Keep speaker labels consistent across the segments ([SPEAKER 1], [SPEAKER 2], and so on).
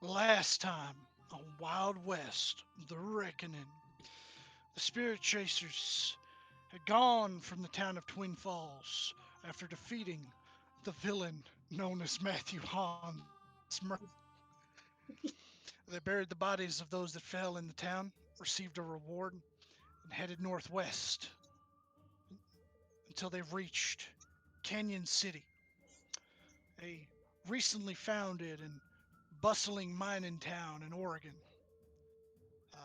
[SPEAKER 1] Last time on Wild West, The Reckoning, the Spirit Chasers had gone from the town of Twin Falls after defeating the villain known as Matthew Hans. They buried the bodies of those that fell in the town, received a reward, and headed northwest until they reached Canyon City, a recently founded and bustling mining town in Oregon. Uh,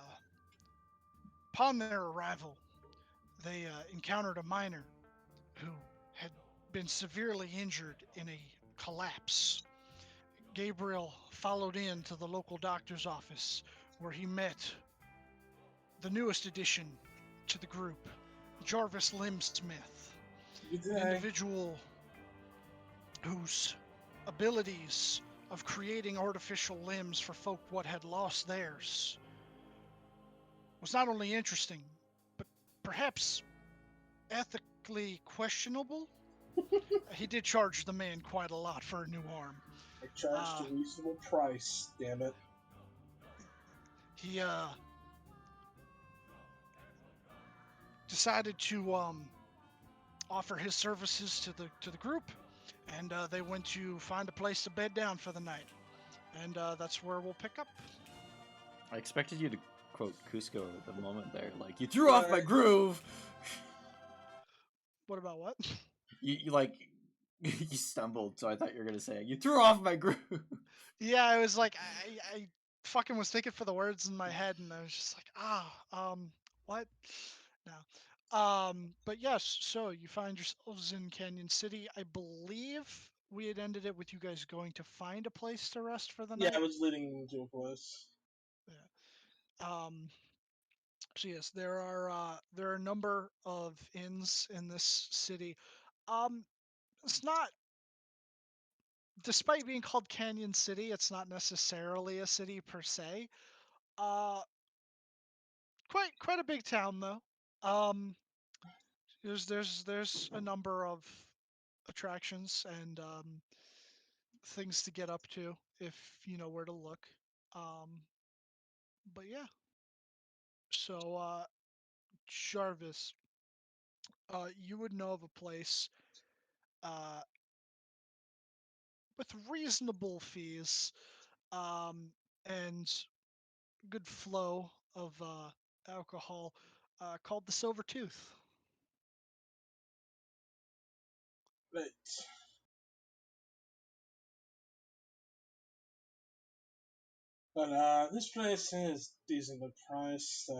[SPEAKER 1] Upon their arrival, they encountered a miner who had been severely injured in a collapse. Gabriel followed in to the local doctor's office where he met the newest addition to the group, Jarvis Limsmith,
[SPEAKER 2] Good
[SPEAKER 1] an
[SPEAKER 2] day.
[SPEAKER 1] individual whose abilities of creating artificial limbs for folk what had lost theirs was not only interesting, but perhaps ethically questionable. He did charge the man quite a lot for a new arm.
[SPEAKER 2] I charged a reasonable price, damn it.
[SPEAKER 1] He decided to offer his services to the group, and they went to find a place to bed down for the night, and that's where we'll pick up.
[SPEAKER 3] I expected you to quote Cusco at the moment there, like, you threw off my groove!
[SPEAKER 1] What about what?
[SPEAKER 3] You like, you stumbled, so I thought you were going to say, you threw off my groove!
[SPEAKER 1] Yeah, I was like, I fucking was thinking for the words in my head, and I was just like, what? No. But yes, so you find yourselves in Canyon City. I believe we had ended it with you guys going to find a place to rest for the
[SPEAKER 2] Yeah, I
[SPEAKER 1] night.
[SPEAKER 2] was leading to a place.
[SPEAKER 1] Yeah. Um, so yes, there are a number of inns in this city. It's not, despite being called Canyon City, it's not necessarily a city per se. Uh, quite a big town though. Um, there's a number of attractions and things to get up to if you know where to look. Um, but yeah, so Jarvis, you would know of a place uh, with reasonable fees and good flow of alcohol called the Silver Tooth.
[SPEAKER 2] Right. But this place is decently priced.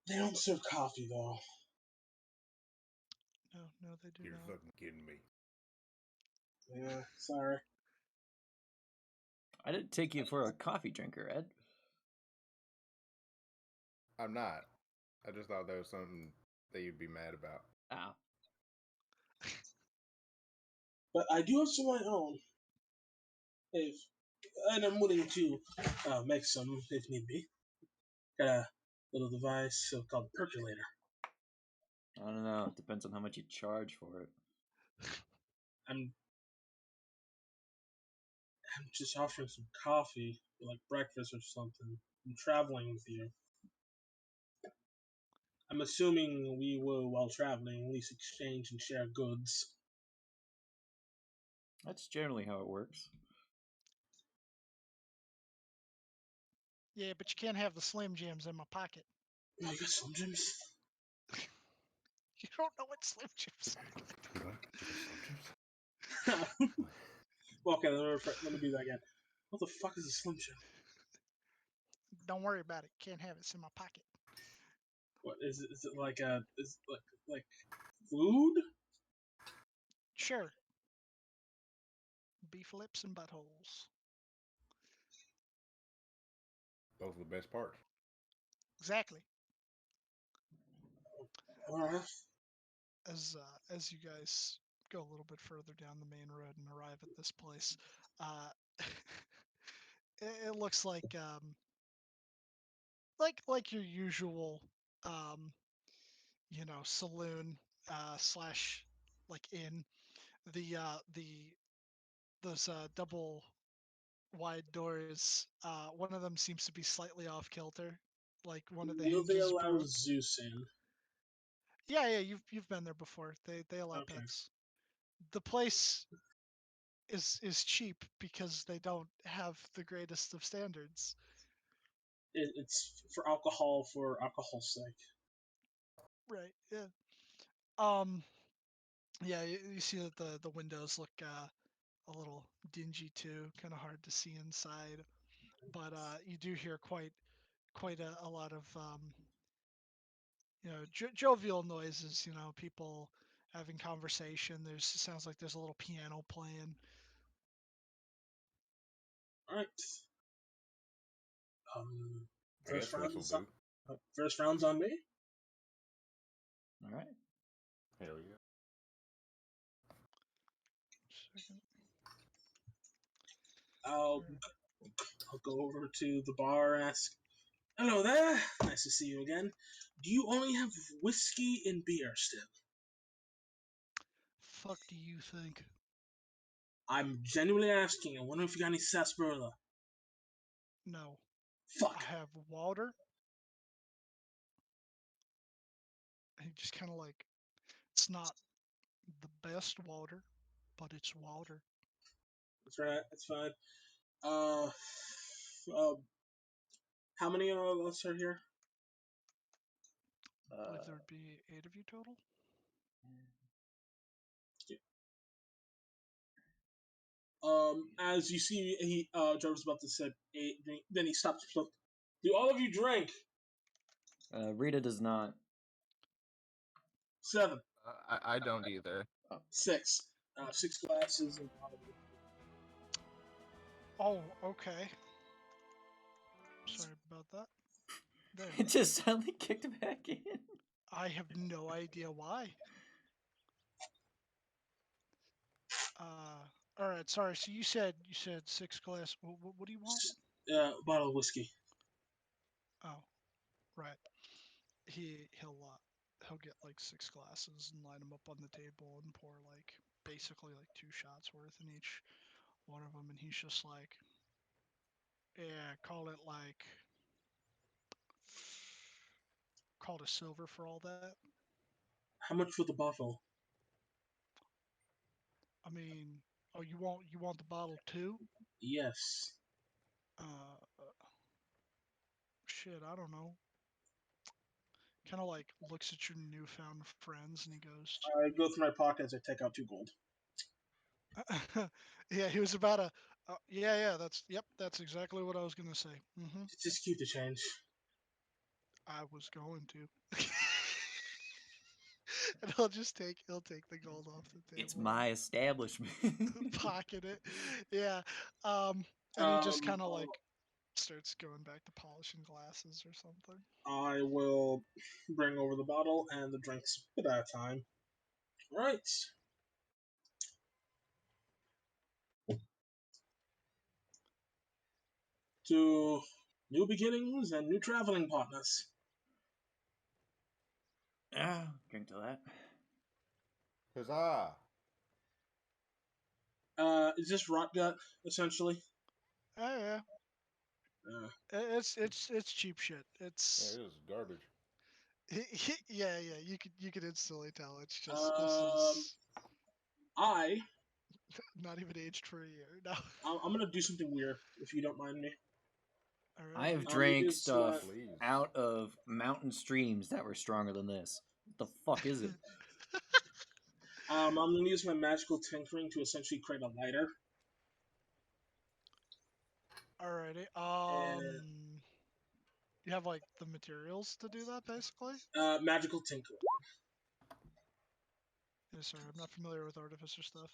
[SPEAKER 2] They don't serve coffee though.
[SPEAKER 1] No, they do
[SPEAKER 4] You're
[SPEAKER 1] not.
[SPEAKER 4] fucking kidding me.
[SPEAKER 2] Yeah, sorry.
[SPEAKER 3] I didn't take you for a coffee drinker, Ed.
[SPEAKER 4] I'm not. I just thought that was something that you'd be mad about.
[SPEAKER 3] Ah.
[SPEAKER 2] But I do have some of my own. If and I'm willing to make some if need be. Got a little device called percolator.
[SPEAKER 3] I don't know. It depends on how much you charge for it.
[SPEAKER 2] I'm I'm just offering some coffee, like breakfast or something. I'm traveling with you. I'm assuming we will, while traveling, at least exchange and share goods.
[SPEAKER 3] That's generally how it works.
[SPEAKER 1] Yeah, but you can't have the Slim Jims in my pocket.
[SPEAKER 2] Oh, you got Slim Jims?
[SPEAKER 1] You don't know what Slim Jims are.
[SPEAKER 2] Okay, let me do that again. What the fuck is a Slim Jim?
[SPEAKER 1] Don't worry about it. Can't have it. It's in my pocket.
[SPEAKER 2] What is it? Is it like a is it like food?
[SPEAKER 1] Sure. Beef lips and buttholes.
[SPEAKER 4] Those are the best parts.
[SPEAKER 1] Exactly.
[SPEAKER 2] Alright.
[SPEAKER 1] As you guys go a little bit further down the main road and arrive at this place, uh, it looks like your usual, um, saloon slash like inn. The those double wide doors. One of them seems to be slightly off kilter, like one of the
[SPEAKER 2] Will they
[SPEAKER 1] hinges
[SPEAKER 2] allow
[SPEAKER 1] broke.
[SPEAKER 2] Zeus in?
[SPEAKER 1] Yeah, you've been there before. They allow
[SPEAKER 2] Okay.
[SPEAKER 1] pets. The place is cheap because they don't have the greatest of standards.
[SPEAKER 2] It's for alcohol's sake.
[SPEAKER 1] Right. Yeah. Um. Yeah. You see that the windows look a little dingy too. Kind of hard to see inside, but you do hear quite a lot of jovial noises. People having conversation. Sounds like there's a little piano playing.
[SPEAKER 2] All right.
[SPEAKER 4] I guess this will do.
[SPEAKER 2] First round's on me.
[SPEAKER 3] All right.
[SPEAKER 4] Hell yeah.
[SPEAKER 1] Second.
[SPEAKER 2] I'll go over to the bar and ask, "Hello there. Nice to see you again. Do you only have whiskey and beer still?"
[SPEAKER 1] Fuck do you think?
[SPEAKER 2] I'm genuinely asking. I wonder if you got any sarsaparilla.
[SPEAKER 1] No.
[SPEAKER 2] Fuck.
[SPEAKER 1] I have water. He just kind of like, it's not the best water, but it's water.
[SPEAKER 2] That's right. That's fine. Uh, how many of us are here?
[SPEAKER 1] I believe there would be 8 of you total.
[SPEAKER 2] As you see, Jarvis about to say 8. Then he stops. Do all of you drink?
[SPEAKER 3] Rita does not.
[SPEAKER 2] 7,
[SPEAKER 5] I don't either.
[SPEAKER 2] 6, 6 glasses and bottle of
[SPEAKER 1] Oh, okay. Sorry about that. There.
[SPEAKER 3] It just suddenly kicked back in.
[SPEAKER 1] I have no idea why. All right. Sorry. So you said 6 glass. What do you want?
[SPEAKER 2] bottle of whiskey.
[SPEAKER 1] Oh, right. He'll get like 6 glasses and line them up on the table and pour like basically like 2 shots worth in each one of them, and he's just like, yeah, call it a silver for all that.
[SPEAKER 2] How much for the bottle?
[SPEAKER 1] I mean, oh, you want the bottle too?
[SPEAKER 2] Yes.
[SPEAKER 1] Shit, I don't know. Kind of like looks at your newfound friends and he goes,
[SPEAKER 2] I go through my pockets. I take out 2 gold.
[SPEAKER 1] yeah, he was about a, yeah, that's exactly what I was gonna say.
[SPEAKER 2] Just keep the change.
[SPEAKER 1] I was going to. And he'll take the gold off the table.
[SPEAKER 3] It's my establishment.
[SPEAKER 1] Pocket it. Yeah. And he just kind of like starts going back to polishing glasses or something.
[SPEAKER 2] I will bring over the bottle and the drinks at that time. Right. To new beginnings and new traveling partners.
[SPEAKER 3] Yeah, drink to that.
[SPEAKER 4] Huzzah!
[SPEAKER 2] Is this rot gut essentially?
[SPEAKER 1] Oh yeah. It's cheap shit.
[SPEAKER 4] Yeah,
[SPEAKER 1] It's
[SPEAKER 4] it is garbage.
[SPEAKER 1] yeah. You could instantly tell. It's just this is
[SPEAKER 2] I
[SPEAKER 1] not even aged for a year. No.
[SPEAKER 2] I'm gonna do something weird if you don't mind me.
[SPEAKER 1] All
[SPEAKER 3] I
[SPEAKER 1] right.
[SPEAKER 3] have drank
[SPEAKER 2] use
[SPEAKER 3] stuff
[SPEAKER 4] Please.
[SPEAKER 3] out of mountain streams that were stronger than this. What the fuck is it?
[SPEAKER 2] I'm gonna use my magical tinkering to essentially create a lighter.
[SPEAKER 1] Alrighty.
[SPEAKER 2] And,
[SPEAKER 1] You have like the materials to do that, basically.
[SPEAKER 2] magical tinkering.
[SPEAKER 1] Yeah, sorry, I'm not familiar with artificer stuff.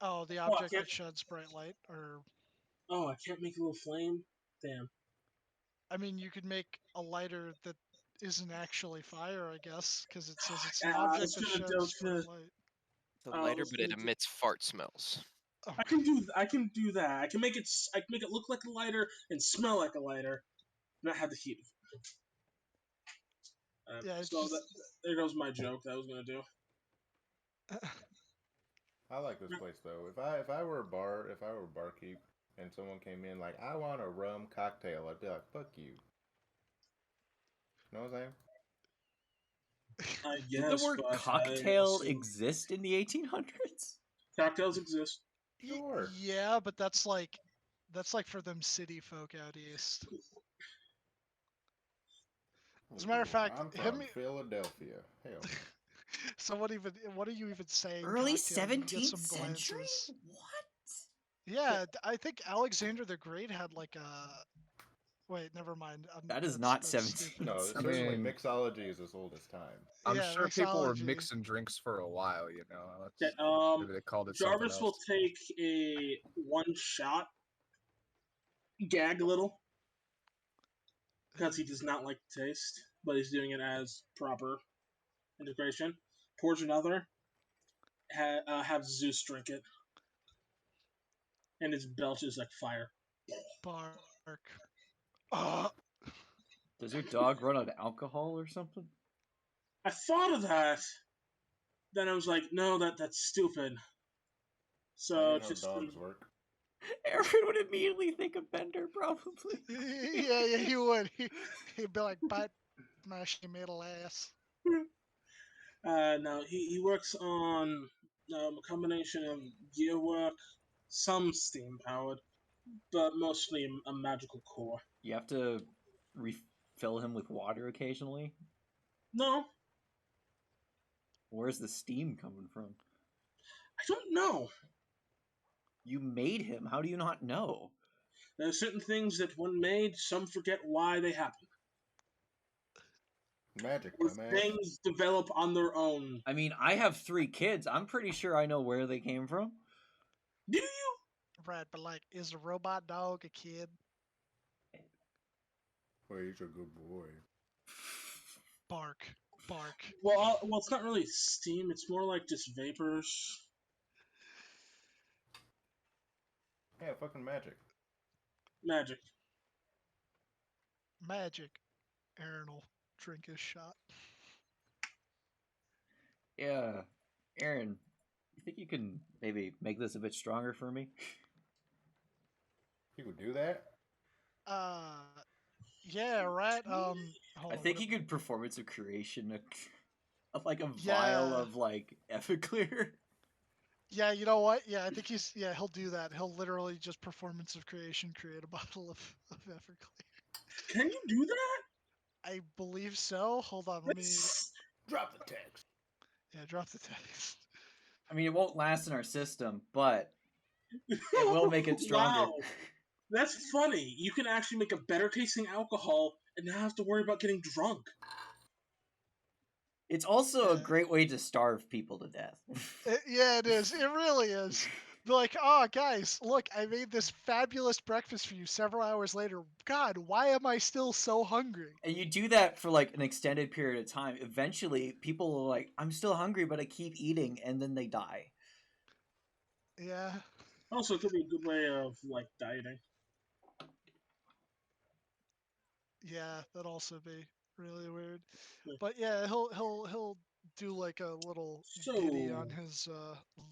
[SPEAKER 1] Oh, the
[SPEAKER 2] I
[SPEAKER 1] object
[SPEAKER 2] can't-
[SPEAKER 1] that sheds bright light, or
[SPEAKER 2] Oh, I can't make a little flame. Damn.
[SPEAKER 1] I mean, you could make a lighter that isn't actually fire, I guess, because it says it's an
[SPEAKER 2] I
[SPEAKER 1] object
[SPEAKER 2] was
[SPEAKER 1] that
[SPEAKER 2] gonna
[SPEAKER 1] sheds
[SPEAKER 2] do-
[SPEAKER 1] bright light.
[SPEAKER 5] It's a lighter,
[SPEAKER 2] let's
[SPEAKER 5] but it
[SPEAKER 2] do-
[SPEAKER 5] emits fart smells.
[SPEAKER 1] Oh,
[SPEAKER 2] I can do that. I can make it look like a lighter and smell like a lighter, not have the heat.
[SPEAKER 1] yeah, it's
[SPEAKER 2] So
[SPEAKER 1] just
[SPEAKER 2] there goes my joke that I was gonna do.
[SPEAKER 4] I like this place though. If I were a barkeep and someone came in like, I want a rum cocktail, I'd be like, fuck you. Know what I'm saying?
[SPEAKER 2] I
[SPEAKER 3] Did the
[SPEAKER 2] guess,
[SPEAKER 3] word
[SPEAKER 2] but
[SPEAKER 3] cocktail exist in the 1800s?
[SPEAKER 2] cocktails exist.
[SPEAKER 4] Sure.
[SPEAKER 1] Yeah, but that's like for them city folk out east. As a matter of fact,
[SPEAKER 4] I'm
[SPEAKER 1] him.
[SPEAKER 4] from Philadelphia. Hell.
[SPEAKER 1] Someone even. What are you even saying?
[SPEAKER 3] Early
[SPEAKER 1] Cocktail? You get
[SPEAKER 3] 17th
[SPEAKER 1] some
[SPEAKER 3] century?
[SPEAKER 1] glances.
[SPEAKER 3] What?
[SPEAKER 1] Yeah, I think Alexander the Great had like a. Wait, never mind.
[SPEAKER 3] That is not
[SPEAKER 1] that's
[SPEAKER 3] 17th
[SPEAKER 1] stupid.
[SPEAKER 4] No,
[SPEAKER 5] I
[SPEAKER 4] certainly
[SPEAKER 5] mean-
[SPEAKER 4] mixology is as old as time.
[SPEAKER 5] I'm
[SPEAKER 1] Yeah,
[SPEAKER 5] sure people were
[SPEAKER 1] mixology.
[SPEAKER 5] mixing drinks for a while, you know.
[SPEAKER 2] Okay,
[SPEAKER 5] Maybe they called it something
[SPEAKER 2] Jarvis will
[SPEAKER 5] else.
[SPEAKER 2] take a one shot, gag a little, because he does not like the taste, but he's doing it as proper integration. Pours another, have Zeus drink it, and his belch is like fire.
[SPEAKER 1] Bark. Uh,
[SPEAKER 3] Does your dog run on alcohol or something?
[SPEAKER 2] I thought of that. Then I was like, no, that's stupid.
[SPEAKER 4] I
[SPEAKER 2] So
[SPEAKER 4] didn't know
[SPEAKER 2] just
[SPEAKER 4] dogs work.
[SPEAKER 3] Aaron would immediately think of Bender, probably.
[SPEAKER 1] yeah, he would. He'd be like, bite my middle ass.
[SPEAKER 2] no, he works on a combination of gear work, some steam powered, but mostly a magical core.
[SPEAKER 3] You have to refill him with water occasionally.
[SPEAKER 2] No,
[SPEAKER 3] Where's the steam coming from?
[SPEAKER 2] I don't know.
[SPEAKER 3] You made him. How do you not know?
[SPEAKER 2] There are certain things that when made, some forget why they happen.
[SPEAKER 4] Magic,
[SPEAKER 2] Or
[SPEAKER 4] dumbass.
[SPEAKER 2] things develop on their own.
[SPEAKER 3] I mean, I have 3 kids. I'm pretty sure I know where they came from.
[SPEAKER 2] Do you?
[SPEAKER 1] Right, but like, is a robot dog a kid?
[SPEAKER 4] Well, he's a good boy.
[SPEAKER 1] Bark.
[SPEAKER 2] Well, it's not really steam. It's more like just vapors.
[SPEAKER 4] Yeah, fucking magic.
[SPEAKER 2] Magic.
[SPEAKER 1] Magic. Aaron will drink his shot.
[SPEAKER 3] Yeah. Aaron, you think you can maybe make this a bit stronger for me?
[SPEAKER 4] He would do that?
[SPEAKER 1] Yeah, right. Hold
[SPEAKER 3] I
[SPEAKER 1] on,
[SPEAKER 3] think
[SPEAKER 1] what
[SPEAKER 3] you could performance of creation of like a vial
[SPEAKER 1] Yeah.
[SPEAKER 3] of like Everclear.
[SPEAKER 1] Yeah, you know what? Yeah, I think he'll do that. He'll literally just performance of creation create a bottle of Everclear.
[SPEAKER 2] Can you do that?
[SPEAKER 1] I believe so. Hold on, let me.
[SPEAKER 4] Drop the text.
[SPEAKER 1] Yeah, drop the text.
[SPEAKER 3] I mean, it won't last in our system, but it will make it stronger.
[SPEAKER 2] Wow, that's funny. You can actually make a better tasting alcohol and not have to worry about getting drunk.
[SPEAKER 3] It's also a
[SPEAKER 1] Yeah.
[SPEAKER 3] great way to starve people to death.
[SPEAKER 1] Yeah, it is. It really is. Be like, oh, guys, look, I made this fabulous breakfast for you several hours later. God, why am I still so hungry?
[SPEAKER 3] And you do that for like an extended period of time. Eventually, people are like, I'm still hungry, but I keep eating, and then they die.
[SPEAKER 1] Yeah.
[SPEAKER 2] Also, it could be a good way of like dieting.
[SPEAKER 1] Yeah, that'd also be really weird.
[SPEAKER 2] Yeah.
[SPEAKER 1] But yeah, he'll do like a little ditty on his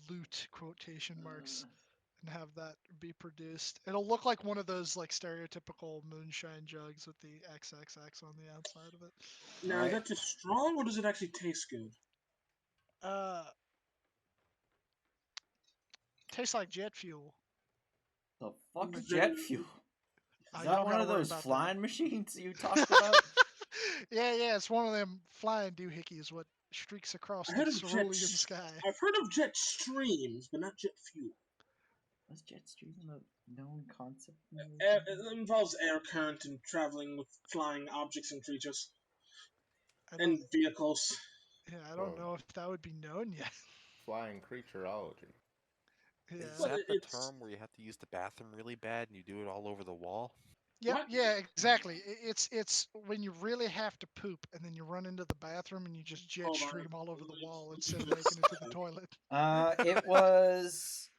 [SPEAKER 1] loot quotation marks and have that be produced. It'll look like one of those like stereotypical moonshine jugs with the XXX on the outside of it.
[SPEAKER 2] Now, is that just strong or does it actually taste good?
[SPEAKER 1] Tastes like jet fuel.
[SPEAKER 3] The fuck is
[SPEAKER 2] Then-
[SPEAKER 3] jet fuel? Is
[SPEAKER 1] You
[SPEAKER 3] that
[SPEAKER 1] don't
[SPEAKER 3] one
[SPEAKER 1] gotta
[SPEAKER 3] of
[SPEAKER 1] worry
[SPEAKER 3] those
[SPEAKER 1] about
[SPEAKER 3] flying
[SPEAKER 1] that.
[SPEAKER 3] machines you talked about?
[SPEAKER 1] Yeah, it's one of them flying doohickeys what streaks across
[SPEAKER 2] I
[SPEAKER 1] the
[SPEAKER 2] heard of jet.
[SPEAKER 1] cerulean sky.
[SPEAKER 2] I've heard of jet streams, but not jet fuel.
[SPEAKER 3] Was jet stream a known concept?
[SPEAKER 2] It involves air current and traveling with flying objects and creatures
[SPEAKER 1] I
[SPEAKER 2] and
[SPEAKER 1] don't,
[SPEAKER 2] vehicles.
[SPEAKER 1] yeah, I don't
[SPEAKER 4] Whoa.
[SPEAKER 1] know if that would be known yet.
[SPEAKER 4] Flying creatureology.
[SPEAKER 1] Yeah.
[SPEAKER 6] Is
[SPEAKER 2] Well,
[SPEAKER 6] that the
[SPEAKER 2] it's-
[SPEAKER 6] term where you have to use the bathroom really bad and you do it all over the wall?
[SPEAKER 1] Yeah,
[SPEAKER 2] What?
[SPEAKER 1] yeah, exactly. It's when you really have to poop and then you run into the bathroom and you just jet
[SPEAKER 2] Hold on.
[SPEAKER 1] stream all over the wall instead of making it to the toilet.
[SPEAKER 3] It was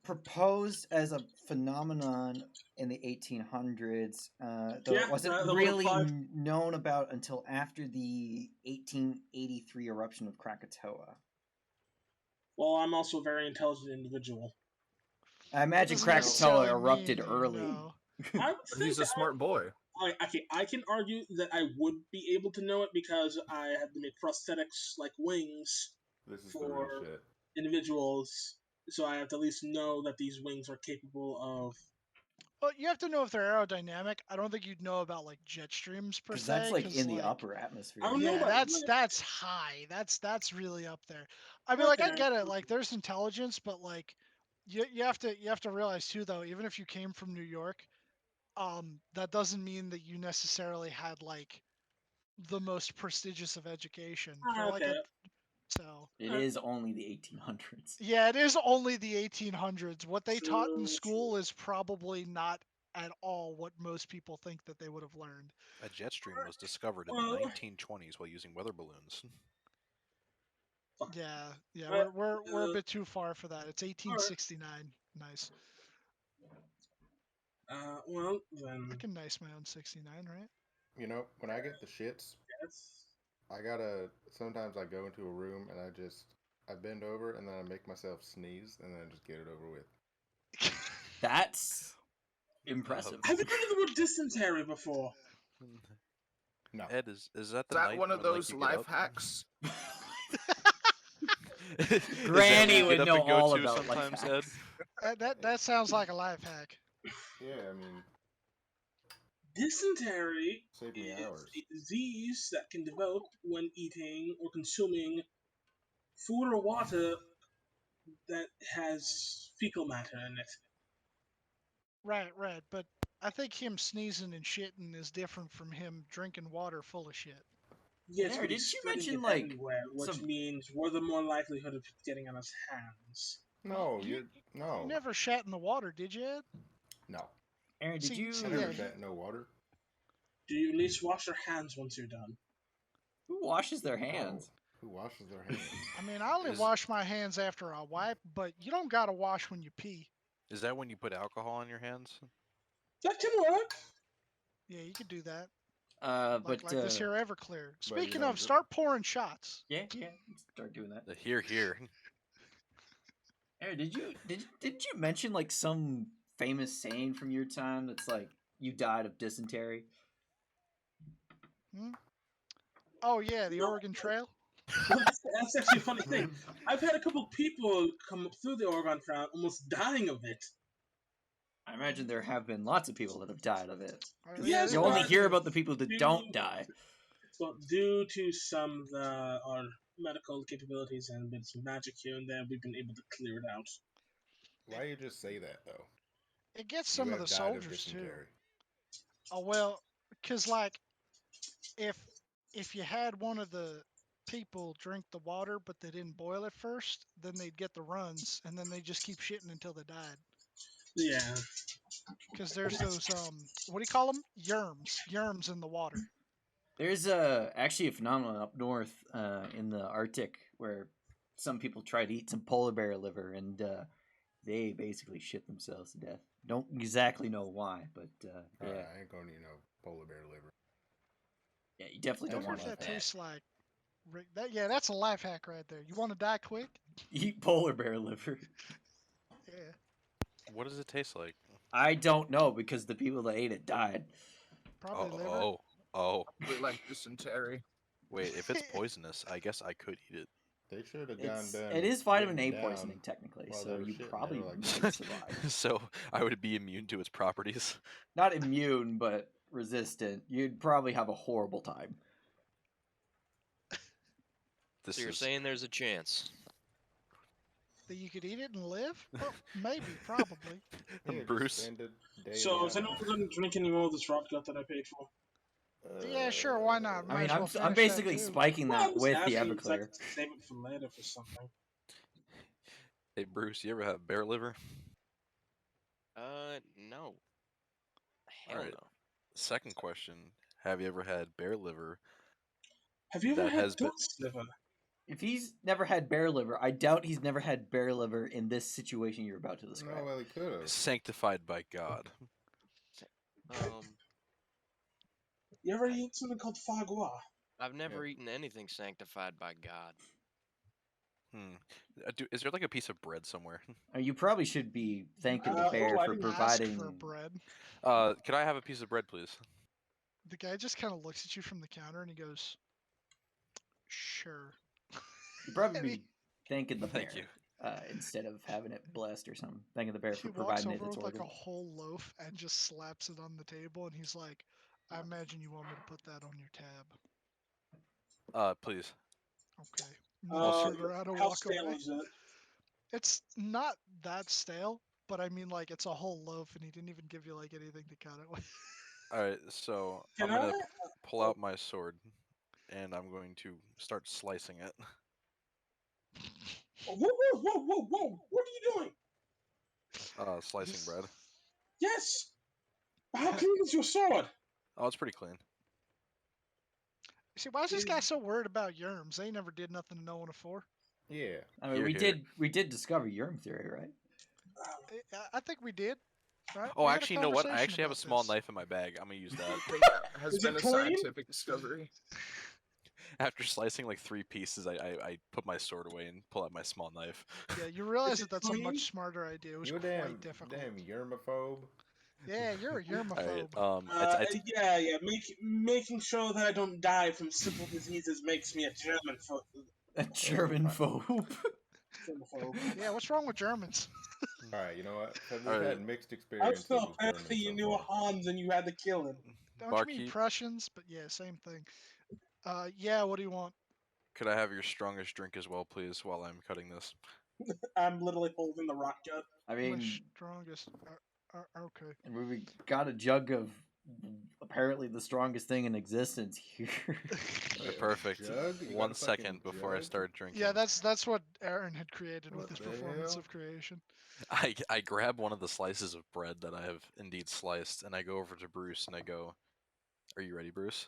[SPEAKER 3] proposed as a phenomenon in the 1800s, though
[SPEAKER 2] Yeah,
[SPEAKER 3] it wasn't
[SPEAKER 2] that would
[SPEAKER 3] really
[SPEAKER 2] apply.
[SPEAKER 3] known about until after the 1883 eruption of Krakatoa.
[SPEAKER 2] Well, I'm also a very intelligent individual.
[SPEAKER 3] I imagine
[SPEAKER 1] Doesn't
[SPEAKER 3] Krakatoa
[SPEAKER 1] necessarily
[SPEAKER 3] erupted
[SPEAKER 1] mean you
[SPEAKER 3] early.
[SPEAKER 1] know.
[SPEAKER 2] I would
[SPEAKER 5] But
[SPEAKER 2] think
[SPEAKER 5] he's a smart boy.
[SPEAKER 2] I can argue that I would be able to know it because I had to make prosthetics like wings
[SPEAKER 4] This is the
[SPEAKER 2] for
[SPEAKER 4] real shit.
[SPEAKER 2] individuals, so I have to at least know that these wings are capable of.
[SPEAKER 1] Well, you have to know if they're aerodynamic. I don't think you'd know about like jet streams per
[SPEAKER 3] Because
[SPEAKER 1] se.
[SPEAKER 3] that's like
[SPEAKER 1] 'cause,
[SPEAKER 3] in the
[SPEAKER 1] like,
[SPEAKER 3] upper atmosphere.
[SPEAKER 2] I don't know
[SPEAKER 1] yeah,
[SPEAKER 2] about
[SPEAKER 1] that's high. That's really up there. I mean, like I
[SPEAKER 2] Okay.
[SPEAKER 1] get it. Like there's intelligence, but like you have to realize too though. Even if you came from New York, that doesn't mean that you necessarily had like the most prestigious of education. For like
[SPEAKER 2] Okay.
[SPEAKER 1] so
[SPEAKER 3] It is only the 1800s.
[SPEAKER 1] yeah, it is only the 1800s. What they taught in
[SPEAKER 2] True,
[SPEAKER 1] school is probably not at all what most people think that they would have learned.
[SPEAKER 6] A jet stream was discovered in
[SPEAKER 2] Well,
[SPEAKER 6] the 1920s while using weather balloons.
[SPEAKER 1] Yeah, yeah,
[SPEAKER 2] Uh,
[SPEAKER 1] we're a bit too far for that. It's
[SPEAKER 2] Alright.
[SPEAKER 1] 1869. Nice.
[SPEAKER 2] Well
[SPEAKER 1] I
[SPEAKER 2] then,
[SPEAKER 1] can nice my own 69, right?
[SPEAKER 4] You know, when I get the shits,
[SPEAKER 2] yes.
[SPEAKER 4] sometimes I go into a room and I bend over and then I make myself sneeze and then I just get it over with.
[SPEAKER 3] That's impressive.
[SPEAKER 2] Have you heard of the word dysentery before?
[SPEAKER 4] No.
[SPEAKER 6] Ed, is that
[SPEAKER 5] Is
[SPEAKER 6] the
[SPEAKER 5] that
[SPEAKER 6] night
[SPEAKER 5] one of
[SPEAKER 6] when, like,
[SPEAKER 5] those
[SPEAKER 6] you get
[SPEAKER 5] life
[SPEAKER 6] up?
[SPEAKER 5] hacks?
[SPEAKER 6] Is that what
[SPEAKER 3] Granny
[SPEAKER 6] you
[SPEAKER 3] would
[SPEAKER 6] get up
[SPEAKER 3] know
[SPEAKER 6] and go
[SPEAKER 3] all
[SPEAKER 6] to
[SPEAKER 3] about life
[SPEAKER 6] sometimes, Ed?
[SPEAKER 3] hacks.
[SPEAKER 1] That sounds like a life hack.
[SPEAKER 4] Yeah, I mean,
[SPEAKER 2] Dysentery
[SPEAKER 4] save me
[SPEAKER 2] is
[SPEAKER 4] hours.
[SPEAKER 2] a disease that can develop when eating or consuming food or water that has fecal matter in it.
[SPEAKER 1] Right, right. But I think him sneezing and shitting is different from him drinking water full of shit.
[SPEAKER 2] Yes,
[SPEAKER 3] Aaron,
[SPEAKER 2] but he's
[SPEAKER 3] didn't you
[SPEAKER 2] spreading
[SPEAKER 3] mention
[SPEAKER 2] it
[SPEAKER 3] like
[SPEAKER 2] everywhere, which
[SPEAKER 3] some?
[SPEAKER 2] means we're the more likelihood of it getting on his hands.
[SPEAKER 4] No,
[SPEAKER 1] You
[SPEAKER 4] no,
[SPEAKER 1] never shat in the water, did you, Ed?
[SPEAKER 4] no.
[SPEAKER 3] Aaron, did
[SPEAKER 1] See,
[SPEAKER 3] you?
[SPEAKER 1] see,
[SPEAKER 4] I
[SPEAKER 1] yeah,
[SPEAKER 4] never
[SPEAKER 1] you-
[SPEAKER 4] shat in no water.
[SPEAKER 2] Do you at least wash your hands once you're done?
[SPEAKER 3] Who washes their
[SPEAKER 4] No.
[SPEAKER 3] hands?
[SPEAKER 4] Who washes their hands?
[SPEAKER 1] I mean, I only
[SPEAKER 6] Is-
[SPEAKER 1] wash my hands after I wipe, but you don't gotta wash when you pee.
[SPEAKER 6] Is that when you put alcohol on your hands?
[SPEAKER 2] That can work.
[SPEAKER 1] Yeah, you could do that.
[SPEAKER 3] But
[SPEAKER 1] Like this here Everclear.
[SPEAKER 4] you
[SPEAKER 1] Speaking
[SPEAKER 4] don't
[SPEAKER 1] of,
[SPEAKER 4] dr-
[SPEAKER 1] start pouring shots.
[SPEAKER 3] yeah, start doing that.
[SPEAKER 6] The here.
[SPEAKER 3] Aaron, did you mention like some famous saying from your time that's like you died of dysentery?
[SPEAKER 1] Oh yeah, the
[SPEAKER 2] No.
[SPEAKER 1] Oregon Trail.
[SPEAKER 2] Well, that's actually a funny thing. I've had a couple people come up through the Oregon Trail almost dying of it.
[SPEAKER 3] I imagine there have been lots of people that have died of it.
[SPEAKER 2] Yes,
[SPEAKER 3] You only
[SPEAKER 2] but
[SPEAKER 3] hear about the people that
[SPEAKER 2] due-
[SPEAKER 3] don't die.
[SPEAKER 2] Well, due to some of our medical capabilities and bits of magic here and there, we've been able to clear it out.
[SPEAKER 4] Why you just say that though?
[SPEAKER 1] It gets
[SPEAKER 4] You
[SPEAKER 1] some of
[SPEAKER 4] have
[SPEAKER 1] the
[SPEAKER 4] died of
[SPEAKER 1] soldiers too.
[SPEAKER 4] dysentery.
[SPEAKER 1] Oh well, cause like if you had one of the people drink the water but they didn't boil it first, then they'd get the runs and then they just keep shitting until they died.
[SPEAKER 2] Yeah.
[SPEAKER 1] Cause there's those what do you call them? Yerms in the water.
[SPEAKER 3] There's actually a phenomenon up north in the Arctic where some people try to eat some polar bear liver and they basically shit themselves to death. Don't exactly know why, but yeah,
[SPEAKER 4] I ain't gonna eat no polar bear liver.
[SPEAKER 3] yeah, you definitely
[SPEAKER 1] I
[SPEAKER 3] don't
[SPEAKER 1] wonder
[SPEAKER 3] want
[SPEAKER 1] if
[SPEAKER 3] to
[SPEAKER 1] that tastes like. Yeah, that's a life hack right there. You want to die quick?
[SPEAKER 3] eat polar bear liver.
[SPEAKER 1] Yeah.
[SPEAKER 6] What does it taste like?
[SPEAKER 3] I don't know because the people that ate it died.
[SPEAKER 1] Probably liver.
[SPEAKER 6] Oh.
[SPEAKER 5] Probably like dysentery.
[SPEAKER 6] Wait, if it's poisonous, I guess I could eat it.
[SPEAKER 4] They should have gone down.
[SPEAKER 3] It is vitamin A
[SPEAKER 4] getting down
[SPEAKER 3] poisoning technically,
[SPEAKER 4] while
[SPEAKER 3] so
[SPEAKER 4] they were
[SPEAKER 3] you
[SPEAKER 4] shitting. They
[SPEAKER 3] probably
[SPEAKER 4] were like,
[SPEAKER 3] might survive.
[SPEAKER 6] So I would be immune to its properties.
[SPEAKER 3] Not immune, but resistant. You'd probably have a horrible time.
[SPEAKER 6] This
[SPEAKER 7] So you're
[SPEAKER 6] is
[SPEAKER 7] saying there's a chance?
[SPEAKER 1] That you could eat it and live? Well, maybe, probably.
[SPEAKER 4] Yeah, just
[SPEAKER 6] Bruce.
[SPEAKER 4] spend a day
[SPEAKER 2] So,
[SPEAKER 4] in
[SPEAKER 2] is
[SPEAKER 4] the
[SPEAKER 2] anyone going to drink any more of this rock gut that I paid for?
[SPEAKER 1] Yeah, sure, why not?
[SPEAKER 3] I
[SPEAKER 1] Might
[SPEAKER 3] mean,
[SPEAKER 1] as well
[SPEAKER 3] I'm
[SPEAKER 1] finish that,
[SPEAKER 3] basically
[SPEAKER 1] too.
[SPEAKER 3] spiking
[SPEAKER 2] Well,
[SPEAKER 3] that
[SPEAKER 2] I'm just
[SPEAKER 3] with the
[SPEAKER 2] asking, 'cause I
[SPEAKER 3] Everclear.
[SPEAKER 2] could save it for later for something.
[SPEAKER 6] Hey Bruce, you ever have bear liver?
[SPEAKER 7] No. Hell
[SPEAKER 6] Alright.
[SPEAKER 7] no.
[SPEAKER 6] Second question: have you ever had bear liver?
[SPEAKER 2] Have you ever
[SPEAKER 6] That
[SPEAKER 2] had
[SPEAKER 6] has been-
[SPEAKER 2] goat's liver?
[SPEAKER 3] If he's never had bear liver, I doubt he's never had bear liver in this situation you're about to describe.
[SPEAKER 4] No, well, he could have.
[SPEAKER 6] Sanctified by God.
[SPEAKER 2] You ever eat something called foie gras?
[SPEAKER 7] I've never eaten anything sanctified by God.
[SPEAKER 6] Is there like a piece of bread somewhere?
[SPEAKER 3] You probably should be thanking the
[SPEAKER 2] Oh,
[SPEAKER 3] bear
[SPEAKER 2] I
[SPEAKER 3] for
[SPEAKER 2] didn't
[SPEAKER 1] Ask
[SPEAKER 3] providing.
[SPEAKER 1] for bread.
[SPEAKER 6] Could I have a piece of bread, please?
[SPEAKER 1] The guy just kind of looks at you from the counter and he goes, "Sure."
[SPEAKER 3] You probably
[SPEAKER 1] And he-
[SPEAKER 3] be thanking the bear
[SPEAKER 6] Thank you.
[SPEAKER 3] instead of having it blessed or something. Thanking the bear
[SPEAKER 1] He
[SPEAKER 3] for
[SPEAKER 1] walks
[SPEAKER 3] providing it
[SPEAKER 1] over
[SPEAKER 3] its
[SPEAKER 1] with like
[SPEAKER 3] organ.
[SPEAKER 1] a whole loaf and just slaps it on the table, and he's like, "I imagine you want me to put that on your tab."
[SPEAKER 6] Please.
[SPEAKER 1] Okay. And then
[SPEAKER 6] Also-
[SPEAKER 1] turn around and
[SPEAKER 2] How
[SPEAKER 1] walk
[SPEAKER 2] stale
[SPEAKER 1] away.
[SPEAKER 2] is it?
[SPEAKER 1] It's not that stale, but I mean, like, it's a whole loaf, and he didn't even give you like anything to cut it with.
[SPEAKER 6] All right, so
[SPEAKER 2] Can
[SPEAKER 6] I'm gonna
[SPEAKER 2] I?
[SPEAKER 6] pull out my sword, and I'm going to start slicing it.
[SPEAKER 2] Whoa, whoa, whoa, whoa, whoa! What are you doing?
[SPEAKER 6] Slicing
[SPEAKER 1] This-
[SPEAKER 6] bread.
[SPEAKER 2] Yes. How clean is your sword?
[SPEAKER 6] Oh, it's pretty clean.
[SPEAKER 1] See, why is this guy so worried about Yerms? They never did nothing to no one before.
[SPEAKER 4] Yeah.
[SPEAKER 3] I mean,
[SPEAKER 6] Here,
[SPEAKER 3] we
[SPEAKER 6] here.
[SPEAKER 3] did discover Yerm theory, right?
[SPEAKER 1] I think we did. Right?
[SPEAKER 6] Oh,
[SPEAKER 1] We had a
[SPEAKER 6] actually, you know what? I
[SPEAKER 1] conversation
[SPEAKER 6] actually have a
[SPEAKER 1] about
[SPEAKER 6] small
[SPEAKER 1] this.
[SPEAKER 6] knife in my bag. I'm gonna use that.
[SPEAKER 5] Has
[SPEAKER 2] Is
[SPEAKER 5] been
[SPEAKER 2] it
[SPEAKER 5] a
[SPEAKER 2] clean?
[SPEAKER 5] scientific discovery.
[SPEAKER 6] After slicing like 3 pieces, I put my sword away and pull out my small knife.
[SPEAKER 1] Yeah, you realize
[SPEAKER 2] it
[SPEAKER 1] that that's a
[SPEAKER 2] clean?
[SPEAKER 1] much smarter idea. It was
[SPEAKER 4] You a
[SPEAKER 1] quite difficult.
[SPEAKER 4] damn yermophobe.
[SPEAKER 1] Yeah, you're a
[SPEAKER 6] All right.
[SPEAKER 1] germaphobe.
[SPEAKER 2] Yeah. Making sure that I don't die from simple diseases makes me a
[SPEAKER 3] A German phobe.
[SPEAKER 2] germaphobe.
[SPEAKER 1] Yeah, what's wrong with Germans?
[SPEAKER 4] All right, you know what? We've
[SPEAKER 6] All right.
[SPEAKER 4] had mixed
[SPEAKER 2] I
[SPEAKER 4] experiences
[SPEAKER 2] felt
[SPEAKER 4] with
[SPEAKER 2] apparently
[SPEAKER 4] Germans
[SPEAKER 2] you
[SPEAKER 4] so
[SPEAKER 2] knew
[SPEAKER 4] far.
[SPEAKER 2] Hans and you had to kill him.
[SPEAKER 1] Don't you mean
[SPEAKER 6] Barkeep,
[SPEAKER 1] Prussians? But yeah, same thing. Yeah, what do you want?
[SPEAKER 6] could I have your strongest drink as well, please, while I'm cutting this?
[SPEAKER 2] I'm literally holding the rock gun.
[SPEAKER 3] I
[SPEAKER 1] My
[SPEAKER 3] mean,
[SPEAKER 1] strongest. Okay.
[SPEAKER 3] and we got a jug of apparently the strongest thing in existence here.
[SPEAKER 4] Wait, a
[SPEAKER 6] Perfect.
[SPEAKER 4] jug? You got
[SPEAKER 6] 1
[SPEAKER 4] a
[SPEAKER 6] second
[SPEAKER 4] fucking
[SPEAKER 6] before I
[SPEAKER 4] jug?
[SPEAKER 6] start drinking.
[SPEAKER 1] Yeah, that's what Aaron had created with
[SPEAKER 4] What
[SPEAKER 1] his
[SPEAKER 4] the
[SPEAKER 1] performance
[SPEAKER 4] hell?
[SPEAKER 1] of creation.
[SPEAKER 6] I grab one of the slices of bread that I have indeed sliced, and I go over to Bruce and I go, "Are you ready, Bruce?"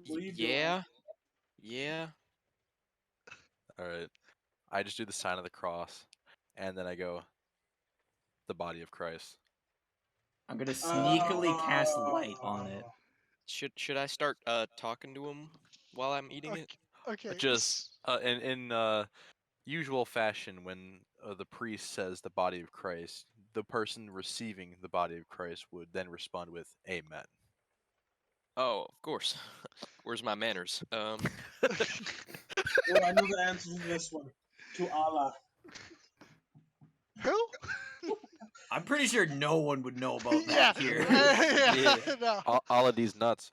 [SPEAKER 2] What are you doing?
[SPEAKER 7] Yeah.
[SPEAKER 6] All right. I just do the sign of the cross, and then I go, "The body of Christ."
[SPEAKER 3] I'm gonna sneakily cast light on it.
[SPEAKER 7] Should I start talking to him while I'm eating it?
[SPEAKER 1] Okay.
[SPEAKER 6] Just in usual fashion, when the priest says the body of Christ, the person receiving the body of Christ would then respond with "Amen."
[SPEAKER 7] Oh, of course. Where's my manners?
[SPEAKER 2] Oh, I know the answer to this one. To Allah.
[SPEAKER 1] Who?
[SPEAKER 3] I'm pretty sure no one would know about
[SPEAKER 1] Yeah.
[SPEAKER 3] that here.
[SPEAKER 1] Yeah. No.
[SPEAKER 6] All of these nuts.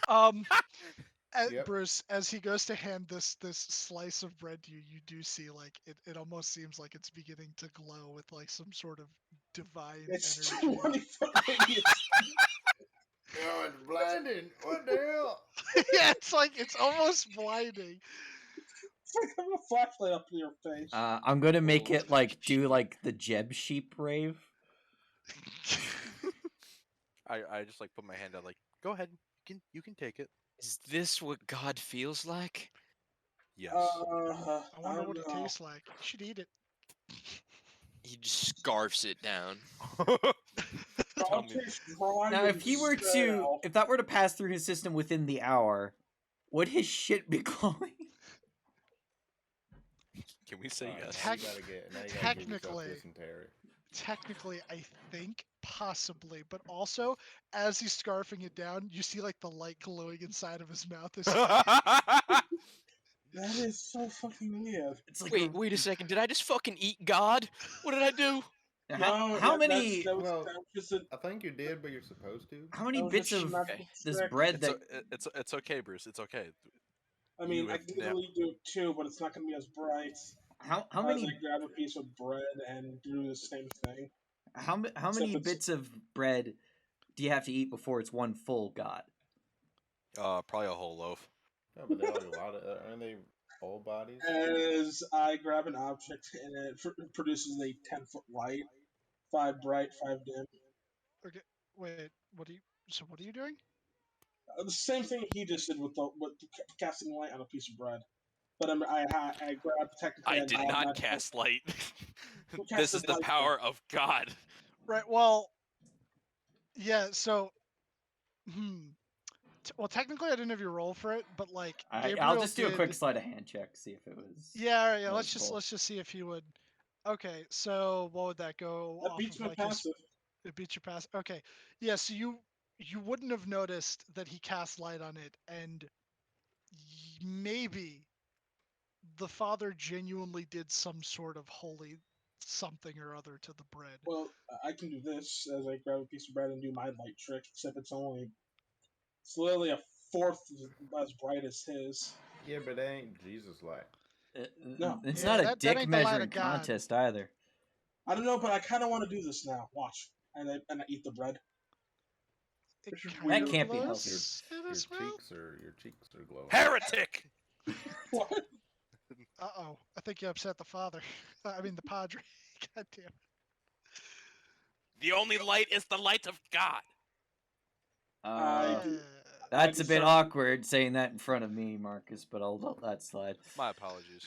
[SPEAKER 4] Yep.
[SPEAKER 1] Bruce, as he goes to hand this slice of bread to you, you do see like it almost seems like it's beginning to glow with like some sort of divine
[SPEAKER 2] It's
[SPEAKER 1] energy.
[SPEAKER 2] 20-foot radius.
[SPEAKER 4] Oh, it's blinding. What the hell?
[SPEAKER 1] Yeah, it's almost blinding.
[SPEAKER 2] It's like having a flashlight up in your face.
[SPEAKER 3] I'm gonna make it like do like the Jeb sheep rave.
[SPEAKER 6] I just like put my hand out, like, "Go ahead, you can take it."
[SPEAKER 7] Is this what God feels like?
[SPEAKER 6] Yes.
[SPEAKER 1] I wonder what it
[SPEAKER 2] don't know.
[SPEAKER 1] tastes like. You should eat it.
[SPEAKER 7] He just scarfs it down.
[SPEAKER 6] Tell me.
[SPEAKER 2] Saltish, dry,
[SPEAKER 3] Now, if
[SPEAKER 2] and
[SPEAKER 3] he were to,
[SPEAKER 2] stale.
[SPEAKER 3] if that were to pass through his system within the hour, would his shit be glowing?
[SPEAKER 6] Can we say
[SPEAKER 4] All right,
[SPEAKER 6] yes?
[SPEAKER 4] now you gotta give yourself
[SPEAKER 1] Technically.
[SPEAKER 4] dysentery.
[SPEAKER 1] Technically, I think possibly, but also as he's scarfing it down, you see like the light glowing inside of his mouth.
[SPEAKER 2] That is so fucking weird.
[SPEAKER 3] It's like
[SPEAKER 7] Wait a second. Did I just fucking eat God? What did I do?
[SPEAKER 3] how many
[SPEAKER 2] That was just a,
[SPEAKER 4] I think you did, but you're supposed to.
[SPEAKER 3] how many
[SPEAKER 2] that was
[SPEAKER 3] bits
[SPEAKER 2] a
[SPEAKER 3] of
[SPEAKER 2] magical
[SPEAKER 3] this
[SPEAKER 2] trick.
[SPEAKER 3] bread that
[SPEAKER 6] It's okay, Bruce. It's okay.
[SPEAKER 2] I mean,
[SPEAKER 6] You
[SPEAKER 2] I
[SPEAKER 6] have
[SPEAKER 2] can
[SPEAKER 6] now-
[SPEAKER 2] literally do it too, but it's not going to be as bright
[SPEAKER 3] how
[SPEAKER 2] as
[SPEAKER 3] many
[SPEAKER 2] I grab a piece of bread and do the same thing.
[SPEAKER 3] how
[SPEAKER 2] Except
[SPEAKER 3] many
[SPEAKER 2] it's-
[SPEAKER 3] bits of bread do you have to eat before it's one full god?
[SPEAKER 6] Probably a whole loaf.
[SPEAKER 4] No, but they're like a lot of. Aren't they whole bodies?
[SPEAKER 2] As I grab an object and it produces a 10-foot light, 5 bright, 5 dim.
[SPEAKER 1] Okay, wait. What are you doing?
[SPEAKER 2] The same thing he just did with casting light on a piece of bread. But I grabbed technically.
[SPEAKER 6] I
[SPEAKER 2] a
[SPEAKER 6] did not
[SPEAKER 2] non-magical-
[SPEAKER 6] cast light.
[SPEAKER 2] Who
[SPEAKER 6] This
[SPEAKER 2] casted
[SPEAKER 6] is the
[SPEAKER 2] light
[SPEAKER 6] power of God.
[SPEAKER 1] Right. Well, yeah. So, Well, technically, I didn't have your roll for it, but like
[SPEAKER 3] I'll
[SPEAKER 1] Gabriel
[SPEAKER 3] just do a quick
[SPEAKER 1] did-
[SPEAKER 3] sleight of hand check, see if it was.
[SPEAKER 1] Yeah, all right, yeah.
[SPEAKER 3] eligible.
[SPEAKER 1] Let's just see if he would. Okay, so what would that go
[SPEAKER 2] That
[SPEAKER 1] off
[SPEAKER 2] beats
[SPEAKER 1] of?
[SPEAKER 2] my
[SPEAKER 1] Like his,
[SPEAKER 2] passive.
[SPEAKER 1] it beats your pass. Okay, yeah. So you wouldn't have noticed that he cast light on it, and maybe the father genuinely did some sort of holy something or other to the bread.
[SPEAKER 2] Well, I can do this as I grab a piece of bread and do my light trick, except it's literally a fourth as bright as his.
[SPEAKER 4] Yeah, but it ain't Jesus light.
[SPEAKER 2] No.
[SPEAKER 3] It's
[SPEAKER 1] Yeah,
[SPEAKER 3] not a
[SPEAKER 1] that
[SPEAKER 3] dick
[SPEAKER 1] ain't the light
[SPEAKER 3] measuring
[SPEAKER 1] of God.
[SPEAKER 3] contest either.
[SPEAKER 2] I don't know, but I kind of want to do this now. Watch, and I eat the bread.
[SPEAKER 1] It
[SPEAKER 2] Which is
[SPEAKER 1] kind
[SPEAKER 3] That
[SPEAKER 1] of
[SPEAKER 3] can't be
[SPEAKER 1] glows
[SPEAKER 3] healthy.
[SPEAKER 1] in a smell.
[SPEAKER 4] Your cheeks are glowing.
[SPEAKER 6] Heretic!
[SPEAKER 2] What?
[SPEAKER 1] Uh-oh, I think you upset the father. I mean the padre. God damn.
[SPEAKER 6] The only light is the light of God.
[SPEAKER 3] Uh,
[SPEAKER 2] do-
[SPEAKER 3] that's
[SPEAKER 2] I
[SPEAKER 3] a bit
[SPEAKER 2] discern-
[SPEAKER 3] awkward saying that in front of me, Marcus, but I'll let that slide.
[SPEAKER 6] My apologies.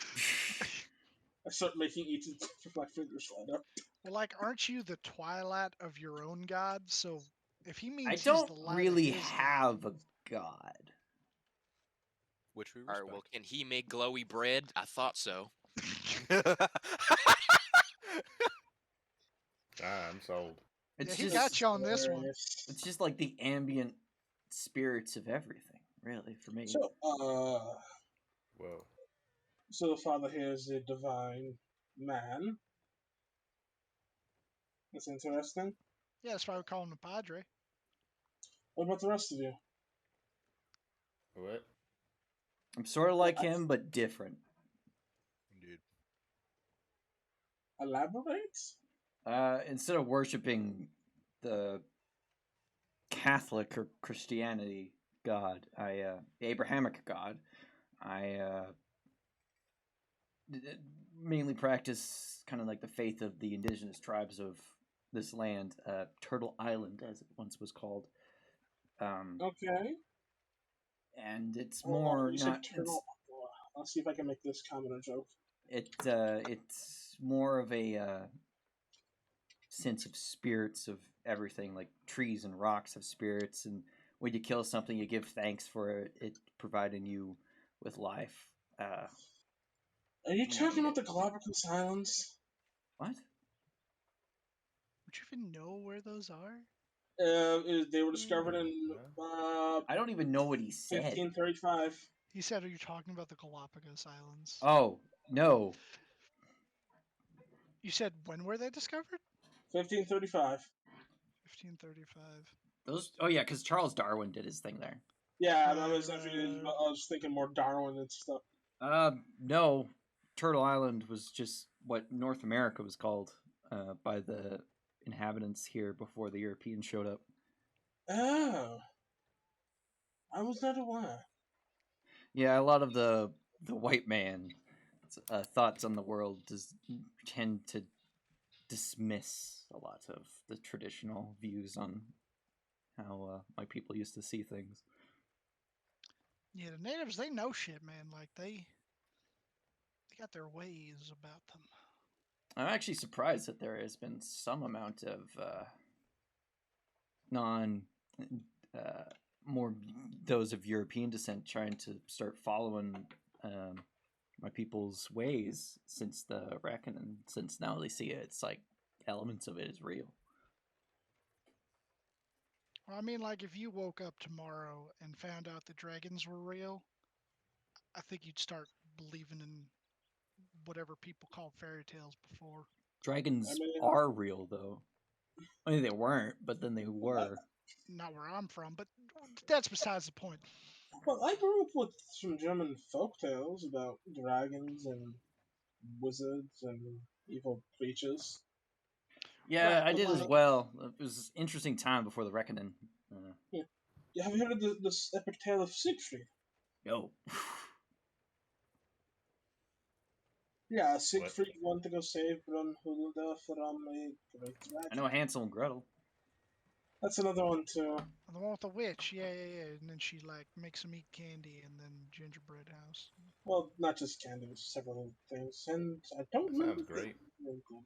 [SPEAKER 2] I start making each of my fingers slide up.
[SPEAKER 1] Well, like, aren't you the twilight of your own God? So if he means
[SPEAKER 3] I
[SPEAKER 1] he's
[SPEAKER 3] don't
[SPEAKER 1] the light
[SPEAKER 3] really
[SPEAKER 1] of his
[SPEAKER 3] have a god.
[SPEAKER 6] Which we
[SPEAKER 7] All right,
[SPEAKER 6] respect.
[SPEAKER 7] well, can he make glowy bread? I thought so.
[SPEAKER 4] I'm sold.
[SPEAKER 3] It's
[SPEAKER 1] he
[SPEAKER 3] just
[SPEAKER 1] got you on this one.
[SPEAKER 3] it's just like the ambient spirits of everything, really, for me.
[SPEAKER 2] So,
[SPEAKER 4] Whoa.
[SPEAKER 2] so the father here is a divine man. That's interesting.
[SPEAKER 1] Yeah, that's why we call him the padre.
[SPEAKER 2] What about the rest of you?
[SPEAKER 4] What?
[SPEAKER 3] I'm sort of like him, but different.
[SPEAKER 6] Indeed.
[SPEAKER 2] Elaborate?
[SPEAKER 3] Instead of worshiping the Catholic or Christianity God, the Abrahamic God, I mainly practice kind of like the faith of the indigenous tribes of this land, Turtle Island, as it once was called.
[SPEAKER 2] Okay.
[SPEAKER 3] And it's
[SPEAKER 2] Hold on,
[SPEAKER 3] more
[SPEAKER 2] you said
[SPEAKER 3] not.
[SPEAKER 2] turtle. I'll see if I can make this comment or joke.
[SPEAKER 3] It's more of a sense of spirits of everything, like trees and rocks have spirits, and when you kill something, you give thanks for it providing you with life.
[SPEAKER 2] Are you talking about the Galapagos Islands?
[SPEAKER 3] What?
[SPEAKER 1] Would you even know where those are?
[SPEAKER 2] They were discovered in
[SPEAKER 3] I don't even know what he said.
[SPEAKER 2] 1535.
[SPEAKER 1] He said, "Are you talking about the Galapagos Islands?"
[SPEAKER 3] Oh no,
[SPEAKER 1] You said when were they discovered?
[SPEAKER 2] 1535.
[SPEAKER 1] 1535.
[SPEAKER 3] those. Oh yeah, because Charles Darwin did his thing there.
[SPEAKER 2] Yeah,
[SPEAKER 1] Right,
[SPEAKER 2] I was thinking more Darwin and stuff.
[SPEAKER 3] No, Turtle Island was just what North America was called by the inhabitants here before the Europeans showed up.
[SPEAKER 2] Oh, I was not aware.
[SPEAKER 3] Yeah, a lot of the white man thoughts on the world tend to dismiss a lot of the traditional views on how my people used to see things.
[SPEAKER 1] Yeah, the natives, they know shit, man. Like they got their ways about them.
[SPEAKER 3] I'm actually surprised that there has been some amount of non more those of European descent trying to start following my people's ways since the reckoning. Since now they see it, it's like elements of it is real.
[SPEAKER 1] Well, I mean, like if you woke up tomorrow and found out the dragons were real, I think you'd start believing in whatever people called fairy tales before.
[SPEAKER 3] Dragons
[SPEAKER 2] I mean-
[SPEAKER 3] are real, though. I mean, they weren't, but then they were.
[SPEAKER 1] Not where I'm from, but that's besides the point.
[SPEAKER 2] Well, I grew up with some German folk tales about dragons and wizards and evil creatures.
[SPEAKER 3] Yeah,
[SPEAKER 1] Right,
[SPEAKER 3] I
[SPEAKER 1] but
[SPEAKER 3] did as
[SPEAKER 1] like-
[SPEAKER 3] well. It was an interesting time before the reckoning.
[SPEAKER 2] Yeah, have you heard of this epic tale of Siegfried?
[SPEAKER 3] No.
[SPEAKER 2] Yeah, Siegfried wanted to go save Brunhilde from a great dragon.
[SPEAKER 3] I know Hansel and Gretel.
[SPEAKER 2] That's another one too.
[SPEAKER 1] The one with the witch, yeah. And then she like makes them eat candy and then gingerbread house.
[SPEAKER 2] Well, not just candy, it was several things, and I don't
[SPEAKER 4] That
[SPEAKER 2] remember.
[SPEAKER 4] sounds great.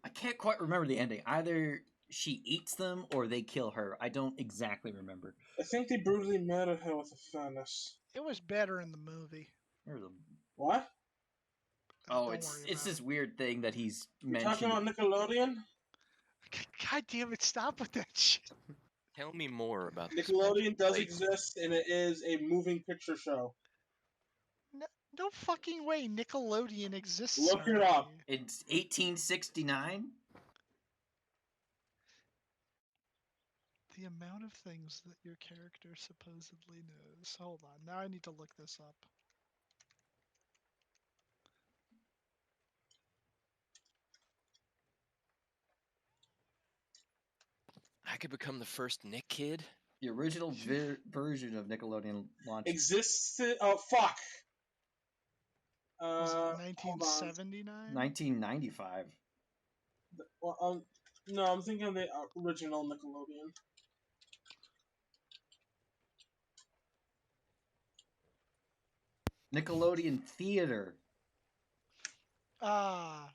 [SPEAKER 3] I can't quite remember the ending. Either she eats them or they kill her. I don't exactly remember.
[SPEAKER 2] I think they brutally murdered her with a furnace.
[SPEAKER 1] It was better in the movie.
[SPEAKER 3] There's a...
[SPEAKER 2] What?
[SPEAKER 3] Oh,
[SPEAKER 1] Don't worry
[SPEAKER 3] it's
[SPEAKER 1] about
[SPEAKER 3] this weird thing that he's
[SPEAKER 2] You talking
[SPEAKER 3] mentioned.
[SPEAKER 2] about Nickelodeon?
[SPEAKER 1] it. God damn it! Stop with that shit.
[SPEAKER 7] Tell me more about this.
[SPEAKER 2] Nickelodeon does
[SPEAKER 1] Wait.
[SPEAKER 2] exist, and it is a moving picture show.
[SPEAKER 1] No fucking way. Nickelodeon exists.
[SPEAKER 2] Look it up.
[SPEAKER 1] already.
[SPEAKER 3] It's 1869.
[SPEAKER 1] The amount of things that your character supposedly knows. Hold on. Now I need to look this up.
[SPEAKER 7] I could become the first Nick kid.
[SPEAKER 3] The original version of Nickelodeon launched.
[SPEAKER 2] Existed. Oh fuck.
[SPEAKER 1] Was it
[SPEAKER 2] Hold on.
[SPEAKER 1] 1979?
[SPEAKER 3] 1995.
[SPEAKER 2] Well, no, I'm thinking of the original Nickelodeon.
[SPEAKER 3] Nickelodeon Theater.
[SPEAKER 1] Ah,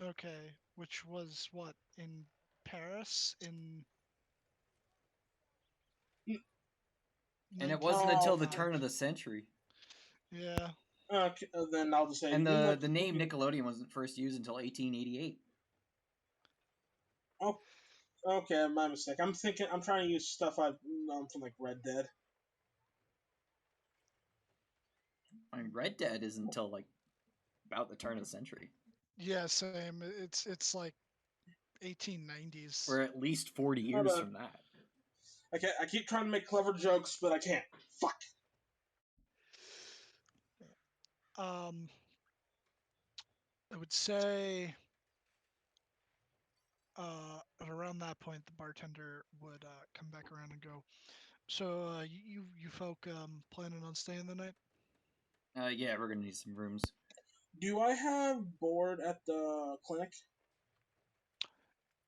[SPEAKER 1] okay. Which was what in Paris in.
[SPEAKER 3] And it wasn't until the
[SPEAKER 1] 1995.
[SPEAKER 3] turn of the century.
[SPEAKER 1] Yeah.
[SPEAKER 2] Okay, then I'll just say.
[SPEAKER 3] And the name Nickelodeon wasn't first used until 1888.
[SPEAKER 2] Oh, okay, my mistake. I'm trying to use stuff I've known from like Red Dead.
[SPEAKER 3] I mean, Red Dead isn't until like about the turn of the century.
[SPEAKER 1] Yeah, same. It's like 1890s.
[SPEAKER 3] We're at least 40 years from that.
[SPEAKER 2] I keep trying to make clever jokes, but I can't. Fuck.
[SPEAKER 1] I would say at around that point, the bartender would come back around and go, so you folk planning on staying the night?
[SPEAKER 3] Yeah, we're gonna need some rooms.
[SPEAKER 2] Do I have board at the clinic?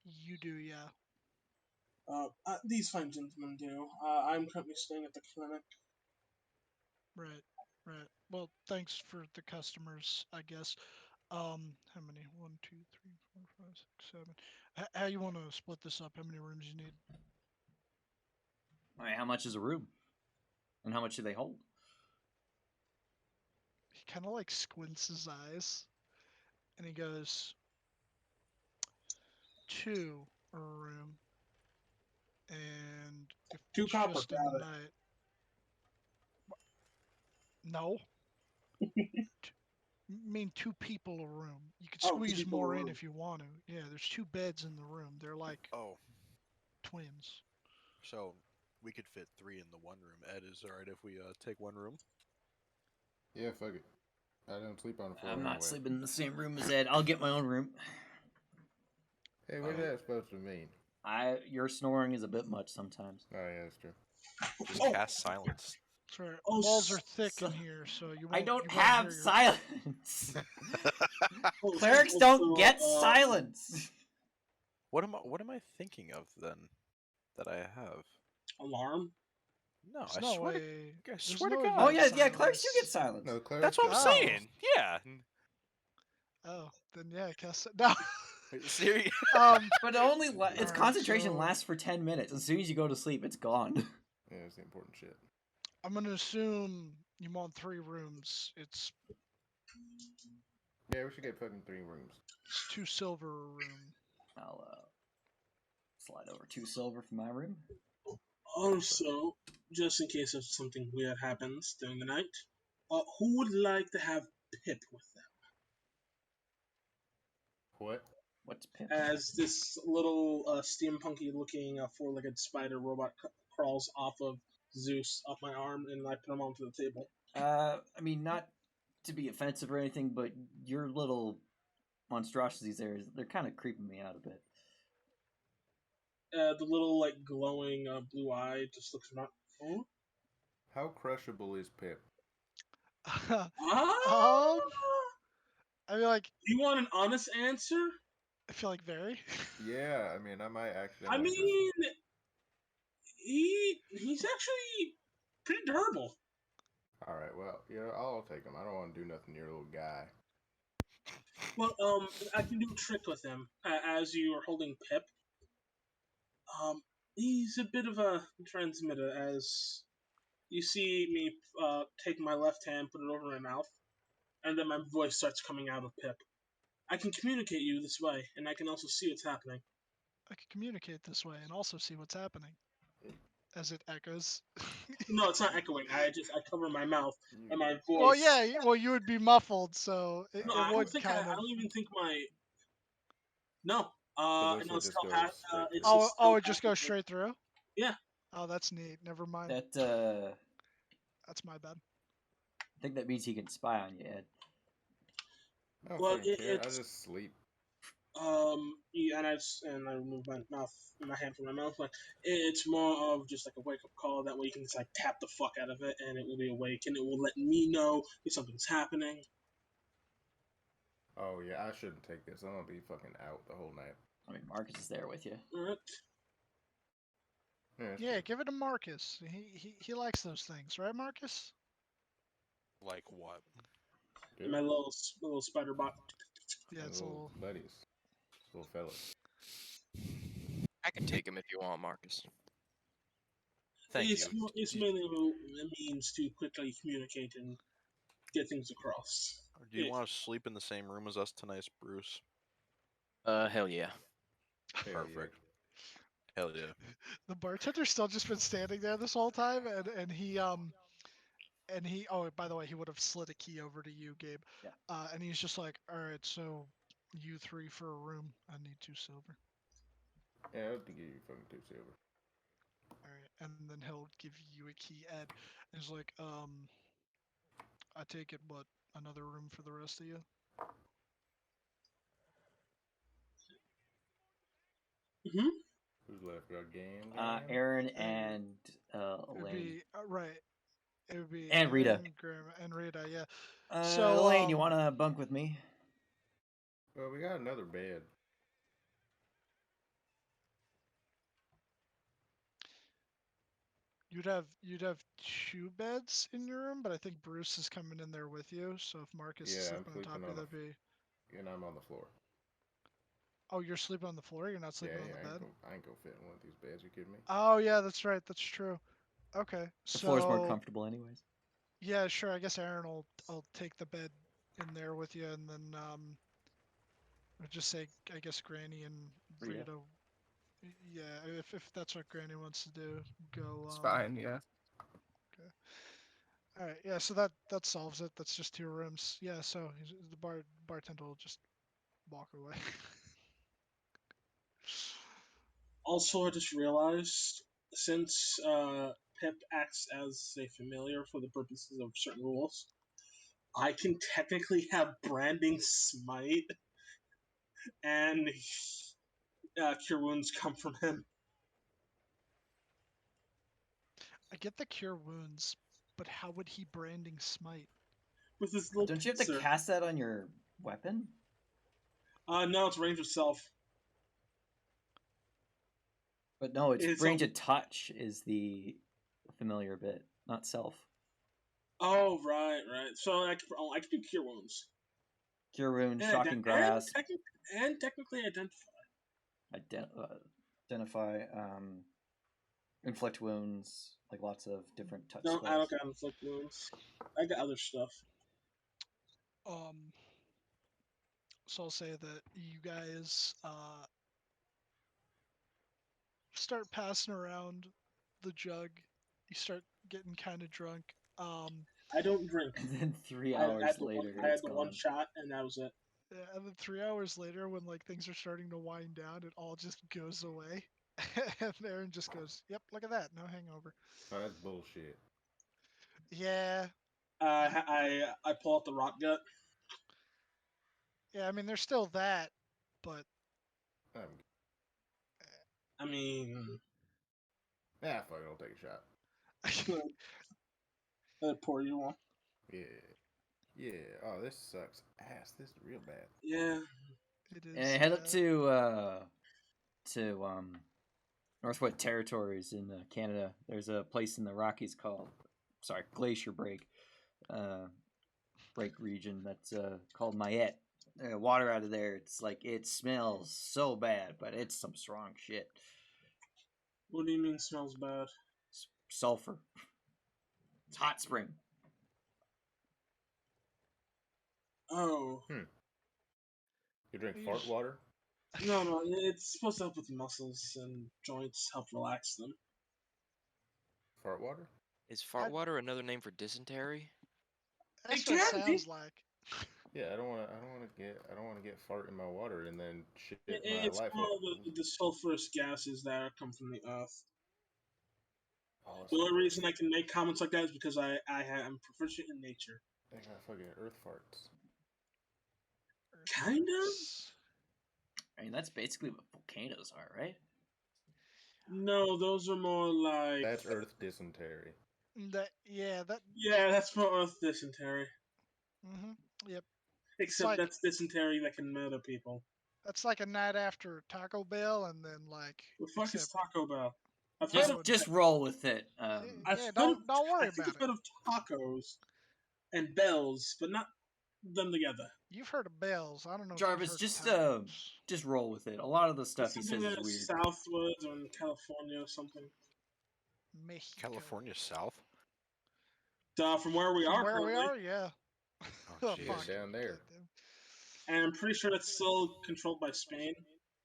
[SPEAKER 1] You do, yeah.
[SPEAKER 2] These fine gentlemen do. I'm currently staying at the clinic.
[SPEAKER 1] Right. Well, thanks for the customers, I guess. How many? 1, 2, 3, 4, 5, 6, 7. How you want to split this up? How many rooms you need?
[SPEAKER 3] All right, how much is a room? And how much do they hold?
[SPEAKER 1] He kind of like squints his eyes, and he goes, 2 a room, and if
[SPEAKER 2] 2
[SPEAKER 1] it's
[SPEAKER 2] copper.
[SPEAKER 1] just a
[SPEAKER 2] Got it.
[SPEAKER 1] night. No. Mean 2 people a room. You could
[SPEAKER 2] Oh, 2
[SPEAKER 1] squeeze
[SPEAKER 2] people
[SPEAKER 1] more
[SPEAKER 2] a
[SPEAKER 1] in
[SPEAKER 2] room.
[SPEAKER 1] if you want to. Yeah, there's 2 beds in the room. They're like
[SPEAKER 6] Oh,
[SPEAKER 1] twins.
[SPEAKER 6] so we could fit 3 in the one room. Ed, is it alright if we take one room?
[SPEAKER 4] Yeah, fuck it. I don't sleep on the floor.
[SPEAKER 3] I'm not
[SPEAKER 4] anyway.
[SPEAKER 3] sleeping in the same room as Ed. I'll get my own room.
[SPEAKER 4] Hey, what is that supposed to mean?
[SPEAKER 3] Your snoring is a bit much sometimes.
[SPEAKER 4] Oh, yeah, that's true.
[SPEAKER 6] Just
[SPEAKER 2] Oh.
[SPEAKER 6] cast silence.
[SPEAKER 1] Sorry,
[SPEAKER 2] Oh,
[SPEAKER 1] walls are thick
[SPEAKER 3] so-
[SPEAKER 1] in here, so you won't.
[SPEAKER 3] I don't
[SPEAKER 1] you won't
[SPEAKER 3] have
[SPEAKER 1] hear your-
[SPEAKER 3] silence.
[SPEAKER 2] Oh,
[SPEAKER 3] Clerics
[SPEAKER 2] so,
[SPEAKER 3] don't get
[SPEAKER 2] uh,
[SPEAKER 3] silence.
[SPEAKER 6] What am I thinking of then that I have?
[SPEAKER 2] Alarm?
[SPEAKER 6] No,
[SPEAKER 1] There's
[SPEAKER 6] I
[SPEAKER 1] no
[SPEAKER 6] swear to,
[SPEAKER 1] way.
[SPEAKER 6] I
[SPEAKER 1] there's
[SPEAKER 6] swear
[SPEAKER 1] no
[SPEAKER 6] to
[SPEAKER 1] way
[SPEAKER 6] God.
[SPEAKER 1] you
[SPEAKER 3] Oh yeah,
[SPEAKER 1] get
[SPEAKER 3] clerics do get
[SPEAKER 1] silence.
[SPEAKER 3] silence.
[SPEAKER 4] No, clerics.
[SPEAKER 6] That's what I'm
[SPEAKER 1] Oh.
[SPEAKER 6] saying. Yeah.
[SPEAKER 1] Oh, then yeah, cast it. No.
[SPEAKER 6] Serious.
[SPEAKER 3] But only its
[SPEAKER 1] Alright,
[SPEAKER 3] concentration
[SPEAKER 1] so-
[SPEAKER 3] lasts for 10 minutes. As soon as you go to sleep, it's gone.
[SPEAKER 4] Yeah, it's the important shit.
[SPEAKER 1] I'm gonna assume you want 3 rooms. It's
[SPEAKER 4] Yeah, we should get fucking 3 rooms.
[SPEAKER 1] 2 silver a room.
[SPEAKER 3] I'll slide over 2 silver for my room.
[SPEAKER 2] Also, just in case if something weird happens during the night, who would like to have Pip with them?
[SPEAKER 4] What?
[SPEAKER 3] What's Pip?
[SPEAKER 2] As this little steampunky looking 4-legged spider robot crawls off of Zeus off my arm, and I put him onto the table.
[SPEAKER 3] I mean, not to be offensive or anything, but your little monstrosities there, they're kind of creeping me out a bit.
[SPEAKER 2] The little like glowing blue eye just looks around. Oh?
[SPEAKER 4] How crushable is Pip?
[SPEAKER 2] Ah!
[SPEAKER 1] I feel like
[SPEAKER 2] You want an honest answer?
[SPEAKER 1] very.
[SPEAKER 4] Yeah, I mean, I might actually.
[SPEAKER 2] I mean, he's actually pretty durable.
[SPEAKER 4] All right, well, yeah, I'll take him. I don't want to do nothing to your little guy.
[SPEAKER 2] Well, I can do a trick with him as you are holding Pip. He's a bit of a transmitter, as you see me take my left hand, put it over my mouth, and then my voice starts coming out of Pip. I can communicate you this way, and I can also see what's happening.
[SPEAKER 1] I could communicate this way and also see what's happening. As it echoes.
[SPEAKER 2] No, it's not echoing. I cover my mouth and my voice.
[SPEAKER 1] Well, yeah. Well, you would be muffled, so it
[SPEAKER 2] No, I
[SPEAKER 1] would kind
[SPEAKER 2] I
[SPEAKER 1] of.
[SPEAKER 2] don't even think my. No.
[SPEAKER 4] So this
[SPEAKER 2] No,
[SPEAKER 4] will
[SPEAKER 2] it's
[SPEAKER 4] just
[SPEAKER 2] still
[SPEAKER 4] go straight through.
[SPEAKER 1] Oh,
[SPEAKER 2] still
[SPEAKER 1] it just goes
[SPEAKER 2] half-
[SPEAKER 1] straight through.
[SPEAKER 2] Yeah.
[SPEAKER 1] Oh, that's neat. Never mind.
[SPEAKER 3] That
[SPEAKER 1] That's my bad.
[SPEAKER 3] I think that means he can spy on you, Ed.
[SPEAKER 4] I don't
[SPEAKER 2] Well,
[SPEAKER 4] fucking care. I
[SPEAKER 2] it's
[SPEAKER 4] just sleep.
[SPEAKER 2] yeah, and I remove my hand from my mouth. Like it's more of just like a wake up call. That way you can just like tap the fuck out of it, and it will be awake, and it will let me know if something's happening.
[SPEAKER 4] Oh yeah, I shouldn't take this. I'm gonna be fucking out the whole night.
[SPEAKER 3] I mean, Marcus is there with you.
[SPEAKER 2] Alright.
[SPEAKER 4] Yeah, that's
[SPEAKER 1] Yeah,
[SPEAKER 4] true.
[SPEAKER 1] give it to Marcus. He likes those things, right, Marcus?
[SPEAKER 6] Like what?
[SPEAKER 4] Good.
[SPEAKER 2] My little spider bot.
[SPEAKER 1] Yeah,
[SPEAKER 4] And
[SPEAKER 1] it's a
[SPEAKER 4] little
[SPEAKER 1] little.
[SPEAKER 4] buddies, little fellas.
[SPEAKER 7] I can take him if you want, Marcus.
[SPEAKER 6] Thank
[SPEAKER 2] It's
[SPEAKER 6] you.
[SPEAKER 2] it's mainly a means to quickly communicate and get things across.
[SPEAKER 6] Do you want to sleep in the same room as us tonight, Bruce?
[SPEAKER 7] Hell yeah.
[SPEAKER 4] Hell
[SPEAKER 6] Perfect. Hell yeah.
[SPEAKER 1] The bartender's still just been standing there this whole time, and he oh, by the way, he would have slid a key over to you, Gabe.
[SPEAKER 3] Yeah.
[SPEAKER 1] And he's just like, all right, so you 3 for a room. I need 2 silver.
[SPEAKER 4] Yeah, I would give you fucking 2 silver.
[SPEAKER 1] All right, and then he'll give you a key, Ed. And he's like, I take it, but another room for the rest of you.
[SPEAKER 2] Mm-hmm.
[SPEAKER 4] Who's left? Got game.
[SPEAKER 3] Aaron and
[SPEAKER 1] It'd
[SPEAKER 3] Elaine.
[SPEAKER 1] be right. It would be
[SPEAKER 3] And Rita.
[SPEAKER 1] Aaron, Graham, and Rita. Yeah. So,
[SPEAKER 3] Elaine, you want to bunk with me?
[SPEAKER 4] Well, we got another bed.
[SPEAKER 1] You'd have 2 beds in your room, but I think Bruce is coming in there with you. So if Marcus is
[SPEAKER 4] Yeah, I'm
[SPEAKER 1] sleeping on top
[SPEAKER 4] sleeping
[SPEAKER 1] of you,
[SPEAKER 4] on
[SPEAKER 1] that'd be.
[SPEAKER 4] and I'm on the floor.
[SPEAKER 1] Oh, you're sleeping on the floor. You're not
[SPEAKER 4] Yeah,
[SPEAKER 1] sleeping on
[SPEAKER 4] yeah,
[SPEAKER 1] the bed.
[SPEAKER 4] I ain't gonna fit in one of these beds. You kidding me?
[SPEAKER 1] Oh yeah, that's right. That's true. Okay.
[SPEAKER 3] The floor's more
[SPEAKER 1] So
[SPEAKER 3] comfortable, anyways.
[SPEAKER 1] yeah, sure. I guess Aaron will take the bed in there with you, and then I'll just say I guess Granny and
[SPEAKER 3] Rita.
[SPEAKER 1] Rita. Yeah, if that's what Granny wants to do, go.
[SPEAKER 5] It's fine, yeah.
[SPEAKER 1] Okay. All right. Yeah. So that solves it. That's just 2 rooms. Yeah. So the bartender will just walk away.
[SPEAKER 2] Also, I just realized since Pip acts as a familiar for the purposes of certain rules, I can technically have branding smite and cure wounds come from him.
[SPEAKER 1] I get the cure wounds, but how would he branding smite?
[SPEAKER 2] With his little
[SPEAKER 3] Don't you have to
[SPEAKER 2] pincer.
[SPEAKER 3] cast that on your weapon?
[SPEAKER 2] No, it's range of self.
[SPEAKER 3] But no, it's
[SPEAKER 2] It's
[SPEAKER 3] range
[SPEAKER 2] on-
[SPEAKER 3] of touch is the familiar bit, not self.
[SPEAKER 2] Oh, right. So I can do cure wounds.
[SPEAKER 3] Cure wound,
[SPEAKER 2] And
[SPEAKER 3] shocking grasp,
[SPEAKER 2] and technically identify.
[SPEAKER 3] identify, inflict wounds, like lots of different touch
[SPEAKER 2] No, I don't
[SPEAKER 3] spells.
[SPEAKER 2] got inflict wounds. I got other stuff.
[SPEAKER 1] So I'll say that you guys start passing around the jug. You start getting kind of drunk.
[SPEAKER 2] I don't drink.
[SPEAKER 3] And then 3
[SPEAKER 2] I
[SPEAKER 3] hours
[SPEAKER 2] had the
[SPEAKER 3] later,
[SPEAKER 2] I had
[SPEAKER 3] it's
[SPEAKER 2] the
[SPEAKER 3] gone.
[SPEAKER 2] one shot, and that was it.
[SPEAKER 1] And then 3 hours later, when like things are starting to wind down, it all just goes away. And Aaron just goes, "Yep, look at that, no hangover."
[SPEAKER 4] Oh, that's bullshit.
[SPEAKER 1] Yeah,
[SPEAKER 2] I pull out the rot gut.
[SPEAKER 1] yeah. I mean, there's still that, but
[SPEAKER 4] I'm,
[SPEAKER 2] I mean,
[SPEAKER 4] fuck it, I'll take a shot.
[SPEAKER 2] I pour you one.
[SPEAKER 4] Yeah. Yeah. Oh, this sucks ass. This is real bad.
[SPEAKER 2] Yeah.
[SPEAKER 1] it is.
[SPEAKER 3] And head up to Northwest Territories in Canada. There's a place in the Rockies called, Glacier Break region that's called Mayette. Water out of there, it's like it smells so bad, but it's some strong shit.
[SPEAKER 2] What do you mean smells bad?
[SPEAKER 3] Sulfur. It's hot spring.
[SPEAKER 2] Oh.
[SPEAKER 4] You drink
[SPEAKER 1] You
[SPEAKER 4] fart
[SPEAKER 1] just-
[SPEAKER 4] water?
[SPEAKER 2] No, it's supposed to help with muscles and joints, help relax them.
[SPEAKER 4] Fart water?
[SPEAKER 7] Is fart water another name for dysentery?
[SPEAKER 1] That's
[SPEAKER 2] It
[SPEAKER 1] what it
[SPEAKER 2] can be.
[SPEAKER 1] sounds like.
[SPEAKER 4] Yeah, I don't want to get fart in my water and then shit my
[SPEAKER 2] It's
[SPEAKER 4] life
[SPEAKER 2] all
[SPEAKER 4] up.
[SPEAKER 2] the sulfurous gases that come from the earth.
[SPEAKER 4] Oh, it's
[SPEAKER 2] The
[SPEAKER 4] like
[SPEAKER 2] only reason I can make comments like that is because I am proficient in nature.
[SPEAKER 4] they got fucking earth farts.
[SPEAKER 2] Kind of?
[SPEAKER 3] I mean, that's basically what volcanoes are, right?
[SPEAKER 2] No, those are more like.
[SPEAKER 4] That's earth dysentery.
[SPEAKER 1] That.
[SPEAKER 2] Yeah, that's more earth dysentery.
[SPEAKER 1] Yep.
[SPEAKER 2] Except
[SPEAKER 1] like-
[SPEAKER 2] that's dysentery that can murder people.
[SPEAKER 1] That's like a night after Taco Bell, and then like.
[SPEAKER 2] The fuck is
[SPEAKER 1] except-
[SPEAKER 2] Taco Bell? I've
[SPEAKER 3] Just
[SPEAKER 2] heard of.
[SPEAKER 3] just roll with it.
[SPEAKER 2] I've
[SPEAKER 1] Yeah,
[SPEAKER 2] heard
[SPEAKER 1] don't
[SPEAKER 2] of,
[SPEAKER 1] worry
[SPEAKER 2] I think
[SPEAKER 1] about
[SPEAKER 2] I've heard
[SPEAKER 1] it.
[SPEAKER 2] of tacos and bells, but not them together.
[SPEAKER 1] You've heard of bells. I don't know.
[SPEAKER 3] Jarvis,
[SPEAKER 1] if you've heard of
[SPEAKER 3] just roll with it. A lot of the stuff he
[SPEAKER 2] Something
[SPEAKER 3] says is
[SPEAKER 2] that's
[SPEAKER 3] weird.
[SPEAKER 2] southwards or in California or something.
[SPEAKER 1] Mexico.
[SPEAKER 6] California South.
[SPEAKER 2] From where we
[SPEAKER 1] From
[SPEAKER 2] are.
[SPEAKER 1] where we
[SPEAKER 2] currently.
[SPEAKER 1] are, yeah.
[SPEAKER 6] Oh,
[SPEAKER 4] Yeah,
[SPEAKER 6] jeez.
[SPEAKER 4] down there.
[SPEAKER 2] And I'm pretty sure it's still controlled by Spain.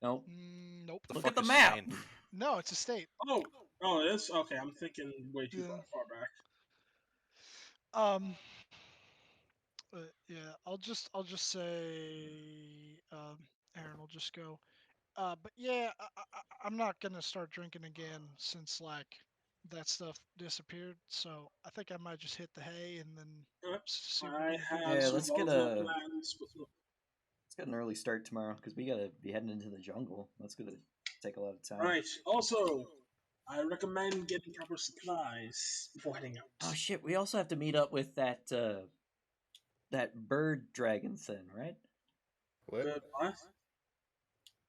[SPEAKER 3] Nope.
[SPEAKER 1] Nope.
[SPEAKER 6] The
[SPEAKER 3] Look
[SPEAKER 6] fuck
[SPEAKER 3] at the
[SPEAKER 6] is
[SPEAKER 3] map.
[SPEAKER 6] Spain?
[SPEAKER 1] No, it's a state.
[SPEAKER 2] Oh, it is? Okay, I'm thinking way too
[SPEAKER 1] Yeah.
[SPEAKER 2] far back.
[SPEAKER 1] Yeah. I'll just say, Aaron will just go. But yeah, I'm not gonna start drinking again since like that stuff disappeared. So I think I might just hit the hay and then see what we
[SPEAKER 2] I
[SPEAKER 1] gotta do.
[SPEAKER 2] have
[SPEAKER 3] Yeah,
[SPEAKER 2] some
[SPEAKER 3] let's get
[SPEAKER 2] volatile plans.
[SPEAKER 3] Let's get an early start tomorrow because we gotta be heading into the jungle. That's gonna take a lot of time.
[SPEAKER 2] Right. Also, I recommend getting proper supplies before heading out.
[SPEAKER 3] Oh shit! We also have to meet up with that bird dragon thing, right?
[SPEAKER 4] What?
[SPEAKER 2] But what?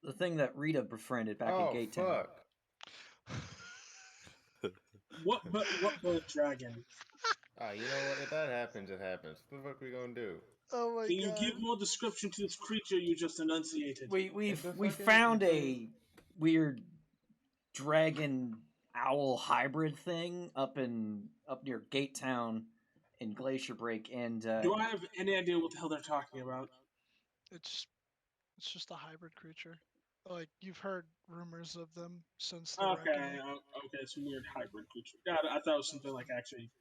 [SPEAKER 3] The thing that Rita befriended back
[SPEAKER 4] Oh
[SPEAKER 3] in Gate Town.
[SPEAKER 4] fuck!
[SPEAKER 2] What bird dragon?
[SPEAKER 4] You know what? If that happens, it happens. What the fuck we gonna do?
[SPEAKER 1] Oh my
[SPEAKER 2] Can you
[SPEAKER 1] god.
[SPEAKER 2] give more description to this creature you just enunciated?
[SPEAKER 3] We
[SPEAKER 4] It's a
[SPEAKER 3] found
[SPEAKER 4] fucking-
[SPEAKER 3] a weird dragon owl hybrid thing up near Gate Town in Glacier Break, and
[SPEAKER 2] Do I have any idea what the hell they're talking about?
[SPEAKER 1] It's just a hybrid creature. Like you've heard rumors of them since the
[SPEAKER 2] Okay,
[SPEAKER 1] reckoning.
[SPEAKER 2] okay, it's a weird hybrid creature. Yeah, I thought it was something like actually.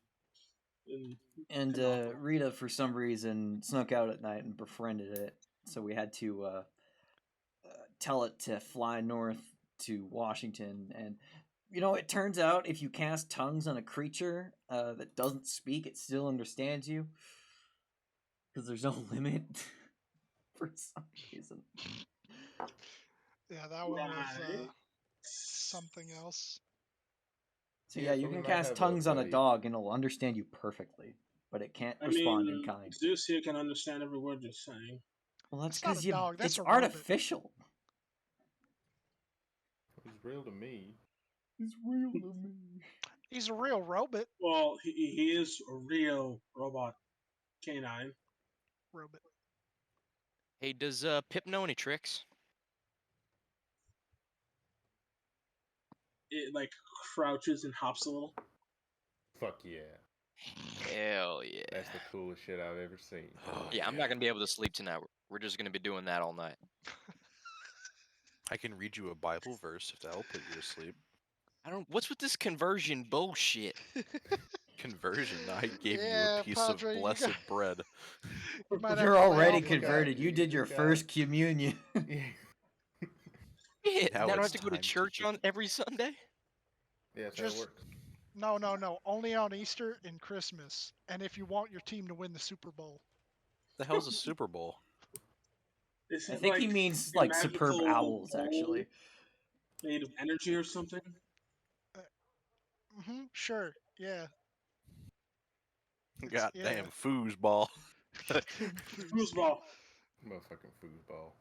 [SPEAKER 3] And
[SPEAKER 2] phenomenal.
[SPEAKER 3] Rita, for some reason, snuck out at night and befriended it. So we had to tell it to fly north to Washington. And, you know, it turns out if you cast tongues on a creature that doesn't speak, it still understands you. Because there's no limit for some reason.
[SPEAKER 1] Yeah, that one was
[SPEAKER 2] Right.
[SPEAKER 1] something else.
[SPEAKER 3] So yeah, you
[SPEAKER 4] so we
[SPEAKER 3] can
[SPEAKER 4] might
[SPEAKER 3] cast
[SPEAKER 4] have a
[SPEAKER 3] tongues on a
[SPEAKER 4] buddy.
[SPEAKER 3] dog and it'll understand you perfectly. But it can't
[SPEAKER 2] I
[SPEAKER 3] respond
[SPEAKER 2] mean,
[SPEAKER 3] in kind.
[SPEAKER 2] Zeus here can understand every word you're saying.
[SPEAKER 3] Well, that's
[SPEAKER 1] That's not
[SPEAKER 3] because
[SPEAKER 1] a dog, that's
[SPEAKER 3] it's
[SPEAKER 1] a robot.
[SPEAKER 3] artificial.
[SPEAKER 4] It's real to me.
[SPEAKER 3] It's real to me.
[SPEAKER 1] He's a real robot.
[SPEAKER 2] Well, he is a real robot canine.
[SPEAKER 1] Robot.
[SPEAKER 7] Hey, does Pip know any tricks?
[SPEAKER 2] It like crouches and hops a little.
[SPEAKER 4] Fuck yeah!
[SPEAKER 7] Hell yeah.
[SPEAKER 4] That's the coolest shit I've ever seen.
[SPEAKER 6] Oh,
[SPEAKER 7] Yeah, I'm not gonna be able to sleep tonight. We're just gonna be doing that all night.
[SPEAKER 6] I can read you a Bible verse if that'll put you to sleep.
[SPEAKER 7] I don't. What's with this conversion bullshit?
[SPEAKER 6] Conversion. I gave you
[SPEAKER 1] Yeah,
[SPEAKER 6] a piece
[SPEAKER 1] Padre,
[SPEAKER 6] of
[SPEAKER 1] you
[SPEAKER 6] blessed
[SPEAKER 1] got-
[SPEAKER 6] bread.
[SPEAKER 1] You might have
[SPEAKER 3] You're
[SPEAKER 1] to lay
[SPEAKER 3] already
[SPEAKER 1] off of that.
[SPEAKER 3] converted. You did your
[SPEAKER 4] You got-
[SPEAKER 3] first communion.
[SPEAKER 7] Yeah,
[SPEAKER 6] Now
[SPEAKER 7] I don't have
[SPEAKER 6] it's
[SPEAKER 7] to go to
[SPEAKER 6] time to
[SPEAKER 7] church
[SPEAKER 6] get-
[SPEAKER 7] on every Sunday.
[SPEAKER 4] Yeah, that's
[SPEAKER 1] Just-
[SPEAKER 4] how it works.
[SPEAKER 1] No. Only on Easter and Christmas. And if you want your team to win the Super Bowl.
[SPEAKER 6] The hell's a Super Bowl?
[SPEAKER 2] Is
[SPEAKER 3] I
[SPEAKER 2] it
[SPEAKER 3] think he
[SPEAKER 2] like
[SPEAKER 3] means
[SPEAKER 2] a
[SPEAKER 3] like superb
[SPEAKER 2] magical
[SPEAKER 3] owls,
[SPEAKER 2] bowl
[SPEAKER 3] actually.
[SPEAKER 2] made of energy or something?
[SPEAKER 1] Sure. Yeah.
[SPEAKER 6] Goddamn foosball.
[SPEAKER 2] Foosball.
[SPEAKER 4] Motherfucking foosball.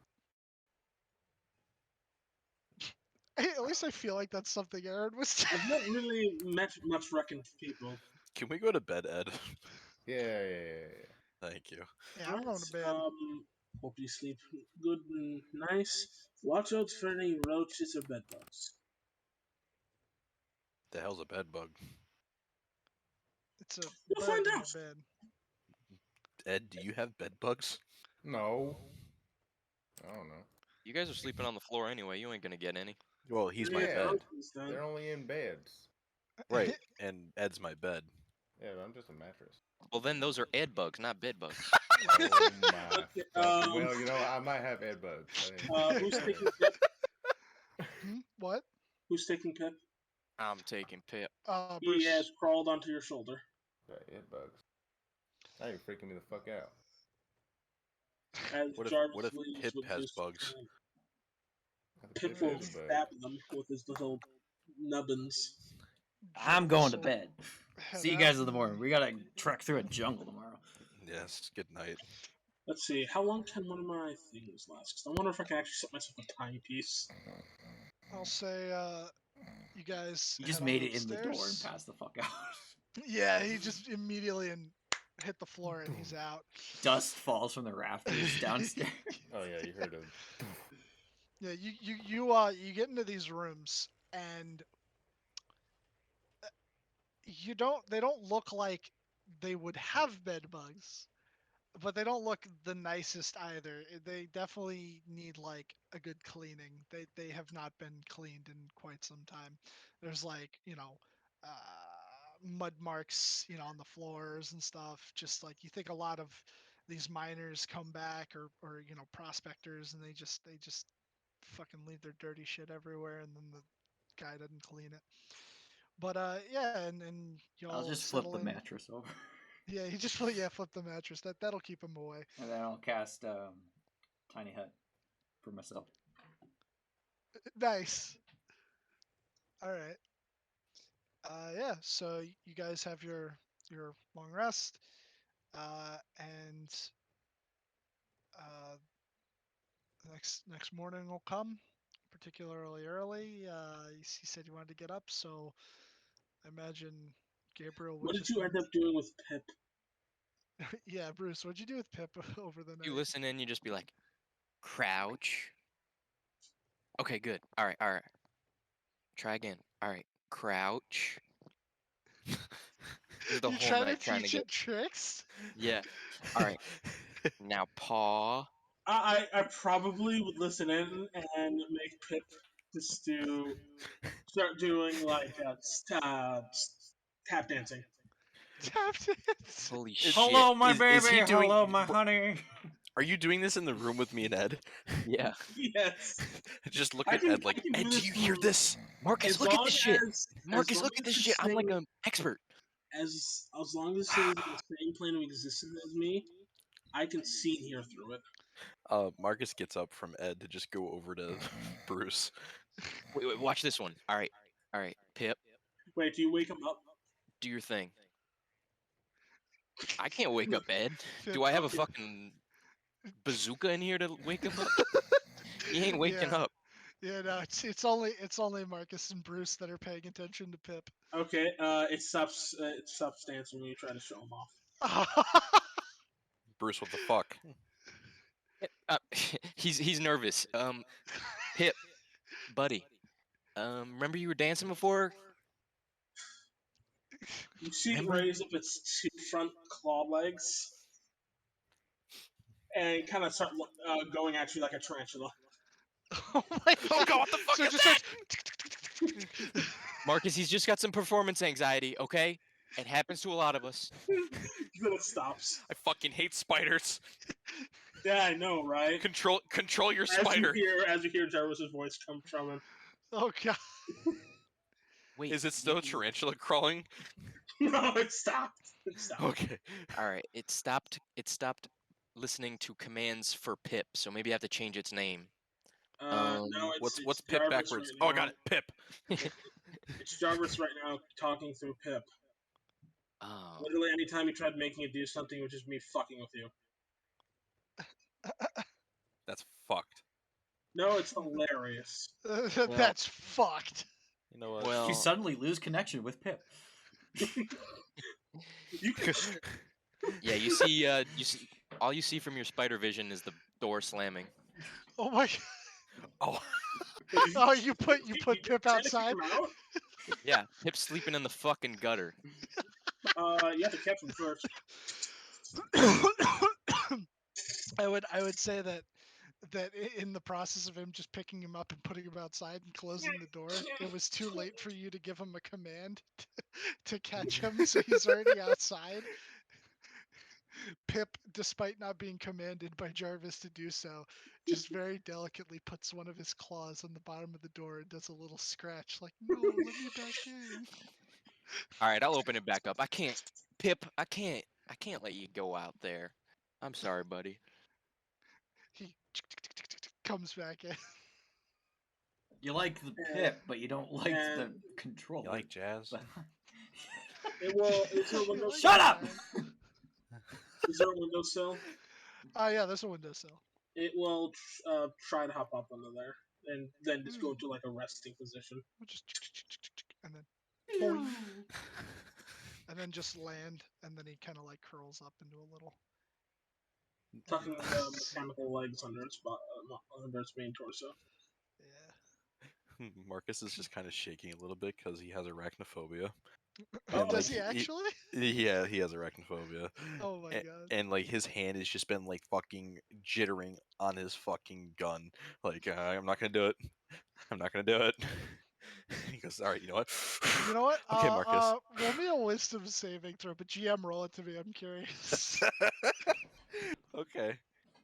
[SPEAKER 1] Hey, at least I feel like that's something Aaron was
[SPEAKER 2] I've not really met much reckoned people.
[SPEAKER 6] Can we go to bed, Ed?
[SPEAKER 4] Yeah.
[SPEAKER 6] Thank you.
[SPEAKER 1] Yeah, I'm going to bed.
[SPEAKER 2] Hope you sleep good and nice. Watch out for any roaches or bedbugs.
[SPEAKER 6] The hell's a bed bug?
[SPEAKER 1] It's a
[SPEAKER 2] We'll
[SPEAKER 1] bug
[SPEAKER 2] find
[SPEAKER 1] in
[SPEAKER 2] out.
[SPEAKER 1] your bed.
[SPEAKER 6] Ed, do you have bed bugs?
[SPEAKER 4] No. I don't know.
[SPEAKER 7] You guys are sleeping on the floor anyway. You ain't gonna get any.
[SPEAKER 6] Well, he's my
[SPEAKER 4] Yeah.
[SPEAKER 6] bed.
[SPEAKER 4] They're only in beds.
[SPEAKER 6] Right, and Ed's my bed.
[SPEAKER 4] Yeah, but I'm just a mattress.
[SPEAKER 7] Well, then those are ed bugs, not bed bugs.
[SPEAKER 4] Oh my.
[SPEAKER 2] Okay,
[SPEAKER 4] Well, you know, I might have bed bugs.
[SPEAKER 2] Who's taking Pip?
[SPEAKER 1] What?
[SPEAKER 2] Who's taking Pip?
[SPEAKER 7] I'm taking Pip.
[SPEAKER 2] He
[SPEAKER 1] Bruce.
[SPEAKER 2] has crawled onto your shoulder.
[SPEAKER 4] Bed bugs. Now you're freaking me the fuck out.
[SPEAKER 2] As
[SPEAKER 6] What
[SPEAKER 2] Jarvis
[SPEAKER 6] if
[SPEAKER 2] leaves
[SPEAKER 6] Pip
[SPEAKER 2] with
[SPEAKER 6] has
[SPEAKER 2] his
[SPEAKER 6] bugs?
[SPEAKER 2] hand.
[SPEAKER 4] That's
[SPEAKER 2] Pip
[SPEAKER 4] big
[SPEAKER 2] will
[SPEAKER 4] as a bug.
[SPEAKER 2] stab them with his little nubbins.
[SPEAKER 3] I'm going to
[SPEAKER 1] So,
[SPEAKER 3] bed.
[SPEAKER 1] head
[SPEAKER 3] See you
[SPEAKER 1] out
[SPEAKER 3] guys in the
[SPEAKER 1] and-
[SPEAKER 3] morning. We gotta trek through a jungle tomorrow.
[SPEAKER 6] Yes, good night.
[SPEAKER 2] Let's see, how long can one of my things last? 'Cause I wonder if I can actually set myself a timepiece.
[SPEAKER 1] I'll say, you guys.
[SPEAKER 3] You just
[SPEAKER 1] head
[SPEAKER 3] made
[SPEAKER 1] on
[SPEAKER 3] it in the door and
[SPEAKER 1] upstairs.
[SPEAKER 3] passed the fuck out.
[SPEAKER 1] Yeah, he just immediately hit the floor and he's out.
[SPEAKER 3] Dust falls from the rafters downstairs.
[SPEAKER 4] Oh yeah, you heard of.
[SPEAKER 1] Yeah, you get into these rooms and they don't look like they would have bed bugs, but they don't look the nicest either. They definitely need like a good cleaning. They have not been cleaned in quite some time. There's like, mud marks, on the floors and stuff. Just like you think a lot of these miners come back or prospectors and they just fucking leave their dirty shit everywhere and then the guy doesn't clean it. But yeah, and y'all
[SPEAKER 3] I'll just flip
[SPEAKER 1] settle
[SPEAKER 3] the
[SPEAKER 1] in.
[SPEAKER 3] mattress over.
[SPEAKER 1] Yeah, he just flip the mattress. That'll keep him away.
[SPEAKER 3] And then I'll cast Tiny Hut for myself.
[SPEAKER 1] Nice. All right. Yeah. So you guys have your long rest, and next morning will come, particularly early. You said you wanted to get up, so I imagine Gabriel would
[SPEAKER 2] What did
[SPEAKER 1] just.
[SPEAKER 2] you end up doing with Pip?
[SPEAKER 1] Yeah, Bruce, what'd you do with Pip over the night?
[SPEAKER 7] You listen in, you just be like, crouch. Okay, good. All right. Try again. All right, crouch. This is the
[SPEAKER 1] You
[SPEAKER 7] whole
[SPEAKER 1] trying
[SPEAKER 7] night
[SPEAKER 1] to
[SPEAKER 7] trying to
[SPEAKER 1] teach
[SPEAKER 7] get.
[SPEAKER 1] it tricks?
[SPEAKER 7] Yeah. All right. Now paw.
[SPEAKER 2] I probably would listen in and make Pip just start doing like tap dancing.
[SPEAKER 1] Tap dance.
[SPEAKER 7] Holy shit.
[SPEAKER 3] Hello, my
[SPEAKER 6] is
[SPEAKER 3] baby.
[SPEAKER 6] he doing-
[SPEAKER 3] Hello, my honey.
[SPEAKER 6] Are you doing this in the room with me and Ed?
[SPEAKER 7] Yeah.
[SPEAKER 2] Yes.
[SPEAKER 6] Just look
[SPEAKER 2] I
[SPEAKER 6] at
[SPEAKER 2] can-
[SPEAKER 6] Ed like,
[SPEAKER 2] I can do
[SPEAKER 6] Ed, do
[SPEAKER 2] this
[SPEAKER 6] you hear
[SPEAKER 2] for-
[SPEAKER 6] this?
[SPEAKER 7] Marcus,
[SPEAKER 2] As
[SPEAKER 7] look at
[SPEAKER 2] long
[SPEAKER 7] this shit.
[SPEAKER 2] as-
[SPEAKER 7] Marcus,
[SPEAKER 2] as
[SPEAKER 7] look
[SPEAKER 2] long
[SPEAKER 7] at
[SPEAKER 2] as
[SPEAKER 7] this
[SPEAKER 2] it's
[SPEAKER 7] shit. I'm like
[SPEAKER 2] staying-
[SPEAKER 7] an expert.
[SPEAKER 2] as long as it is in the same plane of existence as me, I can see and hear through it.
[SPEAKER 6] Marcus gets up from Ed to just go over to Bruce.
[SPEAKER 7] Wait, watch this one. All right. Pip,
[SPEAKER 2] Wait, do you wake him up?
[SPEAKER 7] do your thing. I can't wake up Ed.
[SPEAKER 1] Pip,
[SPEAKER 7] Do I have a
[SPEAKER 2] okay.
[SPEAKER 7] fucking bazooka in here to wake him up? He ain't waking
[SPEAKER 1] Yeah.
[SPEAKER 7] up.
[SPEAKER 1] Yeah, no, it's only Marcus and Bruce that are paying attention to Pip.
[SPEAKER 2] Okay, it stops dancing when you try to show him off.
[SPEAKER 6] Bruce, what the fuck?
[SPEAKER 7] He's nervous. Pip, buddy. Remember you were dancing before?
[SPEAKER 2] You see it
[SPEAKER 7] Remember?
[SPEAKER 2] raise up its two front claw legs and kind of start going at you like a tarantula.
[SPEAKER 1] Oh my
[SPEAKER 6] Oh god, what the fuck
[SPEAKER 1] So it
[SPEAKER 6] is
[SPEAKER 1] just
[SPEAKER 6] that?
[SPEAKER 1] starts-
[SPEAKER 7] Marcus, he's just got some performance anxiety, okay? It happens to a lot of us.
[SPEAKER 2] Then it stops.
[SPEAKER 6] I fucking hate spiders.
[SPEAKER 2] Yeah, I know, right?
[SPEAKER 6] Control your
[SPEAKER 2] As
[SPEAKER 6] spider.
[SPEAKER 2] you hear Jarvis's voice come from him.
[SPEAKER 1] Oh god.
[SPEAKER 7] Wait,
[SPEAKER 6] Is it still tarantula crawling?
[SPEAKER 2] No, it stopped. It stopped.
[SPEAKER 6] Okay.
[SPEAKER 7] All right, it stopped listening to commands for Pip, so maybe I have to change its name.
[SPEAKER 2] No,
[SPEAKER 6] What's
[SPEAKER 2] it's
[SPEAKER 6] Pip
[SPEAKER 2] Jarvis
[SPEAKER 6] backwards?
[SPEAKER 2] right
[SPEAKER 6] Oh, I
[SPEAKER 2] now.
[SPEAKER 6] got it. Pip.
[SPEAKER 2] It's Jarvis right now talking through Pip.
[SPEAKER 7] Oh.
[SPEAKER 2] Literally, anytime you tried making it do something, it was just me fucking with you.
[SPEAKER 6] That's fucked.
[SPEAKER 2] No, it's hilarious.
[SPEAKER 1] That's fucked.
[SPEAKER 6] You know what?
[SPEAKER 7] Well,
[SPEAKER 3] You suddenly lose connection with Pip.
[SPEAKER 2] You can
[SPEAKER 7] yeah, you see all you see from your spider vision is the door slamming.
[SPEAKER 1] Oh my.
[SPEAKER 6] Oh,
[SPEAKER 1] Oh, you put Pip
[SPEAKER 2] trying to kick
[SPEAKER 1] outside.
[SPEAKER 2] him out?
[SPEAKER 7] Yeah, Pip's sleeping in the fucking gutter.
[SPEAKER 2] You have to catch him first.
[SPEAKER 1] I would say that in the process of him just picking him up and putting him outside and closing the door, it was too late for you to give him a command to catch him, so he's already outside. Pip, despite not being commanded by Jarvis to do so, just very delicately puts one of his claws on the bottom of the door and does a little scratch, like, "No, let me back in."
[SPEAKER 7] All right, I'll open it back up. I can't, Pip. I can't let you go out there. I'm sorry, buddy.
[SPEAKER 1] He comes back in.
[SPEAKER 3] You like the pip, but you don't like the controller.
[SPEAKER 6] You like jazz?
[SPEAKER 2] It will. Is there a
[SPEAKER 1] You
[SPEAKER 2] window?
[SPEAKER 1] like
[SPEAKER 3] Shut
[SPEAKER 1] that,
[SPEAKER 3] up!
[SPEAKER 1] man.
[SPEAKER 2] Is there a windowsill?
[SPEAKER 1] Oh yeah, there's a windowsill.
[SPEAKER 2] It will try to hop up under there and then just go into like a resting position.
[SPEAKER 1] We'll just and then boing, and then just land, and then he kind of like curls up into a little.
[SPEAKER 2] Tucking the mechanical legs under its main torso.
[SPEAKER 1] Yeah.
[SPEAKER 6] Marcus is just kind of shaking a little bit because he has arachnophobia.
[SPEAKER 2] Oh,
[SPEAKER 1] Does
[SPEAKER 6] like,
[SPEAKER 1] he actually?
[SPEAKER 6] Yeah, he has arachnophobia.
[SPEAKER 1] Oh my god.
[SPEAKER 6] And like his hand has just been like fucking jittering on his fucking gun. Like I'm not gonna do it. I'm not gonna do it. He goes, all right, you know what?
[SPEAKER 1] You know what?
[SPEAKER 6] Okay, Marcus.
[SPEAKER 1] Roll me a wisdom saving throw, but GM roll it to me. I'm curious.
[SPEAKER 6] Okay.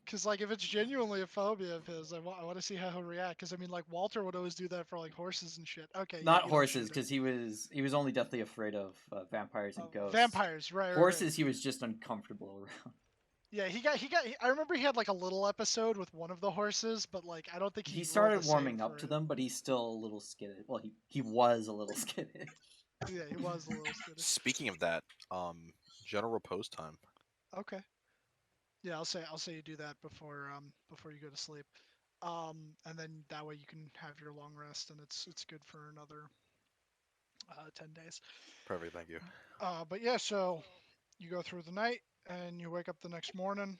[SPEAKER 1] Because like if it's genuinely a phobia of his, I want to see how he'll react. Because I mean, like Walter would always do that for like horses and shit. Okay.
[SPEAKER 3] Not
[SPEAKER 1] you don't
[SPEAKER 3] horses,
[SPEAKER 1] shoot
[SPEAKER 3] because he was only deathly afraid of vampires and
[SPEAKER 1] him.
[SPEAKER 3] ghosts.
[SPEAKER 1] Vampires, right?
[SPEAKER 3] Horses, he was just uncomfortable around.
[SPEAKER 1] Yeah, he got. I remember he had like a little episode with one of the horses, but like I don't think
[SPEAKER 3] He
[SPEAKER 1] rolled a
[SPEAKER 3] started
[SPEAKER 1] save
[SPEAKER 3] warming up
[SPEAKER 1] for
[SPEAKER 3] to
[SPEAKER 1] it.
[SPEAKER 3] them, but he's still a little skittish. Well, he was a little skittish.
[SPEAKER 1] Yeah, he was a little skittish.
[SPEAKER 6] Speaking of that, general post time.
[SPEAKER 1] Okay. Yeah, I'll say you do that before you go to sleep, and then that way you can have your long rest, and it's good for another 10 days.
[SPEAKER 6] Perfect, thank you.
[SPEAKER 1] But yeah, so you go through the night and you wake up the next morning,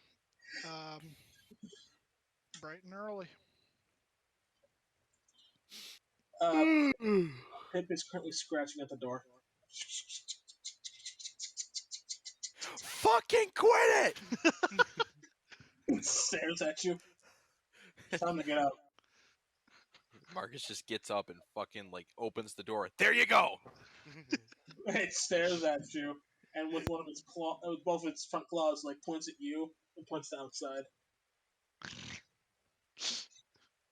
[SPEAKER 1] bright and early.
[SPEAKER 2] Pip is currently scratching at the door.
[SPEAKER 6] Fucking quit it!
[SPEAKER 2] Stares at you. Time to get out.
[SPEAKER 6] Marcus just gets up and fucking like opens the door. There you go.
[SPEAKER 2] It stares at you, and with one of its both its front claws, like points at you and points to outside.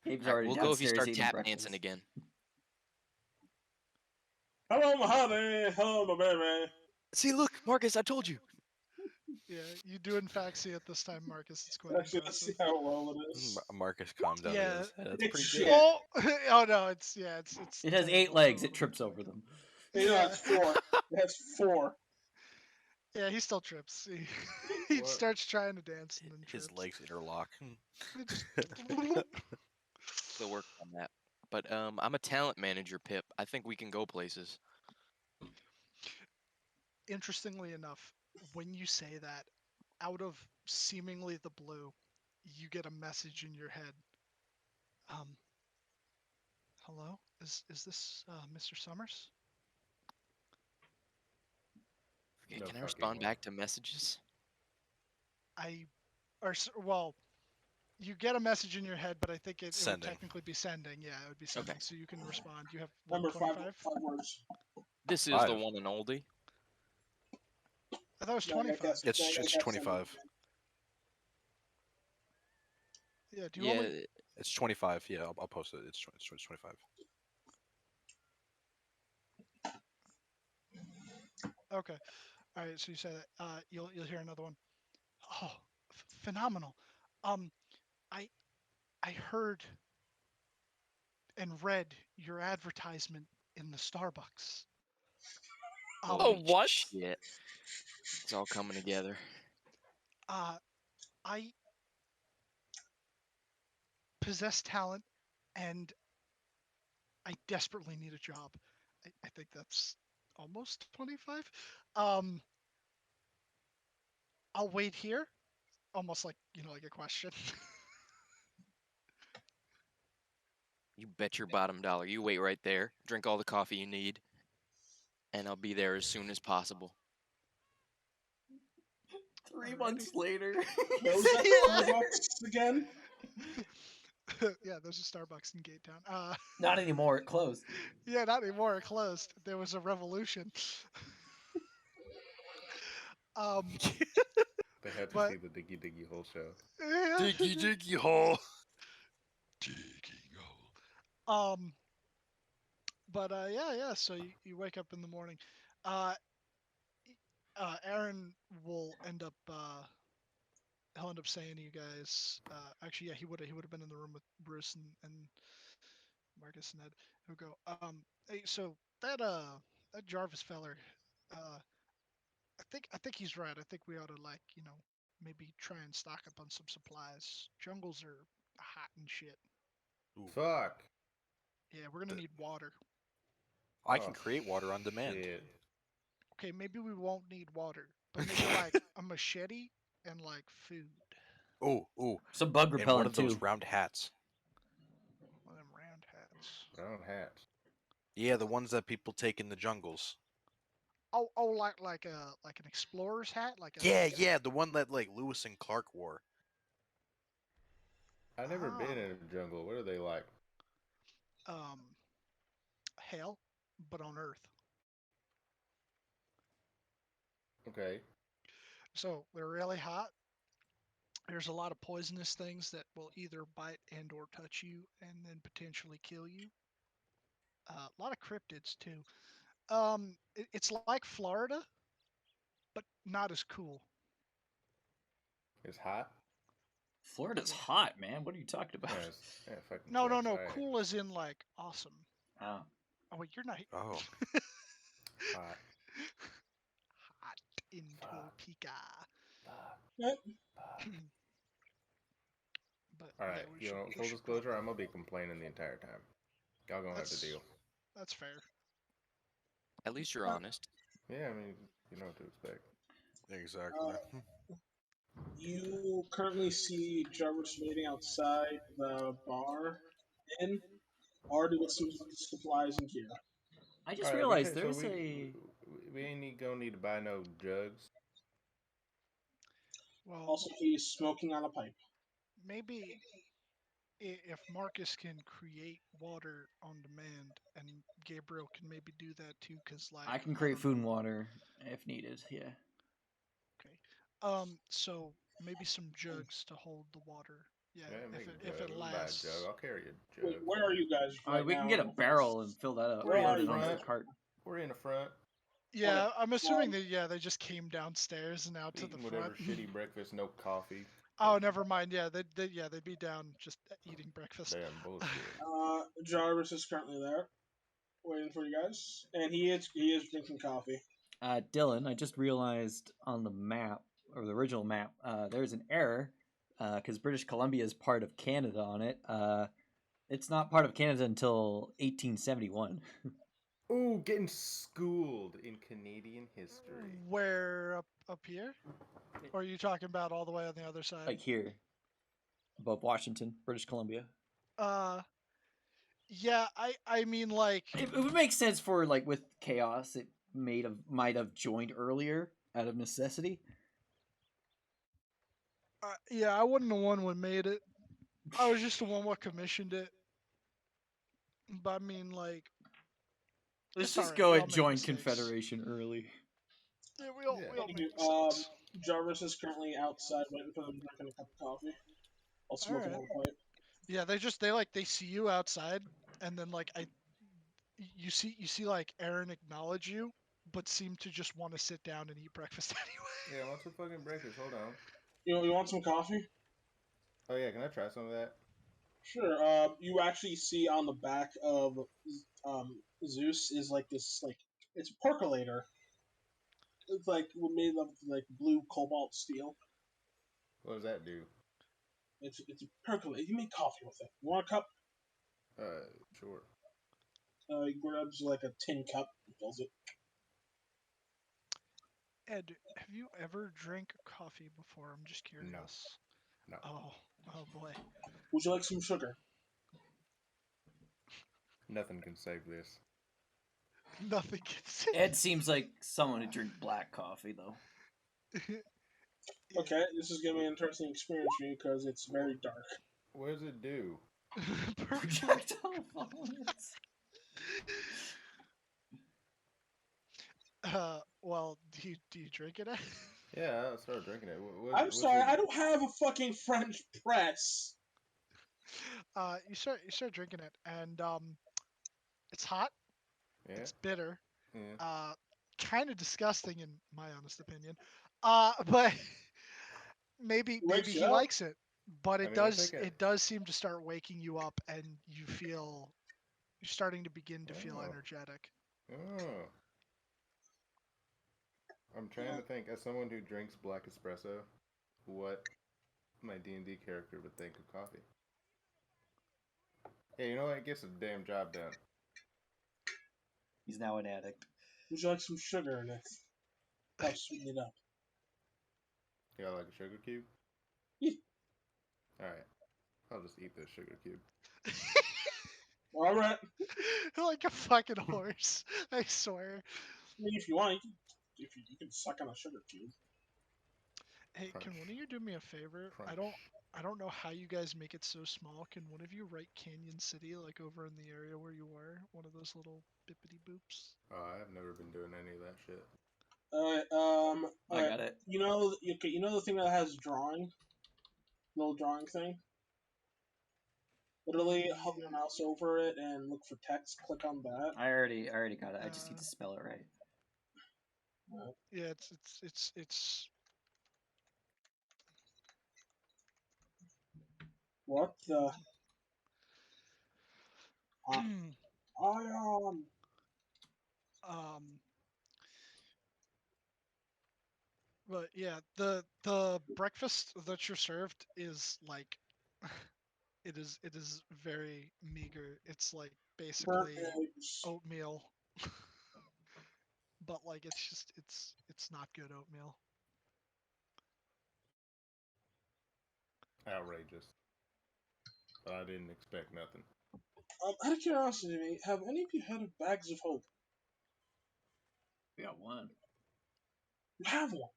[SPEAKER 3] Gabe's
[SPEAKER 7] All right,
[SPEAKER 3] already
[SPEAKER 7] we'll go if you
[SPEAKER 3] downstairs
[SPEAKER 7] start
[SPEAKER 3] eating
[SPEAKER 7] tap
[SPEAKER 3] breakfast.
[SPEAKER 7] dancing again.
[SPEAKER 2] Hello, my honey. Hello, my baby.
[SPEAKER 7] See, look, Marcus, I told you.
[SPEAKER 1] Yeah, you do in fact see it this time, Marcus. It's quite
[SPEAKER 2] Actually, let's see
[SPEAKER 1] impressive.
[SPEAKER 2] how well it is.
[SPEAKER 6] Marcus calms down.
[SPEAKER 1] Yeah.
[SPEAKER 6] Goes, that's
[SPEAKER 2] It's
[SPEAKER 6] pretty
[SPEAKER 2] shit.
[SPEAKER 6] good.
[SPEAKER 1] Oh, oh no, it's
[SPEAKER 3] It has 8
[SPEAKER 1] terrible.
[SPEAKER 3] legs. It trips over them.
[SPEAKER 2] You know,
[SPEAKER 1] Yeah.
[SPEAKER 2] it's 4. It has 4.
[SPEAKER 1] Yeah, he still trips. He
[SPEAKER 4] What?
[SPEAKER 1] starts trying to dance and then
[SPEAKER 6] His
[SPEAKER 1] trips.
[SPEAKER 6] legs interlock.
[SPEAKER 1] It just-
[SPEAKER 7] Still working on that. But I'm a talent manager, Pip. I think we can go places.
[SPEAKER 1] Interestingly enough, when you say that, out of seemingly the blue, you get a message in your head. Hello? Is this Mr. Summers?
[SPEAKER 7] Okay,
[SPEAKER 4] No
[SPEAKER 7] can I
[SPEAKER 4] fucking
[SPEAKER 7] respond
[SPEAKER 4] way.
[SPEAKER 7] back to messages?
[SPEAKER 1] Well, you get a message in your head, but I think it would
[SPEAKER 6] Sending.
[SPEAKER 1] technically be sending. Yeah, it would be sending.
[SPEAKER 7] Okay.
[SPEAKER 1] So you can respond. You have
[SPEAKER 2] Number 5
[SPEAKER 1] 25?
[SPEAKER 2] words.
[SPEAKER 7] This is
[SPEAKER 6] Five.
[SPEAKER 7] the one and oldie.
[SPEAKER 1] I thought it was
[SPEAKER 2] No, I got
[SPEAKER 1] 25.
[SPEAKER 2] that.
[SPEAKER 6] It's 25.
[SPEAKER 1] Yeah, do you
[SPEAKER 7] Yeah,
[SPEAKER 1] only...
[SPEAKER 6] It's 25. Yeah, I'll post it. It's 25.
[SPEAKER 1] Okay. All right, so you say that. You'll hear another one. Oh, phenomenal. I heard and read your advertisement in the Starbucks.
[SPEAKER 7] Oh, what? Shit. It's all coming together.
[SPEAKER 1] I possess talent, and I desperately need a job. I think that's almost 25. I'll wait here, almost like like a question.
[SPEAKER 7] You bet your bottom dollar. You wait right there. Drink all the coffee you need. and I'll be there as soon as possible.
[SPEAKER 3] 3
[SPEAKER 1] Alrighty.
[SPEAKER 3] months later.
[SPEAKER 2] What was that Starbucks again?
[SPEAKER 1] Yeah, there's a Starbucks in Gate Town.
[SPEAKER 3] Not anymore. It closed.
[SPEAKER 1] Yeah, not anymore. It closed. There was a revolution.
[SPEAKER 4] They had to
[SPEAKER 1] But-
[SPEAKER 4] see the Diggy Hole show.
[SPEAKER 6] Diggy hole.
[SPEAKER 1] Digging hole. But yeah. So you wake up in the morning. Aaron will end up. He'll end up saying to you guys. Actually, yeah, he would have been in the room with Bruce and Marcus and Ed. He'll go. Hey, so that Jarvis feller. I think he's right. I think we ought to maybe try and stock up on some supplies. Jungles are hot and shit.
[SPEAKER 4] Fuck.
[SPEAKER 1] Yeah, we're gonna need water.
[SPEAKER 6] I can
[SPEAKER 4] Oh,
[SPEAKER 6] create water on demand.
[SPEAKER 4] shit.
[SPEAKER 1] Okay, maybe we won't need water, but maybe like a machete and like food.
[SPEAKER 6] Oh,
[SPEAKER 3] Some bug
[SPEAKER 6] and one
[SPEAKER 3] repellent
[SPEAKER 6] of those
[SPEAKER 3] too.
[SPEAKER 6] round hats.
[SPEAKER 1] One of them round hats.
[SPEAKER 4] Brown hats.
[SPEAKER 6] Yeah, the ones that people take in the jungles.
[SPEAKER 1] Oh, like an explorer's hat,
[SPEAKER 6] Yeah, the one that like Lewis and Clark wore.
[SPEAKER 4] I've never been
[SPEAKER 1] Ah.
[SPEAKER 4] in a jungle. What are they like?
[SPEAKER 1] Hell, but on Earth.
[SPEAKER 4] Okay.
[SPEAKER 1] So they're really hot. There's a lot of poisonous things that will either bite and or touch you and then potentially kill you. A lot of cryptids too. It's like Florida, but not as cool.
[SPEAKER 4] It's hot.
[SPEAKER 3] Florida's
[SPEAKER 1] Yeah.
[SPEAKER 3] hot, man. What are you talking about?
[SPEAKER 4] Yeah, fucking
[SPEAKER 1] No.
[SPEAKER 4] sucks. Alright.
[SPEAKER 1] Cool as in like awesome.
[SPEAKER 3] Oh.
[SPEAKER 1] Oh wait, you're not
[SPEAKER 6] Oh,
[SPEAKER 4] Hot.
[SPEAKER 1] hot in
[SPEAKER 4] Fuck.
[SPEAKER 1] Topeka.
[SPEAKER 4] Fuck.
[SPEAKER 2] Yep.
[SPEAKER 4] Fuck.
[SPEAKER 1] But
[SPEAKER 4] Alright,
[SPEAKER 1] yeah, we should, we
[SPEAKER 4] full
[SPEAKER 1] should
[SPEAKER 4] disclosure,
[SPEAKER 1] probably-
[SPEAKER 4] I'm gonna be complaining the entire time. Y'all gonna have to deal.
[SPEAKER 1] That's fair.
[SPEAKER 7] At least you're honest.
[SPEAKER 4] Yeah, I mean, you know what to expect.
[SPEAKER 6] exactly.
[SPEAKER 2] You currently see Jarvis waiting outside the bar inn, already with some supplies and gear.
[SPEAKER 3] I just
[SPEAKER 4] Alright,
[SPEAKER 3] realized
[SPEAKER 4] so
[SPEAKER 3] there's
[SPEAKER 4] we ain't gonna need to buy no jugs.
[SPEAKER 1] Well,
[SPEAKER 2] Also, he's smoking on a pipe.
[SPEAKER 1] maybe if Marcus can create water on demand, and Gabriel can maybe do that too, because like
[SPEAKER 3] I can create
[SPEAKER 1] don't
[SPEAKER 3] food and
[SPEAKER 1] know.
[SPEAKER 3] water if needed. Yeah.
[SPEAKER 1] Okay. So maybe some jugs to hold the water. Yeah,
[SPEAKER 4] Yeah,
[SPEAKER 1] if it
[SPEAKER 4] we can buy a
[SPEAKER 1] lasts.
[SPEAKER 4] jug. I'll carry a jug.
[SPEAKER 2] Wait, where are you guys
[SPEAKER 3] All right,
[SPEAKER 2] right
[SPEAKER 3] we
[SPEAKER 2] now?
[SPEAKER 3] can get a barrel and fill that up.
[SPEAKER 2] Where
[SPEAKER 3] Load
[SPEAKER 2] are
[SPEAKER 3] it
[SPEAKER 2] you
[SPEAKER 3] onto the
[SPEAKER 2] guys?
[SPEAKER 3] cart.
[SPEAKER 4] We're in the front,
[SPEAKER 1] Yeah, I'm assuming
[SPEAKER 2] Um,
[SPEAKER 1] that they just came downstairs and out to the
[SPEAKER 4] eating whatever
[SPEAKER 1] front.
[SPEAKER 4] shitty breakfast, no coffee.
[SPEAKER 1] Oh, never mind. Yeah, they'd be down just eating breakfast.
[SPEAKER 4] Damn bullshit.
[SPEAKER 2] Jarvis is currently there, waiting for you guys, and he is drinking coffee.
[SPEAKER 3] Dylan, I just realized on the map, or the original map, there's an error because British Columbia is part of Canada on it. It's not part of Canada until 1871.
[SPEAKER 4] Ooh, getting schooled in Canadian history.
[SPEAKER 1] Where up here? Or are you talking about all the way on the other side?
[SPEAKER 3] Like here, above Washington, British Columbia.
[SPEAKER 1] Yeah, I mean like
[SPEAKER 3] It would make sense for like with chaos, it might have joined earlier out of necessity.
[SPEAKER 1] yeah, I wasn't the one who made it. I was just the one what commissioned it. But I mean like
[SPEAKER 3] Let's
[SPEAKER 1] it's
[SPEAKER 3] just
[SPEAKER 1] alright,
[SPEAKER 3] go
[SPEAKER 1] we all
[SPEAKER 3] and
[SPEAKER 1] make
[SPEAKER 3] join
[SPEAKER 1] mistakes.
[SPEAKER 3] Confederation early.
[SPEAKER 1] Yeah, we all
[SPEAKER 2] Thank
[SPEAKER 1] make
[SPEAKER 2] you.
[SPEAKER 1] mistakes.
[SPEAKER 2] Jarvis is currently outside waiting for them, drinking a cup of coffee. I'll smoke
[SPEAKER 1] Alright.
[SPEAKER 2] on a pipe.
[SPEAKER 1] Yeah, they see you outside, and then like you see like Aaron acknowledge you, but seem to just want to sit down and eat breakfast anyway.
[SPEAKER 4] Yeah, what's a fucking breakfast? Hold on.
[SPEAKER 2] You want some coffee?
[SPEAKER 4] Oh yeah, can I try some of that?
[SPEAKER 2] Sure. You actually see on the back of Zeus is like this it's a percolator. It's like made of like blue cobalt steel.
[SPEAKER 4] What does that do?
[SPEAKER 2] It's a percolator. You make coffee with it. You want a cup?
[SPEAKER 4] Sure.
[SPEAKER 2] He grabs like a tin cup and fills it.
[SPEAKER 1] Ed, have you ever drank coffee before? I'm just curious.
[SPEAKER 4] No.
[SPEAKER 1] Oh boy.
[SPEAKER 2] Would you like some sugar?
[SPEAKER 4] Nothing can save this.
[SPEAKER 1] Nothing gets
[SPEAKER 3] Ed seems like someone who drink black coffee, though.
[SPEAKER 2] Okay, this is gonna be an interesting experience for you because it's very dark.
[SPEAKER 4] What does it do?
[SPEAKER 3] Projectile violence.
[SPEAKER 1] Well, do you drink it?
[SPEAKER 4] Yeah, I'll start drinking it.
[SPEAKER 2] I'm sorry, I don't have a fucking French press.
[SPEAKER 1] You start drinking it, and it's hot.
[SPEAKER 4] Yeah,
[SPEAKER 1] It's bitter.
[SPEAKER 4] yeah.
[SPEAKER 1] Kind of disgusting in my honest opinion. But maybe
[SPEAKER 2] Wakes you
[SPEAKER 1] he
[SPEAKER 2] up.
[SPEAKER 1] likes it. But
[SPEAKER 4] I
[SPEAKER 1] it
[SPEAKER 4] mean, I
[SPEAKER 1] does
[SPEAKER 4] think
[SPEAKER 1] it does seem to start waking you up, and you're starting to begin to feel
[SPEAKER 4] Oh.
[SPEAKER 1] energetic.
[SPEAKER 4] Oh. I'm trying to think, as someone who drinks black espresso, what my D&D character would think of coffee. Hey, you know what? It gets the damn job done.
[SPEAKER 3] He's now an addict.
[SPEAKER 2] Would you like some sugar in it? Help sweeten it up.
[SPEAKER 4] You got like a sugar cube?
[SPEAKER 2] Yeah.
[SPEAKER 4] Alright. I'll just eat this sugar cube.
[SPEAKER 2] All right.
[SPEAKER 1] Like a fucking horse, I swear.
[SPEAKER 2] I mean, if you want, you can suck on a sugar cube.
[SPEAKER 1] Hey, can
[SPEAKER 4] Crunch.
[SPEAKER 1] one of you do me a favor?
[SPEAKER 4] Crunch.
[SPEAKER 1] I don't know how you guys make it so small. Can one of you write Canyon City, like over in the area where you were? One of those little bippity boops.
[SPEAKER 4] I've never been doing any of that shit.
[SPEAKER 3] I got it.
[SPEAKER 2] You know the thing that has drawing, little drawing thing. Literally, hover your mouse over it and look for text. Click on that.
[SPEAKER 3] I already got it. I just need to spell it right.
[SPEAKER 1] Yeah, it's
[SPEAKER 2] What the? Ion.
[SPEAKER 1] um but yeah, the breakfast that you're served is like it is very meager. It's like
[SPEAKER 2] Burnt
[SPEAKER 1] basically
[SPEAKER 2] eggs.
[SPEAKER 1] oatmeal. But like it's not good oatmeal.
[SPEAKER 4] Outrageous. But I didn't expect nothing.
[SPEAKER 2] Out of curiosity, have any of you heard of Bags of Hope?
[SPEAKER 3] We got one.
[SPEAKER 2] You have one.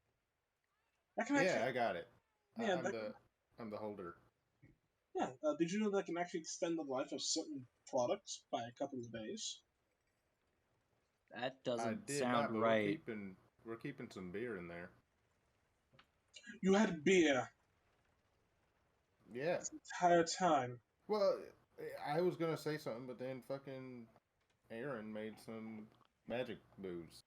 [SPEAKER 2] That can
[SPEAKER 4] Yeah,
[SPEAKER 2] actually,
[SPEAKER 4] I got it.
[SPEAKER 2] Yeah,
[SPEAKER 4] I'm the holder.
[SPEAKER 2] yeah. Did you know that can actually extend the life of certain products by a couple of days?
[SPEAKER 3] That
[SPEAKER 4] I
[SPEAKER 3] doesn't
[SPEAKER 4] did
[SPEAKER 3] sound
[SPEAKER 4] not, but
[SPEAKER 3] right.
[SPEAKER 4] we're keeping some beer in there.
[SPEAKER 2] You had beer
[SPEAKER 4] Yeah.
[SPEAKER 2] the entire time.
[SPEAKER 4] Well, I was gonna say something, but then fucking Aaron made some magic booze.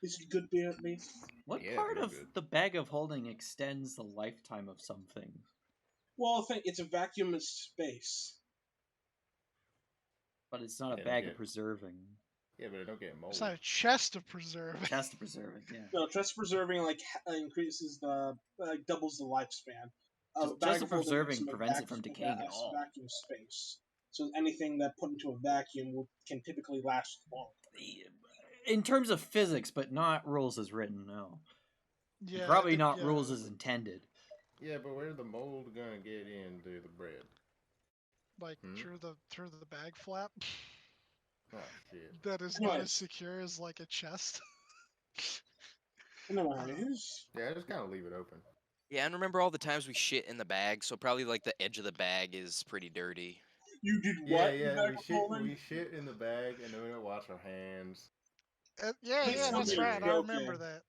[SPEAKER 2] Is it good beer at least?
[SPEAKER 3] What
[SPEAKER 4] Yeah,
[SPEAKER 3] part
[SPEAKER 4] real
[SPEAKER 3] of
[SPEAKER 4] good.
[SPEAKER 3] the bag of holding extends the lifetime of some things?
[SPEAKER 2] Well, I think it's a vacuum of space.
[SPEAKER 3] But it's not a
[SPEAKER 4] Yeah,
[SPEAKER 3] bag
[SPEAKER 4] okay.
[SPEAKER 3] of preserving.
[SPEAKER 4] Yeah, but it don't get mold.
[SPEAKER 1] It's not a chest of preserve.
[SPEAKER 3] Chest of preserving, yeah.
[SPEAKER 2] No, chest preserving increases the doubles the lifespan.
[SPEAKER 3] Chest of preserving prevents it from decaying at all.
[SPEAKER 2] Vacuum space. So anything that put into a vacuum can typically last long.
[SPEAKER 3] In terms of physics, but not rules as written, no.
[SPEAKER 1] Yeah,
[SPEAKER 3] Probably not rules as intended.
[SPEAKER 4] Yeah, but where's the mold gonna get into the bread?
[SPEAKER 1] Like through the bag flap.
[SPEAKER 4] Oh shit.
[SPEAKER 1] That is not
[SPEAKER 2] Anyways.
[SPEAKER 1] as secure as like a chest.
[SPEAKER 2] Anyways,
[SPEAKER 4] Yeah, just kind of leave it open.
[SPEAKER 7] Yeah, and remember all the times we shit in the bag, so probably like the edge of the bag is pretty dirty.
[SPEAKER 2] you did
[SPEAKER 4] Yeah,
[SPEAKER 2] what?
[SPEAKER 4] yeah, we shit in the bag and then we don't wash our hands.
[SPEAKER 1] Yeah,
[SPEAKER 2] Please tell
[SPEAKER 1] that's
[SPEAKER 2] me you're
[SPEAKER 1] right. I remember
[SPEAKER 2] joking.
[SPEAKER 1] that.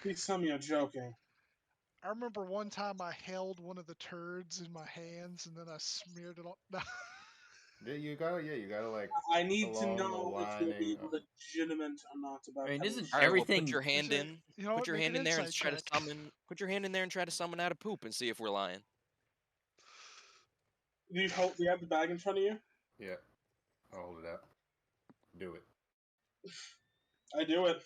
[SPEAKER 2] Please tell me you're joking.
[SPEAKER 1] I remember one time I held one of the turds in my hands and then I smeared it on. No.
[SPEAKER 4] Yeah, you gotta like.
[SPEAKER 2] I need to
[SPEAKER 4] along the
[SPEAKER 2] know if you're
[SPEAKER 4] lining
[SPEAKER 2] being
[SPEAKER 4] of-
[SPEAKER 2] legitimate or not about.
[SPEAKER 3] I mean, isn't
[SPEAKER 7] All right,
[SPEAKER 3] everything?
[SPEAKER 7] well, put your hand
[SPEAKER 1] Just,
[SPEAKER 7] in.
[SPEAKER 1] you know
[SPEAKER 7] Put
[SPEAKER 1] what,
[SPEAKER 7] your
[SPEAKER 1] make
[SPEAKER 7] hand
[SPEAKER 1] an
[SPEAKER 7] in there and
[SPEAKER 1] insight
[SPEAKER 7] try to
[SPEAKER 1] check.
[SPEAKER 7] summon. Put your hand in there and try to summon out a poop and see if we're lying.
[SPEAKER 2] Do you have the bag in front of you?
[SPEAKER 4] Yeah, I'll hold it out. Do it.
[SPEAKER 2] I do it.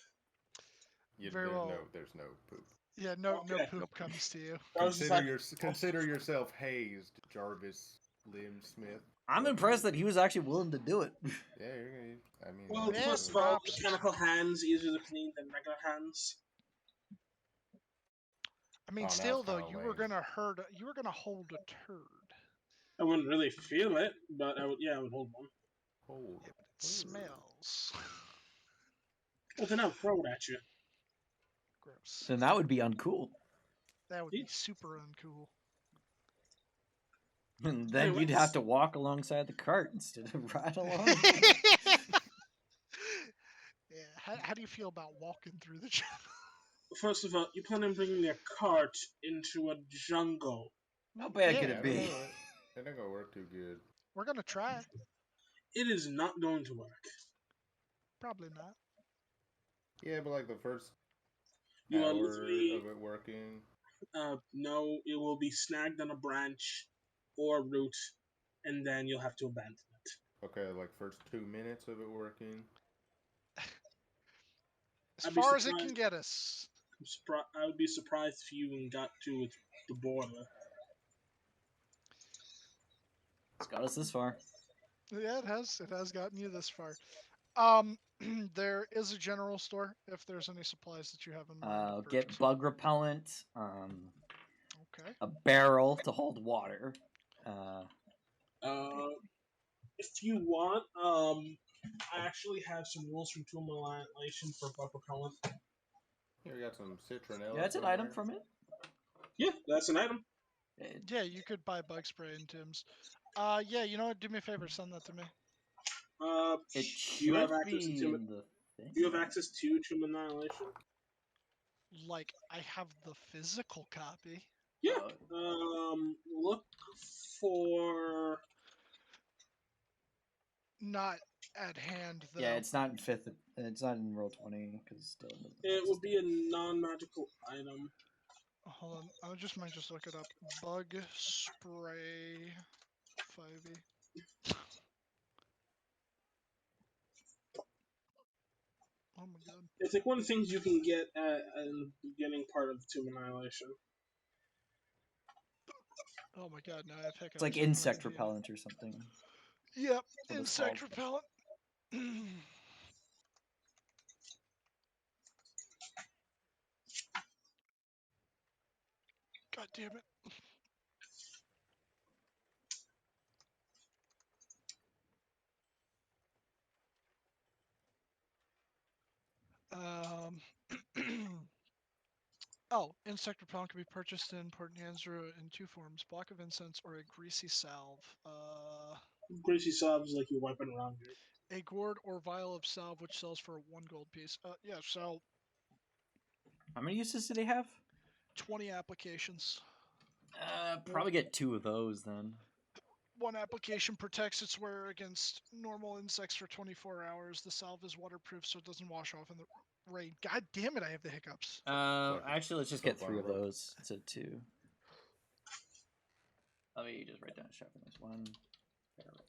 [SPEAKER 1] Very well.
[SPEAKER 4] There's no poop.
[SPEAKER 1] Yeah, no
[SPEAKER 2] Okay.
[SPEAKER 1] poop comes to you.
[SPEAKER 2] I was just like,
[SPEAKER 4] Consider yourself hazed, Jarvis Lim Smith.
[SPEAKER 3] I'm impressed that he was actually willing to do it.
[SPEAKER 4] Yeah, I mean.
[SPEAKER 2] well,
[SPEAKER 1] Yeah,
[SPEAKER 2] first of all,
[SPEAKER 1] props.
[SPEAKER 2] mechanical hands easier to clean than regular hands.
[SPEAKER 1] I mean,
[SPEAKER 4] Oh, now
[SPEAKER 1] still
[SPEAKER 4] it's
[SPEAKER 1] though,
[SPEAKER 4] kinda
[SPEAKER 1] you
[SPEAKER 4] lame.
[SPEAKER 1] were gonna hold a turd.
[SPEAKER 2] I wouldn't really feel it, but I would. Yeah, I would hold one.
[SPEAKER 4] Hold.
[SPEAKER 1] Yeah, but it smells.
[SPEAKER 2] Well, then I'll throw it at you.
[SPEAKER 1] Gross.
[SPEAKER 3] Then that would be uncool.
[SPEAKER 1] That would be super uncool.
[SPEAKER 3] And then you'd
[SPEAKER 2] Anyways.
[SPEAKER 3] have to walk alongside the cart instead of ride along.
[SPEAKER 1] Yeah. How do you feel about walking through the jungle?
[SPEAKER 2] First of all, you plan on bringing a cart into a jungle.
[SPEAKER 3] How bad
[SPEAKER 1] Yeah,
[SPEAKER 3] could
[SPEAKER 4] Yeah,
[SPEAKER 3] it
[SPEAKER 4] I don't
[SPEAKER 3] be?
[SPEAKER 4] know. It ain't gonna work too good.
[SPEAKER 1] We're gonna try.
[SPEAKER 2] It is not going to work.
[SPEAKER 1] Probably not.
[SPEAKER 4] Yeah, but like the first
[SPEAKER 2] You are
[SPEAKER 4] hour
[SPEAKER 2] literally
[SPEAKER 4] of it working.
[SPEAKER 2] no, it will be snagged on a branch or root, and then you'll have to abandon it.
[SPEAKER 4] Okay, like first 2 minutes of it working.
[SPEAKER 1] As
[SPEAKER 2] I'd be
[SPEAKER 1] far as it can
[SPEAKER 2] surprised.
[SPEAKER 1] get us.
[SPEAKER 2] I would be surprised if you even got to the border.
[SPEAKER 3] It's got us this far.
[SPEAKER 1] Yeah, it has. It has gotten you this far. There is a general store if there's any supplies that you have in mind. To
[SPEAKER 3] Get
[SPEAKER 1] purchase.
[SPEAKER 3] bug repellent.
[SPEAKER 1] Okay.
[SPEAKER 3] A barrel to hold water.
[SPEAKER 2] If you want, I actually have some rules from Tool Annihilation for bug repellent.
[SPEAKER 4] Here we got some citronella.
[SPEAKER 3] Yeah, it's an item from it.
[SPEAKER 2] Yeah, that's an item.
[SPEAKER 1] Yeah, you could buy bug spray in Tim's. Yeah, you know what? Do me a favor, send that to me.
[SPEAKER 3] It
[SPEAKER 2] Do you have
[SPEAKER 3] should
[SPEAKER 2] access
[SPEAKER 3] be
[SPEAKER 2] to
[SPEAKER 3] in the thing.
[SPEAKER 2] Do you have access to Tomb Annihilation?
[SPEAKER 1] Like, I have the physical copy.
[SPEAKER 2] Yeah. Look for.
[SPEAKER 1] Not at hand, though.
[SPEAKER 3] Yeah, it's not in fifth. It's not in roll 20 because still doesn't
[SPEAKER 2] It
[SPEAKER 3] have
[SPEAKER 2] would be a
[SPEAKER 3] system.
[SPEAKER 2] non-magical item.
[SPEAKER 1] Hold on, I might just look it up. Bug spray 5e. Oh my god.
[SPEAKER 2] It's like one of the things you can get in the beginning part of Tomb Annihilation.
[SPEAKER 1] Oh my god, now I have hiccups.
[SPEAKER 3] It's like
[SPEAKER 1] from
[SPEAKER 3] insect
[SPEAKER 1] fucking
[SPEAKER 3] repellent or something.
[SPEAKER 1] eating. Yep,
[SPEAKER 3] what it's
[SPEAKER 1] insect
[SPEAKER 3] called.
[SPEAKER 1] repellent. God damn it. Oh, insect repellent can be purchased in Port Nyanzaru in two forms: block of incense or a greasy salve.
[SPEAKER 2] Greasy salve is like you're wiping around you.
[SPEAKER 1] A gourd or vial of salve which sells for 1 gold piece. Yeah, so
[SPEAKER 3] How many uses do they have?
[SPEAKER 1] 20 applications.
[SPEAKER 3] Probably get 2 of those then.
[SPEAKER 1] One application protects its wearer against normal insects for 24 hours. The salve is waterproof so it doesn't wash off in the rain. God damn it, I have the hiccups.
[SPEAKER 3] Actually, let's just
[SPEAKER 4] soap
[SPEAKER 3] get
[SPEAKER 4] on
[SPEAKER 3] 3
[SPEAKER 4] a
[SPEAKER 3] of
[SPEAKER 4] rope.
[SPEAKER 3] those instead of 2. Let me just write down sharpness 1. Barrel.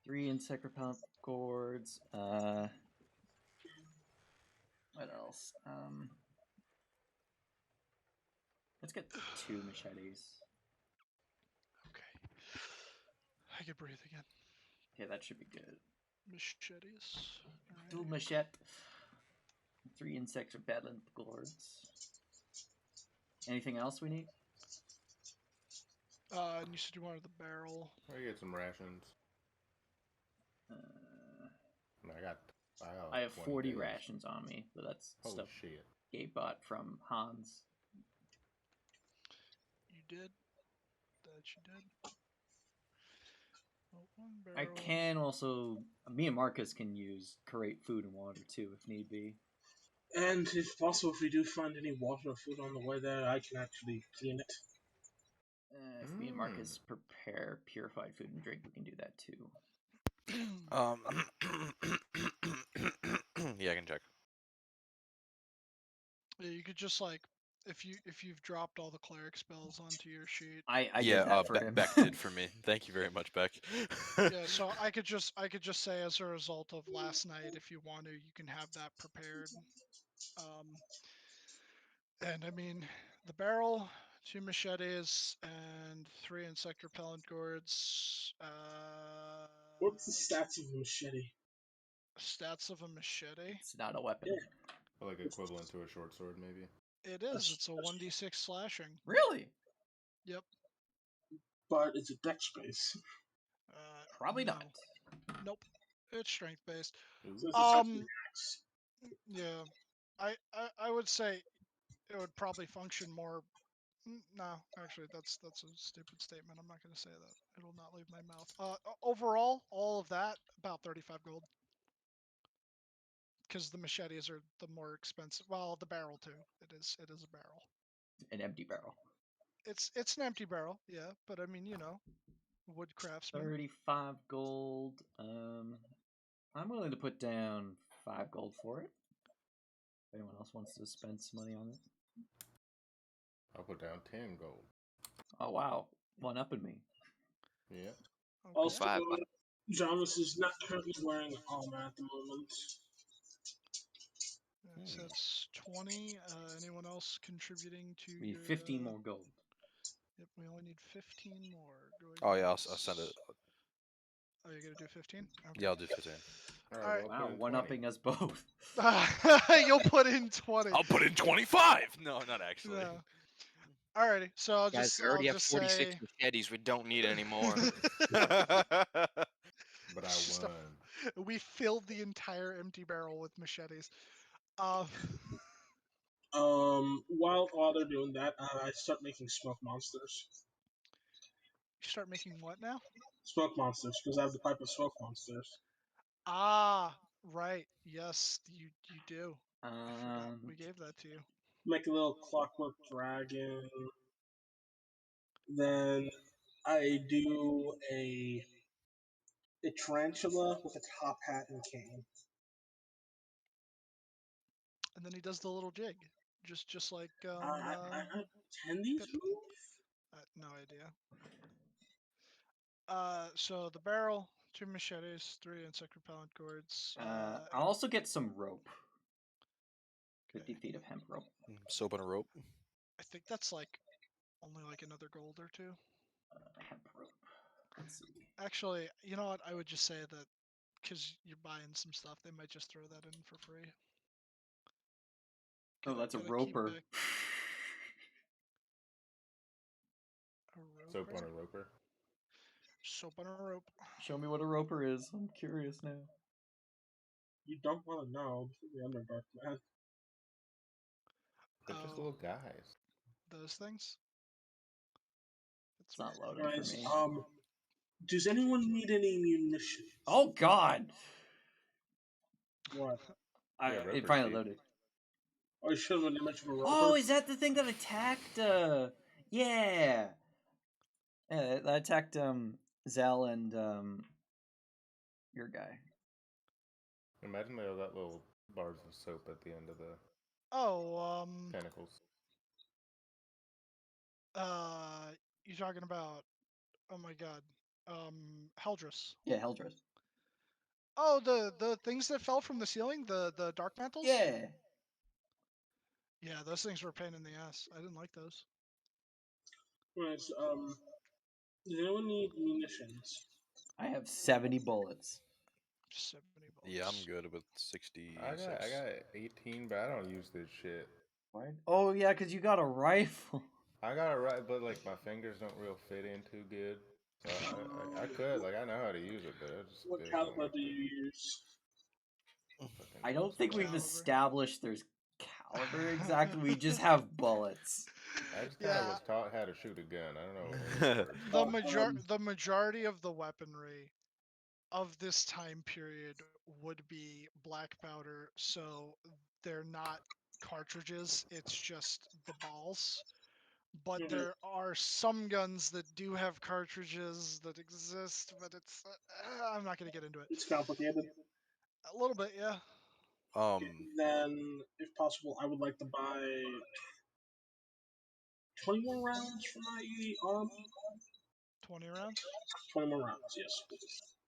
[SPEAKER 3] Three insect repellent gourds. What else? Let's get 2 machetes.
[SPEAKER 1] Okay. I can breathe again.
[SPEAKER 3] Yeah, that should be good.
[SPEAKER 1] Machetes.
[SPEAKER 3] 2 machete. 3 insect repellent gourds. Anything else we need?
[SPEAKER 1] And you said you wanted the barrel.
[SPEAKER 4] I get some rations.
[SPEAKER 3] I have
[SPEAKER 4] 20
[SPEAKER 3] 40
[SPEAKER 4] days.
[SPEAKER 3] rations on me, but that's
[SPEAKER 4] Holy
[SPEAKER 3] stuff
[SPEAKER 4] shit.
[SPEAKER 3] Gabe bought from Hans.
[SPEAKER 1] You did. That you did. Oh, 1 barrel.
[SPEAKER 3] I can also. Me and Marcus can use create food and water too, if need be.
[SPEAKER 2] And if possible, if we do find any water or food on the way there, I can actually clean it.
[SPEAKER 3] If me and Marcus prepare purified food and drink, we can do that too.
[SPEAKER 6] Yeah, I can check.
[SPEAKER 1] Yeah, you could just like if you've dropped all the cleric spells onto your sheet.
[SPEAKER 3] I
[SPEAKER 6] yeah,
[SPEAKER 3] did that for him.
[SPEAKER 6] Beck did for me. Thank you very much, Beck.
[SPEAKER 1] Yeah, so I could just say as a result of last night, if you want to, you can have that prepared. And I mean, the barrel 2 machetes and 3 insect repellent gourds.
[SPEAKER 2] What's the stats of a machete?
[SPEAKER 1] Stats of a machete.
[SPEAKER 3] It's not a weapon.
[SPEAKER 2] Yeah.
[SPEAKER 4] Like equivalent to a short sword, maybe.
[SPEAKER 1] It is. It's a 1d6 slashing.
[SPEAKER 3] Really?
[SPEAKER 1] Yep.
[SPEAKER 2] But it's a dex base.
[SPEAKER 3] Probably
[SPEAKER 1] no.
[SPEAKER 3] not.
[SPEAKER 1] Nope. It's strength based.
[SPEAKER 4] Ooh.
[SPEAKER 2] So it's essentially max.
[SPEAKER 1] Yeah. I would say it would probably function more. No, actually, that's a stupid statement. I'm not going to say that. It'll not leave my mouth. Overall, all of that about 35 gold. Because the machetes are the more expensive. Well, the barrel too. It is a barrel.
[SPEAKER 3] An empty barrel.
[SPEAKER 1] It's an empty barrel, yeah. But I mean, you know, wood craftsman.
[SPEAKER 3] 35 gold. I'm willing to put down 5 gold for it. If anyone else wants to spend some money on it.
[SPEAKER 4] I'll put down 10 gold.
[SPEAKER 3] Oh wow, one upping me.
[SPEAKER 4] Yeah.
[SPEAKER 1] Okay.
[SPEAKER 2] Also,
[SPEAKER 7] 5.
[SPEAKER 2] Jarvis is not currently wearing armor at the moment.
[SPEAKER 1] So that's 20. Anyone else contributing to
[SPEAKER 3] We need
[SPEAKER 1] your
[SPEAKER 3] 15 more gold.
[SPEAKER 1] Yep, we only need 15 more. Go
[SPEAKER 6] Oh
[SPEAKER 1] ahead.
[SPEAKER 6] yeah, I'll send it.
[SPEAKER 1] Oh, you're gonna do 15? Okay.
[SPEAKER 6] Yeah, I'll do 15.
[SPEAKER 4] All
[SPEAKER 1] Alright.
[SPEAKER 4] right. Well,
[SPEAKER 3] Wow,
[SPEAKER 4] I'll put in
[SPEAKER 3] one
[SPEAKER 4] 20.
[SPEAKER 3] upping us both.
[SPEAKER 1] You'll put in 20.
[SPEAKER 6] I'll put in 25. No, not actually.
[SPEAKER 1] No. Alrighty, so I'll
[SPEAKER 7] Guys,
[SPEAKER 1] just
[SPEAKER 7] we already
[SPEAKER 1] I'll
[SPEAKER 7] have
[SPEAKER 1] just
[SPEAKER 7] 46
[SPEAKER 1] say
[SPEAKER 7] machetes. We don't need any more.
[SPEAKER 4] But I
[SPEAKER 1] Stop.
[SPEAKER 4] won.
[SPEAKER 1] We filled the entire empty barrel with machetes.
[SPEAKER 2] While they're doing that, I start making smoke monsters.
[SPEAKER 1] You start making what now?
[SPEAKER 2] Smoke monsters, because I have the pipe of smoke monsters.
[SPEAKER 1] Ah, right. Yes, you do. I forgot
[SPEAKER 3] Um,
[SPEAKER 1] we gave that to you.
[SPEAKER 2] Make a little clockwork dragon. Then I do a tarantula with a top hat and cane.
[SPEAKER 1] And then he does the little jig, just like
[SPEAKER 2] I can these
[SPEAKER 1] Pip.
[SPEAKER 2] move?
[SPEAKER 1] No idea. So the barrel, 2 machetes, 3 insect repellent gourds.
[SPEAKER 3] I'll also get some rope. 50
[SPEAKER 1] Okay.
[SPEAKER 3] feet of hemp rope.
[SPEAKER 6] Soap on a rope.
[SPEAKER 1] I think that's like only like another gold or 2.
[SPEAKER 3] Hemp rope. Let's see.
[SPEAKER 1] Actually, you know what? I would just say that because you're buying some stuff, they might just throw that in for free.
[SPEAKER 3] Oh, that's a
[SPEAKER 1] Gotta keep
[SPEAKER 3] roper.
[SPEAKER 1] back- A
[SPEAKER 4] Soap
[SPEAKER 1] roper?
[SPEAKER 4] on a roper.
[SPEAKER 1] Soap on a rope.
[SPEAKER 3] Show me what a roper is. I'm curious now.
[SPEAKER 2] You don't want to know the Underdark, man.
[SPEAKER 4] They're just
[SPEAKER 1] Oh,
[SPEAKER 4] little guys.
[SPEAKER 1] those things?
[SPEAKER 3] It's not loaded
[SPEAKER 2] Right.
[SPEAKER 3] for me.
[SPEAKER 2] Does anyone need any munitions?
[SPEAKER 3] Oh God!
[SPEAKER 2] What?
[SPEAKER 3] I,
[SPEAKER 4] Yeah,
[SPEAKER 3] it
[SPEAKER 4] roper's
[SPEAKER 3] finally
[SPEAKER 4] cheap.
[SPEAKER 3] loaded.
[SPEAKER 2] Oh, you should have mentioned a roper.
[SPEAKER 3] Oh, is that the thing that attacked? Yeah. Yeah, that attacked Zell and your guy.
[SPEAKER 4] Imagine they all got little bars of soap at the end of the
[SPEAKER 1] Oh,
[SPEAKER 4] tentacles.
[SPEAKER 1] you're talking about? Oh my God, Heldress.
[SPEAKER 3] Yeah, Heldress.
[SPEAKER 1] Oh, the things that fell from the ceiling, the dark mantles.
[SPEAKER 3] Yeah.
[SPEAKER 1] Yeah, those things were a pain in the ass. I didn't like those.
[SPEAKER 2] Right. Does anyone need munitions?
[SPEAKER 3] I have 70 bullets.
[SPEAKER 1] 70 bullets.
[SPEAKER 6] Yeah, I'm good with 66.
[SPEAKER 4] I got 18, but I don't use this shit.
[SPEAKER 3] What? Oh yeah, because you got a rifle.
[SPEAKER 4] I got it right, but like my fingers don't real fit in too good. So I could, like, I know how to use it, but
[SPEAKER 2] What
[SPEAKER 4] it don't
[SPEAKER 2] caliber
[SPEAKER 4] look
[SPEAKER 2] do
[SPEAKER 4] good.
[SPEAKER 2] you use?
[SPEAKER 4] Fucking
[SPEAKER 3] I don't think we've
[SPEAKER 1] Caliber.
[SPEAKER 3] established there's caliber exactly. We just have bullets.
[SPEAKER 4] I just kind of
[SPEAKER 1] Yeah.
[SPEAKER 4] was taught how to shoot a gun. I don't know any words.
[SPEAKER 1] The majority of the weaponry of this time period would be black powder, so they're not cartridges, it's just the balls. But
[SPEAKER 2] Mhm.
[SPEAKER 1] there are some guns that do have cartridges that exist, but it's I'm not going to get into it.
[SPEAKER 2] It's complicated.
[SPEAKER 1] A little bit, yeah.
[SPEAKER 2] Then, if possible, I would like to buy 20 more rounds for my arm.
[SPEAKER 1] 20 rounds.
[SPEAKER 2] 20 more rounds, yes.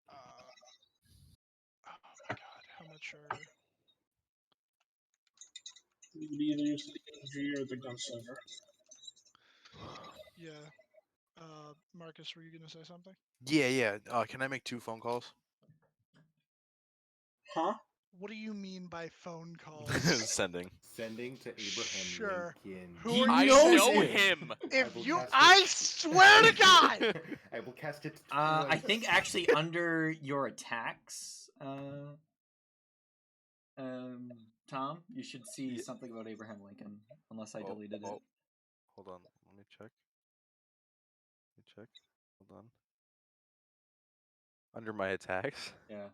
[SPEAKER 1] Oh my God, how much are?
[SPEAKER 2] You could either use the DMG or the gunslinger.
[SPEAKER 1] Yeah. Marcus, were you gonna say something?
[SPEAKER 6] Yeah. Can I make 2 phone calls?
[SPEAKER 2] Huh?
[SPEAKER 1] What do you mean by phone calls?
[SPEAKER 6] Sending.
[SPEAKER 4] Sending to Abraham
[SPEAKER 1] Sure.
[SPEAKER 4] Lincoln.
[SPEAKER 1] Who
[SPEAKER 3] He
[SPEAKER 1] are you
[SPEAKER 7] I
[SPEAKER 3] knows
[SPEAKER 7] know
[SPEAKER 1] sending?
[SPEAKER 7] him.
[SPEAKER 1] If
[SPEAKER 4] will
[SPEAKER 1] you,
[SPEAKER 4] cast
[SPEAKER 1] I
[SPEAKER 4] it-
[SPEAKER 1] swear to God.
[SPEAKER 4] I will cast it
[SPEAKER 3] I
[SPEAKER 4] twice.
[SPEAKER 3] think actually under your attacks, Tom, you should see
[SPEAKER 6] Yeah.
[SPEAKER 3] something about Abraham Lincoln, unless I deleted it.
[SPEAKER 6] Hold on. Let me check. Hold on. Under my attacks.
[SPEAKER 3] Yeah.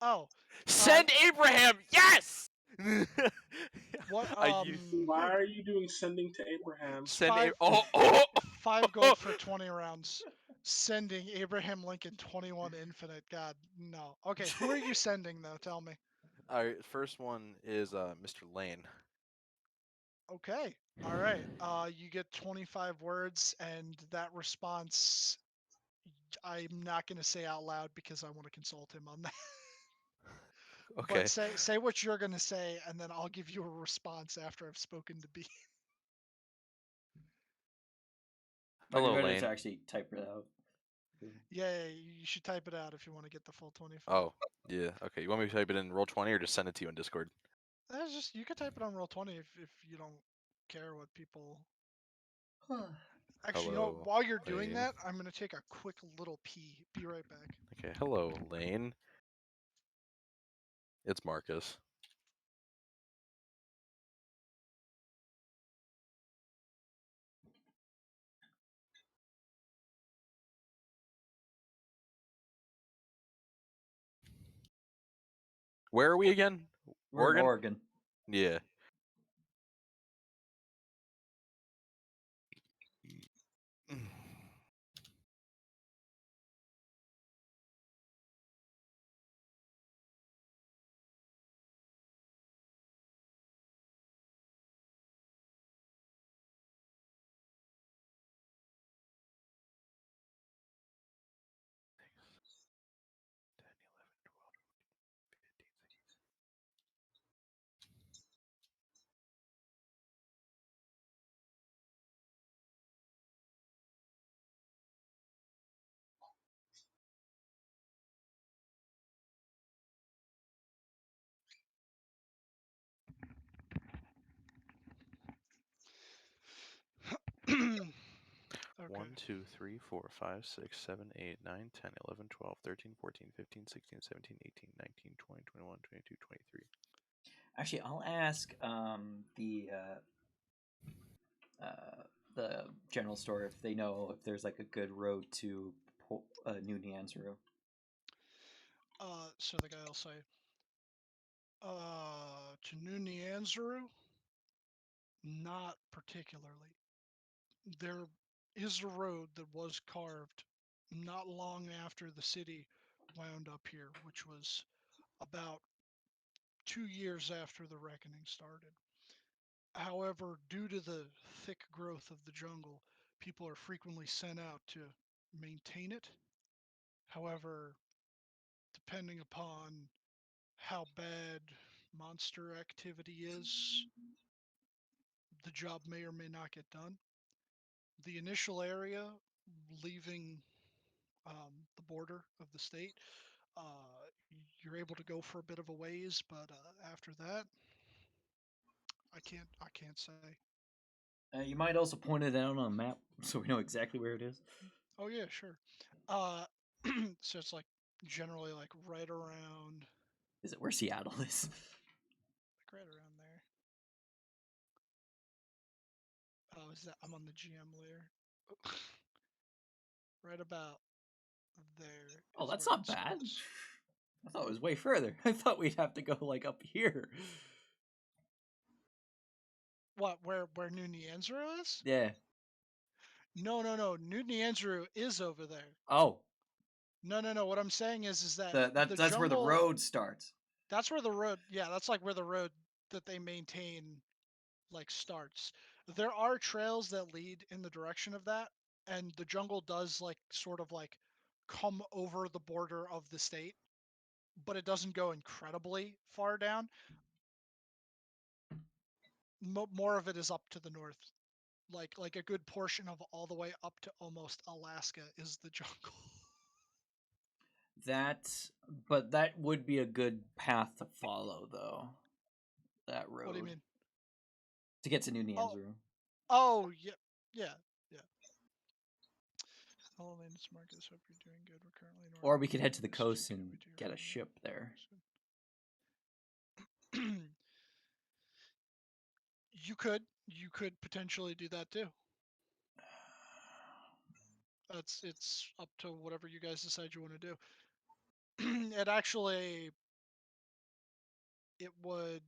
[SPEAKER 1] Oh,
[SPEAKER 7] Send Abraham. Yes.
[SPEAKER 1] what?
[SPEAKER 6] I use
[SPEAKER 2] Why are you doing sending to Abraham?
[SPEAKER 1] It's
[SPEAKER 6] send.
[SPEAKER 1] five,
[SPEAKER 6] Oh.
[SPEAKER 1] 5 gold for 20 rounds. Sending Abraham Lincoln 21 infinite. God, no. Okay, who are you sending though? Tell me.
[SPEAKER 6] All right. First one is Mr. Lane.
[SPEAKER 1] Okay. All right. You get 25 words, and that response I'm not going to say out loud because I want to consult him on that.
[SPEAKER 6] Okay.
[SPEAKER 1] But say what you're going to say, and then I'll give you a response after I've spoken to B.
[SPEAKER 3] Are you
[SPEAKER 6] Hello,
[SPEAKER 3] ready
[SPEAKER 6] Lane.
[SPEAKER 3] to actually type it out?
[SPEAKER 1] Yeah, you should type it out if you want to get the full 25.
[SPEAKER 6] Oh, yeah. Okay. You want me to type it in Roll20 or just send it to you in Discord?
[SPEAKER 1] That's just you could type it on Roll20 if you don't care what people. Actually, you know what?
[SPEAKER 6] Hello,
[SPEAKER 1] While you're doing
[SPEAKER 6] Lane.
[SPEAKER 1] that, I'm gonna take a quick little pee. Be right back.
[SPEAKER 6] Okay. Hello, Lane. It's Marcus. Where are we again?
[SPEAKER 3] We're in
[SPEAKER 6] Oregon?
[SPEAKER 3] Oregon.
[SPEAKER 6] Yeah.
[SPEAKER 1] Okay.
[SPEAKER 6] 1, 2, 3, 4, 5, 6, 7, 8, 9, 10, 11, 12, 13, 14, 15, 16, 17, 18, 19, 20, 21, 22, 23.
[SPEAKER 3] Actually, I'll ask the general store if they know if there's like a good road to New Nyanzaru.
[SPEAKER 1] So the guy will say, to New Nyanzaru, not particularly. There is a road that was carved not long after the city wound up here, which was about 2 years after the reckoning started. However, due to the thick growth of the jungle, people are frequently sent out to maintain it. However, depending upon how bad monster activity is, the job may or may not get done. The initial area, leaving the border of the state, uh, you're able to go for a bit of a ways, but after that, I can't say.
[SPEAKER 3] You might also point it out on a map so we know exactly where it is.
[SPEAKER 1] Oh yeah, sure. Uh, so it's like generally like right around,
[SPEAKER 3] Is it where Seattle is?
[SPEAKER 1] like right around there. Oh, is that I'm on the GM layer? Right about there.
[SPEAKER 3] Oh,
[SPEAKER 1] Is
[SPEAKER 3] that's
[SPEAKER 1] where
[SPEAKER 3] not
[SPEAKER 1] it
[SPEAKER 3] bad.
[SPEAKER 1] starts.
[SPEAKER 3] I thought it was way further. I thought we'd have to go like up here.
[SPEAKER 1] What? Where New Nyanzaru is?
[SPEAKER 3] Yeah.
[SPEAKER 1] No. New Nyanzaru is over there.
[SPEAKER 3] Oh,
[SPEAKER 1] No. What I'm saying is that the
[SPEAKER 3] that's where the
[SPEAKER 1] jungle.
[SPEAKER 3] road starts.
[SPEAKER 1] That's where the road. Yeah, that's like where the road that they maintain like starts. There are trails that lead in the direction of that, and the jungle does like sort of like come over the border of the state, but it doesn't go incredibly far down. More of it is up to the north. like a good portion of all the way up to almost Alaska is the jungle.
[SPEAKER 3] But that would be a good path to follow, though. That road.
[SPEAKER 1] What do you mean?
[SPEAKER 3] To get to New Nyanzaru.
[SPEAKER 1] Oh, yeah. Hello, Landis Marcus. Hope you're doing good. We're currently in
[SPEAKER 3] Or we could head to the coast and get a ship there.
[SPEAKER 1] You could potentially do that too. It's up to whatever you guys decide you want to do. It would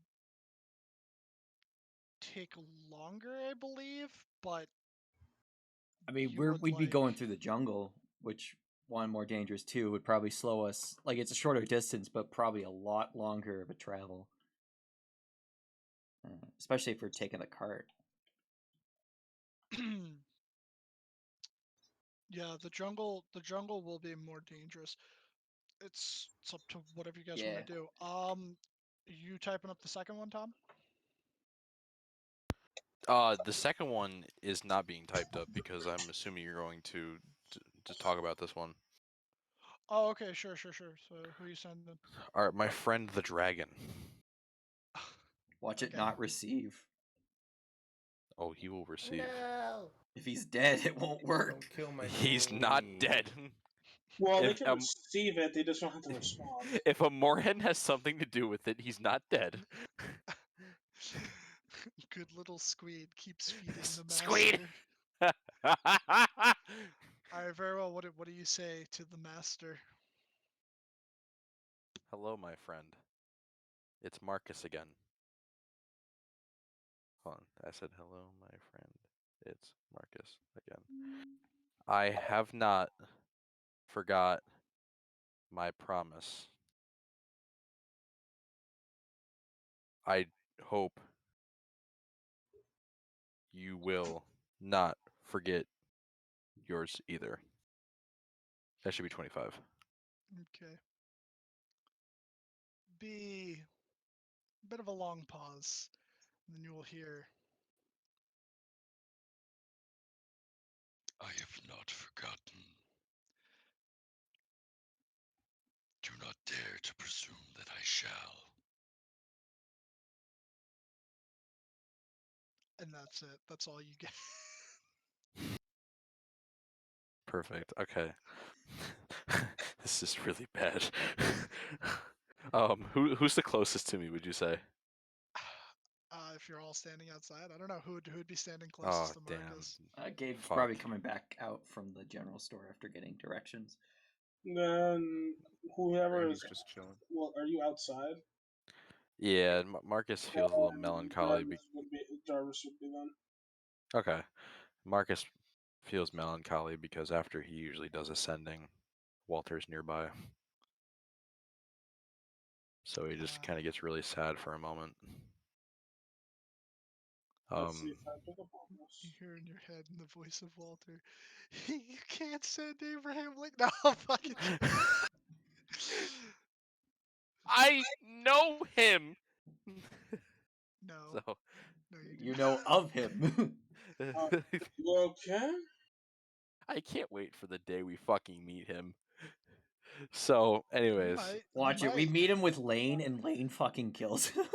[SPEAKER 1] take longer, I believe, but
[SPEAKER 3] I mean,
[SPEAKER 1] you would
[SPEAKER 3] we'd be going through the jungle, which one more dangerous too would probably slow us. Like it's a shorter distance, but probably a lot longer of a travel. Especially if we're taking a cart.
[SPEAKER 1] Yeah, the jungle will be more dangerous. It's up to whatever you guys want to do. You typing up the second one, Tom?
[SPEAKER 6] The second one is not being typed up because I'm assuming you're going to talk about this one.
[SPEAKER 1] Oh, okay, sure. So who are you sending?
[SPEAKER 6] All right, my friend the dragon.
[SPEAKER 3] Watch it not receive.
[SPEAKER 6] Oh, he will receive.
[SPEAKER 4] No.
[SPEAKER 3] If he's dead, it won't work.
[SPEAKER 4] Don't kill my
[SPEAKER 6] He's not
[SPEAKER 4] queen.
[SPEAKER 6] dead.
[SPEAKER 2] Well, they can receive it, they just don't have to respond.
[SPEAKER 6] If a Moorhen has something to do with it, he's not dead.
[SPEAKER 1] Good little squeed keeps feeding the master.
[SPEAKER 6] Squeed!
[SPEAKER 1] Alright, very well. What do you say to the master?
[SPEAKER 6] Hello, my friend. It's Marcus again. Hold on. I said hello, my friend. It's Marcus again. I have not forgot my promise. I hope you will not forget yours either. That should be 25.
[SPEAKER 1] Okay. Be a bit of a long pause, and then you will hear. I have not forgotten. Do not dare to presume that I shall. And that's it. That's all you get.
[SPEAKER 6] Perfect. Okay. This is really bad. Who's the closest to me, would you say?
[SPEAKER 1] If you're all standing outside, I don't know who'd be standing closest to Marcus.
[SPEAKER 3] Gabe's
[SPEAKER 6] Fuck.
[SPEAKER 3] probably coming back out from the general store after getting directions.
[SPEAKER 2] Then whoever
[SPEAKER 5] Randy's
[SPEAKER 2] is
[SPEAKER 5] just chilling.
[SPEAKER 2] Well, are you outside?
[SPEAKER 6] Yeah, Marcus feels a little melancholy.
[SPEAKER 2] Jarvis would be then.
[SPEAKER 6] Okay. Marcus feels melancholy because after he usually does ascending, Walter's nearby. So he just kind of gets really sad for a moment.
[SPEAKER 2] Let's see if I pick up on
[SPEAKER 1] You
[SPEAKER 2] this.
[SPEAKER 1] hear in your head in the voice of Walter, you can't send Abraham Lincoln. No, I'm fucking.
[SPEAKER 6] I know him.
[SPEAKER 1] No.
[SPEAKER 6] So
[SPEAKER 1] No, you do
[SPEAKER 3] You
[SPEAKER 1] not.
[SPEAKER 3] know of him.
[SPEAKER 2] You okay?
[SPEAKER 6] I can't wait for the day we fucking meet him. So, anyways,
[SPEAKER 3] Watch it. We meet him with Lane, and Lane fucking kills him.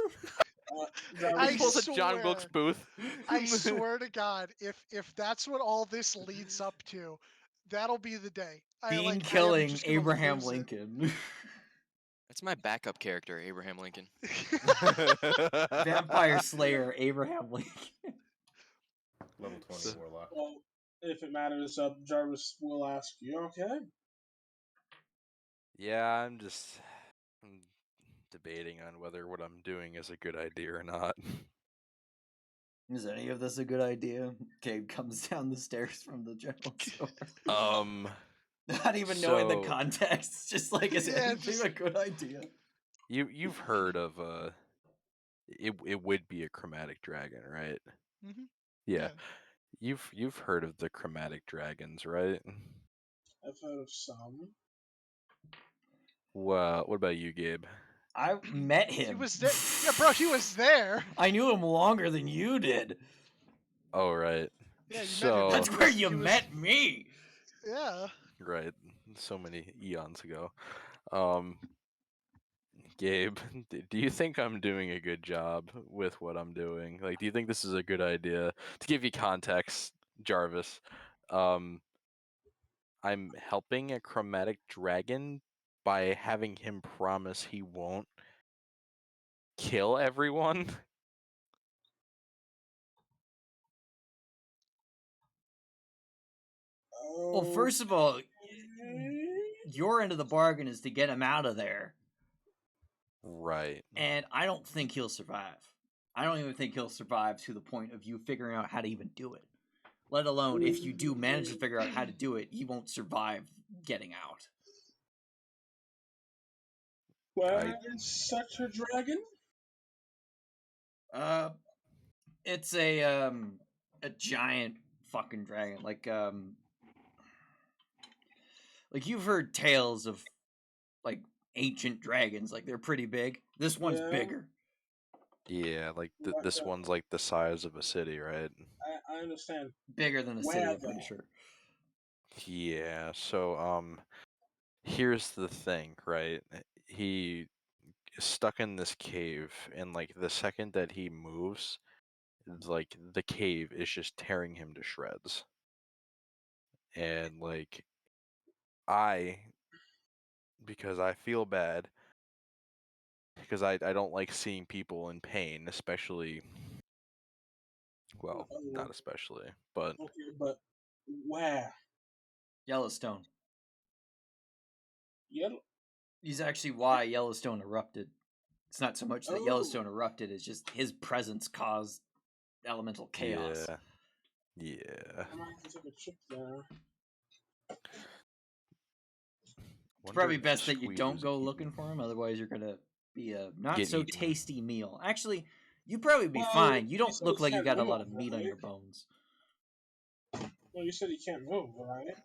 [SPEAKER 1] I
[SPEAKER 6] he pulls a John
[SPEAKER 1] swear.
[SPEAKER 6] Wilkes Booth.
[SPEAKER 1] I swear to God, if that's what all this leads up to, that'll be the day.
[SPEAKER 3] Bean
[SPEAKER 1] I am
[SPEAKER 3] killing
[SPEAKER 1] just gonna
[SPEAKER 3] Abraham
[SPEAKER 1] lose it.
[SPEAKER 3] Lincoln.
[SPEAKER 7] That's my backup character, Abraham Lincoln.
[SPEAKER 3] Vampire Slayer Abraham Lincoln.
[SPEAKER 4] Level 20 warlock.
[SPEAKER 2] Well, if it matters, Jarvis will ask, you okay?
[SPEAKER 6] Yeah, I'm debating on whether what I'm doing is a good idea or not.
[SPEAKER 3] Is any of this a good idea? Gabe comes down the stairs from the general store. Not even knowing the context, just like, is anything a good idea?
[SPEAKER 6] You've heard of it would be a chromatic dragon, right?
[SPEAKER 1] Mm-hmm.
[SPEAKER 6] Yeah. You've heard of the chromatic dragons, right?
[SPEAKER 2] I've heard of some.
[SPEAKER 6] Well, what about you, Gabe?
[SPEAKER 3] I met him.
[SPEAKER 1] He was there. Yeah, bro, he was there.
[SPEAKER 3] I knew him longer than you did.
[SPEAKER 6] Oh, right.
[SPEAKER 1] Yeah, you met
[SPEAKER 6] So-
[SPEAKER 1] him.
[SPEAKER 3] That's
[SPEAKER 1] He
[SPEAKER 3] where
[SPEAKER 1] was-
[SPEAKER 3] you
[SPEAKER 1] he was-
[SPEAKER 3] met me.
[SPEAKER 1] Yeah.
[SPEAKER 6] Right. So many eons ago. Gabe, do you think I'm doing a good job with what I'm doing? Like, do you think this is a good idea? To give you context, Jarvis, I'm helping a chromatic dragon by having him promise he won't kill everyone.
[SPEAKER 3] Well, first of all, your end of the bargain is to get him out of there,
[SPEAKER 6] Right.
[SPEAKER 3] and I don't think he'll survive. I don't even think he'll survive to the point of you figuring out how to even do it. Let alone if you do manage to figure out how to do it, he won't survive getting out.
[SPEAKER 2] Where is such a dragon?
[SPEAKER 3] It's a giant fucking dragon. Like you've heard tales of like ancient dragons, like they're pretty big. This one's
[SPEAKER 2] Yeah.
[SPEAKER 3] bigger.
[SPEAKER 6] Yeah, like
[SPEAKER 2] What
[SPEAKER 6] this
[SPEAKER 2] the-
[SPEAKER 6] one's like the size of a city, right?
[SPEAKER 2] I understand.
[SPEAKER 3] Bigger than a city,
[SPEAKER 2] Where
[SPEAKER 3] I'm pretty
[SPEAKER 2] though?
[SPEAKER 3] sure.
[SPEAKER 6] Yeah, so here's the thing, right? He is stuck in this cave, and like the second that he moves, like the cave is just tearing him to shreds. And like because I feel bad, because I don't like seeing people in pain, especially, well, not especially, but
[SPEAKER 2] Okay, but where?
[SPEAKER 3] Yellowstone.
[SPEAKER 2] Yellow.
[SPEAKER 3] He's actually why Yellowstone erupted. It's not so much that
[SPEAKER 2] Oh.
[SPEAKER 3] Yellowstone erupted, it's just his presence caused elemental chaos.
[SPEAKER 6] yeah.
[SPEAKER 2] I'm gonna have to take a trip there.
[SPEAKER 3] It's probably best that you don't go looking for him, otherwise you're gonna be a not
[SPEAKER 6] Get
[SPEAKER 3] so
[SPEAKER 6] eaten.
[SPEAKER 3] tasty meal. Actually, you'd probably be
[SPEAKER 2] Well,
[SPEAKER 3] fine. You
[SPEAKER 2] he
[SPEAKER 3] don't
[SPEAKER 2] said
[SPEAKER 3] look
[SPEAKER 2] he
[SPEAKER 3] like you
[SPEAKER 2] can't
[SPEAKER 3] got a lot
[SPEAKER 2] move,
[SPEAKER 3] of meat on
[SPEAKER 2] right?
[SPEAKER 3] your bones.
[SPEAKER 2] Well, you said he can't move, right?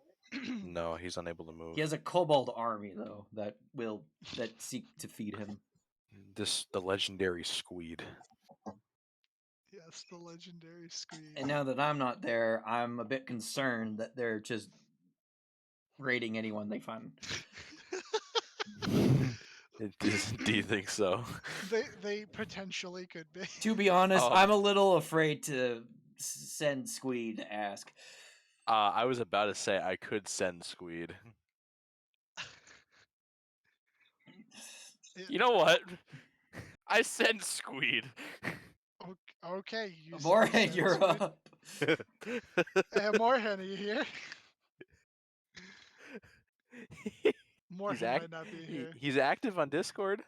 [SPEAKER 6] No, he's unable to move.
[SPEAKER 3] He has a kobold army though that seek to feed him.
[SPEAKER 6] The legendary squeed.
[SPEAKER 1] Yes, the legendary squeeze.
[SPEAKER 3] And now that I'm not there, I'm a bit concerned that they're just raiding anyone they find.
[SPEAKER 6] Do you think so?
[SPEAKER 1] they potentially could be.
[SPEAKER 3] To be honest,
[SPEAKER 6] Um,
[SPEAKER 3] I'm a little afraid to send Squeed to ask.
[SPEAKER 6] I was about to say I could send Squeed. You know what? I send Squeed.
[SPEAKER 1] Okay, you
[SPEAKER 3] Moorhead,
[SPEAKER 1] send
[SPEAKER 3] you're
[SPEAKER 1] Squeed.
[SPEAKER 3] up.
[SPEAKER 1] Moorhead, are you here? Moorhead
[SPEAKER 6] act-
[SPEAKER 1] might not be here.
[SPEAKER 6] He's active on Discord.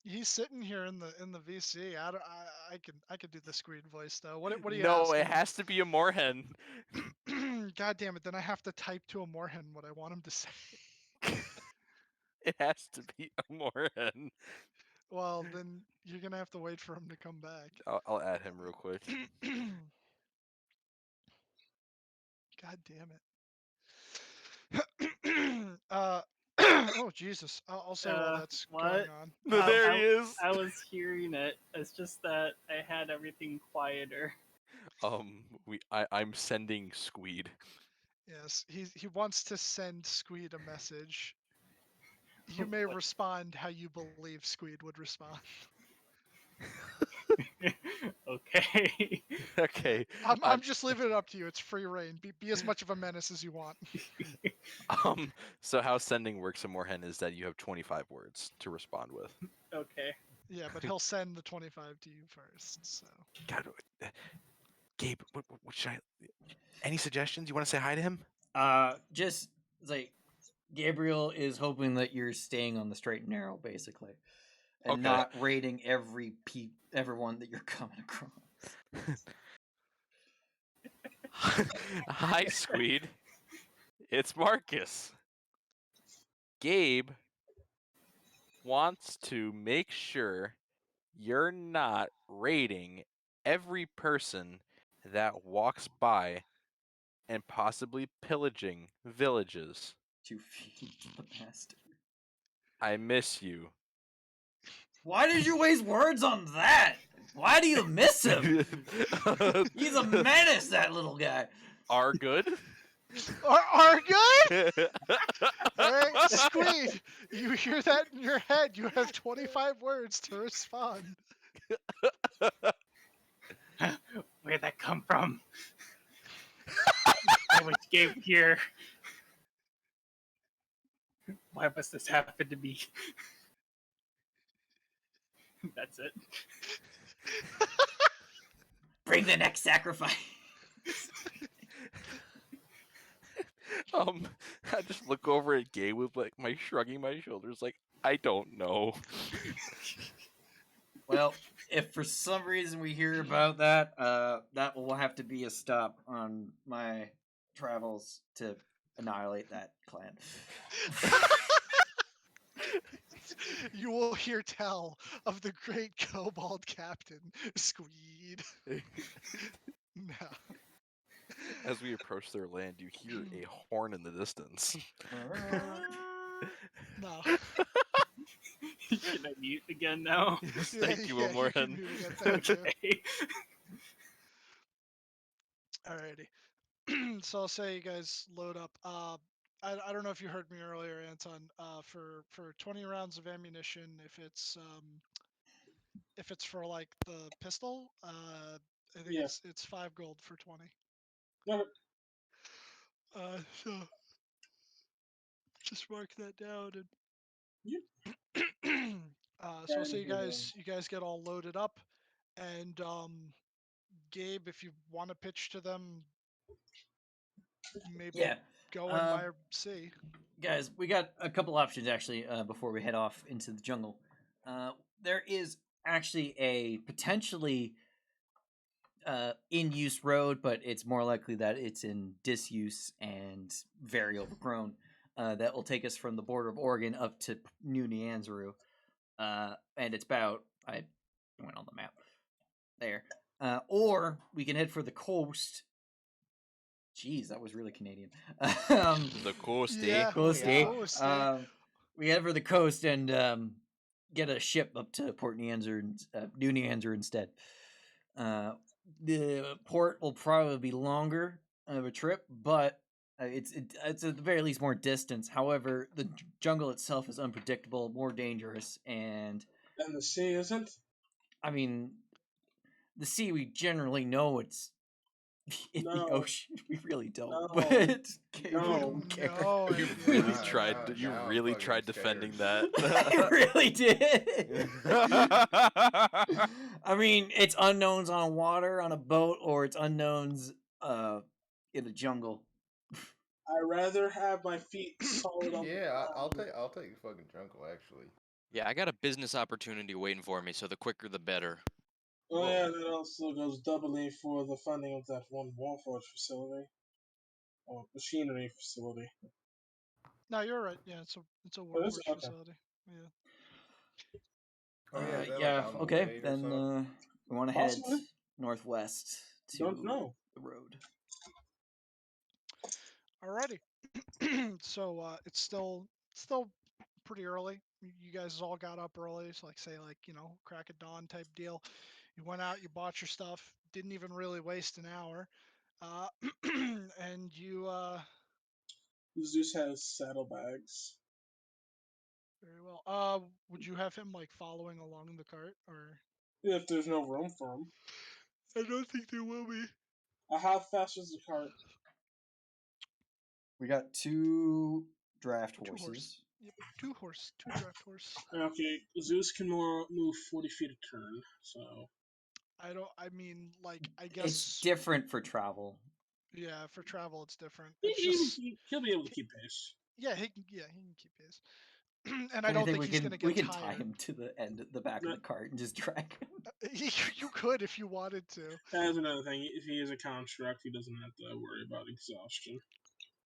[SPEAKER 1] He's sitting here in the VC. I could do the Squeed voice though. What do you
[SPEAKER 6] No,
[SPEAKER 1] ask
[SPEAKER 6] it has to be a Moorhen.
[SPEAKER 1] him? God damn it! Then I have to type to a Moorhen what I want him to say.
[SPEAKER 6] It has to be a Moorhen.
[SPEAKER 1] Well, then you're gonna have to wait for him to come back.
[SPEAKER 6] I'll add him real quick.
[SPEAKER 1] God damn it. Oh Jesus! I'll say while that's
[SPEAKER 8] what?
[SPEAKER 1] going on.
[SPEAKER 6] There he is.
[SPEAKER 8] I was hearing it. It's just that I had everything quieter.
[SPEAKER 6] I'm sending Squeed.
[SPEAKER 1] Yes, he wants to send Squeed a message. You may respond how you believe Squeed would respond.
[SPEAKER 8] Okay.
[SPEAKER 6] Okay.
[SPEAKER 1] I'm just leaving it up to you. It's free reign. Be as much of a menace as you want.
[SPEAKER 6] So how sending works in Moorhen is that you have 25 words to respond with.
[SPEAKER 8] Okay.
[SPEAKER 1] Yeah, but he'll send the 25 to you first. So
[SPEAKER 6] God, Gabe, what should I? Any suggestions? You want to say hi to him?
[SPEAKER 3] Just like Gabriel is hoping that you're staying on the straight and narrow, basically, and
[SPEAKER 6] Okay.
[SPEAKER 3] not raiding everyone that you're coming across.
[SPEAKER 6] Hi, Squeed. It's Marcus. Gabe wants to make sure you're not raiding every person that walks by and possibly pillaging villages.
[SPEAKER 3] To feed the master.
[SPEAKER 6] I miss you.
[SPEAKER 3] Why did you waste words on that? Why do you miss him? He's a menace, that little guy.
[SPEAKER 6] Are good?
[SPEAKER 1] Are good? All right, Squeed, you hear that in your head. You have 25 words to respond.
[SPEAKER 8] Where'd that come from? Why was Gabe here? Why must this happen to me? That's it.
[SPEAKER 3] Bring the next sacrifice.
[SPEAKER 6] I just look over at Gay with like my shrugging my shoulders, like I don't know.
[SPEAKER 3] Well, if for some reason we hear about that, that will have to be a stop on my travels to annihilate that clan.
[SPEAKER 1] You will hear tell of the great kobold captain, Squeed. No.
[SPEAKER 6] As we approach their land, you hear a horn in the distance.
[SPEAKER 1] No.
[SPEAKER 8] Should I mute again now?
[SPEAKER 6] Yes,
[SPEAKER 1] Yeah,
[SPEAKER 6] thank you,
[SPEAKER 1] yeah, you can
[SPEAKER 6] Moorhen.
[SPEAKER 1] mute again, thank you.
[SPEAKER 8] Okay.
[SPEAKER 1] Alrighty. So I'll say you guys load up. I don't know if you heard me earlier, Anton. For 20 rounds of ammunition, if it's for like the pistol, I think
[SPEAKER 2] Yeah.
[SPEAKER 1] it's 5 gold for 20.
[SPEAKER 2] Okay.
[SPEAKER 1] So just mark that down and.
[SPEAKER 2] Yep.
[SPEAKER 1] So I'll say you guys get all loaded up, and Gabe, if you want to pitch to them, maybe
[SPEAKER 3] Yeah.
[SPEAKER 1] going by sea.
[SPEAKER 3] Guys, we got a couple options actually before we head off into the jungle. There is actually a potentially in use road, but it's more likely that it's in disuse and very overgrown. That will take us from the border of Oregon up to New Nyanzaru. And it's about, I went on the map there. Or we can head for the coast. Jeez, that was really Canadian.
[SPEAKER 6] The coast,
[SPEAKER 1] Yeah,
[SPEAKER 3] Coast,
[SPEAKER 1] yeah.
[SPEAKER 3] eh?
[SPEAKER 1] Coast, eh?
[SPEAKER 3] We head for the coast and get a ship up to Port Nyanzaru, New Nyanzaru instead. The port will probably be longer of a trip, but it's at the very least more distance. However, the jungle itself is unpredictable, more dangerous, and
[SPEAKER 2] the sea isn't?
[SPEAKER 3] I mean, the sea we generally know it's in the
[SPEAKER 2] No.
[SPEAKER 3] ocean. We really don't,
[SPEAKER 2] No.
[SPEAKER 3] but
[SPEAKER 2] No.
[SPEAKER 3] don't care.
[SPEAKER 1] No
[SPEAKER 6] You
[SPEAKER 1] idea.
[SPEAKER 6] really
[SPEAKER 4] Nah,
[SPEAKER 6] tried.
[SPEAKER 4] nah,
[SPEAKER 6] You
[SPEAKER 4] now I'm
[SPEAKER 6] really
[SPEAKER 4] fucking
[SPEAKER 6] tried
[SPEAKER 4] scared.
[SPEAKER 6] defending that.
[SPEAKER 3] I really did. I mean, it's unknowns on water on a boat, or it's unknowns in the jungle.
[SPEAKER 2] I'd rather have my feet solid on the
[SPEAKER 4] Yeah, I'll
[SPEAKER 2] ground.
[SPEAKER 4] take fucking jungle actually.
[SPEAKER 7] Yeah, I got a business opportunity waiting for me, so the quicker the better.
[SPEAKER 2] Oh yeah, that also goes doubly for the funding of that one Warforge facility. Or machinery facility.
[SPEAKER 1] No, you're right. Yeah, it's a
[SPEAKER 2] Oh, is
[SPEAKER 1] workforce
[SPEAKER 2] it? Okay.
[SPEAKER 1] facility. Yeah.
[SPEAKER 4] Oh yeah, is that
[SPEAKER 3] Yeah.
[SPEAKER 4] like on the
[SPEAKER 3] Okay.
[SPEAKER 4] way or
[SPEAKER 3] Then
[SPEAKER 4] something?
[SPEAKER 3] we want to head
[SPEAKER 2] Possibly.
[SPEAKER 3] northwest to
[SPEAKER 2] Don't know.
[SPEAKER 3] the road.
[SPEAKER 1] Alrighty. So it's still pretty early. You guys all got up early, so like say like crack of dawn type deal. You went out, you bought your stuff, didn't even really waste an hour, and you
[SPEAKER 2] Zeus has saddlebags.
[SPEAKER 1] very well. Would you have him like following along the cart or?
[SPEAKER 2] If there's no room for him.
[SPEAKER 1] I don't think there will be.
[SPEAKER 2] How fast is the cart?
[SPEAKER 3] We got 2 draft
[SPEAKER 1] 2 horse.
[SPEAKER 3] horses.
[SPEAKER 1] Yep, 2 draft horse.
[SPEAKER 2] Okay, Zeus can move 40 feet a turn, so.
[SPEAKER 1] I mean, like, I
[SPEAKER 3] It's
[SPEAKER 1] guess.
[SPEAKER 3] different for travel.
[SPEAKER 1] Yeah, for travel it's different. It's just.
[SPEAKER 2] He'll be able to keep pace.
[SPEAKER 1] Yeah, he can keep pace. And I don't think he's gonna
[SPEAKER 3] we
[SPEAKER 1] get
[SPEAKER 3] can tie
[SPEAKER 1] tired.
[SPEAKER 3] him to the back of the cart and just drag him.
[SPEAKER 1] You could if you wanted to.
[SPEAKER 2] That's another thing. If he is a construct, he doesn't have to worry about exhaustion.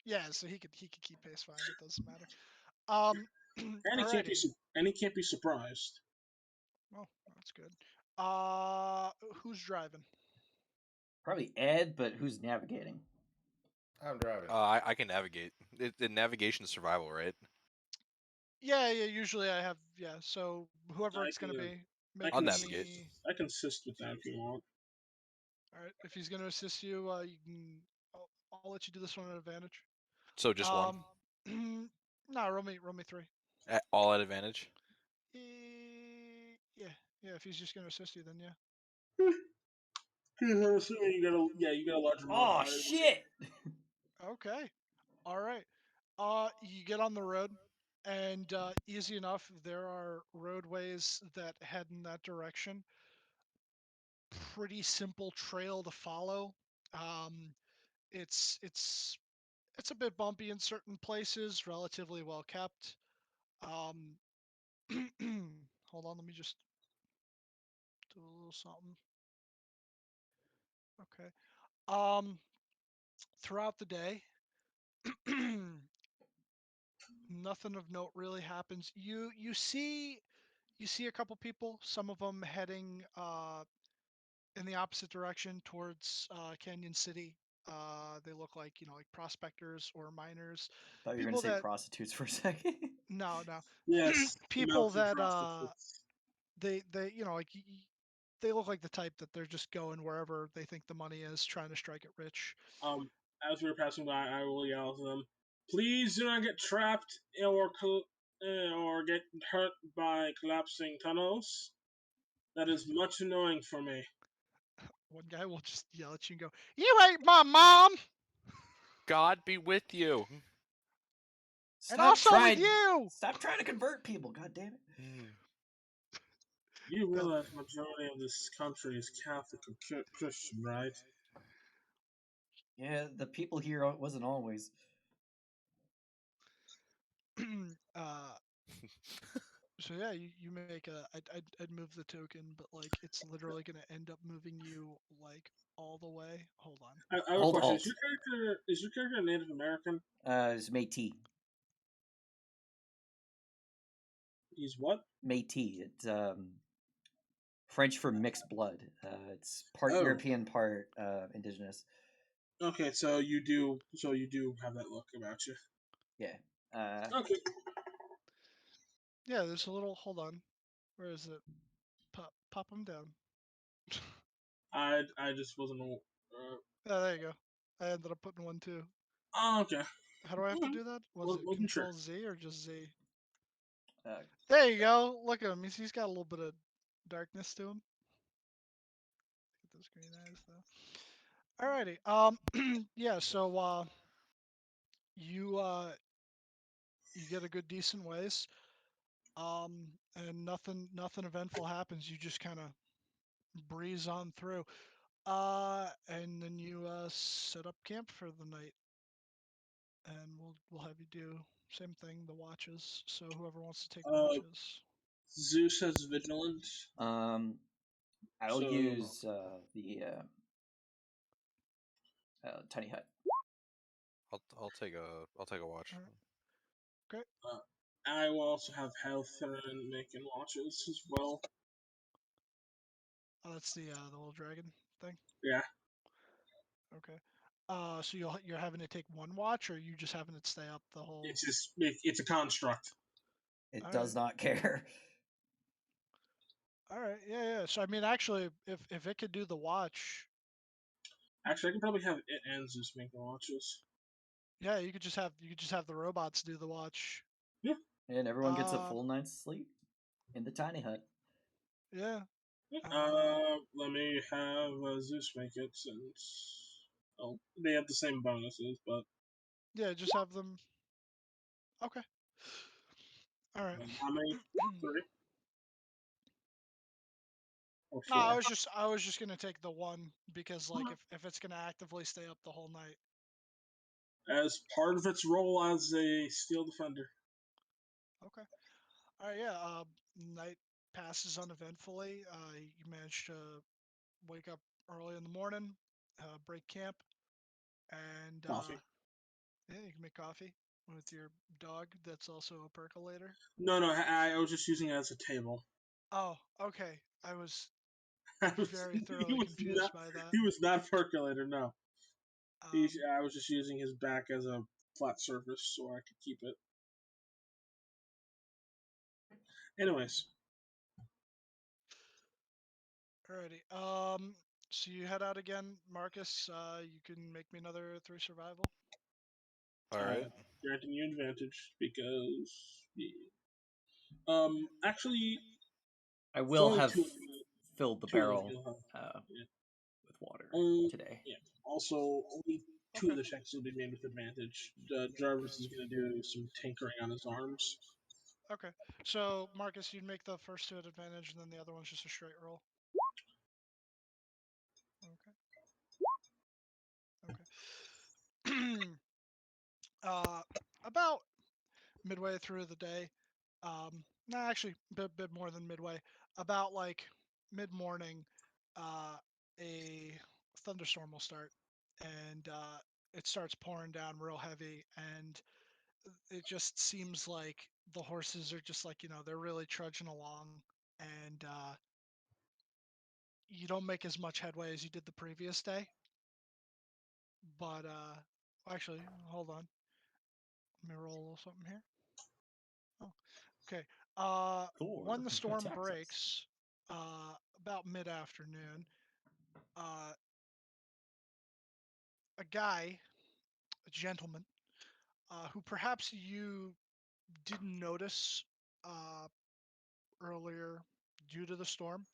[SPEAKER 1] Yeah, so he could keep pace fine. It doesn't matter.
[SPEAKER 2] And he can't be surprised.
[SPEAKER 1] Well, that's good. Who's driving?
[SPEAKER 3] Probably Ed, but who's navigating?
[SPEAKER 4] I'm driving.
[SPEAKER 6] I can navigate. Navigation survival, right?
[SPEAKER 1] Yeah. Usually I have. Yeah. So whoever it's gonna be, make
[SPEAKER 6] I'll
[SPEAKER 1] me.
[SPEAKER 6] navigate.
[SPEAKER 2] I can assist with that if you want.
[SPEAKER 1] All right. If he's gonna assist you, you can. I'll let you do this one at advantage.
[SPEAKER 6] So just one.
[SPEAKER 1] No, roll me 3.
[SPEAKER 6] All at advantage.
[SPEAKER 1] Yeah, if he's just gonna assist you, then yeah.
[SPEAKER 2] I'm assuming you got a larger
[SPEAKER 3] Oh
[SPEAKER 2] modifier.
[SPEAKER 3] shit!
[SPEAKER 1] Okay. All right. You get on the road, and easy enough. There are roadways that head in that direction. Pretty simple trail to follow. Um, it's a bit bumpy in certain places. Relatively well kept. Um, hold on. Let me just do a little something. Okay. Throughout the day, nothing of note really happens. You see a couple people, some of them heading in the opposite direction towards Canyon City. They look like like prospectors or miners.
[SPEAKER 3] Thought you were gonna
[SPEAKER 1] People
[SPEAKER 3] say
[SPEAKER 1] that
[SPEAKER 3] prostitutes for a second.
[SPEAKER 1] no,
[SPEAKER 2] Yes,
[SPEAKER 1] people
[SPEAKER 2] mountain
[SPEAKER 1] that
[SPEAKER 2] prostitutes.
[SPEAKER 1] they like they look like the type that they're just going wherever they think the money is, trying to strike it rich.
[SPEAKER 2] As we were passing by, I will yell to them, "Please do not get trapped or get hurt by collapsing tunnels. That is much annoying for me."
[SPEAKER 1] One guy will just yell at you and go, "You ain't my mom,
[SPEAKER 6] God be with you.
[SPEAKER 1] and also with you."
[SPEAKER 3] Stop trying to convert people. God damn it!
[SPEAKER 2] You realize the majority of this country is Catholic or Christian, right?
[SPEAKER 3] Yeah, the people here wasn't always.
[SPEAKER 1] uh, so yeah, you make I'd move the token, but like it's literally gonna end up moving you like all the way. Hold on.
[SPEAKER 2] I have a
[SPEAKER 3] Hold
[SPEAKER 2] question.
[SPEAKER 3] alt.
[SPEAKER 2] Is your character Native American?
[SPEAKER 3] It's Métis.
[SPEAKER 2] He's what?
[SPEAKER 3] Métis. It's French for mixed blood. It's part
[SPEAKER 2] Oh.
[SPEAKER 3] European, part indigenous.
[SPEAKER 2] Okay, so you do have that look about you.
[SPEAKER 3] Yeah.
[SPEAKER 2] Okay.
[SPEAKER 1] Yeah, there's a little. Hold on. Where is it? Pop them down.
[SPEAKER 2] I just wasn't.
[SPEAKER 1] Yeah, there you go. I ended up putting one too.
[SPEAKER 2] Oh, okay.
[SPEAKER 1] How do I have to do that? Was it
[SPEAKER 2] Wasn't sure.
[SPEAKER 1] Control Z or just Z?
[SPEAKER 3] Uh,
[SPEAKER 1] There you go. Look at him. He's got a little bit of darkness to him. Get those green eyes though. Alrighty. Yeah. So you get a good decent ways. And nothing eventful happens. You just kind of breeze on through. And then you set up camp for the night, and we'll have you do same thing, the watches. So whoever wants to take watches.
[SPEAKER 2] Zeus has vigilance.
[SPEAKER 3] I'll
[SPEAKER 2] So-
[SPEAKER 3] use the tiny hut.
[SPEAKER 6] I'll take a watch.
[SPEAKER 1] Alright. Great.
[SPEAKER 2] I will also have health and making watches as well.
[SPEAKER 1] Oh, that's the little dragon thing.
[SPEAKER 2] Yeah.
[SPEAKER 1] Okay. So you're having to take one watch, or you just having to stay up the whole?
[SPEAKER 2] It's a construct.
[SPEAKER 3] It
[SPEAKER 1] All
[SPEAKER 3] does not care.
[SPEAKER 1] All right. Yeah. So I mean, actually, if it could do the watch,
[SPEAKER 2] Actually, I can probably have it and Zeus make the watches.
[SPEAKER 1] yeah, you could just have the robots do the watch.
[SPEAKER 2] Yeah.
[SPEAKER 3] And everyone gets a full night's sleep in the tiny hut.
[SPEAKER 1] Yeah.
[SPEAKER 2] Let me have Zeus make it since they have the same bonuses, but
[SPEAKER 1] Yeah. Just have them. Okay. All right.
[SPEAKER 2] how many? 3 or
[SPEAKER 1] No,
[SPEAKER 2] 4?
[SPEAKER 1] I was just gonna take the one because like if it's gonna actively stay up the whole night.
[SPEAKER 2] As part of its role as a steel defender.
[SPEAKER 1] Okay. All right. Yeah. Night passes uneventfully. You manage to wake up early in the morning, break camp, and
[SPEAKER 2] Coffee.
[SPEAKER 1] yeah, you can make coffee with your dog. That's also a percolator.
[SPEAKER 2] No, I was just using it as a table.
[SPEAKER 1] Oh, okay. I was
[SPEAKER 2] He
[SPEAKER 1] very thoroughly confused by that.
[SPEAKER 2] was not a percolator. No,
[SPEAKER 1] Um,
[SPEAKER 2] I was just using his back as a flat surface so I could keep it. Anyways,
[SPEAKER 1] Alrighty. So you head out again, Marcus. You can make me another 3 survival.
[SPEAKER 6] All right.
[SPEAKER 2] Granting you advantage because. Actually,
[SPEAKER 3] I will
[SPEAKER 2] only
[SPEAKER 3] have
[SPEAKER 2] two of them.
[SPEAKER 3] filled the
[SPEAKER 2] Two of them
[SPEAKER 3] barrel
[SPEAKER 2] you'll have. Yeah.
[SPEAKER 3] with water
[SPEAKER 2] Um,
[SPEAKER 3] today.
[SPEAKER 2] yeah. Also, only two
[SPEAKER 1] Okay.
[SPEAKER 2] of the checks will be made with advantage. Jarvis is going to do some tinkering on his arms.
[SPEAKER 1] Okay. So Marcus, you'd make the first 2 at advantage, and then the other one's just a straight roll. Okay. Okay. About midway through the day, no, actually, bit more than midway. About like mid-morning, a thunderstorm will start, and it starts pouring down real heavy, and it just seems like the horses are just like, they're really trudging along, and you don't make as much headway as you did the previous day. But actually, hold on. Let me roll a little something here. Oh, okay.
[SPEAKER 3] Thor
[SPEAKER 1] When the storm
[SPEAKER 3] attacks us.
[SPEAKER 1] breaks, about mid-afternoon, a guy, a gentleman, who perhaps you didn't notice earlier due to the storm,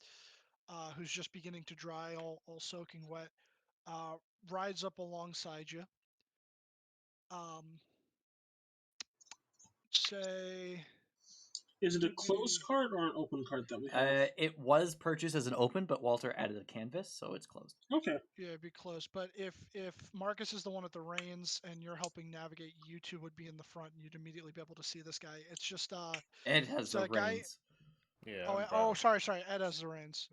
[SPEAKER 1] who's just beginning to dry, all soaking wet, rides up alongside you. Say,
[SPEAKER 2] Is it a
[SPEAKER 1] give
[SPEAKER 2] closed
[SPEAKER 1] me.
[SPEAKER 2] cart or an open cart that we have?
[SPEAKER 3] It was purchased as an open, but Walter added a canvas, so it's closed.
[SPEAKER 2] Okay.
[SPEAKER 1] Yeah, it'd be close. But if Marcus is the one at the reins and you're helping navigate, you two would be in the front, and you'd immediately be able to see this guy. It's just
[SPEAKER 3] Ed has
[SPEAKER 1] it's
[SPEAKER 3] the
[SPEAKER 1] a guy.
[SPEAKER 3] reins.
[SPEAKER 4] Yeah,
[SPEAKER 1] Oh,
[SPEAKER 4] I'm
[SPEAKER 1] oh,
[SPEAKER 4] driving.
[SPEAKER 1] sorry. Ed has the reins.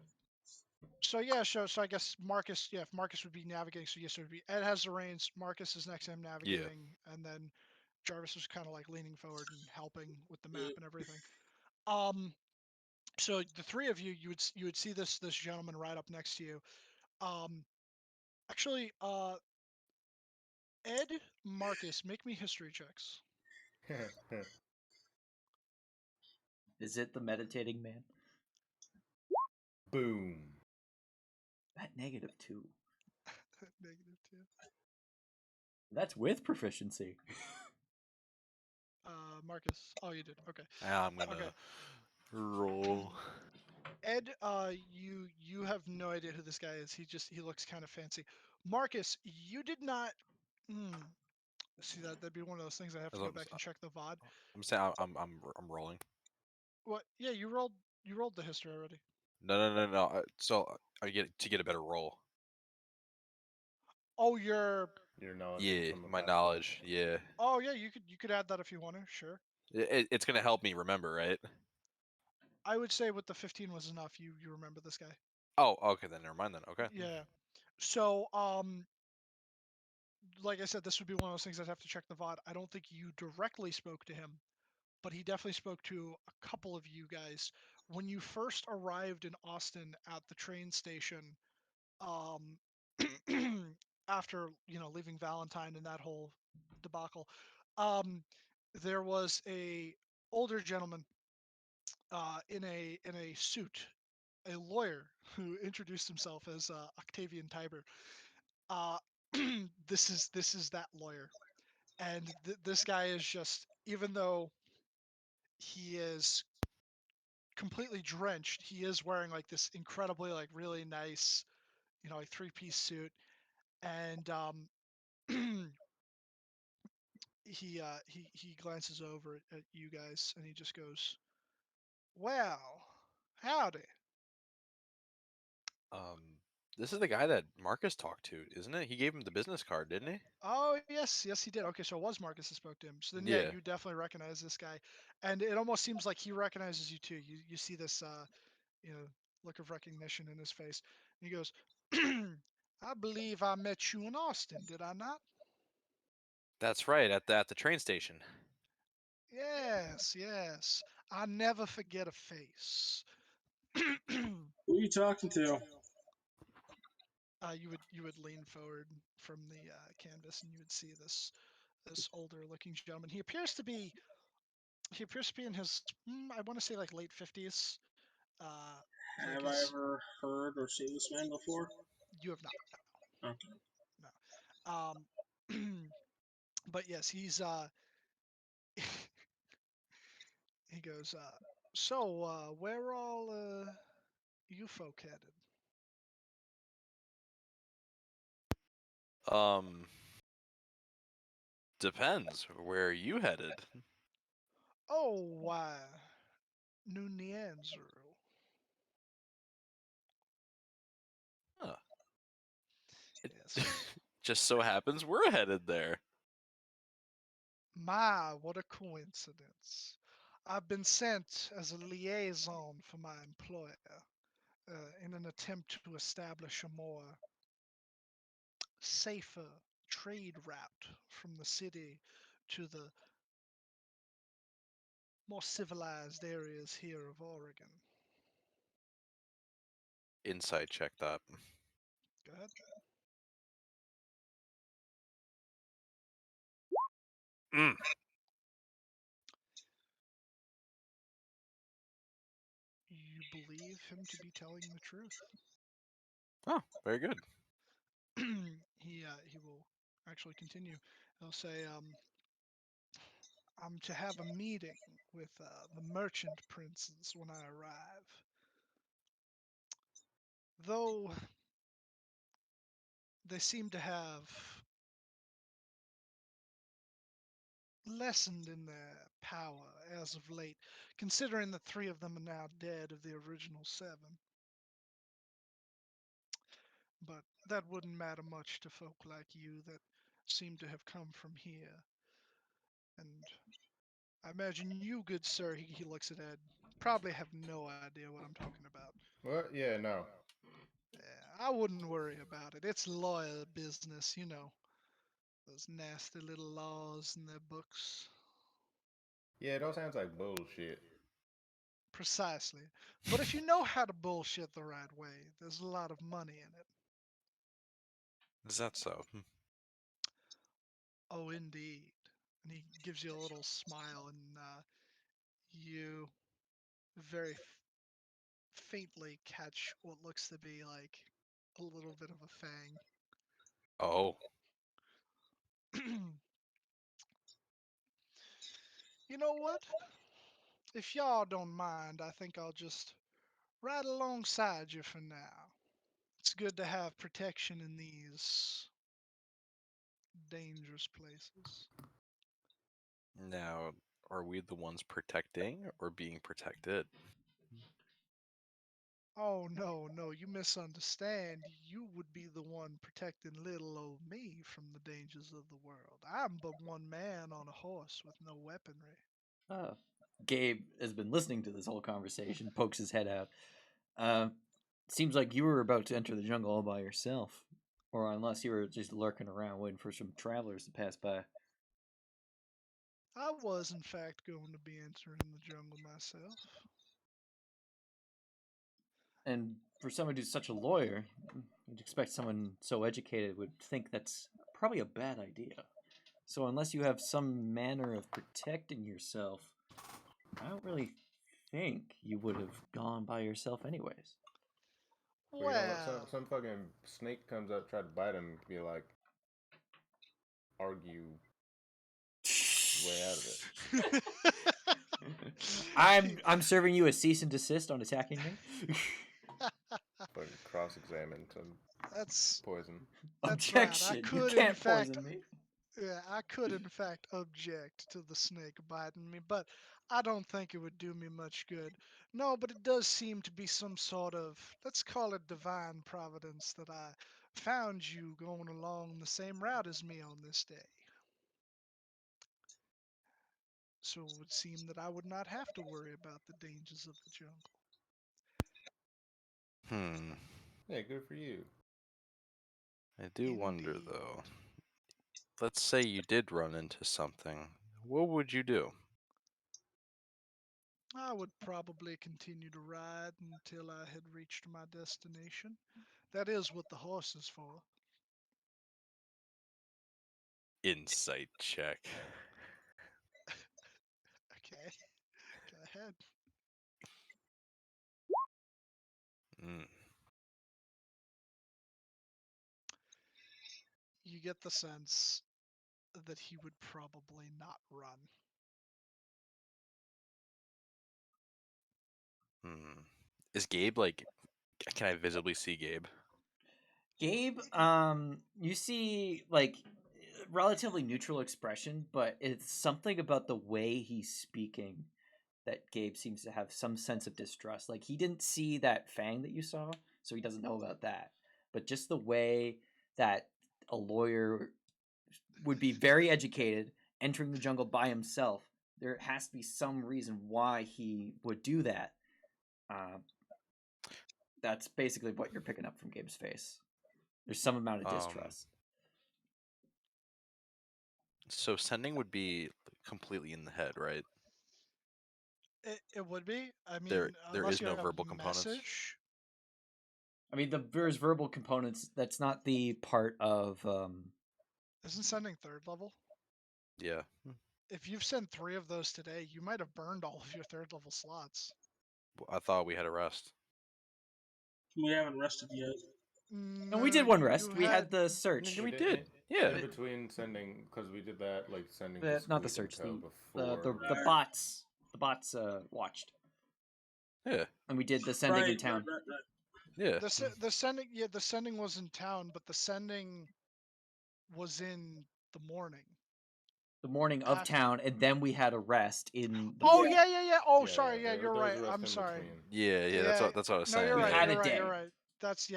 [SPEAKER 1] So yeah, so I guess Marcus. Yeah, if Marcus would be navigating, so yes, it would be Ed has the reins. Marcus is next to him
[SPEAKER 6] Yeah.
[SPEAKER 1] navigating, and then Jarvis was kind of like leaning forward and helping with the map
[SPEAKER 2] Mm.
[SPEAKER 1] and everything. So the 3 of you, you would see this gentleman right up next to you. Actually, Ed, Marcus, make me history checks.
[SPEAKER 3] Is it the meditating man?
[SPEAKER 4] Boom.
[SPEAKER 3] That -2.
[SPEAKER 1] -2.
[SPEAKER 3] That's with proficiency.
[SPEAKER 1] Marcus. Oh, you did. Okay.
[SPEAKER 6] I'm gonna
[SPEAKER 1] Okay.
[SPEAKER 6] roll.
[SPEAKER 1] Ed, you have no idea who this guy is. He looks kind of fancy. Marcus, you did not. See, that'd be one of those things I have to go back and check the VOD.
[SPEAKER 6] I'm saying I'm rolling.
[SPEAKER 1] What? Yeah, you rolled the history already.
[SPEAKER 6] No. So I get a better roll.
[SPEAKER 1] Oh, you're.
[SPEAKER 4] Your knowledge
[SPEAKER 6] Yeah,
[SPEAKER 4] from the
[SPEAKER 6] my
[SPEAKER 4] past
[SPEAKER 6] knowledge.
[SPEAKER 4] life.
[SPEAKER 6] Yeah,
[SPEAKER 1] Oh yeah, you could add that if you want to. Sure.
[SPEAKER 6] it's gonna help me remember, right?
[SPEAKER 1] I would say with the 15 was enough. You remember this guy.
[SPEAKER 6] Oh, okay, then never mind then. Okay.
[SPEAKER 1] Yeah. So like I said, this would be one of those things I'd have to check the VOD. I don't think you directly spoke to him, but he definitely spoke to a couple of you guys when you first arrived in Austin at the train station. Um, after leaving Valentine and that whole debacle, um, there was a older gentleman in a suit, a lawyer who introduced himself as Octavian Tiber. Uh, this is that lawyer, and this guy is just, even though he is completely drenched, he is wearing like this incredibly like really nice, like 3-piece suit, and he glances over at you guys and he just goes, "Well, howdy."
[SPEAKER 6] Um, this is the guy that Marcus talked to, isn't it? He gave him the business card, didn't he?
[SPEAKER 1] Oh yes, he did. Okay, so it was Marcus that spoke to him. So then yeah,
[SPEAKER 6] Yeah.
[SPEAKER 1] you definitely recognize this guy, and it almost seems like he recognizes you too. You see this look of recognition in his face. And he goes, "I believe I met you in Austin, did I not?"
[SPEAKER 6] That's right, at the train station.
[SPEAKER 1] Yes. I never forget a face.
[SPEAKER 2] Who are you talking to?
[SPEAKER 1] You would lean forward from the canvas and you would see this older looking gentleman. He appears to be in his I want to say like late 50s. Like
[SPEAKER 2] Have I ever heard or seen this man before?
[SPEAKER 1] You have not.
[SPEAKER 2] Okay.
[SPEAKER 1] But yes, he's he goes, so where all you folk headed?
[SPEAKER 6] Depends. Where are you headed?
[SPEAKER 1] Oh, why, New Nyanzaru.
[SPEAKER 6] Huh.
[SPEAKER 1] Yes.
[SPEAKER 6] Just so happens we're headed there.
[SPEAKER 1] My, what a coincidence. I've been sent as a liaison for my employer in an attempt to establish a more safer trade route from the city to the more civilized areas here of Oregon.
[SPEAKER 6] Inside check that.
[SPEAKER 1] Go ahead.
[SPEAKER 6] Mm.
[SPEAKER 1] You believe him to be telling the truth.
[SPEAKER 6] Oh, very good.
[SPEAKER 1] He will actually continue. He'll say, I'm to have a meeting with the merchant princes when I arrive. Though they seem to have lessened in their power as of late, considering the three of them are now dead of the original seven. But that wouldn't matter much to folk like you that seem to have come from here. And I imagine you, good sir, he looks at Ed, probably have no idea what I'm talking about.
[SPEAKER 4] What? Yeah, no.
[SPEAKER 1] Yeah, I wouldn't worry about it. It's lawyer business, you know. Those nasty little laws in their books.
[SPEAKER 4] Yeah, it all sounds like bullshit.
[SPEAKER 1] Precisely. But if you know how to bullshit the right way, there's a lot of money in it.
[SPEAKER 6] Is that so?
[SPEAKER 1] Oh, indeed. And he gives you a little smile, and you very faintly catch what looks to be like a little bit of a fang.
[SPEAKER 6] Oh.
[SPEAKER 1] You know what? If y'all don't mind, I think I'll just ride alongside you for now. It's good to have protection in these dangerous places.
[SPEAKER 6] Now, are we the ones protecting or being protected?
[SPEAKER 1] Oh, no, no, you misunderstand. You would be the one protecting little old me from the dangers of the world. I'm but one man on a horse with no weaponry.
[SPEAKER 3] Gabe has been listening to this whole conversation, pokes his head out. Uh, Seems like you were about to enter the jungle all by yourself. Or unless you were just lurking around waiting for some travelers to pass by.
[SPEAKER 1] I was, in fact, going to be entering the jungle myself.
[SPEAKER 3] And for someone who's such a lawyer, you'd expect someone so educated would think that's probably a bad idea. So unless you have some manner of protecting yourself, I don't really think you would have gone by yourself anyways.
[SPEAKER 4] Well, you know, some
[SPEAKER 1] Well,
[SPEAKER 4] some fucking snake comes up, try to bite him, be like, argue his way out of it.
[SPEAKER 3] I'm serving you a cease and desist on attacking me.
[SPEAKER 4] Fucking cross-examine some
[SPEAKER 1] that's
[SPEAKER 4] poison.
[SPEAKER 1] that's right.
[SPEAKER 3] Objection! You can't poison me.
[SPEAKER 1] I could in fact object to the snake biting me, but I don't think it would do me much good. No, but it does seem to be some sort of, let's call it divine providence that I found you going along the same route as me on this day. So it would seem that I would not have to worry about the dangers of the jungle.
[SPEAKER 6] Hmm.
[SPEAKER 4] Yeah, good for you.
[SPEAKER 6] I do wonder,
[SPEAKER 1] Indeed.
[SPEAKER 6] though. Let's say you did run into something. What would you do?
[SPEAKER 1] I would probably continue to ride until I had reached my destination. That is what the horse is for.
[SPEAKER 6] Insight check.
[SPEAKER 1] Okay, go ahead.
[SPEAKER 6] Mm.
[SPEAKER 1] get the sense that he would probably not run.
[SPEAKER 6] Is Gabe like? Can I visibly see Gabe?
[SPEAKER 3] Gabe, you see like relatively neutral expression, but it's something about the way he's speaking that Gabe seems to have some sense of distrust. Like he didn't see that fang that you saw, so he doesn't know about that. But just the way that a lawyer would be very educated, entering the jungle by himself, there has to be some reason why he would do that. That's basically what you're picking up from Gabe's face. There's some amount of distrust.
[SPEAKER 6] So sending would be completely in the head, right?
[SPEAKER 1] It would be. I mean,
[SPEAKER 6] There
[SPEAKER 1] unless
[SPEAKER 6] is
[SPEAKER 1] you
[SPEAKER 6] no
[SPEAKER 1] have
[SPEAKER 6] verbal components.
[SPEAKER 1] message.
[SPEAKER 3] I mean, there's verbal components. That's not the part of.
[SPEAKER 1] Isn't sending third level?
[SPEAKER 6] Yeah.
[SPEAKER 1] If you've sent 3 of those today, you might have burned all of your third level slots.
[SPEAKER 6] I thought we had a rest.
[SPEAKER 2] We haven't rested yet.
[SPEAKER 3] And we did one rest. We had the search.
[SPEAKER 6] We did. Yeah.
[SPEAKER 4] In between sending, because we did that, like sending
[SPEAKER 3] Not the
[SPEAKER 4] discreet
[SPEAKER 3] search.
[SPEAKER 4] intel
[SPEAKER 3] The
[SPEAKER 4] before.
[SPEAKER 3] bots. The bots watched.
[SPEAKER 6] Yeah.
[SPEAKER 3] And we did the sending in
[SPEAKER 2] Right,
[SPEAKER 3] town.
[SPEAKER 2] right.
[SPEAKER 6] Yeah.
[SPEAKER 1] The sending, yeah, the sending was in town, but the sending was in the morning.
[SPEAKER 3] The morning of town, and then we had a rest in. The
[SPEAKER 1] Oh yeah. Oh,
[SPEAKER 4] Yeah,
[SPEAKER 1] sorry.
[SPEAKER 4] yeah,
[SPEAKER 1] Yeah, you're
[SPEAKER 4] there was
[SPEAKER 1] right.
[SPEAKER 4] a rest
[SPEAKER 1] I'm
[SPEAKER 4] in
[SPEAKER 1] sorry.
[SPEAKER 4] between.
[SPEAKER 6] Yeah. That's what I was
[SPEAKER 1] No,
[SPEAKER 6] saying.
[SPEAKER 1] you're
[SPEAKER 3] We
[SPEAKER 1] right.
[SPEAKER 3] had
[SPEAKER 1] You're
[SPEAKER 3] a
[SPEAKER 1] right.
[SPEAKER 3] day.
[SPEAKER 1] You're right. That's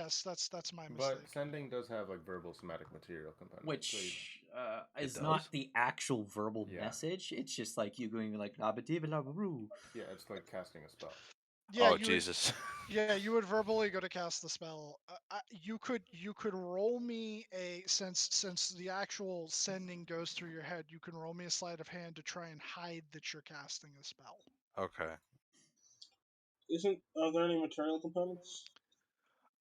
[SPEAKER 1] my mistake.
[SPEAKER 4] But sending does have like verbal somatic material components.
[SPEAKER 3] Which is
[SPEAKER 6] does?
[SPEAKER 3] not the actual verbal
[SPEAKER 4] Yeah.
[SPEAKER 3] message. It's just like you going like "Nabadibalaboo."
[SPEAKER 4] Yeah, it's like casting a spell.
[SPEAKER 1] Yeah,
[SPEAKER 6] Oh
[SPEAKER 1] you
[SPEAKER 6] Jesus.
[SPEAKER 1] you would verbally go to cast the spell. You could roll me a since the actual sending goes through your head. You can roll me a sleight of hand to try and hide that you're casting a spell.
[SPEAKER 6] Okay.
[SPEAKER 2] Are there any material components?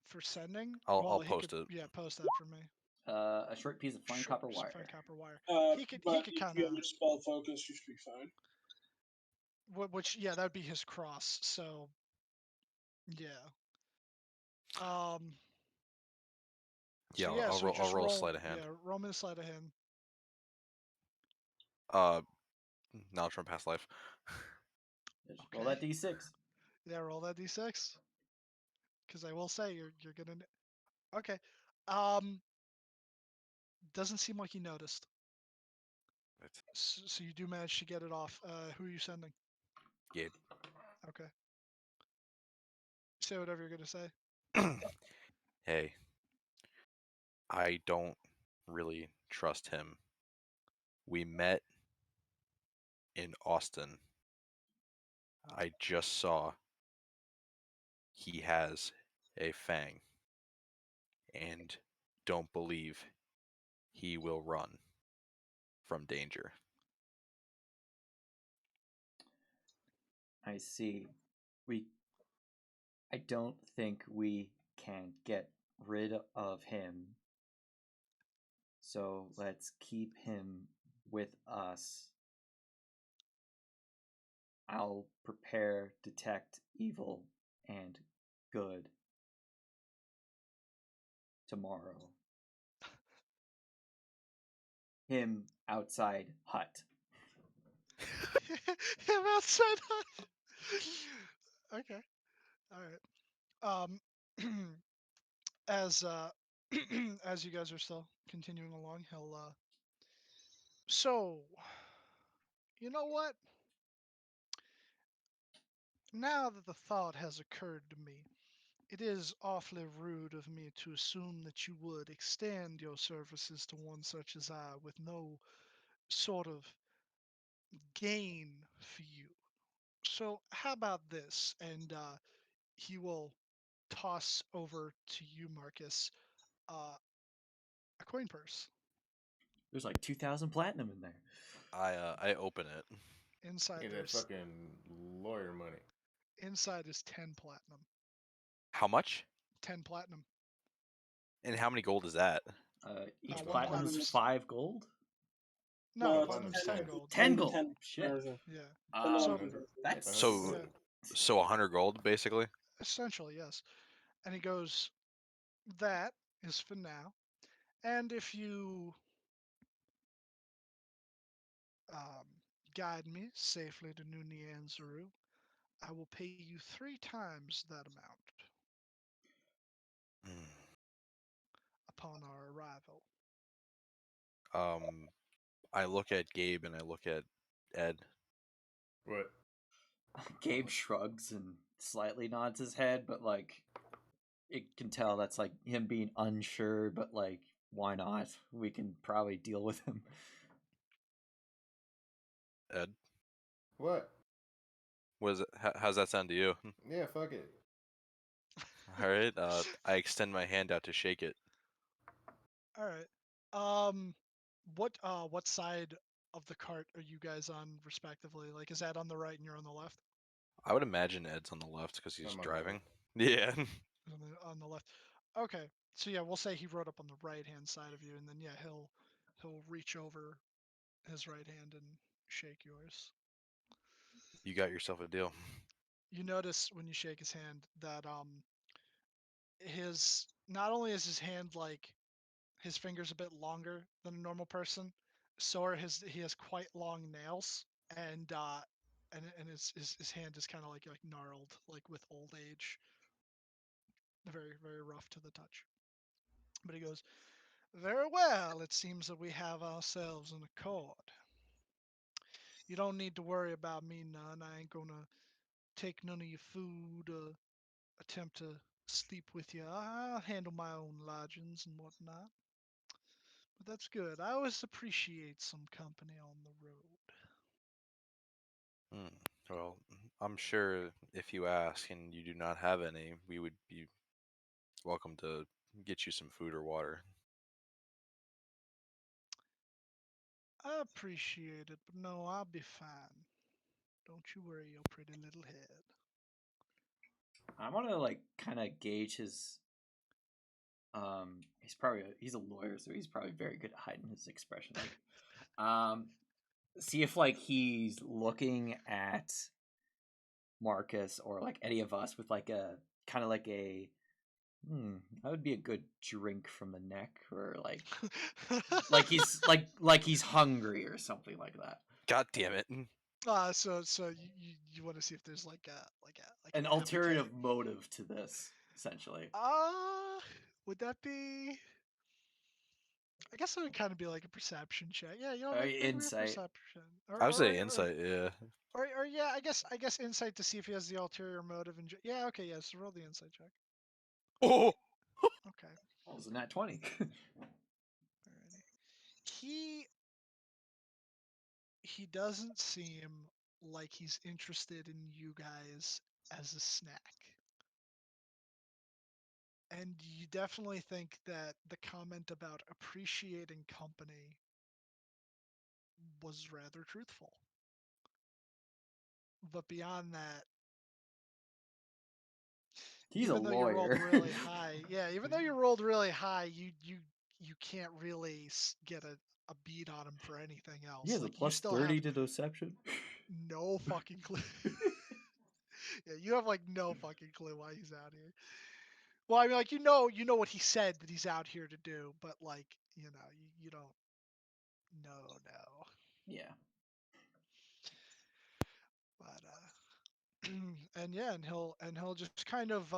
[SPEAKER 1] For sending,
[SPEAKER 6] I'll
[SPEAKER 1] he
[SPEAKER 6] post
[SPEAKER 1] could,
[SPEAKER 6] it.
[SPEAKER 1] Yeah, post that for me.
[SPEAKER 3] A short piece of fine copper wire.
[SPEAKER 1] Fine copper wire.
[SPEAKER 2] But
[SPEAKER 1] He could
[SPEAKER 2] if
[SPEAKER 1] kind
[SPEAKER 2] you
[SPEAKER 1] of.
[SPEAKER 2] have your spell focus, you should be fine.
[SPEAKER 1] Which yeah, that'd be his cross. So yeah.
[SPEAKER 6] Yeah,
[SPEAKER 1] So yeah,
[SPEAKER 6] I'll
[SPEAKER 1] just
[SPEAKER 6] roll a sleight of hand.
[SPEAKER 1] Yeah, roll me a sleight of hand.
[SPEAKER 6] Knowledge from past life.
[SPEAKER 3] Roll that d6.
[SPEAKER 1] Yeah, roll that d6. Because I will say you're gonna. Okay. Doesn't seem like he noticed.
[SPEAKER 6] Right.
[SPEAKER 1] So you do manage to get it off. Who are you sending?
[SPEAKER 6] Gabe.
[SPEAKER 1] Okay. Say whatever you're gonna say.
[SPEAKER 6] Hey. I don't really trust him. We met in Austin. I just saw he has a fang and don't believe he will run from danger.
[SPEAKER 3] I see. I don't think we can get rid of him. So let's keep him with us. I'll prepare, detect evil and good tomorrow. Him outside hut.
[SPEAKER 1] Him outside. Okay. All right. As as you guys are still continuing along, he'll. So, you know what? Now that the thought has occurred to me, it is awfully rude of me to assume that you would extend your services to one such as I with no sort of gain for you. So, how about this? And he will toss over to you, Marcus, a coin purse.
[SPEAKER 3] There's like 2,000 platinum in there.
[SPEAKER 6] I open it.
[SPEAKER 1] Inside
[SPEAKER 4] Yeah, that's
[SPEAKER 1] there's
[SPEAKER 4] fucking lawyer money.
[SPEAKER 1] inside is 10 platinum.
[SPEAKER 6] How much?
[SPEAKER 1] 10 platinum.
[SPEAKER 6] And how many gold is that?
[SPEAKER 3] Each
[SPEAKER 1] one
[SPEAKER 3] platinum
[SPEAKER 1] platinum.
[SPEAKER 3] is 5 gold.
[SPEAKER 1] No,
[SPEAKER 2] No,
[SPEAKER 1] platinum's
[SPEAKER 4] it's
[SPEAKER 1] 10
[SPEAKER 4] 10.
[SPEAKER 1] gold.
[SPEAKER 3] 10 gold.
[SPEAKER 2] 10
[SPEAKER 3] Shit.
[SPEAKER 2] version.
[SPEAKER 1] Yeah,
[SPEAKER 3] So
[SPEAKER 2] 100.
[SPEAKER 3] that's
[SPEAKER 6] So- So 100 gold, basically.
[SPEAKER 1] essentially, yes. And he goes, that is for now. And if you um, guide me safely to New Nyanzaru, I will pay you 3 times that amount
[SPEAKER 6] Hmm.
[SPEAKER 1] upon our arrival.
[SPEAKER 6] I look at Gabe and I look at Ed.
[SPEAKER 4] What?
[SPEAKER 3] Gabe shrugs and slightly nods his head, but like it can tell that's like him being unsure, but like why not? We can probably deal with him.
[SPEAKER 6] Ed,
[SPEAKER 4] What?
[SPEAKER 6] was it? How's that sound to you?
[SPEAKER 4] Yeah, fuck it.
[SPEAKER 6] All right. I extend my hand out to shake it.
[SPEAKER 1] All right. What side of the cart are you guys on, respectively? Like, is that on the right and you're on the left?
[SPEAKER 6] I would imagine Ed's on the left because he's
[SPEAKER 4] I'm on the
[SPEAKER 6] driving.
[SPEAKER 4] right.
[SPEAKER 6] Yeah.
[SPEAKER 1] On the left. Okay. So yeah, we'll say he rode up on the right hand side of you, and then yeah, he'll reach over his right hand and shake yours.
[SPEAKER 6] You got yourself a deal.
[SPEAKER 1] You notice when you shake his hand that his not only is his hand like his fingers a bit longer than a normal person, so are he has quite long nails, and his hand is kind of like gnarled, like with old age, very very rough to the touch. But he goes, "Very well. It seems that we have ourselves an accord. You don't need to worry about me none. I ain't gonna take none of your food or attempt to sleep with you. I'll handle my own lodgings and whatnot. But that's good. I always appreciate some company on the road."
[SPEAKER 6] Hmm. Well, I'm sure if you ask and you do not have any, we would be welcome to get you some food or water.
[SPEAKER 1] I appreciate it, but no, I'll be fine. Don't you worry your pretty little head.
[SPEAKER 3] I want to like kind of gauge his. He's a lawyer, so he's probably very good at hiding his expression. Like, see if like he's looking at Marcus or like any of us with like a kind of like a that would be a good drink from the neck, or like he's hungry or something like that.
[SPEAKER 6] God damn it.
[SPEAKER 1] So you want to see if there's
[SPEAKER 3] An
[SPEAKER 1] an
[SPEAKER 3] alternative
[SPEAKER 1] appetite.
[SPEAKER 3] motive to this, essentially.
[SPEAKER 1] Would that be? I guess it would kind of be like a perception check. Yeah, maybe a
[SPEAKER 3] Insight.
[SPEAKER 1] perception.
[SPEAKER 6] I would say insight, yeah.
[SPEAKER 1] Or yeah, I guess insight to see if he has the ulterior motive. And yeah, okay, yeah. So roll the insight check.
[SPEAKER 6] Oh!
[SPEAKER 1] Okay,
[SPEAKER 3] Well, isn't that 20?
[SPEAKER 1] alrighty. He he doesn't seem like he's interested in you guys as a snack. And you definitely think that the comment about appreciating company was rather truthful. But beyond that,
[SPEAKER 3] He's a
[SPEAKER 1] even though you rolled
[SPEAKER 3] lawyer.
[SPEAKER 1] really high, yeah, even though you rolled really high, you can't really get a beat on him for anything else.
[SPEAKER 3] He has a
[SPEAKER 1] Like you
[SPEAKER 3] plus
[SPEAKER 1] still
[SPEAKER 3] 30
[SPEAKER 1] have
[SPEAKER 3] to deception.
[SPEAKER 1] no fucking clue. Yeah, you have like no fucking clue why he's out here. Well, I mean, like you know what he said that he's out here to do, but like you don't know.
[SPEAKER 3] Yeah.
[SPEAKER 1] But and yeah, and he'll just kind of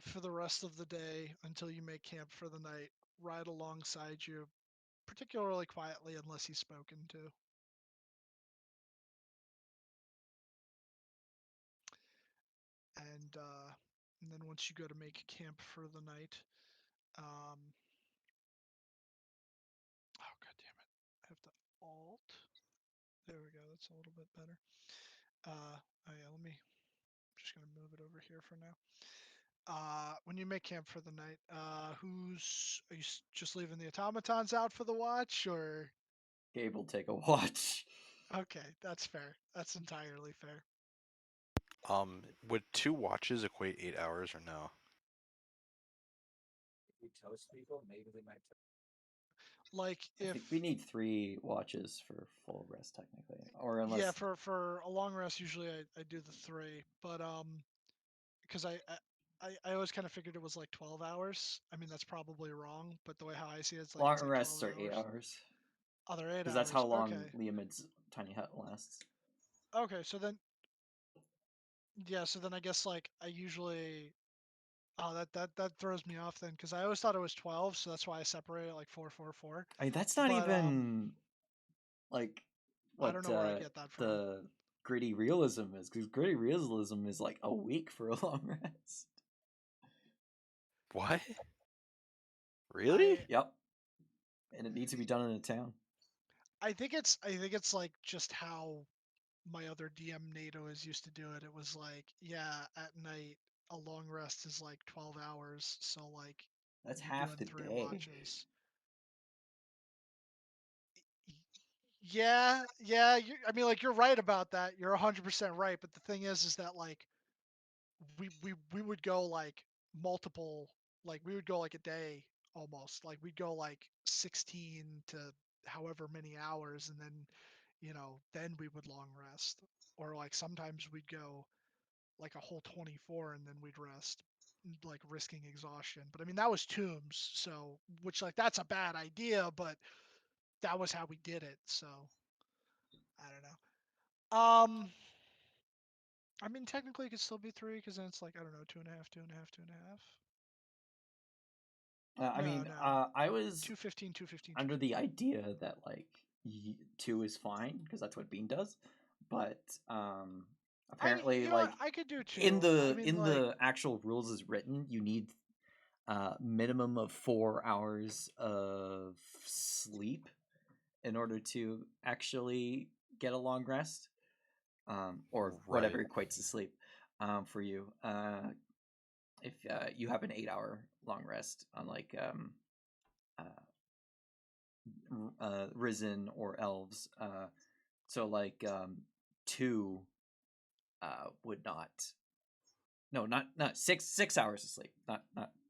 [SPEAKER 1] for the rest of the day until you make camp for the night, ride alongside you, particularly quietly unless he's spoken to. And then once you go to make camp for the night, oh god damn it, I have to alt. There we go. That's a little bit better. Oh yeah, I'm just gonna move it over here for now. When you make camp for the night, are you just leaving the automatons out for the watch, or?
[SPEAKER 3] Gabe will take a watch.
[SPEAKER 1] Okay, that's fair. That's entirely fair.
[SPEAKER 6] Would 2 watches equate 8 hours or no?
[SPEAKER 9] We toast people, maybe they might.
[SPEAKER 1] Like
[SPEAKER 3] I think we need 3 watches for full rest, technically, or unless
[SPEAKER 1] yeah, for a long rest usually I do the 3, but because I always kind of figured it was like 12 hours. I mean, that's probably wrong, but the way how I see it, it's like
[SPEAKER 3] Long
[SPEAKER 1] it's like
[SPEAKER 3] rests
[SPEAKER 1] 12
[SPEAKER 3] are 8
[SPEAKER 1] hours.
[SPEAKER 3] hours.
[SPEAKER 1] Oh, they're 8
[SPEAKER 3] Because that's
[SPEAKER 1] hours.
[SPEAKER 3] how long
[SPEAKER 1] Okay.
[SPEAKER 3] Liamid's tiny hut lasts.
[SPEAKER 1] Okay, so then, yeah, so then I guess like I usually, oh, that throws me off then, because I always thought it was 12, so that's why I separated it like 4, 4, 4.
[SPEAKER 3] I mean, that's not
[SPEAKER 1] But
[SPEAKER 3] even like
[SPEAKER 1] I don't
[SPEAKER 3] what
[SPEAKER 1] know where I get that from.
[SPEAKER 3] the gritty realism is, because gritty realism is like a week for a long rest.
[SPEAKER 6] What? Really?
[SPEAKER 3] Yep. And it needs to be done in a town.
[SPEAKER 1] I think it's like just how my other DM NATO is used to do it. It was like, yeah, at night a long rest is like 12 hours, so like
[SPEAKER 3] That's
[SPEAKER 1] you're
[SPEAKER 3] half
[SPEAKER 1] doing
[SPEAKER 3] the
[SPEAKER 1] 3
[SPEAKER 3] day.
[SPEAKER 1] watches. I mean, like you're right about that. You're 100% right. But the thing is that like we would go like multiple, like we would go like a day almost. Like we'd go like 16 to however many hours, and then then we would long rest, or like sometimes we'd go like a whole 24 and then we'd rest, like risking exhaustion. But I mean that was tombs, so which like that's a bad idea, but that was how we did it. So I don't know. I mean, technically, it could still be 3 because then it's like, I don't know, 2.5, 2.5, 2.5.
[SPEAKER 3] I mean,
[SPEAKER 1] No.
[SPEAKER 3] I was
[SPEAKER 1] 215, 215,
[SPEAKER 3] under the idea that like 2 is fine because that's what Bean does, but apparently,
[SPEAKER 1] You know what?
[SPEAKER 3] like
[SPEAKER 1] I could do 2.
[SPEAKER 3] in
[SPEAKER 1] I mean, like,
[SPEAKER 3] the actual rules as written, you need minimum of 4 hours of sleep in order to actually get a long rest, or whatever
[SPEAKER 6] Right.
[SPEAKER 3] equates to sleep for you. If you have an 8-hour long rest, unlike Risen or Elves, so like 2 would not. No, not 6 hours of sleep.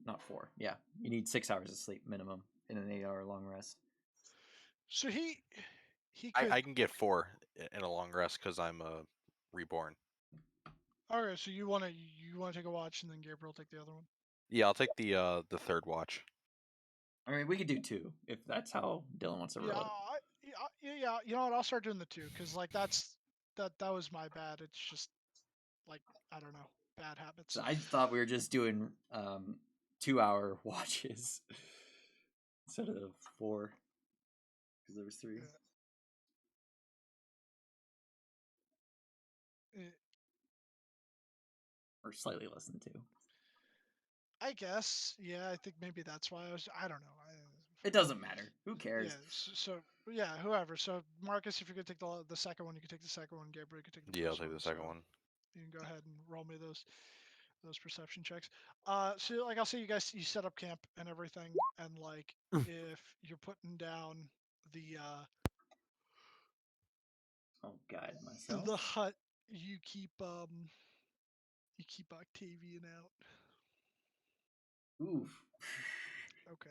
[SPEAKER 3] Not 4. Yeah, you need 6 hours of sleep minimum in an 8-hour long rest.
[SPEAKER 1] so he could.
[SPEAKER 6] I can get 4 in a long rest because I'm a reborn.
[SPEAKER 1] Okay, so you wanna take a watch and then Gabriel take the other one.
[SPEAKER 6] Yeah, I'll take the third watch.
[SPEAKER 3] I mean, we could do 2 if that's how Dylan wants to roll it.
[SPEAKER 1] Yeah. You know what? I'll start doing the 2 because like that was my bad. It's just like I don't know, bad habits.
[SPEAKER 3] So I thought we were just doing 2-hour watches instead of 4 because there was 3.
[SPEAKER 1] Yeah.
[SPEAKER 3] Or slightly less than 2.
[SPEAKER 1] I guess. Yeah, I think maybe that's why I don't know.
[SPEAKER 3] It doesn't matter. Who cares?
[SPEAKER 1] Yeah. So yeah, whoever. So Marcus, if you could take the second one, you could take the second one. Gabriel, you could take the
[SPEAKER 6] Yeah, I'll
[SPEAKER 1] first
[SPEAKER 6] take
[SPEAKER 1] one.
[SPEAKER 6] the second
[SPEAKER 1] So
[SPEAKER 6] one.
[SPEAKER 1] you can go ahead and roll me those perception checks. So like I'll say you set up camp and everything, and like if you're putting down the
[SPEAKER 3] I'll guide myself.
[SPEAKER 1] the hut, you keep Octavian out.
[SPEAKER 3] Oof.
[SPEAKER 1] Okay.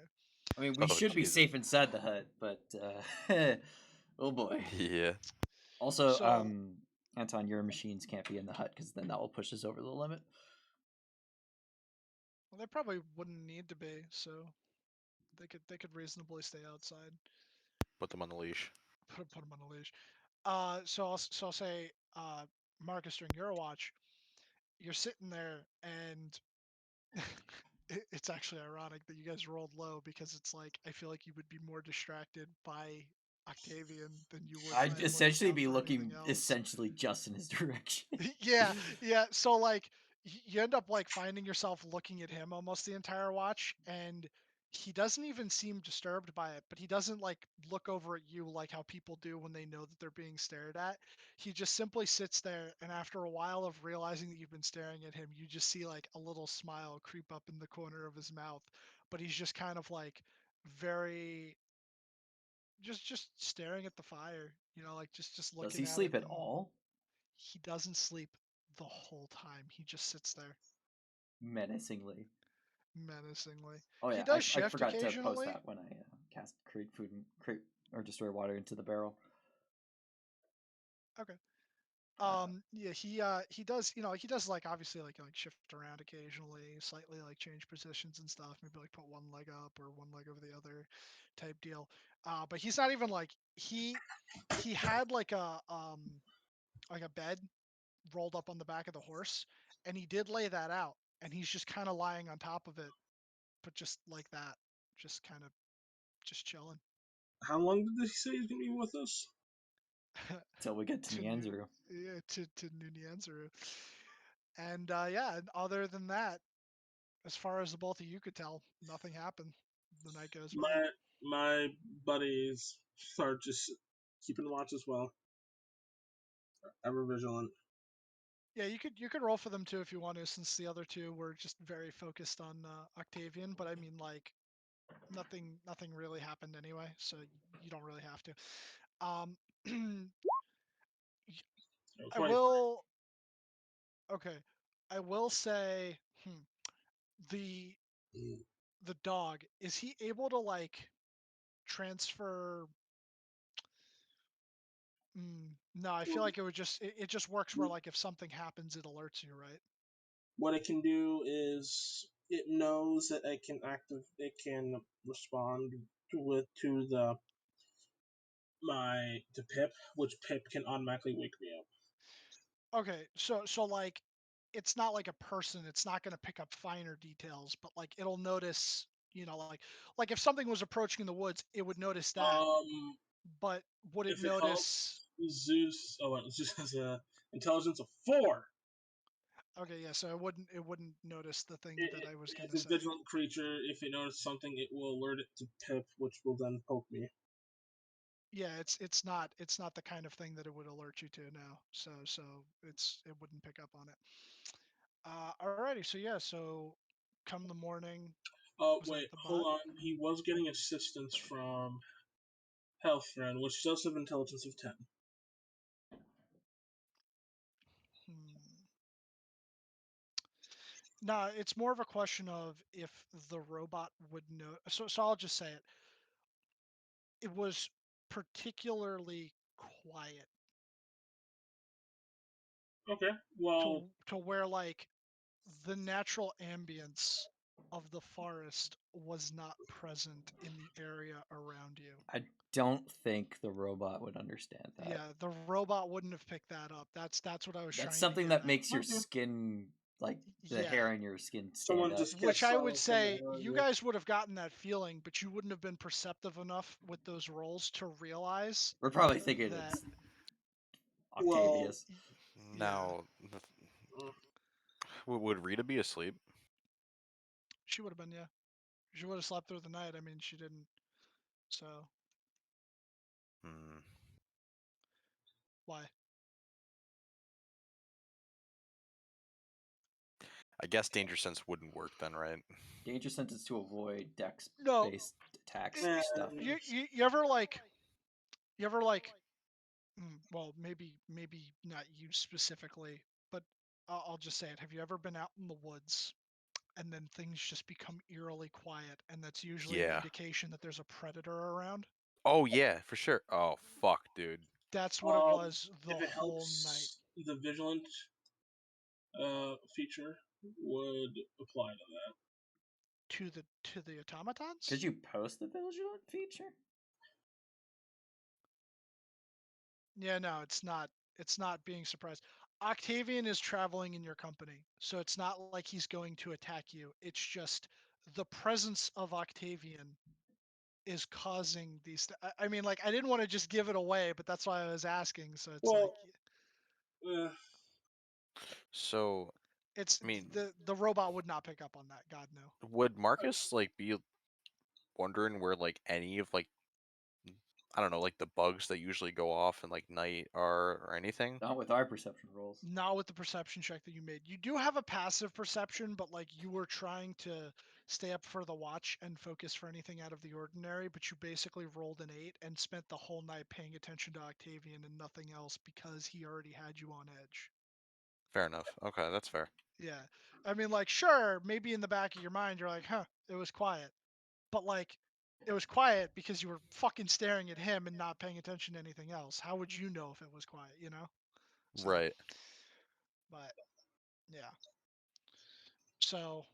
[SPEAKER 3] I mean, we
[SPEAKER 6] Oh,
[SPEAKER 3] should be
[SPEAKER 6] Jesus.
[SPEAKER 3] safe inside the hut, but oh boy.
[SPEAKER 6] Yeah.
[SPEAKER 3] Also,
[SPEAKER 1] So
[SPEAKER 3] Anton, your machines can't be in the hut because then that will push us over the limit.
[SPEAKER 1] well, they probably wouldn't need to be. So they could reasonably stay outside.
[SPEAKER 6] Put them on the leash.
[SPEAKER 1] Put them on a leash. So I'll say, Marcus, during your watch, you're sitting there, and it's actually ironic that you guys rolled low because it's like I feel like you would be more distracted by Octavian than you would by
[SPEAKER 3] I'd
[SPEAKER 1] him
[SPEAKER 3] essentially
[SPEAKER 1] out
[SPEAKER 3] be
[SPEAKER 1] for
[SPEAKER 3] looking
[SPEAKER 1] anything else.
[SPEAKER 3] essentially just in his direction.
[SPEAKER 1] Yeah. So like you end up like finding yourself looking at him almost the entire watch, and he doesn't even seem disturbed by it, but he doesn't like look over at you like how people do when they know that they're being stared at. He just simply sits there, and after a while of realizing that you've been staring at him, you just see like a little smile creep up in the corner of his mouth, but he's just kind of like very just staring at the fire, like just
[SPEAKER 3] Does
[SPEAKER 1] looking
[SPEAKER 3] he
[SPEAKER 1] at it.
[SPEAKER 3] sleep at
[SPEAKER 1] And
[SPEAKER 3] all?
[SPEAKER 1] he doesn't sleep the whole time. He just sits there
[SPEAKER 3] Menacingly.
[SPEAKER 1] menacingly.
[SPEAKER 3] Oh
[SPEAKER 1] He
[SPEAKER 3] yeah,
[SPEAKER 1] does
[SPEAKER 3] I
[SPEAKER 1] shift
[SPEAKER 3] forgot to post
[SPEAKER 1] occasionally.
[SPEAKER 3] that when I cast create food and create or destroy water into the barrel.
[SPEAKER 1] Okay. Yeah, he does, he does like obviously like shift around occasionally, slightly like change positions and stuff, maybe like put one leg up or one leg over the other type deal. But he's not even like he had like a bed rolled up on the back of the horse, and he did lay that out, and he's just kind of lying on top of it, but just like that, just kind of just chilling.
[SPEAKER 2] How long did he say he's gonna be with us?
[SPEAKER 3] Till we get to Nyanzaru.
[SPEAKER 1] Yeah, to Nyanzaru. And yeah, and other than that, as far as the both of you could tell, nothing happened. The night goes by.
[SPEAKER 2] My buddies are just keeping watch as well. Ever vigilant.
[SPEAKER 1] Yeah, you could roll for them too if you want to, since the other two were just very focused on Octavian. But I mean, like, nothing really happened anyway, so you don't really have to. Um, I
[SPEAKER 2] Wait,
[SPEAKER 1] will. Okay, I will say, the the dog, is he able to like transfer? No, I feel like it would it just works where like if something happens, it alerts you, right?
[SPEAKER 2] what it can do is it knows that it can respond to the to Pip, which Pip can automatically wake me up.
[SPEAKER 1] Okay, so like it's not like a person, it's not going to pick up finer details, but like it'll notice, like if something was approaching in the woods, it would notice that, but would it
[SPEAKER 2] If it
[SPEAKER 1] notice?
[SPEAKER 2] helps, Zeus has a intelligence of 4.
[SPEAKER 1] Okay, yeah, so it wouldn't notice the thing that I was going
[SPEAKER 2] It's
[SPEAKER 1] to
[SPEAKER 2] a
[SPEAKER 1] say.
[SPEAKER 2] vigilant creature. If it notices something, it will alert it to Pip, which will then poke me.
[SPEAKER 1] Yeah, it's not the kind of thing that it would alert you to now. So it wouldn't pick up on it. Alrighty, so yeah, so come the morning,
[SPEAKER 2] Oh,
[SPEAKER 1] was that
[SPEAKER 2] wait,
[SPEAKER 1] the
[SPEAKER 2] hold
[SPEAKER 1] bot?
[SPEAKER 2] on. He was getting assistance from Health Friend, which does have intelligence of 10.
[SPEAKER 1] Hmm. No, it's more of a question of if the robot would know. So I'll just say it. It was particularly quiet
[SPEAKER 2] Okay, well,
[SPEAKER 1] to where like the natural ambience of the forest was not present in the area around you.
[SPEAKER 3] I don't think the robot would understand that.
[SPEAKER 1] Yeah, the robot wouldn't have picked that up. That's what I was
[SPEAKER 3] That's
[SPEAKER 1] trying to
[SPEAKER 3] something
[SPEAKER 1] get
[SPEAKER 3] that
[SPEAKER 1] at.
[SPEAKER 3] makes your
[SPEAKER 2] Okay.
[SPEAKER 3] skin, like the
[SPEAKER 1] Yeah,
[SPEAKER 3] hair on your skin, stand
[SPEAKER 2] Someone
[SPEAKER 3] up.
[SPEAKER 2] just
[SPEAKER 1] which
[SPEAKER 2] gets
[SPEAKER 1] I would
[SPEAKER 2] silent from the
[SPEAKER 1] say you
[SPEAKER 2] area.
[SPEAKER 1] guys would have gotten that feeling, but you wouldn't have been perceptive enough with those rolls to realize
[SPEAKER 3] We're probably thinking
[SPEAKER 1] that.
[SPEAKER 3] it's
[SPEAKER 2] Well,
[SPEAKER 3] Octavius.
[SPEAKER 1] Yeah,
[SPEAKER 6] Now, would Rita be asleep?
[SPEAKER 1] she would have been. Yeah, she would have slept through the night. I mean, she didn't. So
[SPEAKER 6] Hmm.
[SPEAKER 1] why?
[SPEAKER 6] I guess danger sense wouldn't work then, right?
[SPEAKER 3] Danger sense is to avoid
[SPEAKER 1] No,
[SPEAKER 3] dex-based attacks
[SPEAKER 2] and
[SPEAKER 3] and stuff.
[SPEAKER 1] you ever like well, maybe not you specifically, but I'll just say it. Have you ever been out in the woods and then things just become eerily quiet, and that's usually an
[SPEAKER 6] Yeah.
[SPEAKER 1] indication that there's a predator around?
[SPEAKER 6] Oh yeah, for sure. Oh fuck, dude.
[SPEAKER 1] That's what it was the
[SPEAKER 2] if it
[SPEAKER 1] whole night.
[SPEAKER 2] helps, the vigilant feature would apply to that.
[SPEAKER 1] To the automatons?
[SPEAKER 3] Could you post the vigilant feature?
[SPEAKER 1] Yeah, no, it's not. It's not being surprised. Octavian is traveling in your company, so it's not like he's going to attack you. It's just the presence of Octavian is causing these. I mean, like, I didn't want to just give it away, but that's why I was asking. So it's like,
[SPEAKER 2] Well, uh,
[SPEAKER 6] So,
[SPEAKER 1] it's
[SPEAKER 6] I mean,
[SPEAKER 1] the robot would not pick up on that. God no.
[SPEAKER 6] would Marcus like be wondering where like any of like I don't know, like the bugs that usually go off in like night are or anything?
[SPEAKER 3] Not with our perception rolls.
[SPEAKER 1] Not with the perception check that you made. You do have a passive perception, but like you were trying to stay up for the watch and focus for anything out of the ordinary, but you basically rolled an 8 and spent the whole night paying attention to Octavian and nothing else because he already had you on edge.
[SPEAKER 6] Fair enough. Okay, that's fair.
[SPEAKER 1] Yeah. I mean, like, sure, maybe in the back of your mind, you're like, huh, it was quiet. But like, it was quiet because you were fucking staring at him and not paying attention to anything else. How would you know if it was quiet, you know? So,
[SPEAKER 6] Right.
[SPEAKER 1] But yeah. So,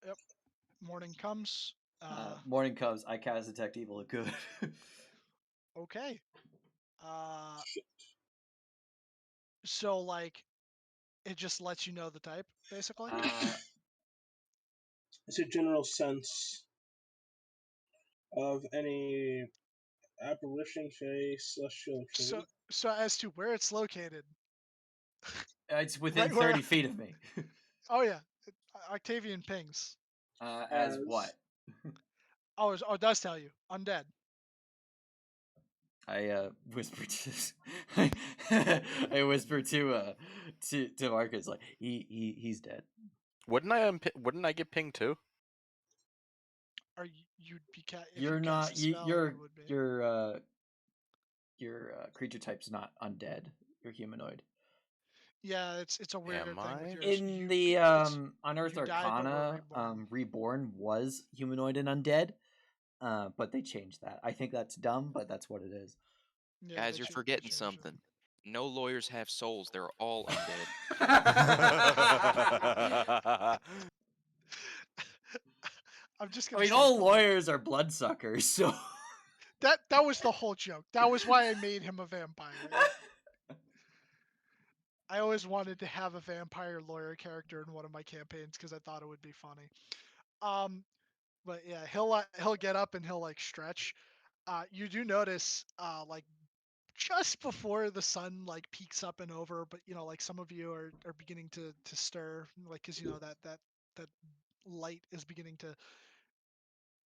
[SPEAKER 1] yep. Morning comes.
[SPEAKER 3] Morning comes. I cast detect evil. Good.
[SPEAKER 1] Okay. So like, it just lets you know the type, basically.
[SPEAKER 2] It's a general sense of any apparition, face, celestial
[SPEAKER 1] So,
[SPEAKER 2] activity.
[SPEAKER 1] so as to where it's located,
[SPEAKER 3] It's within
[SPEAKER 1] Right where
[SPEAKER 3] 30 feet of me.
[SPEAKER 1] oh yeah, Octavian pings.
[SPEAKER 3] As what?
[SPEAKER 1] Oh, it does tell you undead.
[SPEAKER 3] I whispered to I whispered to Marcus like he's dead.
[SPEAKER 6] Wouldn't I get pinged too?
[SPEAKER 1] Or you'd be if
[SPEAKER 3] You're
[SPEAKER 1] you cast
[SPEAKER 3] not
[SPEAKER 1] a spell, you would be.
[SPEAKER 3] your creature type's not undead. You're humanoid.
[SPEAKER 1] Yeah, it's a weird
[SPEAKER 6] Am
[SPEAKER 1] thing with
[SPEAKER 6] I?
[SPEAKER 1] yours.
[SPEAKER 3] In the Unearthed
[SPEAKER 1] you died but were
[SPEAKER 3] Arcana,
[SPEAKER 1] reborn.
[SPEAKER 3] Reborn was humanoid and undead, but they changed that. I think that's dumb, but that's what it is.
[SPEAKER 1] Yeah,
[SPEAKER 7] Guys,
[SPEAKER 1] they
[SPEAKER 7] you're
[SPEAKER 1] cha- they
[SPEAKER 7] forgetting
[SPEAKER 1] changed it.
[SPEAKER 7] something. No lawyers have souls. They're all undead.
[SPEAKER 1] I'm just
[SPEAKER 3] I
[SPEAKER 1] gonna
[SPEAKER 3] mean,
[SPEAKER 1] say
[SPEAKER 3] all
[SPEAKER 1] for, like,
[SPEAKER 3] lawyers are bloodsuckers, so
[SPEAKER 1] that was the whole joke. That was why I made him a vampire. I always wanted to have a vampire lawyer character in one of my campaigns because I thought it would be funny. But yeah, he'll get up and he'll like stretch. You do notice like just before the sun like peaks up and over, but you know, like some of you are beginning to stir, like because you know that light is beginning to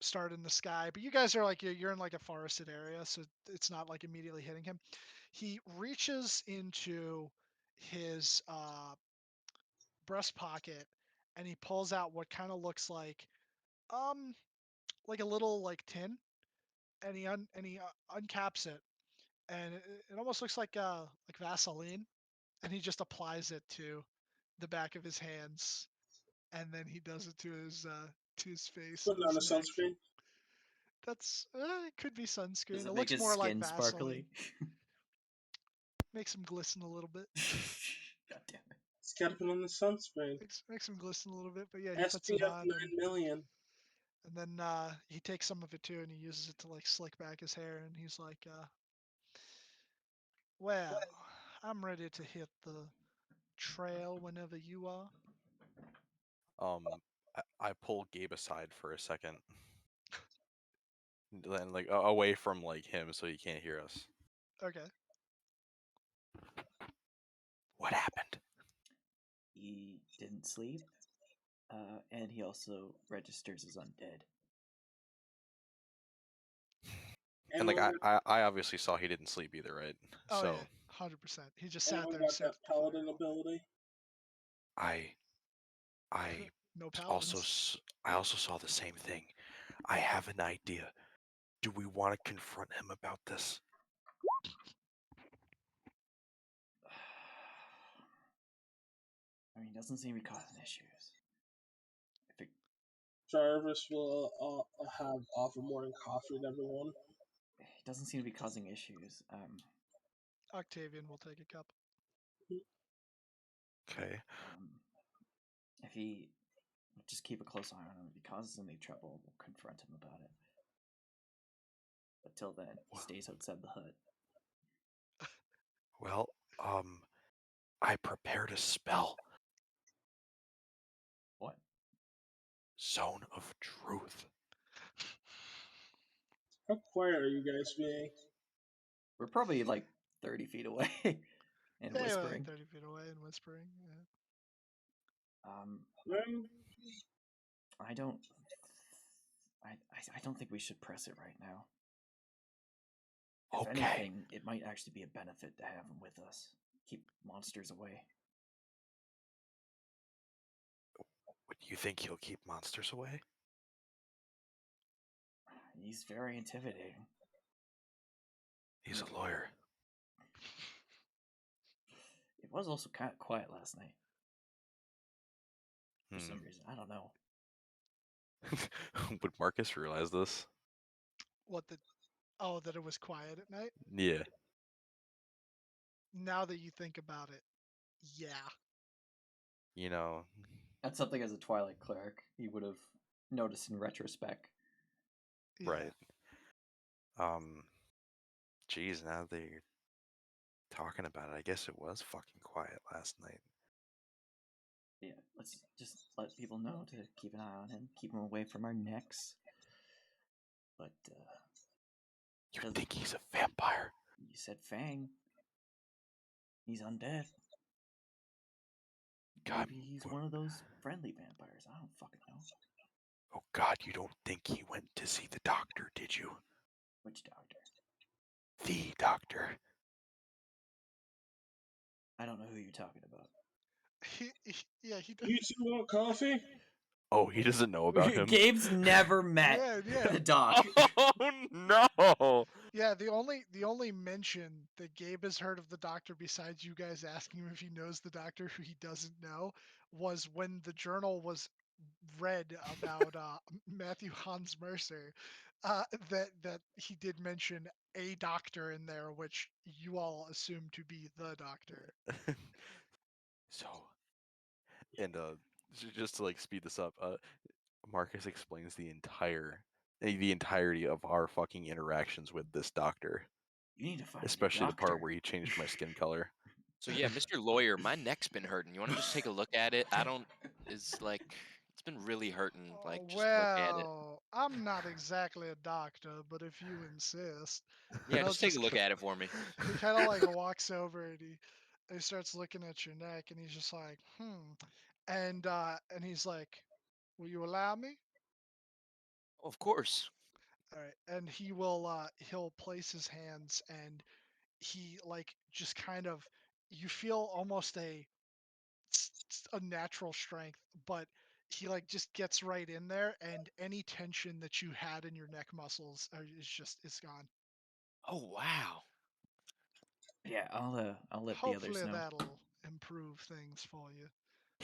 [SPEAKER 1] start in the sky. But you guys are like you're in like a forested area, so it's not like immediately hitting him. He reaches into his breast pocket and he pulls out what kind of looks like a little like tin, and he uncaps it, and it almost looks like Vaseline, and he just applies it to the back of his hands, and then he does it to his face and
[SPEAKER 2] Putting on
[SPEAKER 1] his
[SPEAKER 2] a
[SPEAKER 1] neck.
[SPEAKER 2] sunscreen.
[SPEAKER 1] That's it could be sunscreen.
[SPEAKER 3] does
[SPEAKER 1] It
[SPEAKER 3] it make
[SPEAKER 1] looks
[SPEAKER 3] his
[SPEAKER 1] more like
[SPEAKER 3] skin
[SPEAKER 1] Vaseline.
[SPEAKER 3] sparkly?
[SPEAKER 1] Makes him glisten a little bit.
[SPEAKER 3] God damn it.
[SPEAKER 2] It's got to put on the sunscreen.
[SPEAKER 1] Makes him glisten a little bit. But yeah, he puts it
[SPEAKER 2] SPF
[SPEAKER 1] on
[SPEAKER 2] 9 million.
[SPEAKER 1] and then he takes some of it too and he uses it to like slick back his hair and he's like, well, I'm ready to hit the trail whenever you are.
[SPEAKER 6] I pull Gabe aside for a second, then like away from like him so he can't hear us.
[SPEAKER 1] Okay.
[SPEAKER 6] What happened?
[SPEAKER 3] He didn't sleep, and he also registers as undead.
[SPEAKER 6] And like I obviously saw he didn't sleep either, right?
[SPEAKER 1] Oh
[SPEAKER 6] So
[SPEAKER 1] yeah, 100%. He just sat
[SPEAKER 2] Anyone
[SPEAKER 1] there and
[SPEAKER 2] got
[SPEAKER 1] stared
[SPEAKER 2] that
[SPEAKER 1] at the fire.
[SPEAKER 2] paladin ability?
[SPEAKER 6] I
[SPEAKER 1] No
[SPEAKER 6] also
[SPEAKER 1] paladins.
[SPEAKER 6] I also saw the same thing. I have an idea. Do we want to confront him about this?
[SPEAKER 3] I mean, he doesn't seem to be causing issues.
[SPEAKER 2] Jarvis will have offer morning coffee to everyone.
[SPEAKER 3] He doesn't seem to be causing issues.
[SPEAKER 1] Octavian will take a cup.
[SPEAKER 6] Okay.
[SPEAKER 3] If he just keep a close eye on him, if he causes any trouble, we'll confront him about it. But till then, he stays outside the hut.
[SPEAKER 6] Well, I prepared a spell.
[SPEAKER 3] What?
[SPEAKER 6] Zone of Truth.
[SPEAKER 2] How quiet are you guys being?
[SPEAKER 3] We're probably like 30 feet away and
[SPEAKER 1] Yeah,
[SPEAKER 3] whispering.
[SPEAKER 1] like 30 feet away and whispering. Yeah.
[SPEAKER 3] I don't think we should press it right now. If anything, it might actually be a benefit to have him with us. Keep monsters away.
[SPEAKER 6] Do you think he'll keep monsters away?
[SPEAKER 3] He's very intimidating.
[SPEAKER 6] He's a lawyer.
[SPEAKER 3] It was also kind of quiet last night. For some reason. I don't know.
[SPEAKER 6] Would Marcus realize this?
[SPEAKER 1] What the... Oh, that it was quiet at night?
[SPEAKER 6] Yeah.
[SPEAKER 1] Now that you think about it, yeah.
[SPEAKER 6] You know,
[SPEAKER 3] That's something as a Twilight cleric you would have noticed in retrospect.
[SPEAKER 1] Yeah.
[SPEAKER 6] right. Geez, now that you're talking about it, I guess it was fucking quiet last night.
[SPEAKER 3] Yeah, let's just let people know to keep an eye on him, keep him away from our necks. But
[SPEAKER 6] You
[SPEAKER 3] doesn't-
[SPEAKER 6] think he's a vampire?
[SPEAKER 3] you said Fang. He's undead.
[SPEAKER 6] God,
[SPEAKER 3] Maybe he's one of those friendly vampires. I don't fucking know.
[SPEAKER 6] oh God, you don't think he went to see the doctor, did you?
[SPEAKER 3] Which doctor?
[SPEAKER 6] The doctor.
[SPEAKER 3] I don't know who you're talking about.
[SPEAKER 1] Yeah, he does.
[SPEAKER 2] You two want coffee?
[SPEAKER 6] Oh, he doesn't know about him.
[SPEAKER 3] Gabe's never met
[SPEAKER 1] Yeah.
[SPEAKER 3] the doc.
[SPEAKER 6] Oh no!
[SPEAKER 1] Yeah, the only mention that Gabe has heard of the doctor besides you guys asking him if he knows the doctor who he doesn't know was when the journal was read about Matthew Hans Mercer, that he did mention a doctor in there, which you all assume to be the doctor.
[SPEAKER 6] So, and just to like speed this up, Marcus explains the entirety of our fucking interactions with this doctor,
[SPEAKER 3] You need to find
[SPEAKER 6] especially
[SPEAKER 3] a
[SPEAKER 6] the part
[SPEAKER 3] doctor.
[SPEAKER 6] where he changed my skin color.
[SPEAKER 7] So yeah, Mr. Lawyer, my neck's been hurting. You want to just take a look at it? It's like it's been really hurting. Like just look at it.
[SPEAKER 1] Well, I'm not exactly a doctor, but if you insist.
[SPEAKER 7] Yeah,
[SPEAKER 1] I'll
[SPEAKER 7] just take a
[SPEAKER 1] just
[SPEAKER 7] look at it for me.
[SPEAKER 1] He kind of like walks over and he starts looking at your neck and he's just like, and he's like, "Will you allow me?"
[SPEAKER 7] Of course.
[SPEAKER 1] All right, and he'll place his hands and he like just kind of you feel almost a natural strength, but he like just gets right in there and any tension that you had in your neck muscles it's gone.
[SPEAKER 7] Oh wow.
[SPEAKER 3] Yeah, I'll let the others
[SPEAKER 1] Hopefully
[SPEAKER 3] know.
[SPEAKER 1] that'll improve things for you.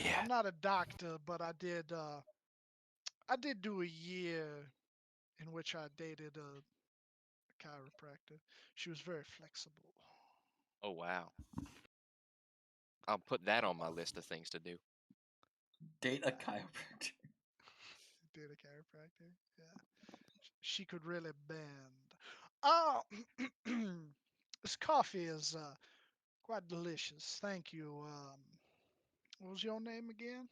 [SPEAKER 6] Yeah,
[SPEAKER 1] I'm not a doctor, but I did do a year in which I dated a chiropractor. She was very flexible.
[SPEAKER 7] Oh wow. I'll put that on my list of things to do.
[SPEAKER 3] Date a chiropractor.
[SPEAKER 1] Did a chiropractor? Yeah. She could really bend. Oh, this coffee is quite delicious. Thank you. What was your name again?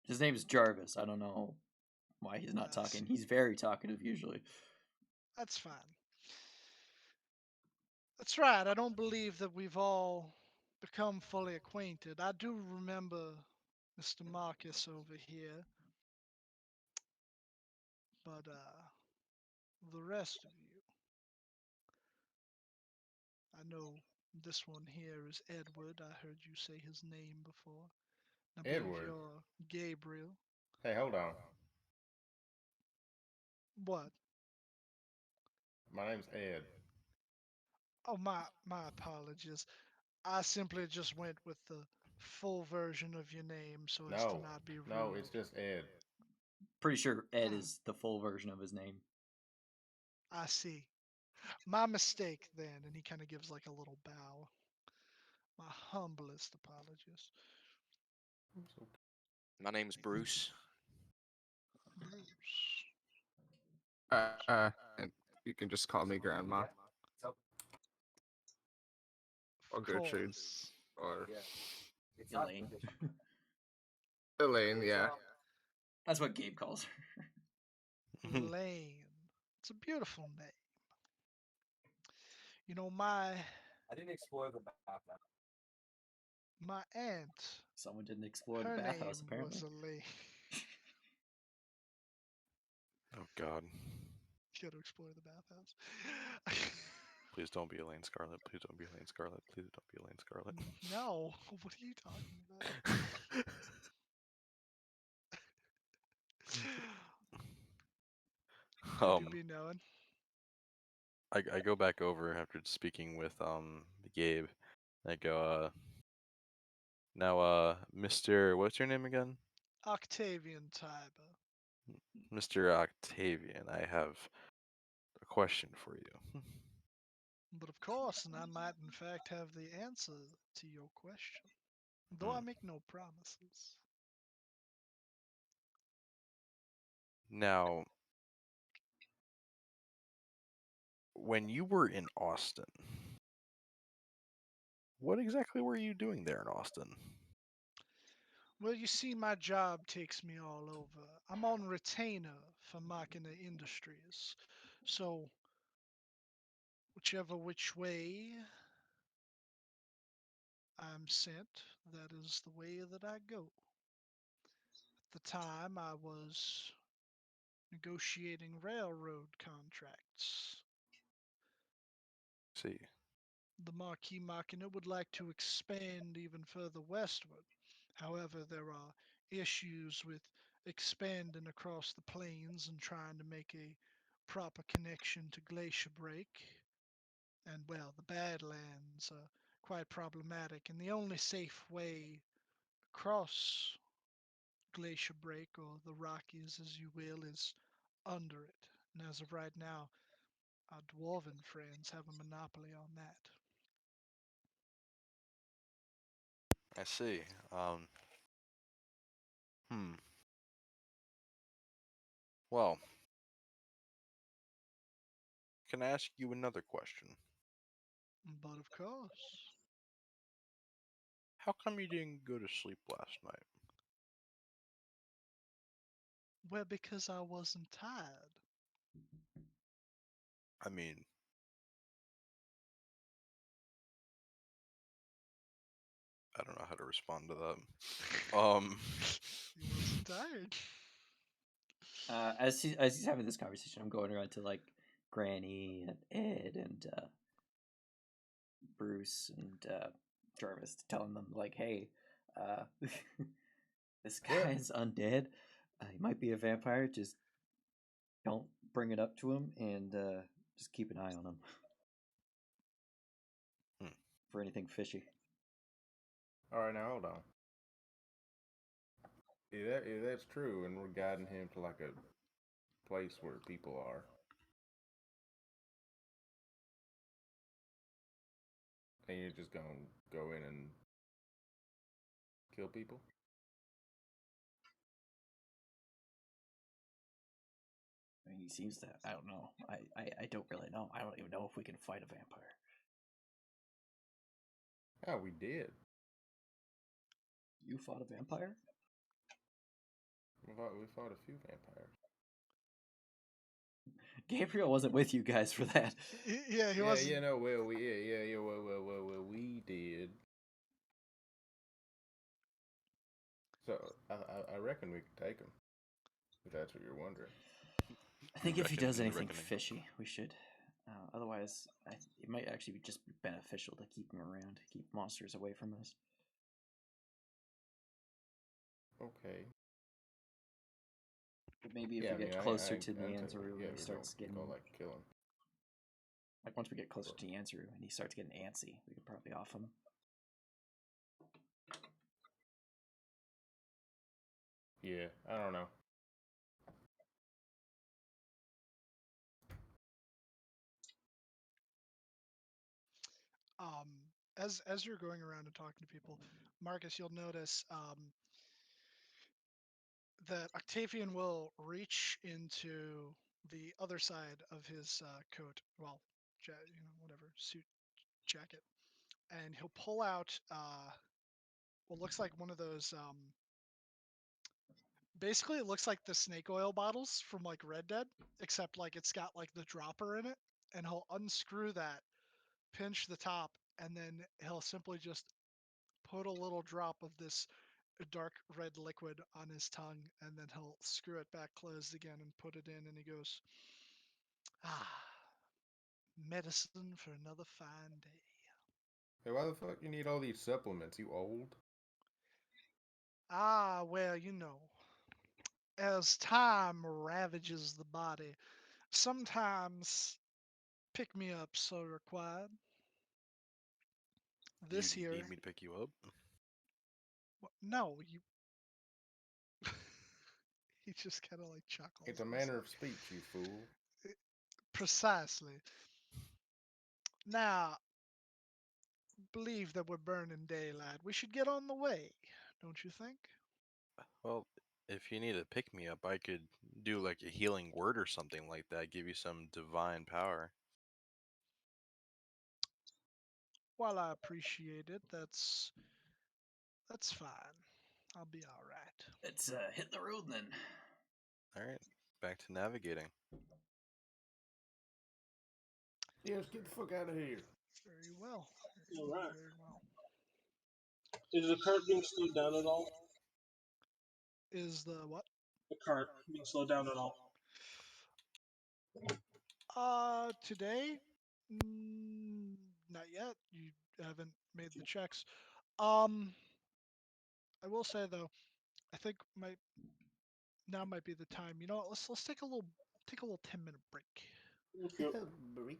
[SPEAKER 3] His name's Jarvis. I don't know why he's not
[SPEAKER 1] I see.
[SPEAKER 3] talking. He's very talkative usually.
[SPEAKER 1] That's fine. That's right. I don't believe that we've all become fully acquainted. I do remember Mr. Marcus over here, but the rest of you, I know this one here is Edward. I heard you say his name before. I believe
[SPEAKER 4] Edward.
[SPEAKER 1] you're Gabriel.
[SPEAKER 4] Hey, hold on.
[SPEAKER 1] What?
[SPEAKER 4] My name's Ed.
[SPEAKER 1] Oh, my apologies. I simply just went with the full version of your name so as to
[SPEAKER 4] No,
[SPEAKER 1] not be rude.
[SPEAKER 4] no, it's just Ed.
[SPEAKER 3] Pretty sure Ed is the full version of his name.
[SPEAKER 1] I see. My mistake then. And he kind of gives like a little bow. My humblest apologies.
[SPEAKER 7] My name's Bruce.
[SPEAKER 1] Bruce.
[SPEAKER 5] And you can just call me Grandma or
[SPEAKER 1] Of
[SPEAKER 5] Gertrude
[SPEAKER 1] course.
[SPEAKER 5] or
[SPEAKER 3] Elaine.
[SPEAKER 5] Elaine. Yeah.
[SPEAKER 3] That's what Gabe calls her.
[SPEAKER 1] Lane. It's a beautiful name. You know, my
[SPEAKER 9] I didn't explore the bathhouse.
[SPEAKER 1] my aunt,
[SPEAKER 3] Someone didn't explore the
[SPEAKER 1] her
[SPEAKER 3] bathhouse
[SPEAKER 1] name
[SPEAKER 3] apparently.
[SPEAKER 1] was Elaine.
[SPEAKER 6] Oh God.
[SPEAKER 1] You gotta explore the bathhouse.
[SPEAKER 6] Please don't be Elaine Scarlet. Please don't be Elaine Scarlet. Please don't be Elaine Scarlet.
[SPEAKER 1] No, what are you talking about? Would you be knowing?
[SPEAKER 6] I go back over after speaking with Gabe. I go now Mr. What's your name again?
[SPEAKER 1] Octavian Tiber.
[SPEAKER 6] Mr. Octavian. I have a question for you.
[SPEAKER 1] But of course, and I might in fact have the answer to your question, though I make no promises.
[SPEAKER 6] Now, when you were in Austin, what exactly were you doing there in Austin?
[SPEAKER 1] Well, you see, my job takes me all over. I'm on retainer for Machina Industries, so whichever which way I'm sent, that is the way that I go. At the time, I was negotiating railroad contracts.
[SPEAKER 6] See,
[SPEAKER 1] The Marquis Machina would like to expand even further westward. However, there are issues with expanding across the plains and trying to make a proper connection to Glacier Break. And well, the Badlands are quite problematic, and the only safe way across Glacier Break, or the Rockies as you will, is under it. And as of right now, our dwarven friends have a monopoly on that.
[SPEAKER 6] I see. Hmm. Well, can I ask you another question?
[SPEAKER 1] But of course.
[SPEAKER 6] How come you didn't go to sleep last night?
[SPEAKER 1] Well, because I wasn't tired.
[SPEAKER 6] I mean, I don't know how to respond to that.
[SPEAKER 1] He wasn't tired.
[SPEAKER 3] As he's having this conversation, I'm going around to like Granny and Ed and Bruce and Jarvis, telling them like, "Hey, this guy's undead. He might be a vampire. Just don't bring it up to him, and just keep an eye on him for anything fishy."
[SPEAKER 4] All right, now hold on. If that's true, and we're guiding him to like a place where people are, and you're just gonna go in and kill people?
[SPEAKER 3] I mean, he seems to. I don't know. I don't really know. I don't even know if we can fight a vampire.
[SPEAKER 4] Yeah, we did.
[SPEAKER 3] You fought a vampire?
[SPEAKER 4] We fought a few vampires.
[SPEAKER 3] Gabriel wasn't with you guys for that.
[SPEAKER 1] Yeah, he
[SPEAKER 4] Yeah,
[SPEAKER 1] wasn't.
[SPEAKER 4] yeah, no, well, well, we did. So I reckon we could take him. If that's what you're wondering.
[SPEAKER 3] I think if he
[SPEAKER 6] Reckoning
[SPEAKER 3] does
[SPEAKER 6] and
[SPEAKER 3] anything
[SPEAKER 6] reckoning.
[SPEAKER 3] fishy, we should. Otherwise, it might actually just be beneficial to keep him around, keep monsters away from us.
[SPEAKER 4] Okay.
[SPEAKER 3] But maybe if
[SPEAKER 4] Yeah,
[SPEAKER 3] we
[SPEAKER 4] I mean,
[SPEAKER 3] get
[SPEAKER 4] I
[SPEAKER 3] closer to
[SPEAKER 4] tell you,
[SPEAKER 3] Nyanzaru
[SPEAKER 4] yeah,
[SPEAKER 3] and he starts getting
[SPEAKER 4] go like kill him.
[SPEAKER 3] like once we get closer to Nyanzaru and he starts getting antsy, we could probably off him.
[SPEAKER 4] Yeah, I don't know.
[SPEAKER 1] As you're going around and talking to people, Marcus, you'll notice that Octavian will reach into the other side of his coat, well, whatever suit jacket, and he'll pull out what looks like one of those. Basically, it looks like the snake oil bottles from like Red Dead, except like it's got like the dropper in it, and he'll unscrew that, pinch the top, and then he'll simply just put a little drop of this dark red liquid on his tongue, and then he'll screw it back closed again and put it in, and he goes, "Ah, medicine for another fine day."
[SPEAKER 4] Hey, why the fuck you need all these supplements? You old?
[SPEAKER 1] Ah, well, as time ravages the body, sometimes pick me ups are required.
[SPEAKER 6] You
[SPEAKER 1] This
[SPEAKER 6] need
[SPEAKER 1] here,
[SPEAKER 6] me to pick you up?
[SPEAKER 1] no, you. He just kind of like chuckles.
[SPEAKER 4] It's a manner of speech, you fool.
[SPEAKER 1] Precisely. Now, believe that we're burning daylight. We should get on the way, don't you think?
[SPEAKER 6] Well, if you need a pick me up, I could do like a healing word or something like that, give you some divine power.
[SPEAKER 1] While I appreciate it, that's fine. I'll be all right.
[SPEAKER 3] Let's hit the road then.
[SPEAKER 6] All right, back to navigating.
[SPEAKER 4] Yes, get the fuck out of here.
[SPEAKER 1] Very well.
[SPEAKER 2] All right.
[SPEAKER 1] Very well.
[SPEAKER 2] Is the cart being slowed down at all?
[SPEAKER 1] Is the what?
[SPEAKER 2] The cart being slowed down at all?
[SPEAKER 1] Today? Not yet. You haven't made the checks. I will say though, I think now might be the time. You know what? Let's take a little 10-minute break.
[SPEAKER 2] Okay.
[SPEAKER 4] Break.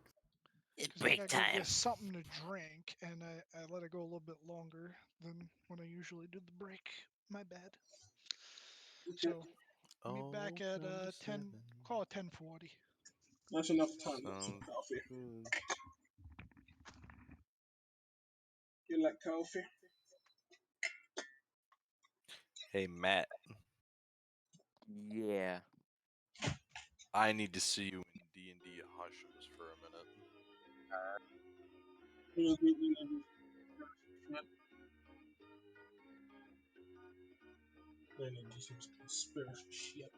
[SPEAKER 7] It's
[SPEAKER 1] 'Cause I
[SPEAKER 7] break
[SPEAKER 1] gotta go
[SPEAKER 7] time.
[SPEAKER 1] get something to drink, and I let it go a little bit longer than when I usually do the break. My bad. So meet back at 10. Call it 10:40.
[SPEAKER 2] That's enough time to get some
[SPEAKER 6] Sounds
[SPEAKER 2] coffee.
[SPEAKER 6] good.
[SPEAKER 2] You like coffee?
[SPEAKER 6] Hey Matt,
[SPEAKER 7] Yeah.
[SPEAKER 6] I need to see you in D&D Hushes for a minute.
[SPEAKER 2] I need to do some conspiracy shit.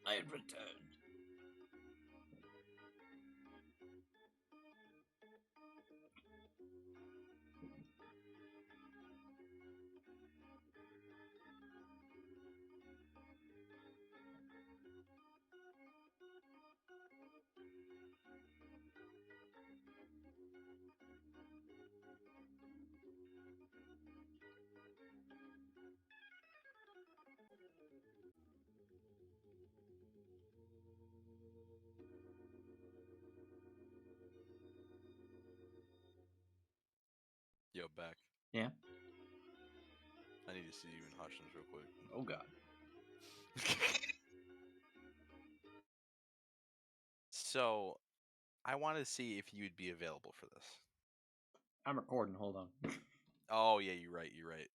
[SPEAKER 3] I have returned.
[SPEAKER 6] Yo, back.
[SPEAKER 3] Yeah.
[SPEAKER 6] I need to see you in Hushes real quick.
[SPEAKER 3] Oh God.
[SPEAKER 6] So, I want to see if you'd be available for this.
[SPEAKER 3] I'm recording. Hold on.
[SPEAKER 6] Oh yeah, you're right. You're right.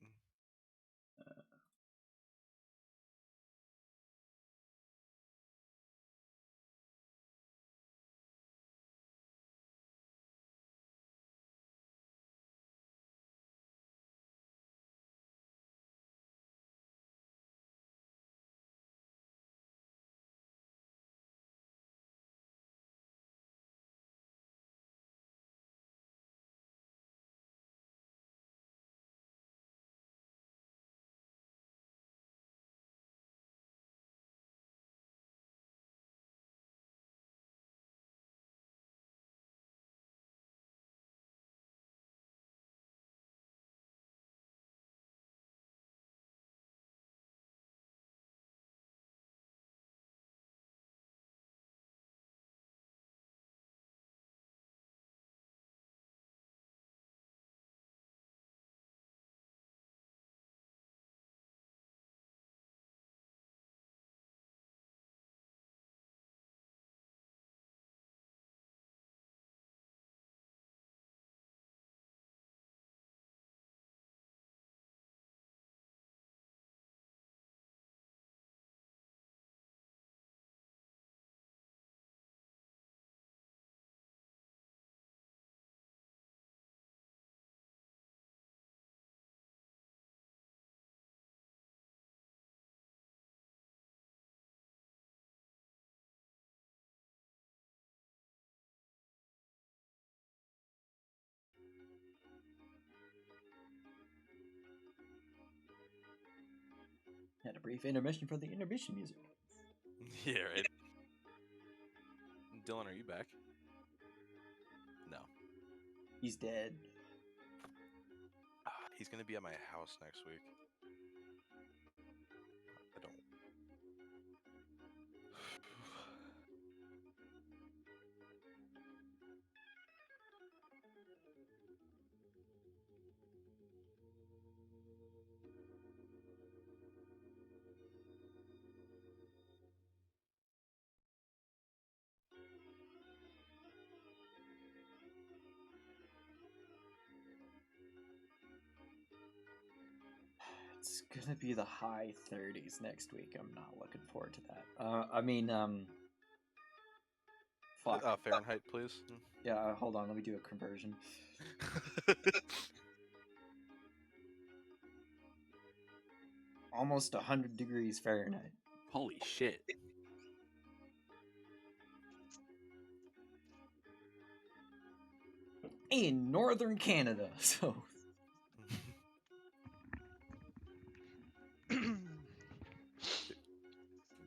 [SPEAKER 3] Had a brief intermission for the intermission music.
[SPEAKER 6] Yeah, right. Dylan, are you back? No.
[SPEAKER 3] He's dead.
[SPEAKER 6] He's gonna be at my house next week. I don't.
[SPEAKER 3] It's gonna be the high 30s next week. I'm not looking forward to that. Fuck.
[SPEAKER 6] Fahrenheit, please.
[SPEAKER 3] Yeah, hold on. Let me do a conversion. Almost 100 degrees Fahrenheit.
[SPEAKER 6] Holy shit.
[SPEAKER 3] In northern Canada, so.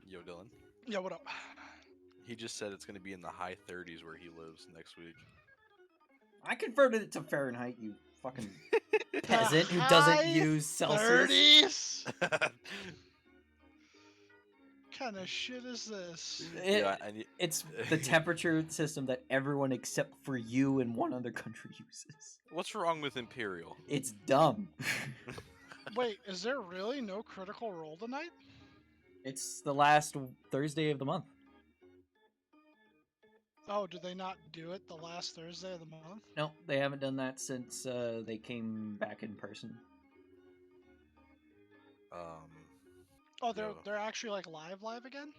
[SPEAKER 6] Yo, Dylan.
[SPEAKER 1] Yeah, what up?
[SPEAKER 6] He just said it's gonna be in the high 30s where he lives next week.
[SPEAKER 3] I converted it to Fahrenheit, you fucking peasant who doesn't use Celsius.
[SPEAKER 1] 30s? Kind of shit is this?
[SPEAKER 3] It's the temperature system that everyone except for you and one other country uses.
[SPEAKER 6] What's wrong with Imperial?
[SPEAKER 3] It's dumb.
[SPEAKER 1] Wait, is there really no critical role tonight?
[SPEAKER 3] It's the last Thursday of the month.
[SPEAKER 1] Oh, did they not do it the last Thursday of the month?
[SPEAKER 3] No, they haven't done that since they came back in person.
[SPEAKER 1] Oh, they're actually like live again?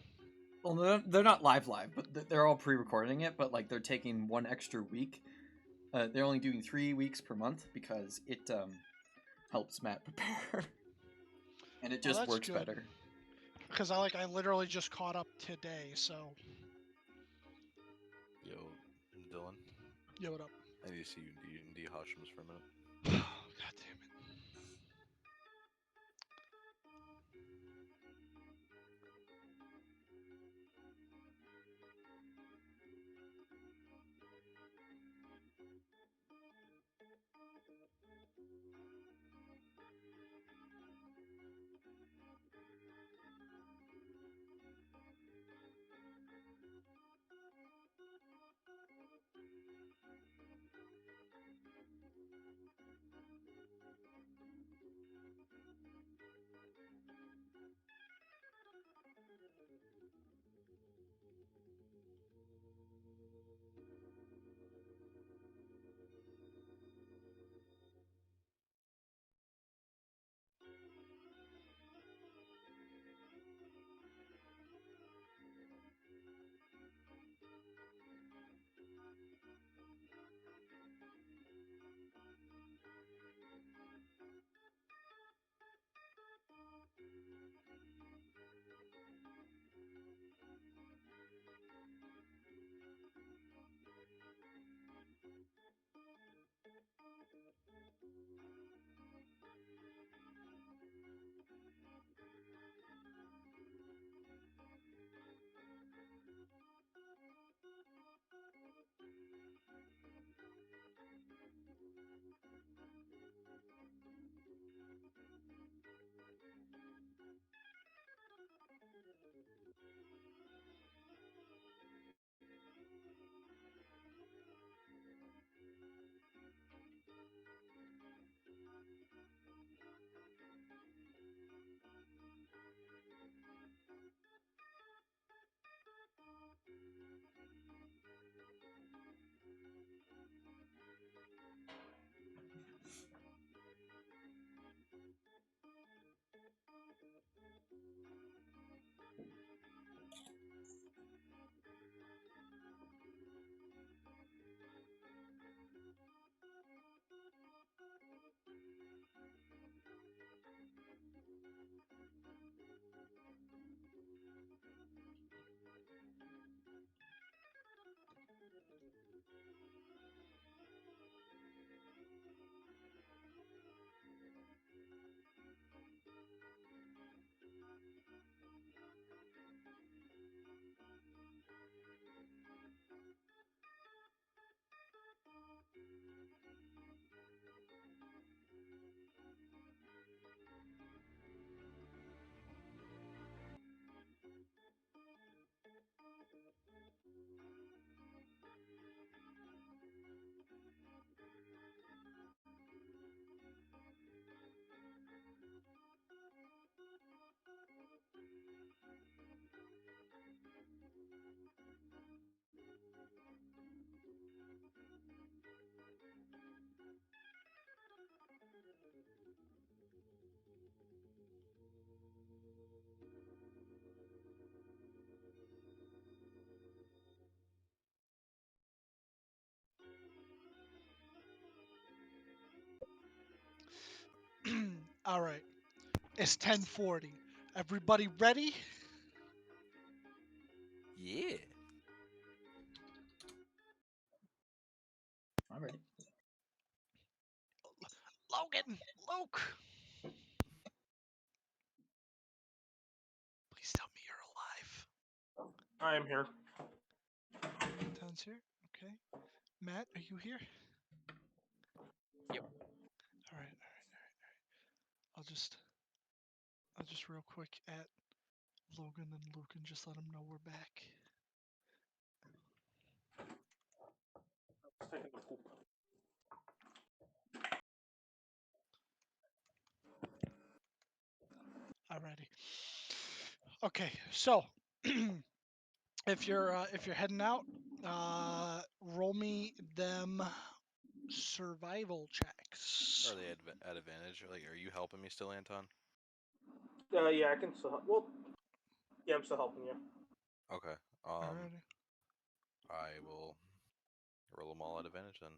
[SPEAKER 3] Well, they're not live, but they're all pre-recording it. But like they're taking one extra week. They're only doing 3 weeks per month because it helps Matt prepare, and it just works better.
[SPEAKER 1] Because I literally just caught up today, so.
[SPEAKER 6] Yo, Dylan.
[SPEAKER 1] Yo, what up?
[SPEAKER 6] I need to see you in D Hashim's for a minute.
[SPEAKER 1] God damn it. All right. It's 10:40. Everybody ready?
[SPEAKER 6] Yeah.
[SPEAKER 3] I'm ready.
[SPEAKER 1] Logan, Luke. Please tell me you're alive.
[SPEAKER 2] I am here.
[SPEAKER 1] Tom's here. Okay. Matt, are you here?
[SPEAKER 7] Yep.
[SPEAKER 1] All right. I'll just real quick at Logan and Luke and just let them know we're back.
[SPEAKER 2] Taking a poop.
[SPEAKER 1] Alrighty. Okay, so if you're heading out, roll me them survival checks.
[SPEAKER 6] Are they at advantage? Like, are you helping me still, Anton?
[SPEAKER 2] Yeah, I can still help. Well, yeah, I'm still helping you.
[SPEAKER 6] Okay.
[SPEAKER 1] Alrighty.
[SPEAKER 6] I will roll them all at advantage then.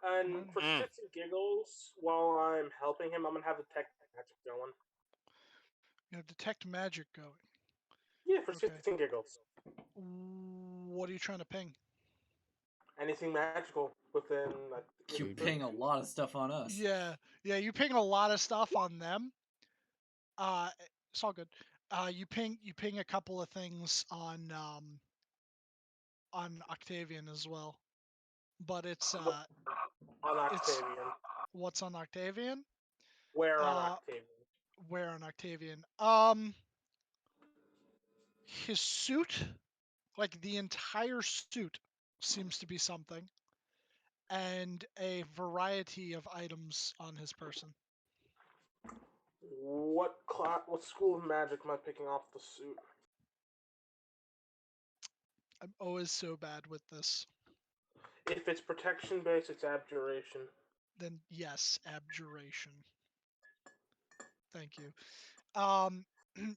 [SPEAKER 2] And
[SPEAKER 1] Alrighty.
[SPEAKER 2] for shits and giggles, while I'm helping him, I'm gonna have the tech magic going.
[SPEAKER 1] You have detect magic going.
[SPEAKER 2] Yeah, for
[SPEAKER 1] Okay.
[SPEAKER 2] shits and giggles.
[SPEAKER 1] What are you trying to ping?
[SPEAKER 2] Anything magical within.
[SPEAKER 3] You're paying a lot of stuff on us.
[SPEAKER 1] Yeah, you ping a lot of stuff on them. It's all good. You ping a couple of things on Octavian as well, but it's
[SPEAKER 2] on Octavian.
[SPEAKER 1] what's on Octavian?
[SPEAKER 2] Where on Octavian?
[SPEAKER 1] Where on Octavian? His suit, like the entire suit, seems to be something, and a variety of items on his person.
[SPEAKER 2] What school of magic am I picking off the suit?
[SPEAKER 1] I'm always so bad with this.
[SPEAKER 2] If it's protection based, it's abjuration.
[SPEAKER 1] Then yes, abjuration. Thank you.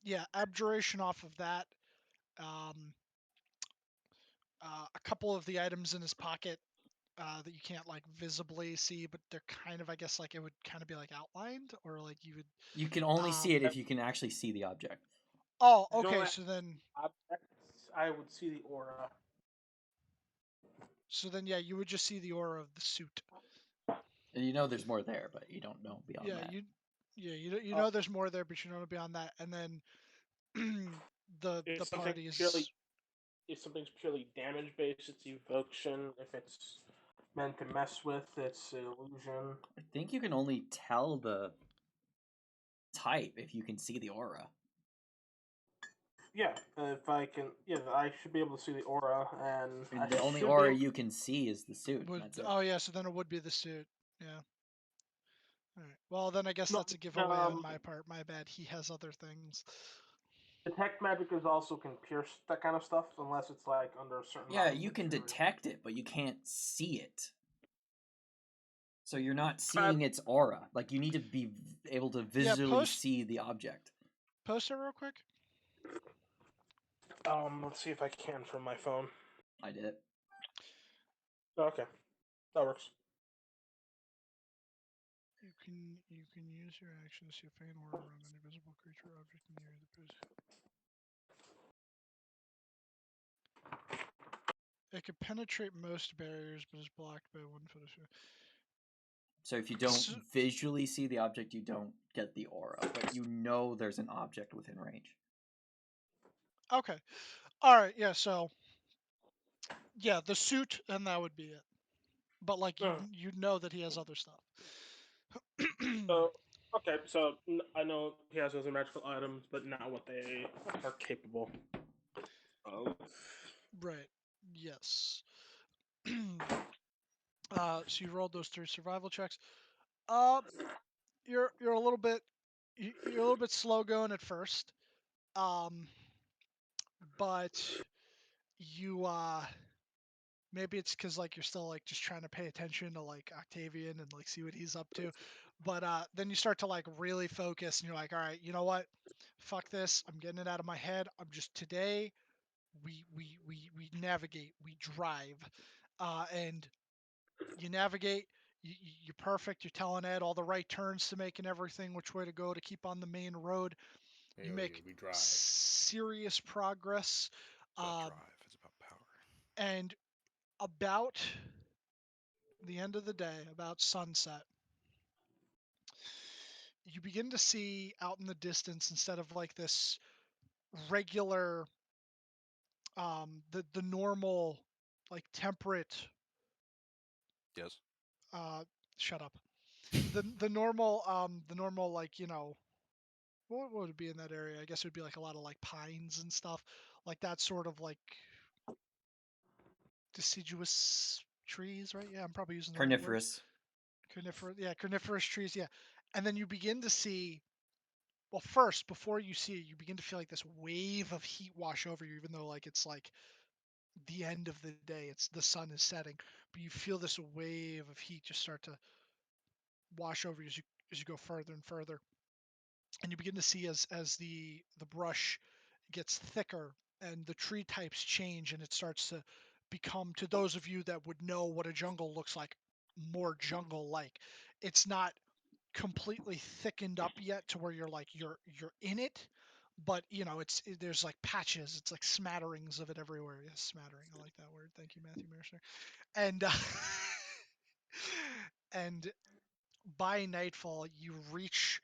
[SPEAKER 1] Yeah, abjuration off of that. A couple of the items in his pocket that you can't like visibly see, but they're kind of, I guess, like it would kind of be like outlined, or like you would.
[SPEAKER 3] You can only see it if you can actually see the object.
[SPEAKER 1] Oh, okay. So then.
[SPEAKER 2] I would see the aura.
[SPEAKER 1] So then, yeah, you would just see the aura of the suit.
[SPEAKER 3] And you know there's more there, but you don't know beyond
[SPEAKER 1] Yeah,
[SPEAKER 3] that.
[SPEAKER 1] you know there's more there, but you don't know beyond that. And then the party is.
[SPEAKER 2] If something's purely damage based, it's evocation. If it's meant to mess with, it's illusion.
[SPEAKER 3] I think you can only tell the type if you can see the aura.
[SPEAKER 2] Yeah, if I can, I should be able to see the aura, and
[SPEAKER 3] the only aura you can see is the suit.
[SPEAKER 1] Oh yeah, so then it would be the suit. Yeah. All right. Well, then I guess that's a giveaway on my part. My bad. He has other things.
[SPEAKER 2] Detect magic is also can pierce that kind of stuff, unless it's like under a certain.
[SPEAKER 3] Yeah, you can detect it, but you can't see it. So you're not seeing its aura. Like you need to be able to visually see the object.
[SPEAKER 1] Post it real quick.
[SPEAKER 2] Let's see if I can from my phone.
[SPEAKER 3] I did it.
[SPEAKER 2] Okay, that works.
[SPEAKER 1] You can use your action to see a faint aura around an invisible creature or object in the area of the person. It can penetrate most barriers, but is blocked by 1 foot of.
[SPEAKER 3] So if you don't visually see the object, you don't get the aura, but you know there's an object within range.
[SPEAKER 1] Okay. All right. Yeah. So. Yeah, the suit, and that would be it. But like you know that he has other stuff.
[SPEAKER 2] So okay, so I know he has those magical items, but not what they are capable of.
[SPEAKER 1] Right. Yes. So you rolled those 3 survival checks. You're a little bit slow going at first. But you maybe it's because like you're still like just trying to pay attention to like Octavian and like see what he's up to. But then you start to like really focus and you're like, all right, you know what? Fuck this. I'm getting it out of my head. I'm just today we navigate, we drive. And you navigate, you're perfect. You're telling Ed all the right turns to make and everything, which way to go to keep on the main road.
[SPEAKER 4] Hell
[SPEAKER 1] You
[SPEAKER 4] yeah,
[SPEAKER 1] make
[SPEAKER 4] we drive.
[SPEAKER 1] serious progress.
[SPEAKER 6] It's about
[SPEAKER 1] Um,
[SPEAKER 6] drive. It's about power.
[SPEAKER 1] and about the end of the day, about sunset, you begin to see out in the distance, instead of like this regular, the normal, like temperate,
[SPEAKER 6] Yes.
[SPEAKER 1] shut up. The normal, like, what would it be in that area? I guess it would be like a lot of like pines and stuff, like that sort of like deciduous trees, right? Yeah, I'm probably using the right word.
[SPEAKER 3] Carnivorous.
[SPEAKER 1] Carnivorous trees, yeah. And then you begin to see, well, first, before you see it, you begin to feel like this wave of heat wash over you, even though like it's like the end of the day, it's the sun is setting, but you feel this wave of heat just start to wash over you as you go further and further. And you begin to see as the brush gets thicker and the tree types change, and it starts to become, to those of you that would know what a jungle looks like, more jungle like. It's not completely thickened up yet to where you're in it, but there's like patches, it's like smatterings of it everywhere. Yes, smattering, I like that word. Thank you, Matthew Mercer. And and by nightfall you reach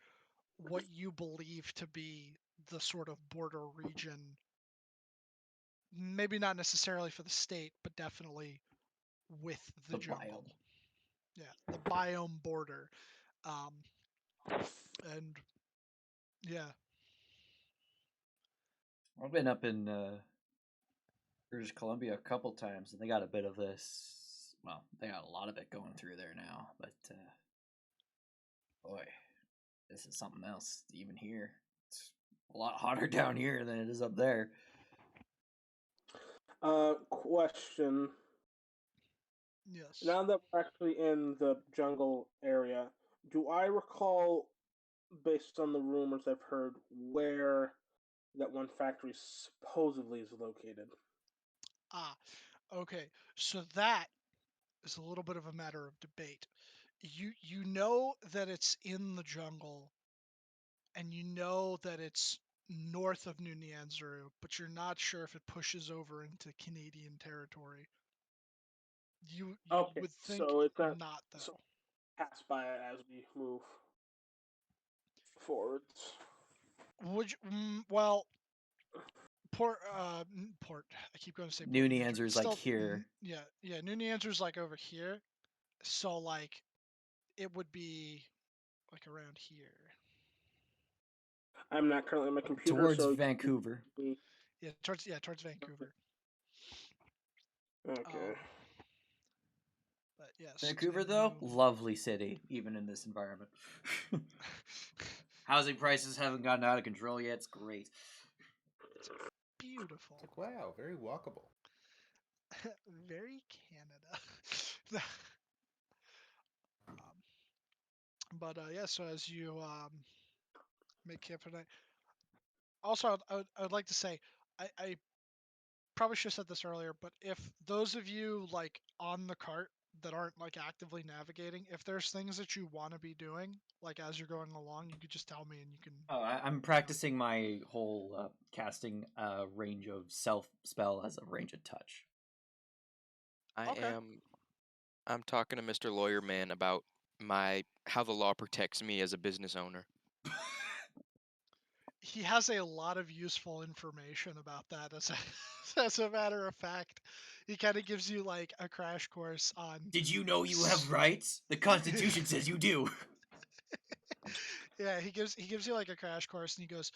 [SPEAKER 1] what you believe to be the sort of border region, maybe not necessarily for the state, but definitely with the jungle.
[SPEAKER 3] biome.
[SPEAKER 1] Yeah, the biome border. Um, and yeah,
[SPEAKER 3] I've been up in British Columbia a couple times, and they got a bit of this. Well, they got a lot of it going through there now, but boy, this is something else. Even here, it's a lot hotter down here than it is up there.
[SPEAKER 2] Question.
[SPEAKER 1] yes.
[SPEAKER 2] Now that we're actually in the jungle area, do I recall, based on the rumors I've heard, where that one factory supposedly is located?
[SPEAKER 1] Ah, okay. So that is a little bit of a matter of debate. You know that it's in the jungle, and you know that it's north of New Nyanzaru, but you're not sure if it pushes over into Canadian territory. You
[SPEAKER 2] Okay,
[SPEAKER 1] would think
[SPEAKER 2] so it's
[SPEAKER 1] not, though.
[SPEAKER 2] so pass by it as we move forwards.
[SPEAKER 1] Would you, well, Port, Port. I keep going to say
[SPEAKER 3] New
[SPEAKER 1] Port New Hampshire.
[SPEAKER 3] Nyanzaru
[SPEAKER 1] It's
[SPEAKER 3] is like
[SPEAKER 1] still,
[SPEAKER 3] here.
[SPEAKER 1] yeah. New Nyanzaru's like over here, so like it would be like around here.
[SPEAKER 2] I'm not currently on my computer,
[SPEAKER 3] Towards
[SPEAKER 2] so
[SPEAKER 3] Vancouver.
[SPEAKER 1] Yeah, towards Vancouver.
[SPEAKER 2] Okay.
[SPEAKER 1] But yes,
[SPEAKER 3] Vancouver,
[SPEAKER 1] and
[SPEAKER 3] though, lovely city, even in this environment. Housing prices haven't gotten out of control yet. It's great.
[SPEAKER 1] It's beautiful.
[SPEAKER 4] It's like, wow, very walkable.
[SPEAKER 1] Very Canada. But yeah, so as you make camp for night. Also, I would like to say, I probably should have said this earlier, but if those of you like on the cart that aren't like actively navigating, if there's things that you want to be doing, like as you're going along, you could just tell me and you can.
[SPEAKER 3] Oh, I'm practicing my whole casting range of self spell as a range of touch.
[SPEAKER 1] Okay.
[SPEAKER 7] I'm talking to Mr. Lawyer Man about how the law protects me as a business owner.
[SPEAKER 1] He has a lot of useful information about that. As a matter of fact, he kind of gives you like a crash course on.
[SPEAKER 3] Did you know you have rights? The Constitution says you do.
[SPEAKER 1] Yeah, he gives you like a crash course, and he goes,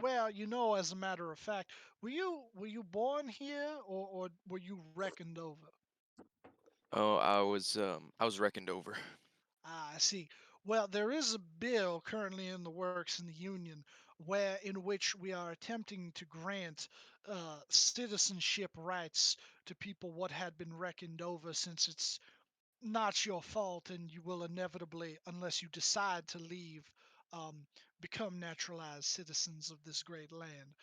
[SPEAKER 1] well, as a matter of fact, were you born here, or were you reckoned over?
[SPEAKER 7] Oh, I was reckoned over.
[SPEAKER 1] Ah, I see. Well, there is a bill currently in the works in the Union in which we are attempting to grant citizenship rights to people what had been reckoned over, since it's not your fault, and you will inevitably, unless you decide to leave, um, become naturalized citizens of this great land.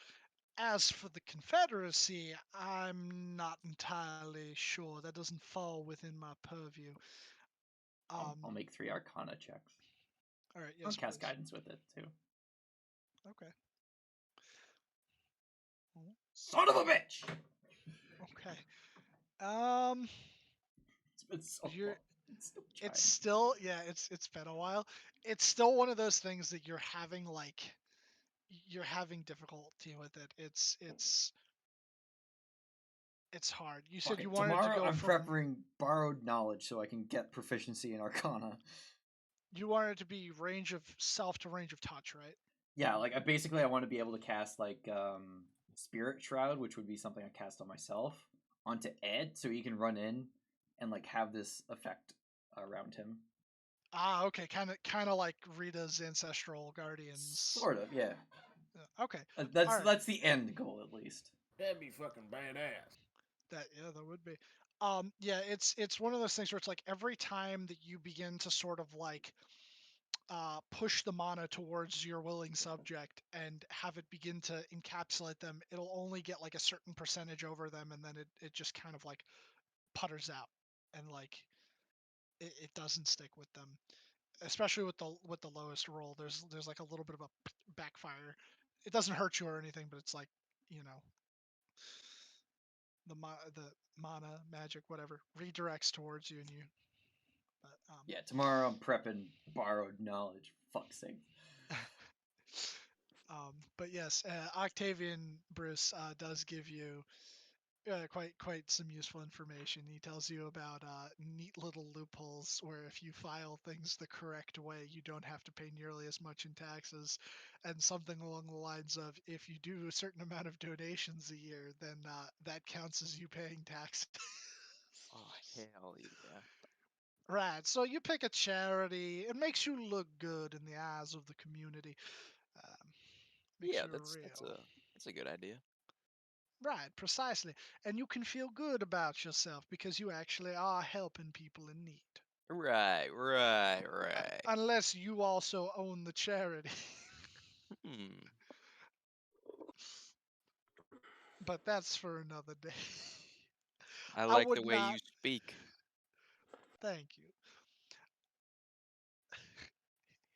[SPEAKER 1] As for the Confederacy, I'm not entirely sure. That doesn't fall within my purview.
[SPEAKER 3] I'll make 3 Arcana checks.
[SPEAKER 1] All right.
[SPEAKER 3] I'll
[SPEAKER 1] Yes.
[SPEAKER 3] cast
[SPEAKER 1] please.
[SPEAKER 3] guidance with it too.
[SPEAKER 1] Okay.
[SPEAKER 3] Son of a bitch!
[SPEAKER 1] Okay.
[SPEAKER 3] It's been so
[SPEAKER 1] You're-
[SPEAKER 3] long.
[SPEAKER 1] It's still it's been a while. It's still one of those things that you're having difficulty with it. It's hard. You said you wanted
[SPEAKER 3] Tomorrow
[SPEAKER 1] to go
[SPEAKER 3] I'm
[SPEAKER 1] from
[SPEAKER 3] prepping borrowed knowledge so I can get proficiency in Arcana.
[SPEAKER 1] you wanted it to be range of self to range of touch, right?
[SPEAKER 3] Yeah, like I want to be able to cast like Spirit Shroud, which would be something I cast on myself, onto Ed, so he can run in and like have this effect around him.
[SPEAKER 1] Ah, okay, kind of like Rita's ancestral guardians.
[SPEAKER 3] Sort of, yeah.
[SPEAKER 1] Okay, Alright.
[SPEAKER 3] That's the end goal at least.
[SPEAKER 4] That'd be fucking badass.
[SPEAKER 1] that would be. Yeah, it's one of those things where it's like every time that you begin to sort of like push the mana towards your willing subject and have it begin to encapsulate them, it'll only get like a certain percentage over them, and then it just kind of like putters out, and like it doesn't stick with them, especially with the lowest roll. There's like a little bit of a backfire. It doesn't hurt you or anything, but it's like, you know, the mana magic whatever redirects towards you, and you. But
[SPEAKER 3] Yeah, tomorrow I'm prepping borrowed knowledge. Fuck's sake.
[SPEAKER 1] But yes, Octavian Bruce does give you quite some useful information. He tells you about neat little loopholes where if you file things the correct way, you don't have to pay nearly as much in taxes, and something along the lines of if you do a certain amount of donations a year, then that counts as you paying taxes.
[SPEAKER 7] Oh hell yeah!
[SPEAKER 1] Right. So you pick a charity. It makes you look good in the eyes of the community. Makes
[SPEAKER 7] Yeah,
[SPEAKER 1] you
[SPEAKER 7] that's a good idea.
[SPEAKER 1] Right, precisely. And you can feel good about yourself because you actually are helping people in need.
[SPEAKER 7] Right.
[SPEAKER 1] Unless you also own the charity.
[SPEAKER 7] Hmm.
[SPEAKER 1] But that's for another day.
[SPEAKER 7] I like the
[SPEAKER 1] would
[SPEAKER 7] way
[SPEAKER 1] not.
[SPEAKER 7] you speak.
[SPEAKER 1] Thank you.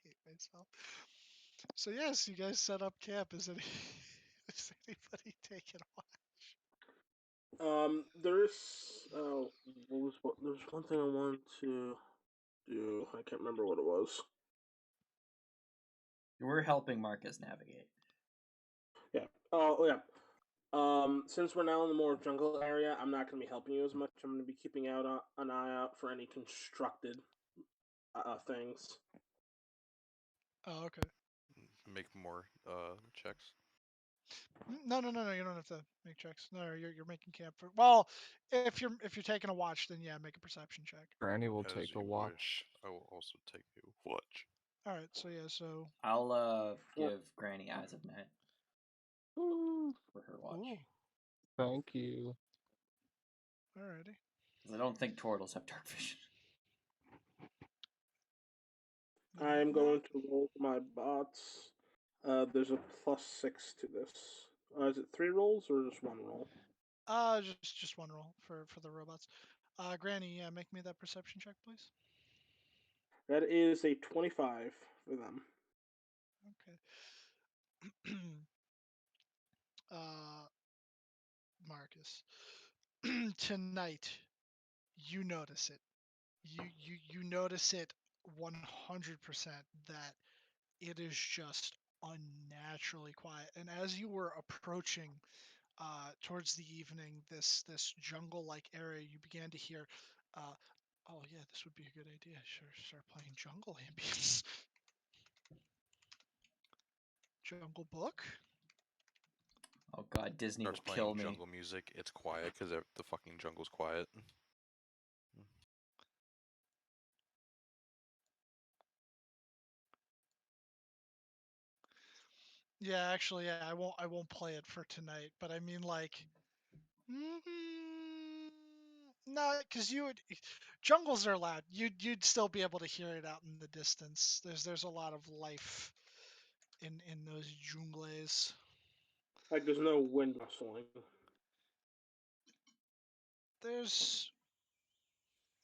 [SPEAKER 1] Hate myself. So yes, you guys set up camp. Is anybody taking a
[SPEAKER 2] There's there's one thing I wanted to do. I can't remember what it was.
[SPEAKER 3] We're helping Marcus navigate.
[SPEAKER 2] Yeah. Oh yeah. Since we're now in the more jungle area, I'm not going to be helping you as much. I'm going to be keeping an eye out for any constructed things.
[SPEAKER 1] Oh, okay.
[SPEAKER 6] Make more checks.
[SPEAKER 1] No. You don't have to make checks. No, you're making camp for. Well, if you're taking a watch, then yeah, make a perception check.
[SPEAKER 5] Granny will
[SPEAKER 6] As
[SPEAKER 5] take a
[SPEAKER 6] you
[SPEAKER 5] watch.
[SPEAKER 6] wish. I will also take a watch.
[SPEAKER 1] All right. So yeah. So.
[SPEAKER 3] I'll give Granny Eyes of Night
[SPEAKER 5] Ooh,
[SPEAKER 3] for her watch.
[SPEAKER 1] Ooh.
[SPEAKER 5] thank you.
[SPEAKER 1] Alrighty.
[SPEAKER 3] Because I don't think turtles have dark vision.
[SPEAKER 2] I'm going to roll my bots. There's a +6 to this. Is it 3 rolls or just 1 roll?
[SPEAKER 1] Just one roll for the robots. Granny, yeah, make me that perception check, please.
[SPEAKER 2] That is a 25 for them.
[SPEAKER 1] Okay. Marcus, tonight you notice it. You notice it 100% that it is just unnaturally quiet. And as you were approaching towards the evening, this jungle-like area, you began to hear. Oh yeah, this would be a good idea. Sure, start playing jungle ambience. Jungle Book.
[SPEAKER 3] Oh god, Disney
[SPEAKER 6] Starts
[SPEAKER 3] will kill
[SPEAKER 6] playing
[SPEAKER 3] me.
[SPEAKER 6] jungle music. It's quiet because the fucking jungle's quiet.
[SPEAKER 1] Yeah, actually, yeah, I won't play it for tonight. But I mean, like, no, because jungles are loud. You'd still be able to hear it out in the distance. There's a lot of life in those jungles.
[SPEAKER 2] Like, there's no wind rustling.
[SPEAKER 1] There's.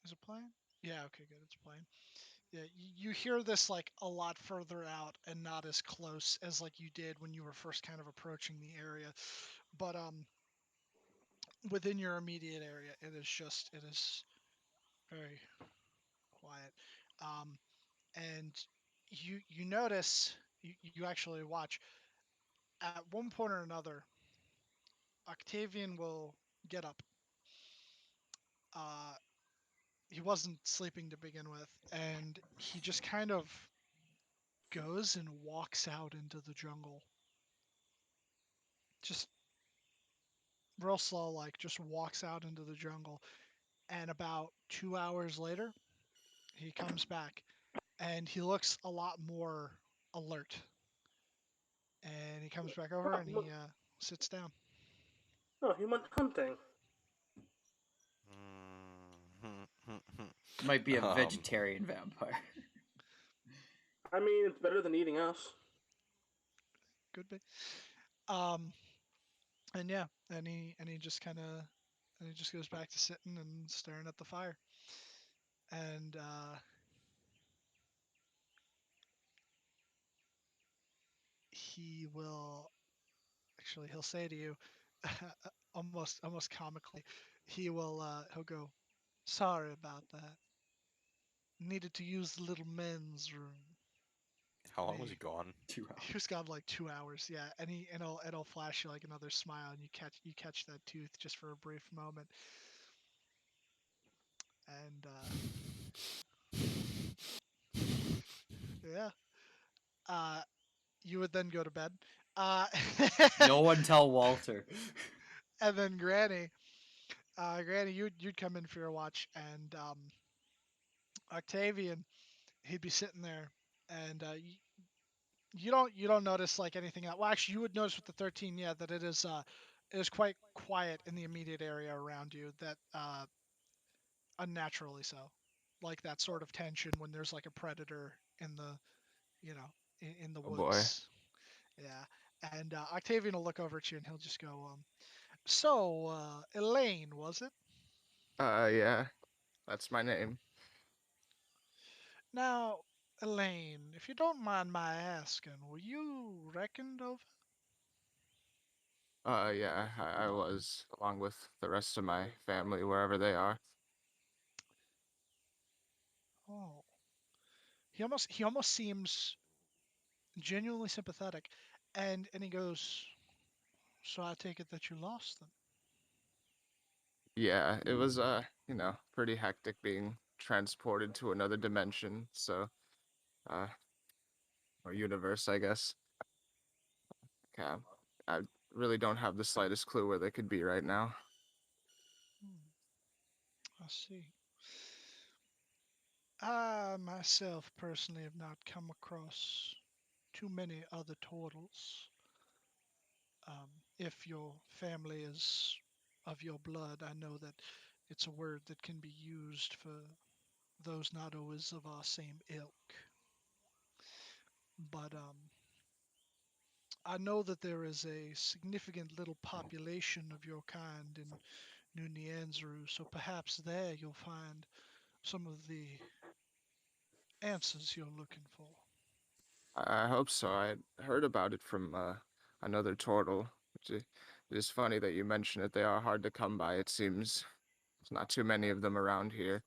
[SPEAKER 1] Is it playing? Yeah, okay, good. It's playing. Yeah, you hear this like a lot further out and not as close as like you did when you were first kind of approaching the area. But within your immediate area, it is very quiet. Um, and you notice you actually watch at one point or another, Octavian will get up. Uh, he wasn't sleeping to begin with, and he just kind of goes and walks out into the jungle. Just real slow, like just walks out into the jungle. And about 2 hours later, he comes back and he looks a lot more alert. And he comes back over
[SPEAKER 2] Oh,
[SPEAKER 1] and he sits down.
[SPEAKER 2] he went hunting.
[SPEAKER 3] Might be a
[SPEAKER 6] Um,
[SPEAKER 3] vegetarian vampire.
[SPEAKER 2] I mean, it's better than eating us.
[SPEAKER 1] Could be. Um, and yeah, and he just kind of and he just goes back to sitting and staring at the fire. And he will actually he'll say to you, almost comically, he'll go, "Sorry about that. Needed to use the little men's room."
[SPEAKER 6] how
[SPEAKER 1] And
[SPEAKER 6] long was he gone?
[SPEAKER 3] 2 hours.
[SPEAKER 1] he was gone like 2 hours, yeah. And it'll flash you like another smile, and you catch that tooth just for a brief moment. And yeah, uh, you would then go to bed. Uh,
[SPEAKER 3] No one tell Walter.
[SPEAKER 1] and then Granny, you'd come in for your watch, and Octavian, he'd be sitting there, and you don't notice like anything else. Well, actually, you would notice with the 13, yeah, that it is quite quiet in the immediate area around you. That unnaturally so, like that sort of tension when there's like a predator in the in the
[SPEAKER 5] Oh boy.
[SPEAKER 1] woods. Yeah, and Octavian will look over at you and he'll just go, "So, Elaine, was it?
[SPEAKER 5] Yeah, that's my name.
[SPEAKER 1] Now, Elaine, if you don't mind my asking, were you reckoned of?"
[SPEAKER 5] Yeah, I was, along with the rest of my family, wherever they are.
[SPEAKER 1] Oh, he almost seems genuinely sympathetic, and he goes, "So I take it that you lost them."
[SPEAKER 5] Yeah, it was, pretty hectic being transported to another dimension, so, uh, or universe, I guess. Yeah, I really don't have the slightest clue where they could be right now.
[SPEAKER 1] Hmm, I see. I myself personally have not come across too many other turtles. If your family is of your blood, I know that it's a word that can be used for those not always of our same ilk. But I know that there is a significant little population of your kind in New Nyanzaru, so perhaps there you'll find some of the answers you're looking for.
[SPEAKER 5] I hope so. I heard about it from, another turtle, it is funny that you mention it. They are hard to come by, it seems. There's not too many of them around here.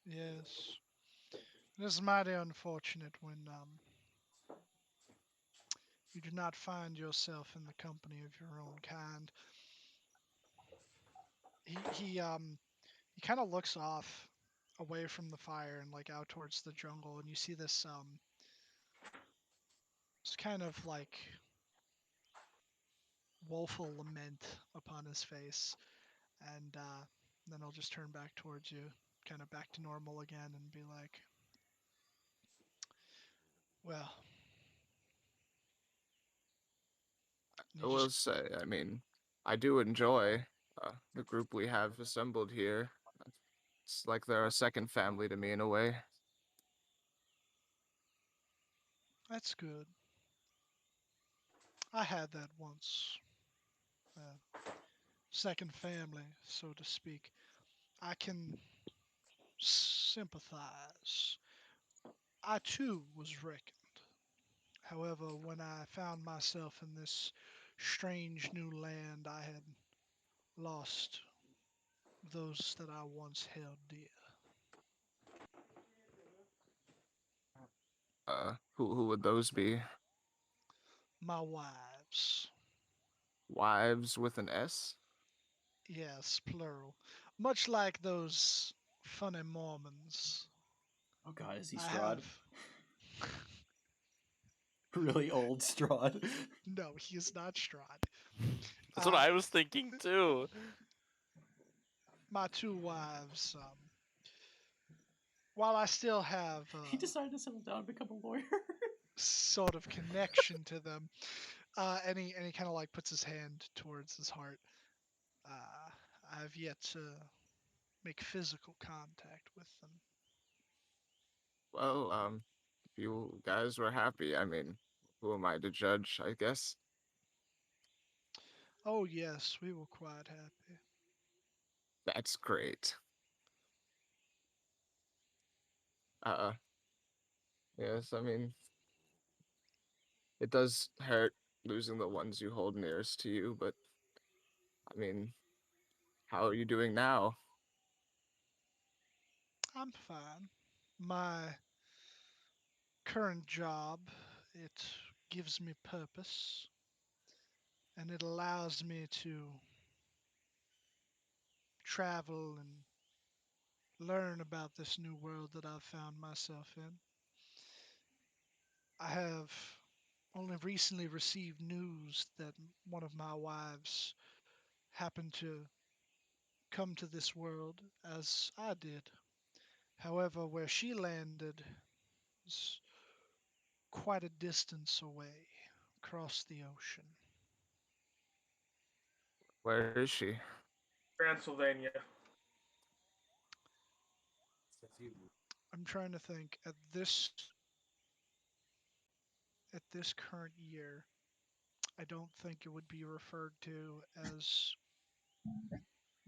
[SPEAKER 1] Yes, it is mighty unfortunate when you do not find yourself in the company of your own kind. He kind of looks off away from the fire and like out towards the jungle, and you see this kind of like woeful lament upon his face, and then he'll just turn back towards you, kind of back to normal again, and be like, "Well," and
[SPEAKER 5] I
[SPEAKER 1] you just
[SPEAKER 5] will say, I mean, I do enjoy the group we have assembled here. It's like they're a second family to me in a way.
[SPEAKER 1] that's good. I had that once. Uh, second family, so to speak. I can sympathize. I too was reckoned. However, when I found myself in this strange new land, I had lost those that I once held dear.
[SPEAKER 5] Who would those be?
[SPEAKER 1] My wives.
[SPEAKER 5] Wives with an S?
[SPEAKER 1] Yes, plural. Much like those funny Mormons.
[SPEAKER 3] Oh God, is he
[SPEAKER 1] I
[SPEAKER 3] Strahd?
[SPEAKER 1] have.
[SPEAKER 3] Really old Strahd.
[SPEAKER 1] No, he is not Strahd.
[SPEAKER 6] That's what I was thinking too.
[SPEAKER 1] My two wives, while I still have
[SPEAKER 3] He decided to settle down and become a lawyer.
[SPEAKER 1] sort of connection to them, and he kind of like puts his hand towards his heart. Uh, I've yet to make physical contact with them.
[SPEAKER 5] Well, if you guys were happy, I mean, who am I to judge, I guess?
[SPEAKER 1] Oh yes, we were quite happy.
[SPEAKER 5] That's great. Uh, yes, I mean, it does hurt losing the ones you hold nearest to you, but I mean, how are you doing now?
[SPEAKER 1] I'm fine. My current job, it gives me purpose, and it allows me to travel and learn about this new world that I've found myself in. I have only recently received news that one of my wives happened to come to this world as I did. However, where she landed was quite a distance away across the ocean.
[SPEAKER 5] Where is she?
[SPEAKER 2] Transylvania.
[SPEAKER 1] I'm trying to think at this current year, I don't think it would be referred to as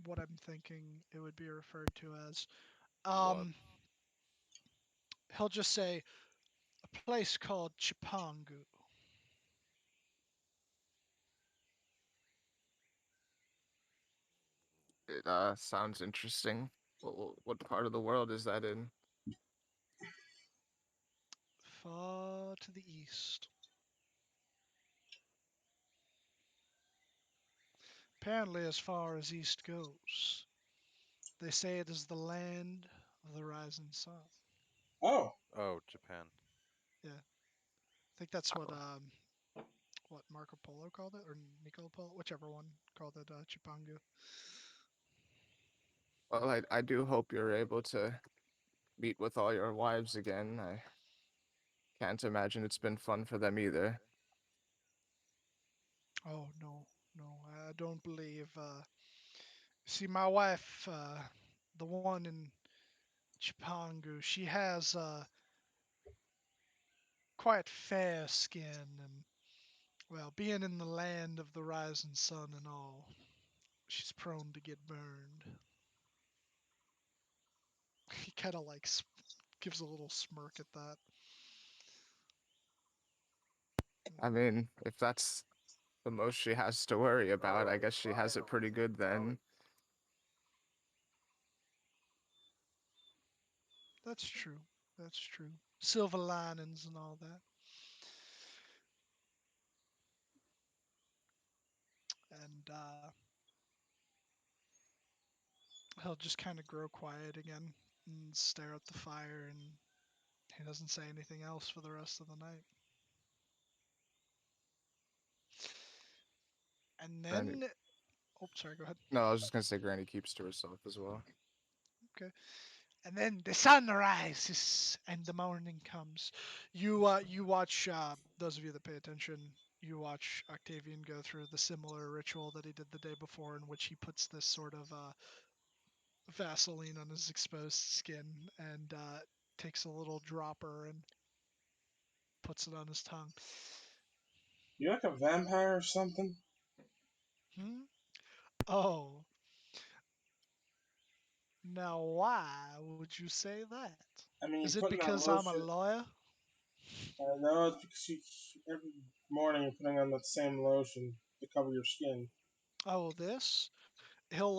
[SPEAKER 1] what I'm thinking it would be referred to as.
[SPEAKER 6] What?
[SPEAKER 1] He'll just say a place called Chipangu.
[SPEAKER 5] It sounds interesting. What part of the world is that in?
[SPEAKER 1] Far to the east. Apparently, as far as east goes, they say it is the land of the rising sun.
[SPEAKER 2] Oh,
[SPEAKER 6] Oh, Japan.
[SPEAKER 1] Yeah, I think that's
[SPEAKER 5] Oh,
[SPEAKER 1] what Marco Polo called it, or Niccolo Polo, whichever one called it Chipangu.
[SPEAKER 5] well, I do hope you're able to meet with all your wives again. I can't imagine it's been fun for them either.
[SPEAKER 1] Oh no, no, I don't believe. See, my wife, the one in Chipangu, she has quite fair skin, and well, being in the land of the rising sun and all, she's prone to get burned. He kind of like gives a little smirk at that.
[SPEAKER 5] I mean, if that's the most she has to worry about, I guess she has it pretty good then.
[SPEAKER 1] That's true. That's true. Silver linings and all that. And he'll just kind of grow quiet again and stare at the fire, and he doesn't say anything else for the rest of the night. And
[SPEAKER 5] Granny,
[SPEAKER 1] then, oh, sorry, go ahead.
[SPEAKER 5] no, I was just gonna say Granny keeps to herself as well.
[SPEAKER 1] Okay. And then the sun rises and the morning comes. You watch those of you that pay attention. You watch Octavian go through the similar ritual that he did the day before, in which he puts this sort of Vaseline on his exposed skin and takes a little dropper and puts it on his tongue.
[SPEAKER 2] you like a vampire or something?
[SPEAKER 1] Hmm? Oh. Now, why would you say that?
[SPEAKER 2] I mean,
[SPEAKER 1] Is
[SPEAKER 2] you're
[SPEAKER 1] it
[SPEAKER 2] putting on
[SPEAKER 1] because I'm a
[SPEAKER 2] lotion.
[SPEAKER 1] lawyer?
[SPEAKER 2] No, it's because every morning you're putting on that same lotion to cover your skin.
[SPEAKER 1] Oh, this? He'll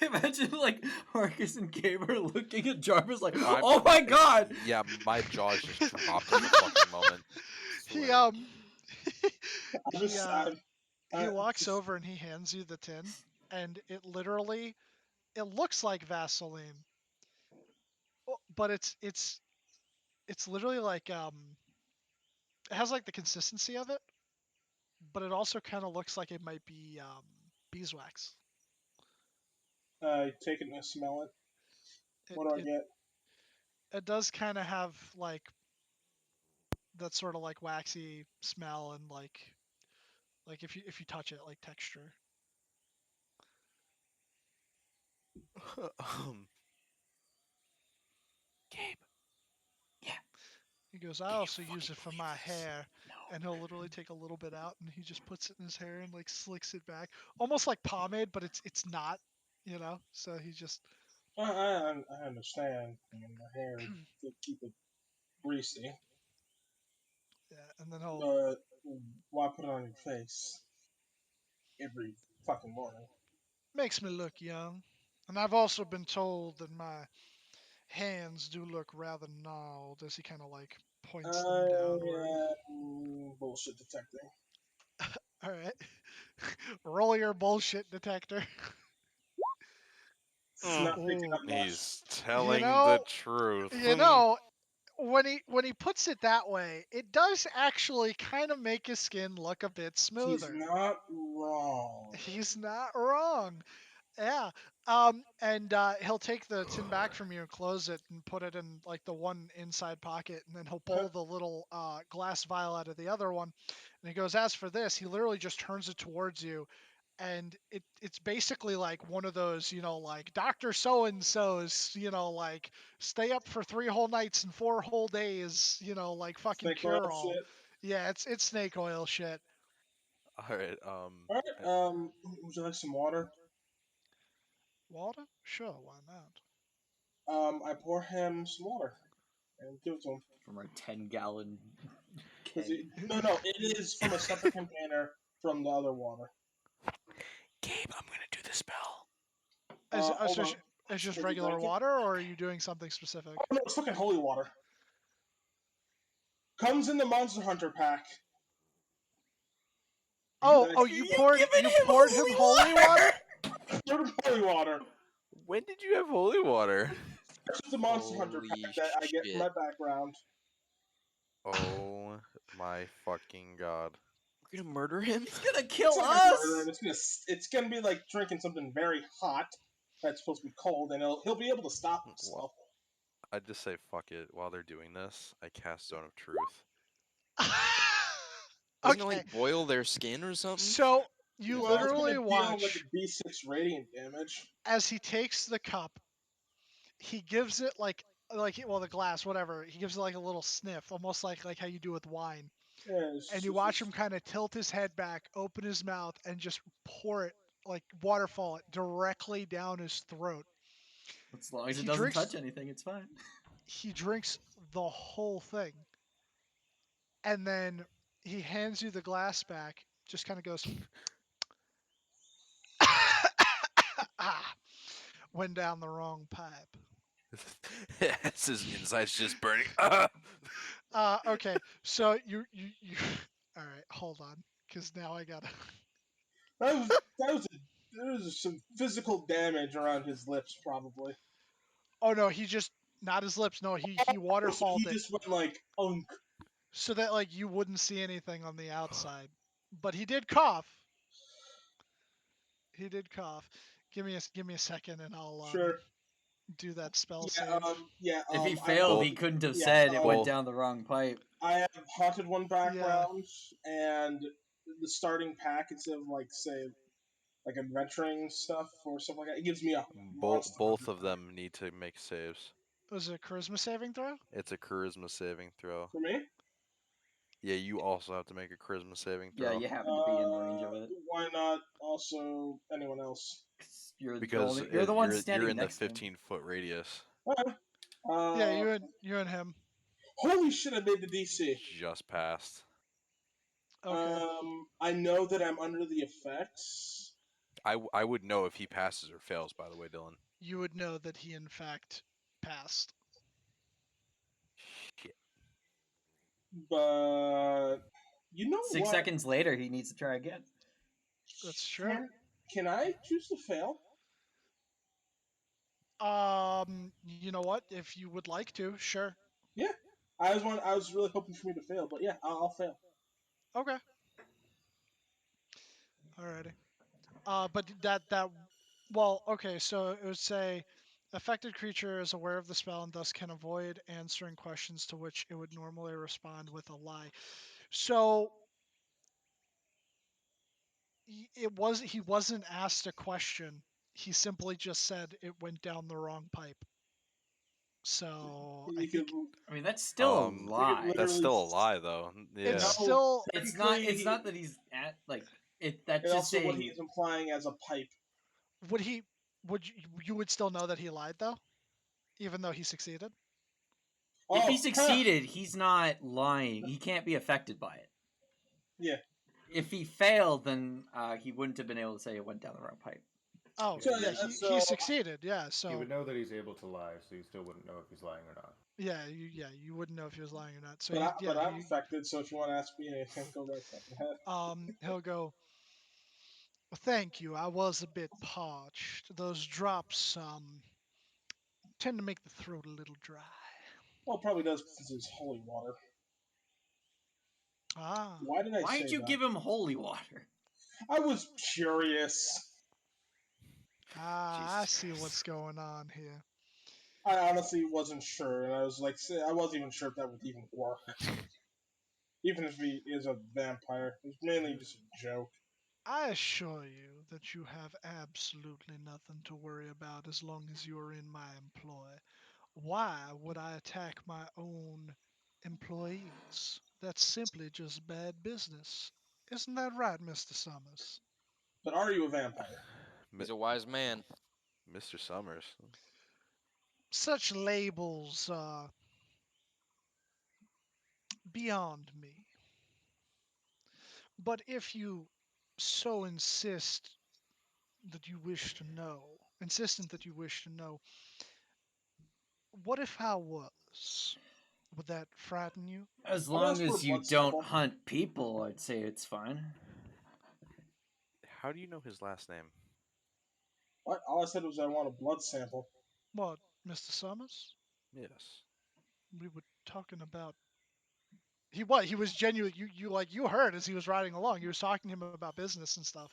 [SPEAKER 3] Imagine like Marcus and Gabe are looking at Jarvis like,
[SPEAKER 6] I'm-
[SPEAKER 3] oh my god!
[SPEAKER 6] Yeah, my jaws just dropped at the fucking moment.
[SPEAKER 1] he
[SPEAKER 6] Swear.
[SPEAKER 2] I'm just,
[SPEAKER 1] he walks
[SPEAKER 2] just-
[SPEAKER 1] over and he hands you the tin, and it literally it looks like Vaseline, but it's literally like it has like the consistency of it, but it also kind of looks like it might be beeswax.
[SPEAKER 2] take it and smell it.
[SPEAKER 1] It
[SPEAKER 2] What do I
[SPEAKER 1] it,
[SPEAKER 2] get?
[SPEAKER 1] it does kind of have like that sort of like waxy smell and like if you touch it, like texture.
[SPEAKER 6] Gabe.
[SPEAKER 1] He goes, I also use it for my hair. And he'll literally take a little bit out and he just puts it in his hair and like slicks it back. Almost like pomade, but it's not, you know? So he just
[SPEAKER 2] I understand. I mean, my hair to keep it greasy,
[SPEAKER 1] yeah, and then he'll
[SPEAKER 2] but why put it on your face every fucking morning?
[SPEAKER 1] makes me look young. And I've also been told that my hands do look rather gnarled as he kind of like points them downward.
[SPEAKER 2] Bullshit detecting.
[SPEAKER 1] All right. Roll your bullshit detector.
[SPEAKER 2] It's not picking
[SPEAKER 1] Ooh.
[SPEAKER 2] up much.
[SPEAKER 6] He's telling
[SPEAKER 1] know-
[SPEAKER 6] the truth.
[SPEAKER 1] You know, when he puts it that way, it does actually kind of make his skin look a bit
[SPEAKER 2] He's
[SPEAKER 1] smoother.
[SPEAKER 2] not wrong.
[SPEAKER 1] He's not wrong. Yeah. And he'll take the tin back from you and close it and put it in like the one inside pocket, and then he'll pull the little glass vial out of the other one. And he goes, as for this, he literally just turns it towards you, and it's basically like one of those, you know, like Dr. So and so's, you know, like stay up for 3 whole nights and 4 whole days, you know, like fucking
[SPEAKER 2] Snake
[SPEAKER 1] cure
[SPEAKER 2] oil
[SPEAKER 1] all.
[SPEAKER 2] shit.
[SPEAKER 1] Yeah, it's snake oil shit.
[SPEAKER 6] All right.
[SPEAKER 2] Alright, would you like some water?
[SPEAKER 1] Water? Sure, why not?
[SPEAKER 2] I pour him some water and give it to him.
[SPEAKER 3] From our 10-gallon
[SPEAKER 2] 'Cause
[SPEAKER 3] keg.
[SPEAKER 2] no, it is from a separate container from the other water.
[SPEAKER 6] Gabe, I'm gonna do the spell.
[SPEAKER 2] Hold on.
[SPEAKER 1] It's just
[SPEAKER 2] Did you
[SPEAKER 1] regular
[SPEAKER 2] drink it?
[SPEAKER 1] water, or are you doing something specific?
[SPEAKER 2] Oh no, it's fucking holy water. Comes in the Monster Hunter pack.
[SPEAKER 1] Oh, you poured him holy water?
[SPEAKER 2] Holy water.
[SPEAKER 6] When did you have holy water?
[SPEAKER 2] It's just the Monster Hunter
[SPEAKER 7] Holy
[SPEAKER 2] pack that I get from
[SPEAKER 7] shit.
[SPEAKER 2] my background.
[SPEAKER 6] Oh my fucking god.
[SPEAKER 7] We're gonna murder him?
[SPEAKER 3] He's gonna
[SPEAKER 2] It's
[SPEAKER 3] kill
[SPEAKER 2] not gonna
[SPEAKER 3] us!
[SPEAKER 2] murder him. It's gonna be like drinking something very hot that's supposed to be cold, and he'll be able to stop himself.
[SPEAKER 6] I'd just say fuck it. While they're doing this, I cast Zone of Truth.
[SPEAKER 7] Doesn't it
[SPEAKER 1] Okay,
[SPEAKER 7] like boil their skin or something?
[SPEAKER 1] so you
[SPEAKER 2] Well, it's
[SPEAKER 1] literally
[SPEAKER 2] gonna deal
[SPEAKER 1] watch
[SPEAKER 2] like a D6 radiant damage.
[SPEAKER 1] as he takes the cup. He gives it like the glass, whatever. He gives it like a little sniff, almost like how you do with wine.
[SPEAKER 2] Yeah,
[SPEAKER 1] And you watch him kind of tilt his head back, open his mouth, and just pour it like waterfall it directly down his throat.
[SPEAKER 3] As long as it
[SPEAKER 1] He
[SPEAKER 3] doesn't
[SPEAKER 1] drinks-
[SPEAKER 3] touch anything, it's fine.
[SPEAKER 1] He drinks the whole thing, and then he hands you the glass back. Just kind of goes, ah, went down the wrong pipe.
[SPEAKER 6] His insides just burning.
[SPEAKER 1] Okay, so you. All right, hold on, because now I gotta.
[SPEAKER 2] There was some physical damage around his lips, probably.
[SPEAKER 1] Oh no, he just not his lips. No, he waterfalled
[SPEAKER 2] He
[SPEAKER 1] it
[SPEAKER 2] just went like unk.
[SPEAKER 1] so that like you wouldn't see anything on the outside. But he did cough. He did cough. Give me a second, and I'll
[SPEAKER 2] Sure.
[SPEAKER 1] do that spell
[SPEAKER 2] Yeah.
[SPEAKER 1] save.
[SPEAKER 3] If he
[SPEAKER 2] I
[SPEAKER 3] failed,
[SPEAKER 2] rolled-
[SPEAKER 3] he couldn't have
[SPEAKER 2] yeah,
[SPEAKER 3] said it went
[SPEAKER 6] well-
[SPEAKER 3] down the wrong pipe.
[SPEAKER 2] I have haunted one background, and the starting pack instead of like say like adventuring stuff or something like that, it gives me a Monster
[SPEAKER 6] Both
[SPEAKER 2] Hunter
[SPEAKER 6] of them need to make saves.
[SPEAKER 1] Was it a charisma saving throw?
[SPEAKER 6] It's a charisma saving throw.
[SPEAKER 2] for me.
[SPEAKER 6] Yeah, you also have to make a charisma saving
[SPEAKER 3] Yeah,
[SPEAKER 6] throw.
[SPEAKER 3] you happen to be in range of it.
[SPEAKER 2] Why not also anyone else?
[SPEAKER 3] 'Cause You're
[SPEAKER 6] Because
[SPEAKER 3] the only. You're the one
[SPEAKER 6] you're
[SPEAKER 3] standing
[SPEAKER 6] in the
[SPEAKER 3] next to him.
[SPEAKER 6] 15-foot radius.
[SPEAKER 2] Okay.
[SPEAKER 1] Yeah, you and him.
[SPEAKER 2] Holy shit! I made the DC.
[SPEAKER 6] Just passed.
[SPEAKER 1] Okay.
[SPEAKER 2] I know that I'm under the effects,
[SPEAKER 6] I would know if he passes or fails. By the way, Dylan.
[SPEAKER 1] You would know that he in fact passed.
[SPEAKER 6] Shit.
[SPEAKER 2] but you know
[SPEAKER 3] 6
[SPEAKER 2] what?
[SPEAKER 3] seconds later, he needs to try again.
[SPEAKER 1] That's true.
[SPEAKER 2] Can I choose to fail?
[SPEAKER 1] You know what? If you would like to, sure.
[SPEAKER 2] Yeah. I was really hoping for me to fail, but yeah, I'll fail.
[SPEAKER 1] Okay. Alrighty. But well, okay, so it would say affected creature is aware of the spell and thus can avoid answering questions to which it would normally respond with a lie. So he wasn't asked a question. He simply just said it went down the wrong pipe. So I
[SPEAKER 2] You
[SPEAKER 1] think
[SPEAKER 2] could,
[SPEAKER 3] I mean, that's still a
[SPEAKER 6] Um,
[SPEAKER 3] lie.
[SPEAKER 6] That's
[SPEAKER 2] literally-
[SPEAKER 6] still a lie, though. Yeah.
[SPEAKER 1] it's
[SPEAKER 2] No,
[SPEAKER 1] still
[SPEAKER 3] It's not. It's
[SPEAKER 2] technically,
[SPEAKER 3] not that he's at like it. That's
[SPEAKER 2] and
[SPEAKER 3] just
[SPEAKER 2] also what
[SPEAKER 3] saying.
[SPEAKER 2] he's implying as a pipe.
[SPEAKER 1] would he would you would still know that he lied though, even though he succeeded?
[SPEAKER 3] If
[SPEAKER 2] Oh,
[SPEAKER 3] he succeeded, he's not lying. He can't be affected by it.
[SPEAKER 2] Yeah.
[SPEAKER 3] If he failed, then he wouldn't have been able to say it went down the wrong pipe.
[SPEAKER 1] Oh
[SPEAKER 2] So,
[SPEAKER 1] yeah,
[SPEAKER 2] yeah,
[SPEAKER 1] he
[SPEAKER 2] so-
[SPEAKER 1] succeeded. Yeah,
[SPEAKER 4] He
[SPEAKER 1] so
[SPEAKER 4] would know that he's able to lie, so you still wouldn't know if he's lying or not.
[SPEAKER 1] yeah, you wouldn't know if he was lying or not. So
[SPEAKER 2] but I'm affected, so if you want to ask me anything, go right ahead.
[SPEAKER 1] he'll go. Thank you. I was a bit parched. Those drops tend to make the throat a little dry.
[SPEAKER 2] Well, it probably does because it's holy water.
[SPEAKER 1] Ah,
[SPEAKER 2] Why did I
[SPEAKER 3] Why
[SPEAKER 2] say
[SPEAKER 3] did you
[SPEAKER 2] that?
[SPEAKER 3] give him holy water?
[SPEAKER 2] I was curious.
[SPEAKER 1] I
[SPEAKER 6] Jesus
[SPEAKER 1] see
[SPEAKER 6] Christ.
[SPEAKER 1] what's going on here.
[SPEAKER 2] I honestly wasn't sure, and I was like, I wasn't even sure if that would even work. Even if he is a vampire, it's mainly just a joke.
[SPEAKER 1] I assure you that you have absolutely nothing to worry about as long as you are in my employ. Why would I attack my own employees? That's simply just bad business. Isn't that right, Mr. Summers?
[SPEAKER 2] But are you a vampire?
[SPEAKER 7] He's a wise man.
[SPEAKER 6] Mr. Summers.
[SPEAKER 1] Such labels are beyond me. But if you so insistent that you wish to know, what if I was? Would that frighten you?
[SPEAKER 3] As
[SPEAKER 2] I'll
[SPEAKER 3] long
[SPEAKER 2] ask for a
[SPEAKER 3] as you
[SPEAKER 2] blood
[SPEAKER 3] don't
[SPEAKER 2] sample.
[SPEAKER 3] hunt people, I'd say it's fine.
[SPEAKER 6] How do you know his last name?
[SPEAKER 2] What? All I said was I want a blood sample.
[SPEAKER 1] What, Mr. Summers?
[SPEAKER 6] Yes.
[SPEAKER 1] We were talking about. He was genuine. You heard as he was riding along. He was talking to him about business and stuff.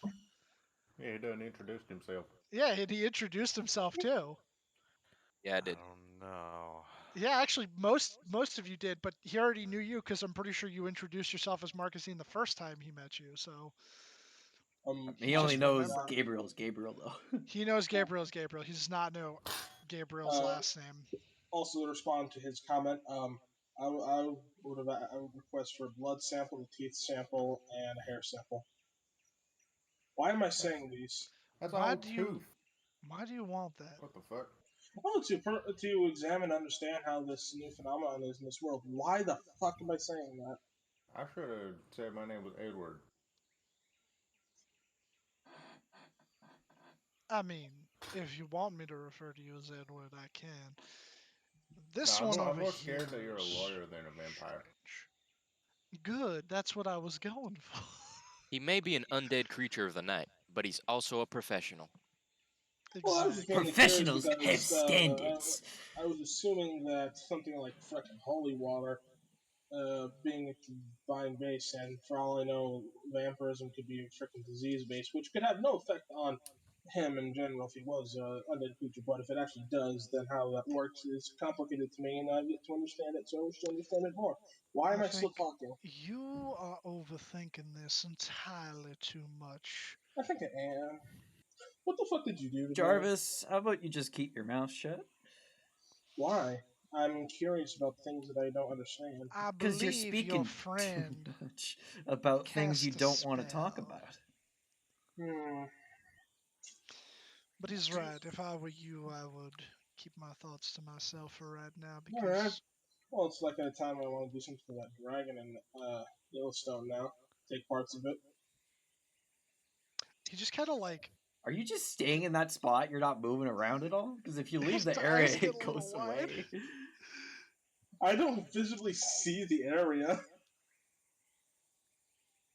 [SPEAKER 4] Yeah, he done introduced himself.
[SPEAKER 1] Yeah, and he introduced himself too.
[SPEAKER 7] Yeah, I did.
[SPEAKER 6] don't know.
[SPEAKER 1] Yeah, actually, most of you did, but he already knew you because I'm pretty sure you introduced yourself as Marcusine the first time he met you. So
[SPEAKER 3] He only knows
[SPEAKER 1] remembered.
[SPEAKER 3] Gabriel's Gabriel though.
[SPEAKER 1] He knows Gabriel's Gabriel. He does not know Gabriel's last name.
[SPEAKER 2] Also, to respond to his comment, I would request for a blood sample, a teeth sample, and a hair sample. Why am I saying these?
[SPEAKER 4] That's
[SPEAKER 1] Why
[SPEAKER 4] all
[SPEAKER 1] do you-
[SPEAKER 4] tooth.
[SPEAKER 1] Why do you want that?
[SPEAKER 4] What the fuck?
[SPEAKER 2] Oh, to examine and understand how this new phenomenon is in this world. Why the fuck am I saying that?
[SPEAKER 4] I should have said my name was Edward.
[SPEAKER 1] I mean, if you want me to refer to you as Edward, I can. This
[SPEAKER 4] No,
[SPEAKER 1] one
[SPEAKER 4] I'm
[SPEAKER 1] over
[SPEAKER 4] more
[SPEAKER 1] here
[SPEAKER 4] scared that you're a
[SPEAKER 1] is
[SPEAKER 4] lawyer than a vampire.
[SPEAKER 1] strange. Good. That's what I was going for.
[SPEAKER 7] He may be an undead creature of the night, but he's also a professional.
[SPEAKER 2] Well, I was just
[SPEAKER 1] Exactly.
[SPEAKER 2] mainly
[SPEAKER 3] Professionals
[SPEAKER 2] curious
[SPEAKER 3] have
[SPEAKER 2] because,
[SPEAKER 3] standards.
[SPEAKER 2] I was assuming that something like frickin' holy water, being a divine base, and for all I know, vampirism could be frickin' disease based, which could have no effect on him in general if he was an undead creature. But if it actually does, then how that works is complicated to me, and I've yet to understand it. So I wish to understand it more. Why am I still
[SPEAKER 1] think
[SPEAKER 2] talking?
[SPEAKER 1] you are overthinking this entirely too much.
[SPEAKER 2] I think I am. What the fuck did you do to me?
[SPEAKER 3] Jarvis, how about you just keep your mouth shut?
[SPEAKER 2] Why? I'm curious about things that I don't understand.
[SPEAKER 1] I
[SPEAKER 3] Because you're
[SPEAKER 1] believe your
[SPEAKER 3] speaking too
[SPEAKER 1] friend
[SPEAKER 3] much about things you
[SPEAKER 1] cast a
[SPEAKER 3] don't want to talk
[SPEAKER 1] spell.
[SPEAKER 3] about.
[SPEAKER 2] Hmm.
[SPEAKER 1] But he's right. If I were you, I would keep my thoughts to myself for right now
[SPEAKER 2] Alright.
[SPEAKER 1] because
[SPEAKER 2] Well, it's like at a time I want to do something for that dragon in Yellowstone now. Take parts of it.
[SPEAKER 1] he just kind of like
[SPEAKER 3] Are you just staying in that spot? You're not moving around at all? Because if you leave
[SPEAKER 1] his
[SPEAKER 3] the area,
[SPEAKER 1] eyes get
[SPEAKER 3] it
[SPEAKER 1] a little
[SPEAKER 3] goes
[SPEAKER 1] wide.
[SPEAKER 3] away.
[SPEAKER 2] I don't visibly see the area.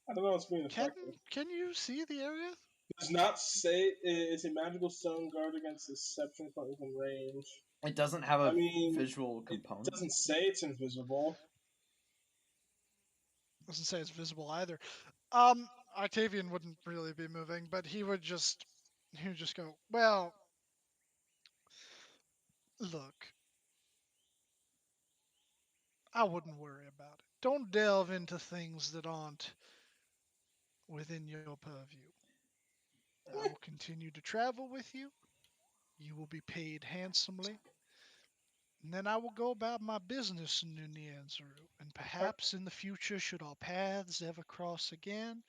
[SPEAKER 2] I don't know what's being affected.
[SPEAKER 1] Can you see the area?
[SPEAKER 2] Does not say it's a magical stone guard against deception from within range.
[SPEAKER 3] It doesn't have a
[SPEAKER 2] I mean,
[SPEAKER 3] visual
[SPEAKER 2] it
[SPEAKER 3] component.
[SPEAKER 2] doesn't say it's invisible.
[SPEAKER 1] Doesn't say it's visible either. Octavian wouldn't really be moving, but he would just go, well, look, I wouldn't worry about it. Don't delve into things that aren't within your purview. I will continue to travel with you. You will be paid handsomely. And then I will go about my business in New Nyanzaru. And perhaps in the future, should our paths ever cross again,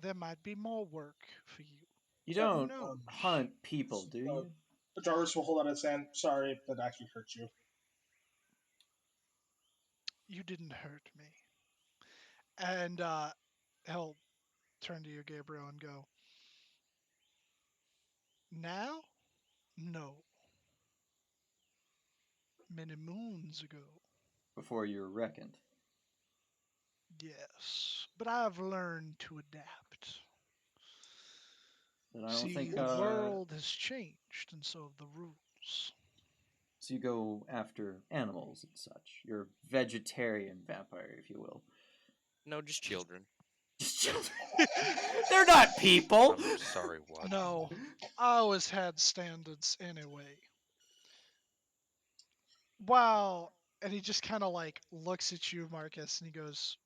[SPEAKER 1] there might be more work for you.
[SPEAKER 3] You
[SPEAKER 1] Who
[SPEAKER 3] don't
[SPEAKER 1] knows?
[SPEAKER 3] hunt people, do you?
[SPEAKER 2] Jarvis will hold out his hand. Sorry if that actually hurt you.
[SPEAKER 1] You didn't hurt me. And he'll turn to you, Gabriel, and go, now? No. Many moons ago.
[SPEAKER 3] Before you're reckoned.
[SPEAKER 1] Yes. But I've learned to adapt.
[SPEAKER 3] Then I don't
[SPEAKER 1] See,
[SPEAKER 3] think.
[SPEAKER 1] the world has changed, and so have the rules.
[SPEAKER 3] So you go after animals and such. You're a vegetarian vampire, if you will.
[SPEAKER 7] No, just children.
[SPEAKER 3] Just children. They're not people.
[SPEAKER 6] I'm sorry, what?
[SPEAKER 1] No, I always had standards anyway. Wow. And he just kind of like looks at you, Marcus, and he goes,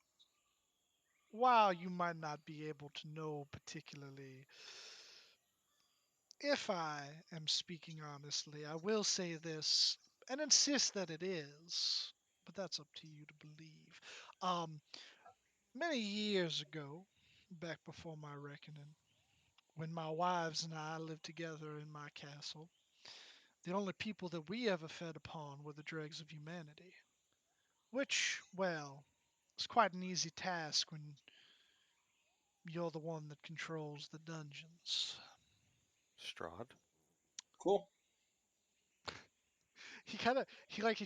[SPEAKER 1] wow, you might not be able to know particularly. If I am speaking honestly, I will say this and insist that it is, but that's up to you to believe. Um, Many years ago, back before my reckoning, when my wives and I lived together in my castle, the only people that we ever fed upon were the dregs of humanity. Which, well, is quite an easy task when you're the one that controls the dungeons.
[SPEAKER 6] Strahd?
[SPEAKER 2] Cool.
[SPEAKER 1] He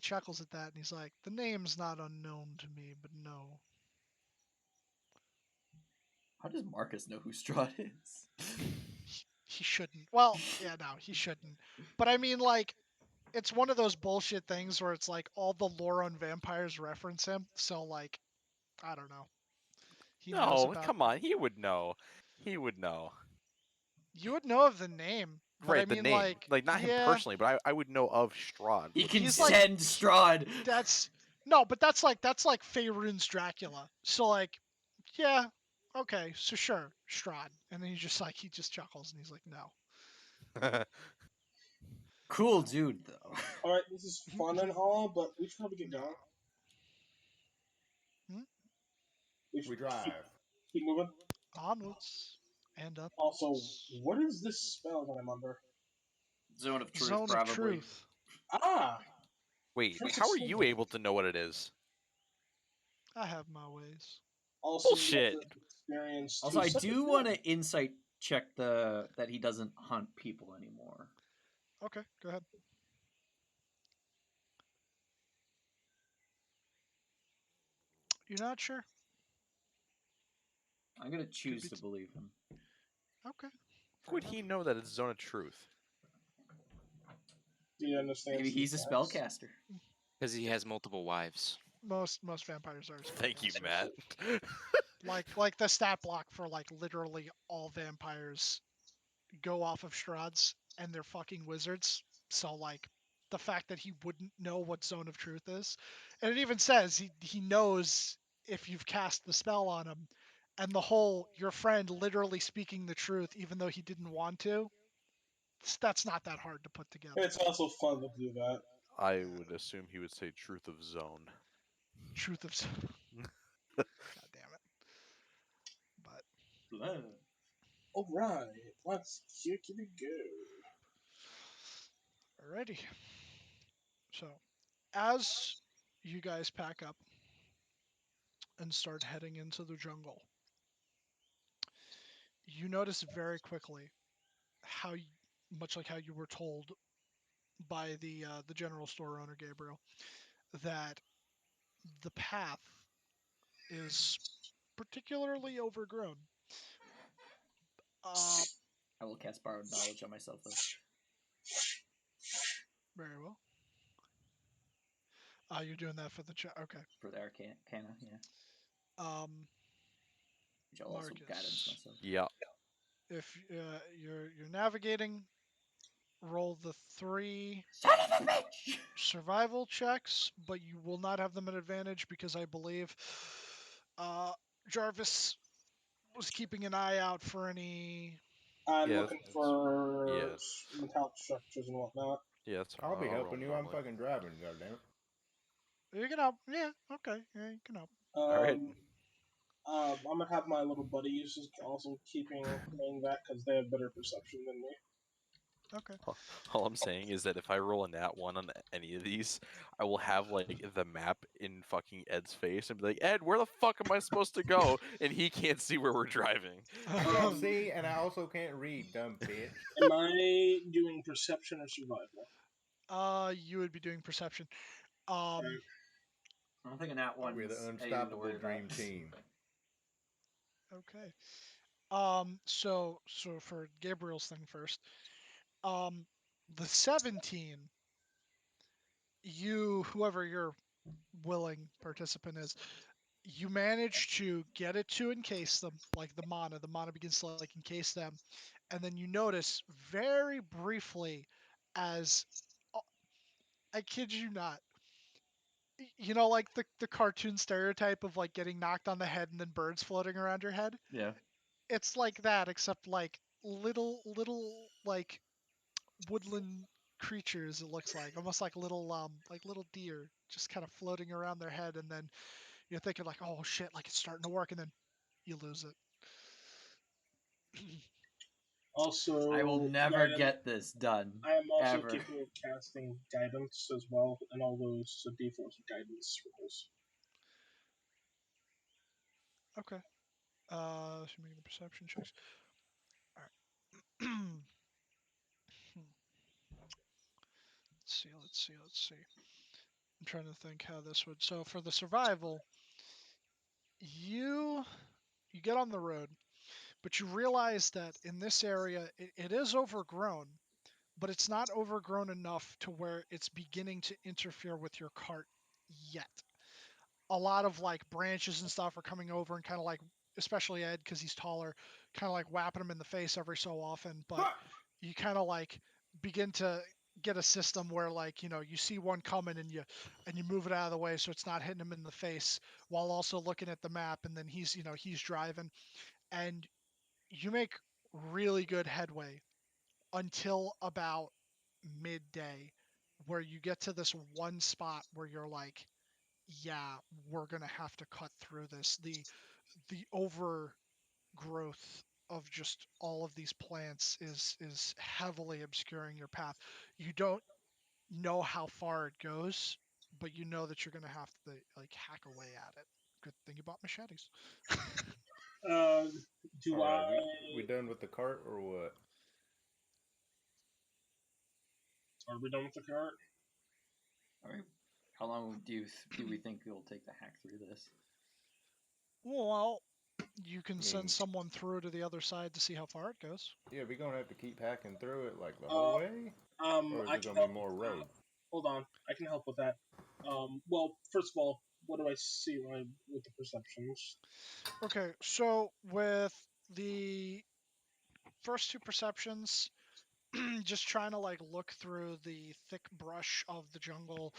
[SPEAKER 1] chuckles at that and he's like, the name's not unknown to me, but no.
[SPEAKER 3] How does Marcus know who Strahd is?
[SPEAKER 1] He shouldn't. Well, yeah, no, he shouldn't. But I mean, like, it's one of those bullshit things where it's like all the lore on vampires reference him. So, like, I don't know. He knows
[SPEAKER 6] No,
[SPEAKER 1] about.
[SPEAKER 6] come on. He would know. He would know.
[SPEAKER 1] You would know of the name, but
[SPEAKER 6] Right,
[SPEAKER 1] I
[SPEAKER 6] the
[SPEAKER 1] mean,
[SPEAKER 6] name.
[SPEAKER 1] like
[SPEAKER 6] not him
[SPEAKER 1] yeah,
[SPEAKER 6] personally, but I would know of Strahd.
[SPEAKER 3] He can
[SPEAKER 1] He's like-
[SPEAKER 3] send Strahd.
[SPEAKER 1] that's no, but that's like Faerun's Dracula. So like, yeah, okay, so sure, Strahd, and then he just chuckles and he's like, no.
[SPEAKER 3] Cool dude, though.
[SPEAKER 2] Alright, this is fun and all, but we should probably get going.
[SPEAKER 1] Hmm?
[SPEAKER 2] We should
[SPEAKER 4] We drive.
[SPEAKER 2] keep moving.
[SPEAKER 1] Onwards and up.
[SPEAKER 2] Also, what is this spell that I'm under?
[SPEAKER 3] Zone of truth,
[SPEAKER 1] Zone
[SPEAKER 3] probably.
[SPEAKER 1] of truth.
[SPEAKER 2] Ah!
[SPEAKER 6] Wait,
[SPEAKER 2] Truth
[SPEAKER 6] how are
[SPEAKER 2] explains
[SPEAKER 6] you
[SPEAKER 2] it.
[SPEAKER 6] able to know what it is?
[SPEAKER 1] I have my ways.
[SPEAKER 2] Also,
[SPEAKER 6] Bullshit.
[SPEAKER 2] you have to experience
[SPEAKER 3] Also,
[SPEAKER 2] two
[SPEAKER 3] I
[SPEAKER 2] separate
[SPEAKER 3] do want
[SPEAKER 2] things.
[SPEAKER 3] to insight check that he doesn't hunt people anymore.
[SPEAKER 1] Okay, go ahead. You're not sure?
[SPEAKER 3] I'm gonna choose
[SPEAKER 1] be
[SPEAKER 3] to believe him.
[SPEAKER 1] Okay.
[SPEAKER 6] How would he know that it's Zone of Truth?
[SPEAKER 2] Do you understand?
[SPEAKER 3] Maybe he's a
[SPEAKER 2] CPS?
[SPEAKER 3] spellcaster.
[SPEAKER 7] Because he has multiple wives.
[SPEAKER 1] Most vampires are.
[SPEAKER 6] Thank you,
[SPEAKER 1] spellcasters.
[SPEAKER 6] Matt.
[SPEAKER 1] Like the stat block for like literally all vampires go off of Strahd's and they're fucking wizards. So like the fact that he wouldn't know what Zone of Truth is, and it even says he knows if you've cast the spell on him, and the whole your friend literally speaking the truth even though he didn't want to. That's not that hard to put together.
[SPEAKER 2] It's also fun to do that.
[SPEAKER 6] I would assume he would say truth of zone.
[SPEAKER 1] Truth of. God damn it. But
[SPEAKER 3] Blood.
[SPEAKER 2] All right, let's kick it go.
[SPEAKER 1] alrighty. So, as you guys pack up and start heading into the jungle, you notice very quickly how, much like how you were told by the general store owner Gabriel, that the path is particularly overgrown.
[SPEAKER 3] I will cast borrowed knowledge on myself though.
[SPEAKER 1] Very well. You're doing that for the okay.
[SPEAKER 3] For the arcana, yeah. Which I'll also
[SPEAKER 1] Marcus,
[SPEAKER 3] guidance myself.
[SPEAKER 6] Yeah.
[SPEAKER 1] if you're navigating, roll the 3
[SPEAKER 3] Son of a bitch!
[SPEAKER 1] survival checks, but you will not have them at advantage because I believe Jarvis was keeping an eye out for any.
[SPEAKER 2] I'm
[SPEAKER 6] Yeah,
[SPEAKER 2] looking for
[SPEAKER 6] yeah.
[SPEAKER 2] metallic structures and whatnot.
[SPEAKER 6] Yeah, that's
[SPEAKER 4] I'll be
[SPEAKER 6] roll
[SPEAKER 4] helping you. I'm
[SPEAKER 6] normally.
[SPEAKER 4] fucking driving, goddammit.
[SPEAKER 1] You can help. Yeah, okay. Yeah, you can help.
[SPEAKER 6] Alright.
[SPEAKER 2] I'm gonna have my little buddies also keeping that because they have better perception than me.
[SPEAKER 1] Okay.
[SPEAKER 6] All I'm saying is that if I roll a nat 1 on any of these, I will have like the map in fucking Ed's face and be like, Ed, where the fuck am I supposed to go? And he can't see where we're driving.
[SPEAKER 4] I can't see, and I also can't read, dumb bitch.
[SPEAKER 2] Am I doing perception or survival?
[SPEAKER 1] You would be doing perception.
[SPEAKER 3] I don't think in that one.
[SPEAKER 4] We're the unstoppable dream team.
[SPEAKER 1] Okay. So for Gabriel's thing first, the 17, whoever your willing participant is, you manage to get it to encase them, like the mana. The mana begins to like encase them, and then you notice very briefly, as I kid you not, you know, like the cartoon stereotype of like getting knocked on the head and then birds floating around your head.
[SPEAKER 3] Yeah.
[SPEAKER 1] It's like that, except like little like woodland creatures. It looks like almost like little deer just kind of floating around their head, and then you're thinking like, oh shit, like it's starting to work, and then you lose it.
[SPEAKER 2] Also,
[SPEAKER 3] I will never get this done.
[SPEAKER 2] I am also
[SPEAKER 3] ever.
[SPEAKER 2] capable of casting guidance as well, and all those D4 guidance rolls.
[SPEAKER 1] Okay. So making the perception checks. All right. Let's see. I'm trying to think how this would. So for the survival, you get on the road, but you realize that in this area it is overgrown, but it's not overgrown enough to where it's beginning to interfere with your cart yet. A lot of like branches and stuff are coming over and kind of like, especially Ed because he's taller, kind of like whapping him in the face every so often. But you kind of like begin to get a system where like, you know, you see one coming and you move it out of the way so it's not hitting him in the face while also looking at the map, and then he's driving, and you make really good headway until about midday, where you get to this one spot where you're like, yeah, we're gonna have to cut through this. The overgrowth of just all of these plants is heavily obscuring your path. You don't know how far it goes, but you know that you're gonna have to like hack away at it. Good thing you bought machetes.
[SPEAKER 2] Do
[SPEAKER 4] All right,
[SPEAKER 2] I?
[SPEAKER 4] we done with the cart or what?
[SPEAKER 2] Are we done with the cart?
[SPEAKER 3] All right. How long do we think it'll take to hack through this?
[SPEAKER 1] Well, you can send someone through to the other side to see how far it goes.
[SPEAKER 4] Yeah, we gonna have to keep hacking through it like the whole way, or is
[SPEAKER 2] I
[SPEAKER 4] it
[SPEAKER 2] can
[SPEAKER 4] gonna be
[SPEAKER 2] help.
[SPEAKER 4] more road?
[SPEAKER 2] Hold on, I can help with that. Well, first of all, what do I see with the perceptions?
[SPEAKER 1] Okay, so with the first 2 perceptions, just trying to like look through the thick brush of the jungle,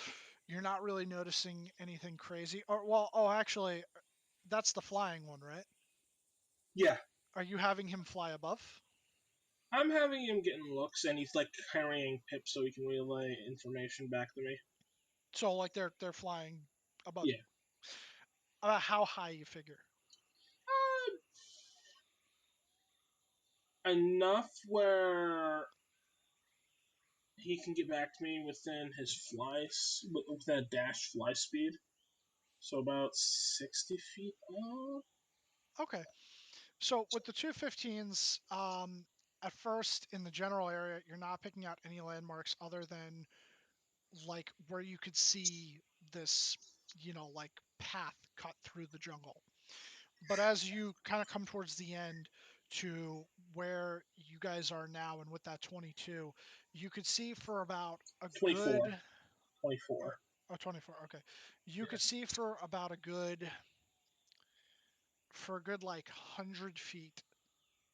[SPEAKER 1] you're not really noticing anything crazy. Or well, oh, actually, that's the flying one, right?
[SPEAKER 2] Yeah.
[SPEAKER 1] Are you having him fly above?
[SPEAKER 2] I'm having him getting looks, and he's like carrying Pip so he can relay information back to me.
[SPEAKER 1] So like they're flying above
[SPEAKER 2] Yeah.
[SPEAKER 1] you. About how high you figure?
[SPEAKER 2] Enough where he can get back to me within his within a dash fly speed. So about 60 feet up.
[SPEAKER 1] Okay. So with the 215s, at first in the general area, you're not picking out any landmarks other than like where you could see this, like path cut through the jungle. But as you kind of come towards the end to where you guys are now and with that 22, you could see for about a
[SPEAKER 2] 24.
[SPEAKER 1] good
[SPEAKER 2] 24.
[SPEAKER 1] oh, 24. Okay. You could see for about a good like 100 feet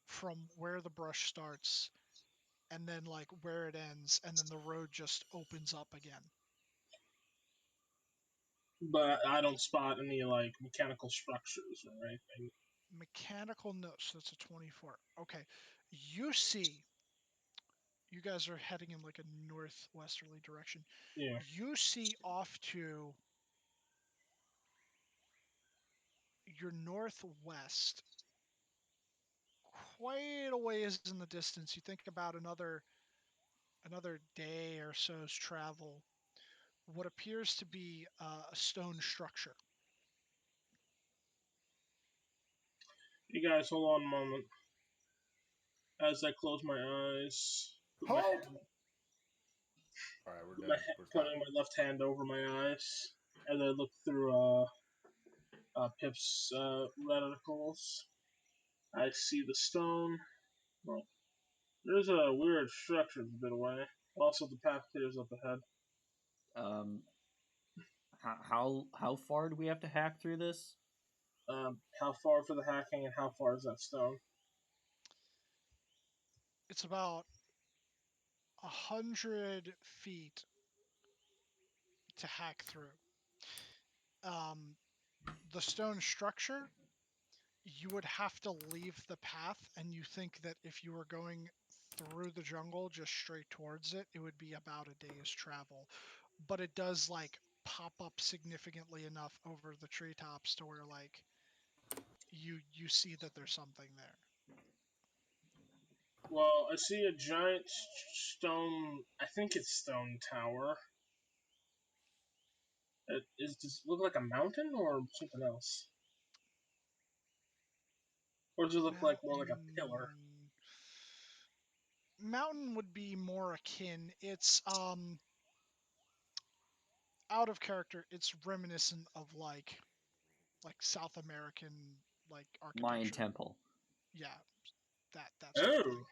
[SPEAKER 1] from where the brush starts and then like where it ends and then the road just opens up again.
[SPEAKER 2] But I don't spot any like mechanical structures or anything.
[SPEAKER 1] Mechanical notes, so that's a 24. Okay. You see you guys are heading in like a northwesterly direction.
[SPEAKER 2] Yeah.
[SPEAKER 1] You see off to your northwest, quite a ways in the distance. You think about another day or so's travel. What appears to be a stone structure.
[SPEAKER 2] You guys, hold on a moment. As I close my eyes, put my,
[SPEAKER 4] Hold!
[SPEAKER 2] hand,
[SPEAKER 4] All right, we're
[SPEAKER 2] put
[SPEAKER 4] done. We're stopping.
[SPEAKER 2] putting my left hand over my eyes as I look through Pip's reticles. I see the stone. Well, there's a weird structure a bit away. Also, the path clears up ahead.
[SPEAKER 3] How far do we have to hack through this?
[SPEAKER 2] How far for the hacking and how far is that stone?
[SPEAKER 1] It's about 100 feet to hack through. The stone structure, you would have to leave the path, and you think that if you were going through the jungle just straight towards it, it would be about a day's travel. But it does like pop up significantly enough over the treetops to where like you see that there's something there.
[SPEAKER 2] Well, I see a giant stone. I think it's stone tower. Does it look like a mountain or something else? Or does it look like more like a pillar?
[SPEAKER 1] Mountain would be more akin. It's out of character. It's reminiscent of like South American like architecture.
[SPEAKER 3] Mayan temple.
[SPEAKER 1] Yeah, that sort of thing.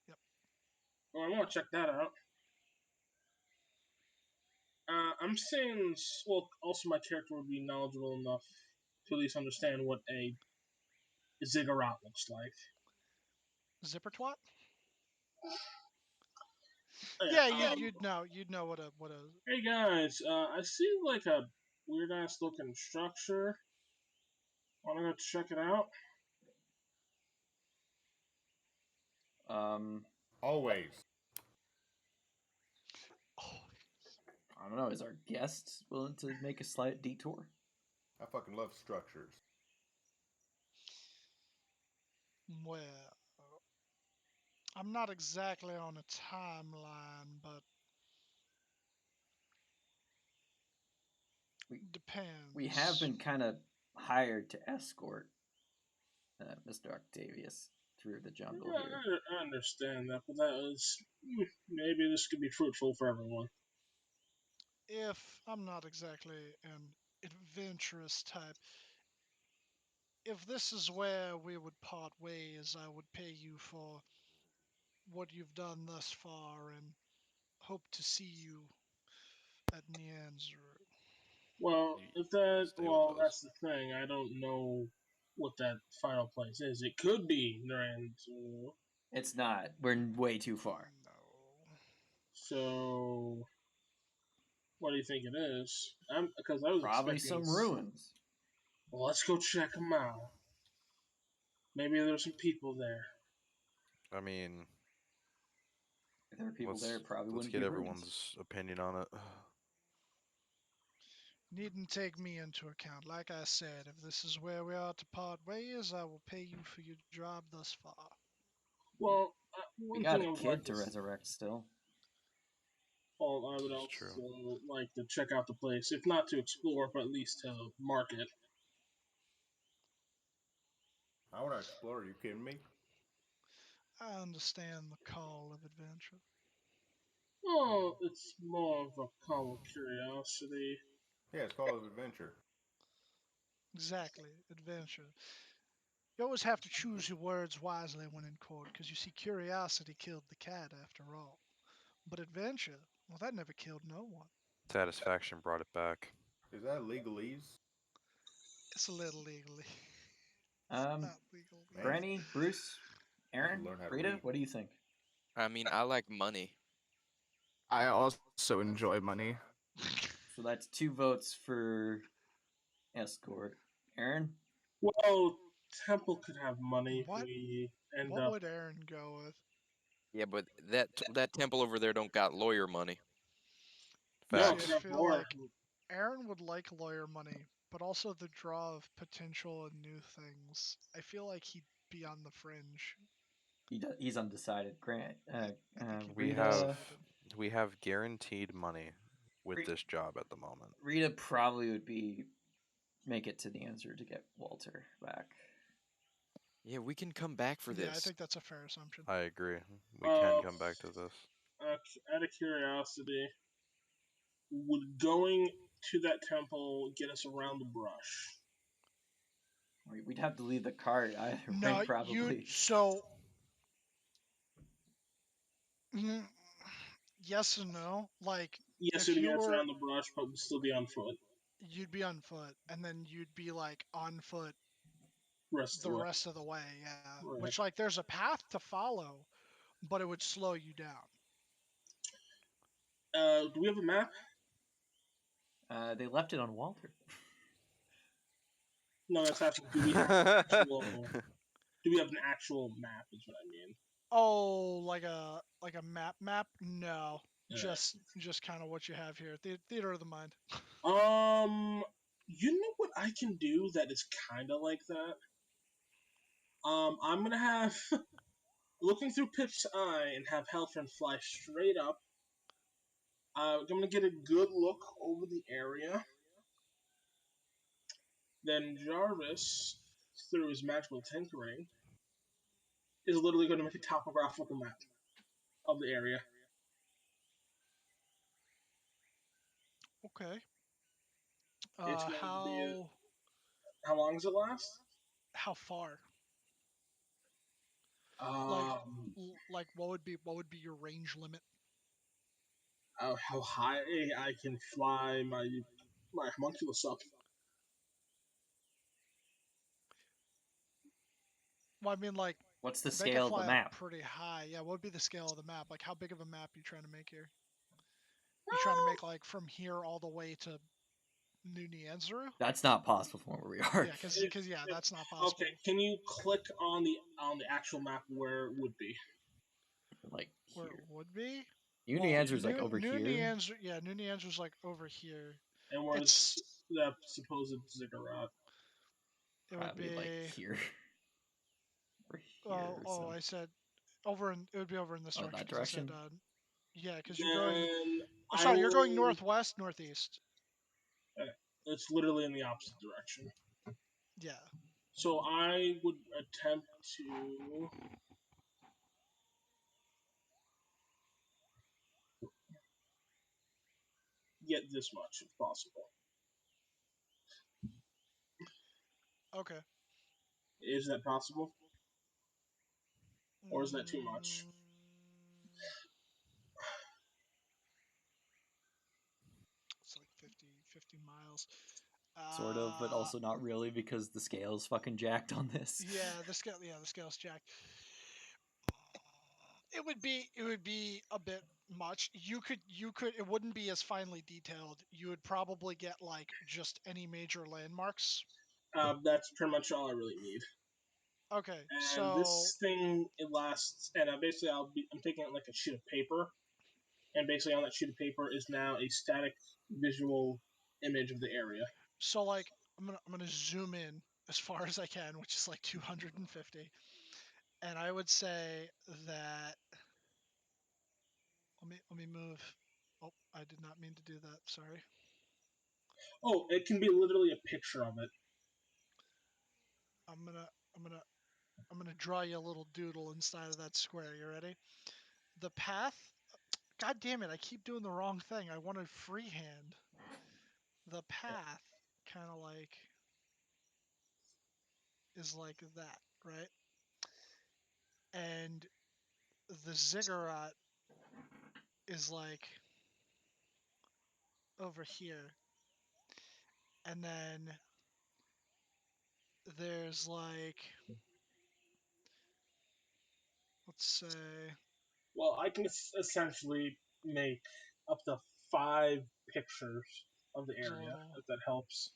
[SPEAKER 1] Yep.
[SPEAKER 2] Well, I want to check that out. I'm saying, well, also my character would be knowledgeable enough to at least understand what a ziggurat looks like.
[SPEAKER 1] Zipper twat?
[SPEAKER 2] Yeah,
[SPEAKER 1] Yeah, you'd know what a
[SPEAKER 2] Hey guys, I see like a weird ass looking structure. Wanna go check it out?
[SPEAKER 4] Always.
[SPEAKER 3] I don't know. Is our guest willing to make a slight detour?
[SPEAKER 4] I fucking love structures.
[SPEAKER 1] well. I'm not exactly on a timeline, but depends.
[SPEAKER 3] We have been kind of hired to escort Mr. Octavius through the jungle
[SPEAKER 2] Yeah,
[SPEAKER 3] here.
[SPEAKER 2] I understand that, but that was maybe this could be fruitful for everyone.
[SPEAKER 1] If I'm not exactly an adventurous type, if this is where we would part ways, I would pay you for what you've done thus far and hope to see you at Nyanzaru.
[SPEAKER 2] Well,
[SPEAKER 6] You stay with us.
[SPEAKER 2] that's the thing. I don't know what that final place is. It could be Nyanzaru.
[SPEAKER 3] It's not. We're way too far.
[SPEAKER 1] No.
[SPEAKER 2] So, what do you think it is? Because I was
[SPEAKER 3] Probably
[SPEAKER 2] expecting
[SPEAKER 3] some ruins.
[SPEAKER 2] Well, let's go check them out. Maybe there's some people there.
[SPEAKER 6] I mean,
[SPEAKER 3] If there were people there, it probably
[SPEAKER 6] let's
[SPEAKER 3] wouldn't
[SPEAKER 6] get
[SPEAKER 3] be ruined.
[SPEAKER 6] everyone's opinion on it.
[SPEAKER 1] Needn't take me into account. Like I said, if this is where we are to part ways, I will pay you for your job thus far.
[SPEAKER 2] Well,
[SPEAKER 3] We
[SPEAKER 2] one
[SPEAKER 3] got
[SPEAKER 2] thing
[SPEAKER 3] a
[SPEAKER 2] I would
[SPEAKER 3] kid
[SPEAKER 2] like
[SPEAKER 3] to
[SPEAKER 2] to
[SPEAKER 3] resurrect still.
[SPEAKER 2] well, I would
[SPEAKER 6] It's
[SPEAKER 2] also
[SPEAKER 6] true.
[SPEAKER 2] like to check out the place, if not to explore, but at least to market.
[SPEAKER 4] I want to explore. Are you kidding me?
[SPEAKER 1] I understand the call of adventure.
[SPEAKER 2] Oh, it's more of a common curiosity.
[SPEAKER 4] Yeah, it's called adventure.
[SPEAKER 1] Exactly, adventure. You always have to choose your words wisely when in court, because you see, curiosity killed the cat after all. But adventure, well, that never killed no one.
[SPEAKER 6] Satisfaction brought it back.
[SPEAKER 4] Is that legalese?
[SPEAKER 1] It's a little legally.
[SPEAKER 3] Um,
[SPEAKER 1] Not legal.
[SPEAKER 4] Man,
[SPEAKER 3] Granny, Bruce,
[SPEAKER 4] I have to
[SPEAKER 3] Aaron,
[SPEAKER 4] learn how to
[SPEAKER 3] Rita,
[SPEAKER 4] read.
[SPEAKER 3] what do you think?
[SPEAKER 7] I mean, I like money.
[SPEAKER 5] I also enjoy money.
[SPEAKER 3] So that's 2 votes for escort. Aaron?
[SPEAKER 2] Well, Temple could have money if
[SPEAKER 1] What?
[SPEAKER 2] we end
[SPEAKER 1] What
[SPEAKER 2] up.
[SPEAKER 1] would Aaron go with?
[SPEAKER 7] Yeah, but that temple over there don't got lawyer money.
[SPEAKER 2] No,
[SPEAKER 1] See,
[SPEAKER 2] it
[SPEAKER 1] I
[SPEAKER 2] could
[SPEAKER 6] Facts.
[SPEAKER 2] have
[SPEAKER 1] feel
[SPEAKER 2] more.
[SPEAKER 1] like Aaron would like lawyer money, but also the draw of potential and new things. I feel like he'd be on the fringe.
[SPEAKER 3] He's undecided. Grant,
[SPEAKER 1] I think he'd
[SPEAKER 6] We
[SPEAKER 1] be
[SPEAKER 3] Rita,
[SPEAKER 6] have guaranteed money with this job at the moment.
[SPEAKER 3] Rita probably would make it to the answer to get Walter back.
[SPEAKER 7] Yeah, we can come back for
[SPEAKER 1] Yeah, I
[SPEAKER 7] this.
[SPEAKER 1] think that's a fair assumption.
[SPEAKER 6] I agree. We can come back to this.
[SPEAKER 2] Out of curiosity, would going to that temple get us around the brush?
[SPEAKER 3] We'd have to leave the cart either
[SPEAKER 1] No,
[SPEAKER 3] way, probably.
[SPEAKER 1] Mm, yes and no. Like,
[SPEAKER 2] Yes,
[SPEAKER 1] if
[SPEAKER 2] it would
[SPEAKER 1] you
[SPEAKER 2] get us
[SPEAKER 1] were,
[SPEAKER 2] around the brush, but we'd still be on foot
[SPEAKER 1] you'd be on foot, and then you'd be like on foot
[SPEAKER 2] rest of
[SPEAKER 1] the
[SPEAKER 2] the way.
[SPEAKER 1] rest of the way. Yeah,
[SPEAKER 2] Right.
[SPEAKER 1] which like there's a path to follow, but it would slow you down.
[SPEAKER 2] Do we have a map?
[SPEAKER 3] They left it on Walter.
[SPEAKER 2] No, that's asking. Do we have an actual? Do we have an actual map? Is what I mean.
[SPEAKER 1] Oh, like a map? No,
[SPEAKER 2] Yeah.
[SPEAKER 1] just kind of what you have here. Theater of the mind.
[SPEAKER 2] You know what I can do that is kind of like that. I'm gonna have looking through Pip's eye and have Hellfriend fly straight up. I'm gonna get a good look over the area. Then Jarvis, through his magical tinkering, is literally going to make a topographical map of the area.
[SPEAKER 1] Okay.
[SPEAKER 2] It's going to be.
[SPEAKER 1] How
[SPEAKER 2] How long does it last?
[SPEAKER 1] how far? Like
[SPEAKER 2] Um,
[SPEAKER 1] like what would be your range limit?
[SPEAKER 2] how high I can fly my homunculus up.
[SPEAKER 1] Well, I mean, like
[SPEAKER 3] What's the
[SPEAKER 1] they can
[SPEAKER 3] scale of the
[SPEAKER 1] fly up
[SPEAKER 3] map?
[SPEAKER 1] pretty high. Yeah, what would be the scale of the map? Like, how big of a map you trying to make here? You trying to make like from here all the way to New Nyanzaru?
[SPEAKER 3] That's not possible from where we are.
[SPEAKER 1] Yeah, because yeah, that's not possible.
[SPEAKER 2] Okay, can you click on the actual map where it would be?
[SPEAKER 3] Like
[SPEAKER 1] Where
[SPEAKER 3] here.
[SPEAKER 1] it would be?
[SPEAKER 3] New
[SPEAKER 1] Well,
[SPEAKER 3] Nyanzaru's like over
[SPEAKER 1] New
[SPEAKER 3] here.
[SPEAKER 1] Nyanzaru, yeah, New Nyanzaru's like over here.
[SPEAKER 2] And where's
[SPEAKER 1] It's
[SPEAKER 2] the supposed ziggurat?
[SPEAKER 1] it would
[SPEAKER 3] Probably like
[SPEAKER 1] be.
[SPEAKER 3] here. Or here
[SPEAKER 1] Oh,
[SPEAKER 3] or so.
[SPEAKER 1] I said over in. It would be over in this
[SPEAKER 3] Oh,
[SPEAKER 1] direction.
[SPEAKER 3] that
[SPEAKER 1] 'Cause I said,
[SPEAKER 3] direction?
[SPEAKER 1] yeah, because you're going.
[SPEAKER 2] Then
[SPEAKER 1] Oh,
[SPEAKER 2] I
[SPEAKER 1] sorry, you're going
[SPEAKER 2] will.
[SPEAKER 1] northwest, northeast.
[SPEAKER 2] It's literally in the opposite direction.
[SPEAKER 1] Yeah.
[SPEAKER 2] So I would attempt to. Get this much if possible.
[SPEAKER 1] Okay.
[SPEAKER 2] Is that possible? Or is that too much?
[SPEAKER 1] It's like 50 miles.
[SPEAKER 3] Sort of, but also not really because the scale's fucking jacked on this.
[SPEAKER 1] Yeah, the scale's jacked. It would be a bit much. You could it wouldn't be as finely detailed. You would probably get like just any major landmarks.
[SPEAKER 2] That's pretty much all I really need.
[SPEAKER 1] Okay,
[SPEAKER 2] And
[SPEAKER 1] so
[SPEAKER 2] this thing, it lasts, and basically I'm taking it like a sheet of paper, and basically on that sheet of paper is now a static visual image of the area.
[SPEAKER 1] so like I'm gonna zoom in as far as I can, which is like 250, and I would say that let me move. Oh, I did not mean to do that. Sorry.
[SPEAKER 2] Oh, it can be literally a picture of it.
[SPEAKER 1] I'm gonna I'm gonna I'm gonna draw you a little doodle inside of that square. You ready? The path. God damn it! I keep doing the wrong thing. I wanted freehand. The path kind of like is like that, right? And the ziggurat is like over here. And then there's like, let's say,
[SPEAKER 2] Well, I can essentially make up to 5 pictures of the
[SPEAKER 1] there's a
[SPEAKER 2] area,
[SPEAKER 1] little
[SPEAKER 2] if that helps.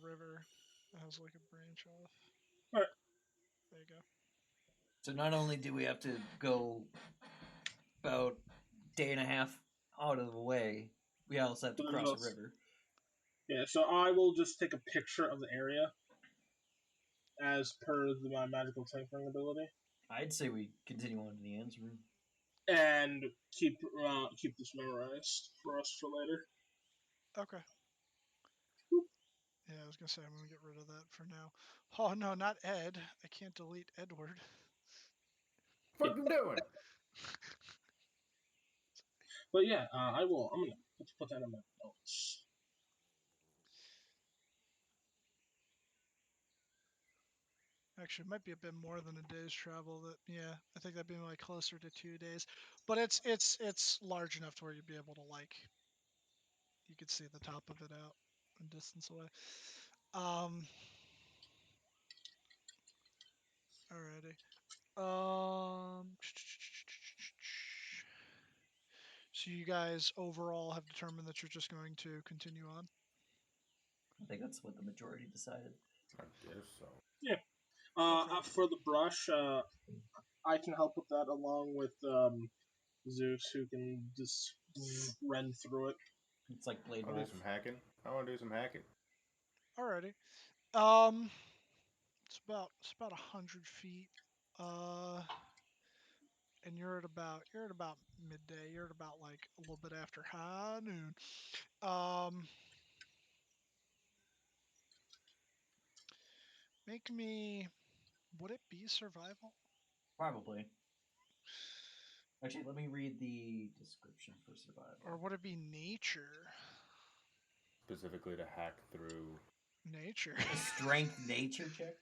[SPEAKER 1] river that has like a branch off.
[SPEAKER 2] All right.
[SPEAKER 1] There you go.
[SPEAKER 3] So not only do we have to go about day and a half out of the way, we also have to
[SPEAKER 2] So
[SPEAKER 3] cross a
[SPEAKER 2] there's
[SPEAKER 3] river.
[SPEAKER 2] Yeah, so I will just take a picture of the area as per my magical tinkering ability,
[SPEAKER 3] I'd say we continue on to the Nyanzaru.
[SPEAKER 2] and keep this memorized for us for later.
[SPEAKER 1] Okay. Yeah, I was gonna say I'm gonna get rid of that for now. Oh no, not Ed. I can't delete Edward.
[SPEAKER 4] What you doing?
[SPEAKER 2] But yeah, I will. I'm gonna put that in my notes.
[SPEAKER 1] Actually, it might be a bit more than a day's travel. That yeah, I think that'd be like closer to 2 days. But it's large enough to where you'd be able to like you could see the top of it out a distance away. Alrighty. So you guys overall have determined that you're just going to continue on.
[SPEAKER 3] I think that's what the majority decided.
[SPEAKER 4] I guess so.
[SPEAKER 2] Yeah.
[SPEAKER 1] Okay.
[SPEAKER 2] For the brush, I can help with that along with Zeus, who can just run through it.
[SPEAKER 3] It's like Blade
[SPEAKER 4] I'll do
[SPEAKER 3] Wolf.
[SPEAKER 4] some hacking. I want to do some hacking.
[SPEAKER 1] Alrighty. It's about 100 feet. And you're at about midday. You're at about like a little bit after high noon. Make me. Would it be survival?
[SPEAKER 3] Probably. Actually, let me read the description for survival.
[SPEAKER 1] Or would it be nature?
[SPEAKER 4] Specifically to hack through.
[SPEAKER 1] Nature.
[SPEAKER 3] A strength nature check?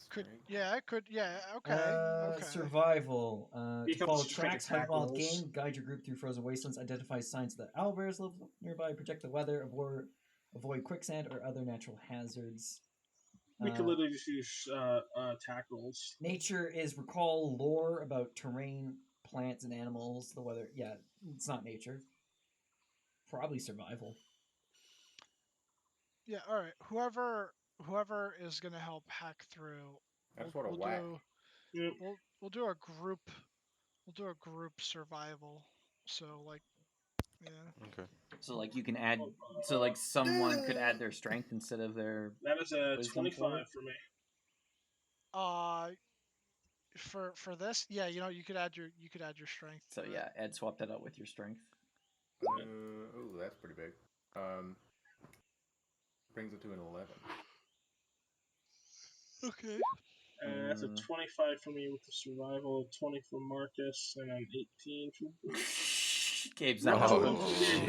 [SPEAKER 1] Could
[SPEAKER 4] strength.
[SPEAKER 1] yeah, it could yeah, okay. Okay.
[SPEAKER 3] Survival.
[SPEAKER 2] You
[SPEAKER 3] To
[SPEAKER 2] can
[SPEAKER 3] follow
[SPEAKER 2] strike
[SPEAKER 3] tracks, hunt
[SPEAKER 2] attack
[SPEAKER 3] wild
[SPEAKER 2] rolls.
[SPEAKER 3] game, guide your group through frozen wastelands, identify signs that owlbears live nearby, project the weather, avoid quicksand or other natural hazards.
[SPEAKER 2] We could literally just use attack rolls.
[SPEAKER 3] Nature is recall lore about terrain, plants, and animals. The weather, yeah, it's not nature. Probably survival.
[SPEAKER 1] Yeah, all right. Whoever is gonna help hack through,
[SPEAKER 4] I just want to whack.
[SPEAKER 2] Yep.
[SPEAKER 1] we'll do a group. We'll do a group survival. So like, yeah.
[SPEAKER 6] Okay.
[SPEAKER 3] So like you can add, so like someone could add their strength instead of their
[SPEAKER 2] That is a
[SPEAKER 3] wisdom
[SPEAKER 2] 25
[SPEAKER 3] for it?
[SPEAKER 2] for me.
[SPEAKER 1] For this, yeah, you could add your strength.
[SPEAKER 3] So
[SPEAKER 1] to
[SPEAKER 3] yeah, Ed swap that out with your strength.
[SPEAKER 4] Oh, that's pretty big. Brings it to an 11.
[SPEAKER 1] it. Okay.
[SPEAKER 2] That's a 25 for me with the survival, a 20 for Marcus, and an 18 for Bruce.
[SPEAKER 3] Gabe's
[SPEAKER 2] No.
[SPEAKER 3] not
[SPEAKER 6] Oh,
[SPEAKER 3] helping.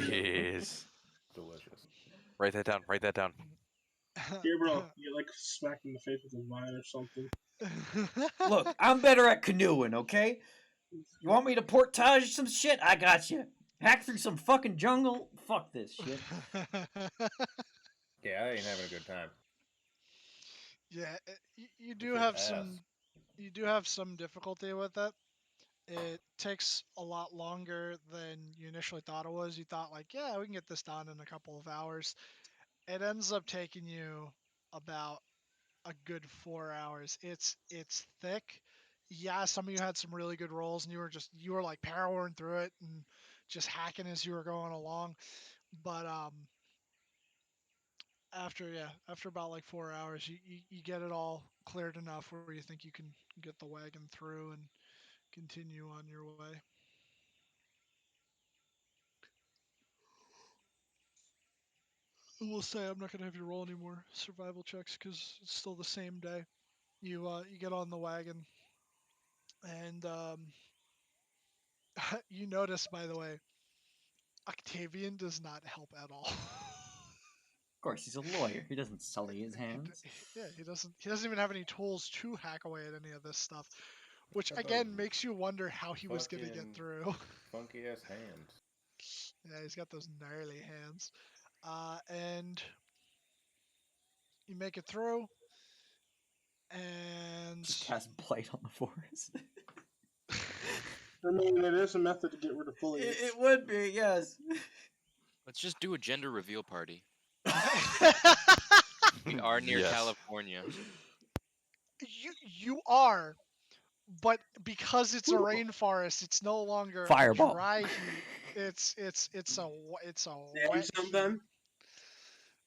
[SPEAKER 6] jeez.
[SPEAKER 4] Delicious.
[SPEAKER 6] Write that down. Write that down.
[SPEAKER 2] Here, bro, you get like smacked in the face with a vine or something.
[SPEAKER 3] Look, I'm better at canoeing, okay? You want me to portage some shit? I got you. Hack through some fucking jungle? Fuck this shit.
[SPEAKER 4] Yeah, I ain't having a good time.
[SPEAKER 1] Yeah, you do
[SPEAKER 4] This is
[SPEAKER 1] have
[SPEAKER 4] ass.
[SPEAKER 1] some difficulty with it. It takes a lot longer than you initially thought it was. You thought like, yeah, we can get this done in a couple of hours. It ends up taking you about a good 4 hours. It's thick. Yeah, some of you had some really good rolls, and you were like powering through it and just hacking as you were going along. But after about like 4 hours, you get it all cleared enough where you think you can get the wagon through and continue on your way. I will say I'm not gonna have you roll any more survival checks because it's still the same day. You get on the wagon, and you notice, by the way, Octavian does not help at all.
[SPEAKER 3] Of course, he's a lawyer. He doesn't sully his hands.
[SPEAKER 1] Yeah, he doesn't even have any tools to hack away at any of this stuff, which
[SPEAKER 4] Got
[SPEAKER 1] again
[SPEAKER 4] those
[SPEAKER 1] makes you wonder how he was gonna get
[SPEAKER 4] fucking
[SPEAKER 1] through.
[SPEAKER 4] funky ass hands.
[SPEAKER 1] Yeah, he's got those gnarly hands. And you make it through, and
[SPEAKER 3] Just cast blight on the forest.
[SPEAKER 2] I mean, it is a method to get rid of foliage.
[SPEAKER 3] It would be, yes.
[SPEAKER 7] Let's just do a gender reveal party. We are near
[SPEAKER 6] Yes.
[SPEAKER 7] California.
[SPEAKER 1] you are, but because it's a rainforest, it's no longer
[SPEAKER 3] Fireball.
[SPEAKER 1] a dry heat. It's a wet
[SPEAKER 2] Some
[SPEAKER 1] heat.
[SPEAKER 2] then?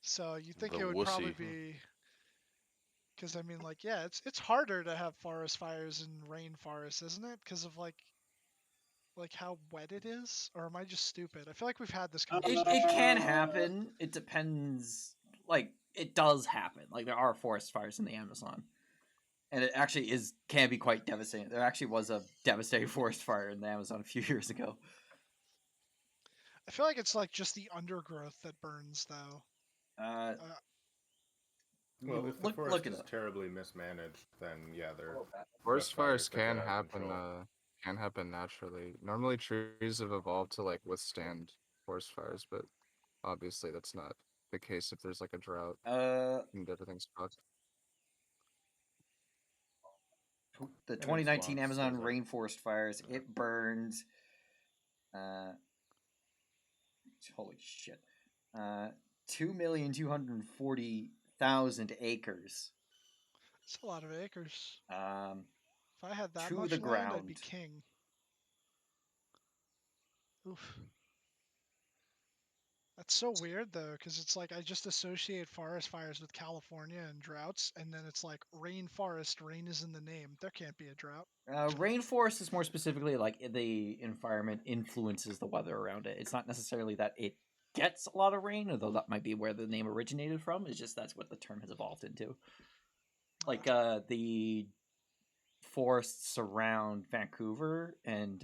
[SPEAKER 1] So you think
[SPEAKER 6] The
[SPEAKER 1] it would probably
[SPEAKER 6] wussy.
[SPEAKER 1] be, because I mean, like, yeah, it's harder to have forest fires in rainforests, isn't it? Because of like how wet it is, or am I just stupid? I feel like we've had this conversation.
[SPEAKER 3] It can happen. It depends. Like, it does happen. Like, there are forest fires in the Amazon. And it actually can be quite devastating. There actually was a devastating forest fire in the Amazon a few years ago.
[SPEAKER 1] I feel like it's like just the undergrowth that burns, though.
[SPEAKER 4] Well, if the
[SPEAKER 3] look
[SPEAKER 4] forest
[SPEAKER 3] it
[SPEAKER 4] is
[SPEAKER 3] up.
[SPEAKER 4] terribly mismanaged, then yeah, they're
[SPEAKER 5] Forest fires
[SPEAKER 4] that get
[SPEAKER 5] can
[SPEAKER 4] out of
[SPEAKER 5] happen.
[SPEAKER 4] control.
[SPEAKER 5] Can happen naturally. Normally, trees have evolved to like withstand forest fires, but obviously that's not the case if there's like a drought and everything's fucked.
[SPEAKER 3] The
[SPEAKER 4] And
[SPEAKER 3] 2019
[SPEAKER 4] swamps,
[SPEAKER 3] Amazon
[SPEAKER 4] those are-
[SPEAKER 3] rainforest fires, it burned. Holy shit. 2,240,000 acres.
[SPEAKER 1] It's a lot of acres.
[SPEAKER 3] If
[SPEAKER 1] If I had that
[SPEAKER 3] to
[SPEAKER 1] much
[SPEAKER 3] the
[SPEAKER 1] land, I'd be
[SPEAKER 3] ground.
[SPEAKER 1] king. Oof. That's so weird, though, because it's like I just associate forest fires with California and droughts, and then it's like rainforest. Rain is in the name. There can't be a drought.
[SPEAKER 3] Rainforest is more specifically like the environment influences the weather around it. It's not necessarily that it gets a lot of rain, although that might be where the name originated from. It's just that's what the term has evolved into. Like the forests around Vancouver and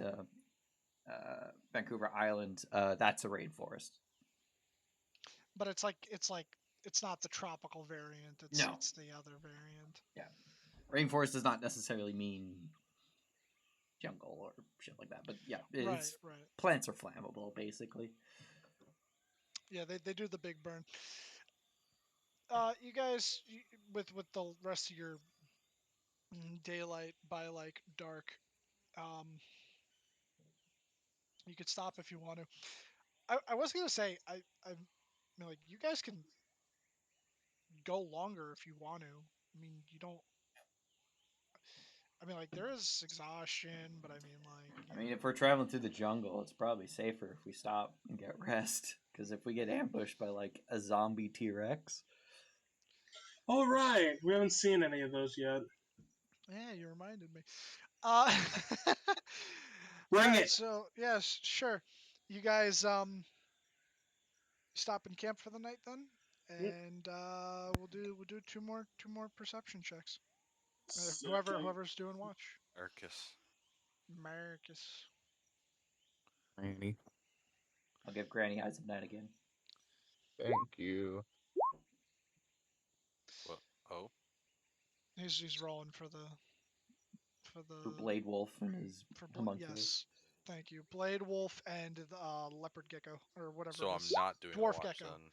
[SPEAKER 3] Vancouver Island, that's a rainforest.
[SPEAKER 1] But it's not the tropical variant. It's the other variant.
[SPEAKER 3] Yeah, rainforest does not necessarily mean jungle or shit like that. But yeah,
[SPEAKER 1] Right.
[SPEAKER 3] plants are flammable, basically.
[SPEAKER 1] Yeah, they do the big burn. You guys, with the rest of your daylight by like dark, you could stop if you want to. I was gonna say I mean, like, you guys can go longer if you want to. I mean, you don't. I mean, like, there is exhaustion, but I mean, like,
[SPEAKER 3] if we're traveling through the jungle, it's probably safer if we stop and get rest. Because if we get ambushed by like a zombie T-Rex,
[SPEAKER 2] All right, we haven't seen any of those yet.
[SPEAKER 1] yeah, you reminded me.
[SPEAKER 2] Bring
[SPEAKER 1] Alright,
[SPEAKER 2] it.
[SPEAKER 1] so yes, sure. You guys stop and camp for the night then, and we'll do two more perception checks. Whoever's doing watch.
[SPEAKER 6] Arcus.
[SPEAKER 1] Marcus.
[SPEAKER 5] Granny.
[SPEAKER 3] I'll give Granny Eyes of Night again.
[SPEAKER 5] Thank you.
[SPEAKER 6] What? Oh.
[SPEAKER 1] He's rolling for
[SPEAKER 3] Blade Wolf and his homunculus.
[SPEAKER 1] Yes. Thank you. Blade Wolf and Leopard Gecko, or whatever
[SPEAKER 6] So
[SPEAKER 1] it
[SPEAKER 6] I'm
[SPEAKER 1] is.
[SPEAKER 6] not doing
[SPEAKER 1] Dwarf
[SPEAKER 6] watch
[SPEAKER 1] Gecko.
[SPEAKER 6] then.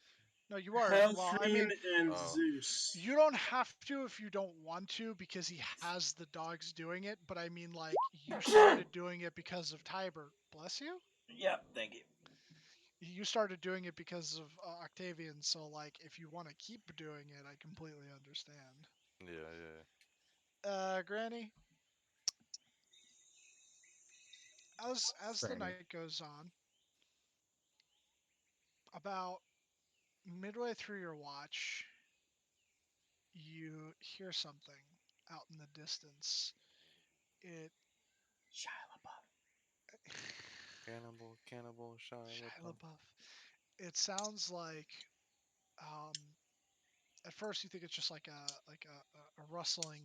[SPEAKER 1] No, you are. Well, I mean,
[SPEAKER 2] and
[SPEAKER 6] Oh.
[SPEAKER 2] Zeus.
[SPEAKER 1] you don't have to if you don't want to because he has the dogs doing it, but I mean, like, you started doing it because of Tiber. Bless you?
[SPEAKER 3] Yeah, thank you.
[SPEAKER 1] You started doing it because of Octavian, so, like, if you want to keep doing it, I completely understand.
[SPEAKER 6] Yeah.
[SPEAKER 1] Granny, as the
[SPEAKER 5] Granny.
[SPEAKER 1] night goes on, about midway through your watch, you hear something out in the distance. It
[SPEAKER 6] Cannibal, Shia
[SPEAKER 1] Shia
[SPEAKER 6] LaBeouf.
[SPEAKER 1] LaBeouf. It sounds like um, at first you think it's just like a rustling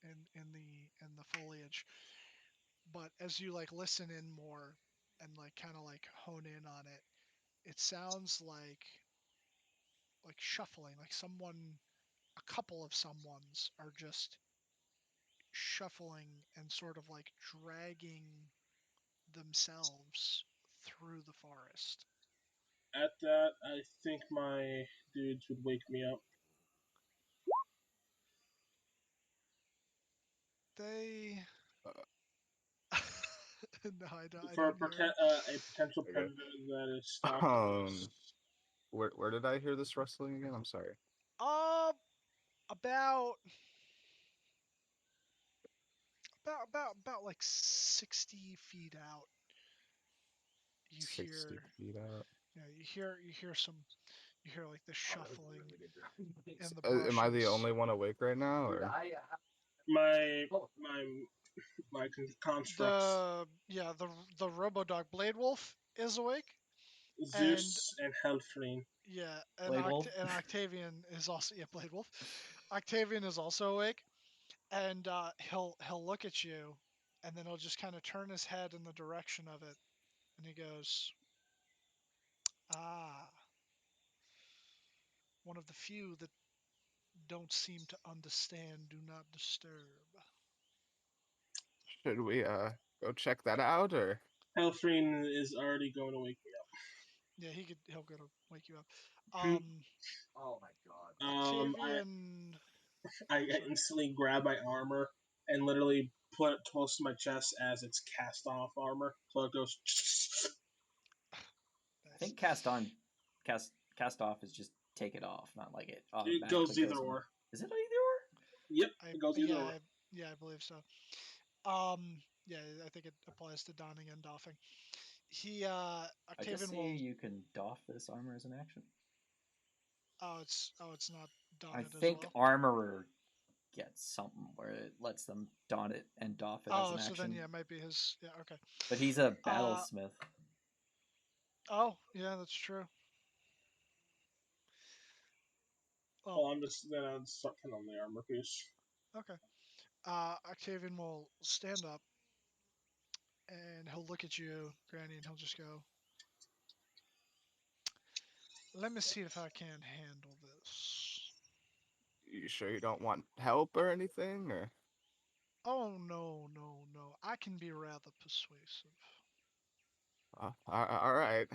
[SPEAKER 1] in the foliage, but as you like listen in more and like kind of like hone in on it, it sounds like shuffling, like a couple of someones are just shuffling and sort of like dragging themselves through the forest.
[SPEAKER 2] At that, I think my dudes would wake me up.
[SPEAKER 1] They
[SPEAKER 5] Uh,
[SPEAKER 1] no, I
[SPEAKER 2] For
[SPEAKER 1] don't hear him.
[SPEAKER 2] a potential
[SPEAKER 5] Okay.
[SPEAKER 2] predator that is stalking us.
[SPEAKER 5] Um, where did I hear this rustling again? I'm sorry.
[SPEAKER 1] Uh, about about like 60 feet out, you
[SPEAKER 5] 60
[SPEAKER 1] hear
[SPEAKER 5] feet out.
[SPEAKER 1] you hear like the shuffling in the
[SPEAKER 5] Am I the
[SPEAKER 1] brushes.
[SPEAKER 5] only one awake right now, or?
[SPEAKER 2] My my my constructs,
[SPEAKER 1] The Robodog Blade Wolf is awake, and
[SPEAKER 2] Zeus and Helfreen.
[SPEAKER 1] yeah,
[SPEAKER 3] Blade Wolf.
[SPEAKER 1] And Octavian is also Blade Wolf. Octavian is also awake, and he'll look at you, and then he'll just kind of turn his head in the direction of it, and he goes, "Ah, one of the few that don't seem to understand. Do not disturb."
[SPEAKER 5] Should we go check that out, or?
[SPEAKER 2] Helfreen is already going to wake me
[SPEAKER 1] Yeah, he'll go to wake you up.
[SPEAKER 2] up.
[SPEAKER 9] Oh my god.
[SPEAKER 1] Octavian,
[SPEAKER 2] I
[SPEAKER 1] sorry.
[SPEAKER 2] instantly grab my armor and literally put it close to my chest as it's cast off armor. So it goes.
[SPEAKER 3] I think cast off is just take it off, not like it
[SPEAKER 2] It
[SPEAKER 3] automatically
[SPEAKER 2] goes either
[SPEAKER 3] on.
[SPEAKER 2] or.
[SPEAKER 3] Is it either or?
[SPEAKER 2] Yep, it goes either or.
[SPEAKER 1] I believe so. Yeah, I think it applies to donning and doffing.
[SPEAKER 3] I just
[SPEAKER 1] Octavian
[SPEAKER 3] see
[SPEAKER 1] will.
[SPEAKER 3] you can doff this armor as an action.
[SPEAKER 1] It's not
[SPEAKER 3] I
[SPEAKER 1] donned as
[SPEAKER 3] think
[SPEAKER 1] well.
[SPEAKER 3] armorer gets something where it lets them don it and doff it as
[SPEAKER 1] Oh,
[SPEAKER 3] an
[SPEAKER 1] so then
[SPEAKER 3] action.
[SPEAKER 1] yeah, it might be his. Yeah, okay.
[SPEAKER 3] But he's a
[SPEAKER 1] Uh,
[SPEAKER 3] battlesmith.
[SPEAKER 1] oh, yeah, that's true. Oh,
[SPEAKER 2] Well, I'm just gonna start putting on the armor piece.
[SPEAKER 1] okay. Octavian will stand up and he'll look at you, Granny, and he'll just go, "Let me see if I can handle this."
[SPEAKER 5] You sure you don't want help or anything, or?
[SPEAKER 1] Oh, no, no, no. I can be rather persuasive.
[SPEAKER 5] All right.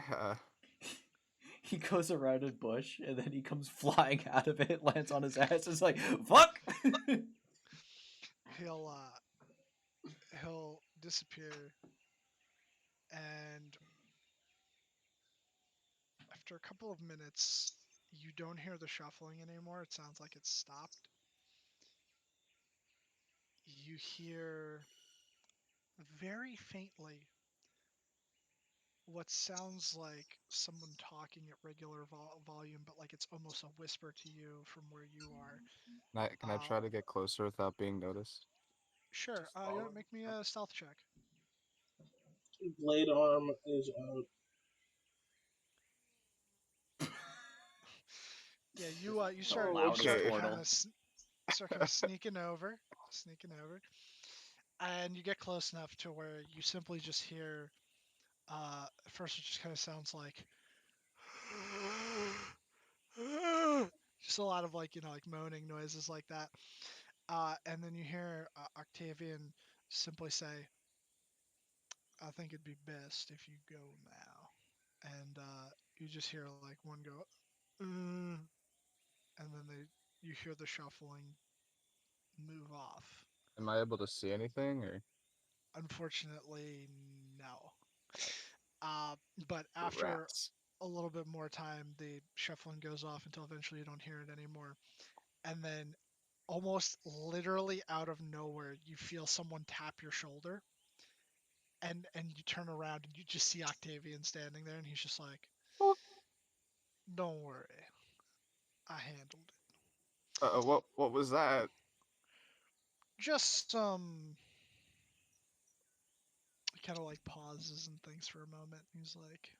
[SPEAKER 3] He goes around a bush and then he comes flying out of it, lands on his ass. It's like fuck.
[SPEAKER 1] He'll disappear, and after a couple of minutes, you don't hear the shuffling anymore. It sounds like it's stopped. You hear very faintly what sounds like someone talking at regular volume, but like it's almost a whisper to you from where you are.
[SPEAKER 5] Can I try to get closer without being noticed?
[SPEAKER 1] Sure. You want to make me a stealth check?
[SPEAKER 2] Blade arm is out.
[SPEAKER 1] Yeah, you
[SPEAKER 3] The
[SPEAKER 1] start
[SPEAKER 3] loudest portal.
[SPEAKER 1] start kind of sneaking over, and you get close enough to where you simply just hear. At first, it just kind of sounds like just a lot of like like moaning noises like that. And then you hear Octavian simply say, "I think it'd be best if you go now." And you just hear like one go, and then you hear the shuffling move off.
[SPEAKER 5] Am I able to see anything, or?
[SPEAKER 1] Unfortunately, no. Uh, but after
[SPEAKER 5] Rats.
[SPEAKER 1] a little bit more time, the shuffling goes off until eventually you don't hear it anymore. And then almost literally out of nowhere, you feel someone tap your shoulder, and you turn around and you just see Octavian standing there, and he's just like, "Don't worry, I handled it."
[SPEAKER 5] What was that?
[SPEAKER 1] Just some. He kind of like pauses and thinks for a moment. He's like,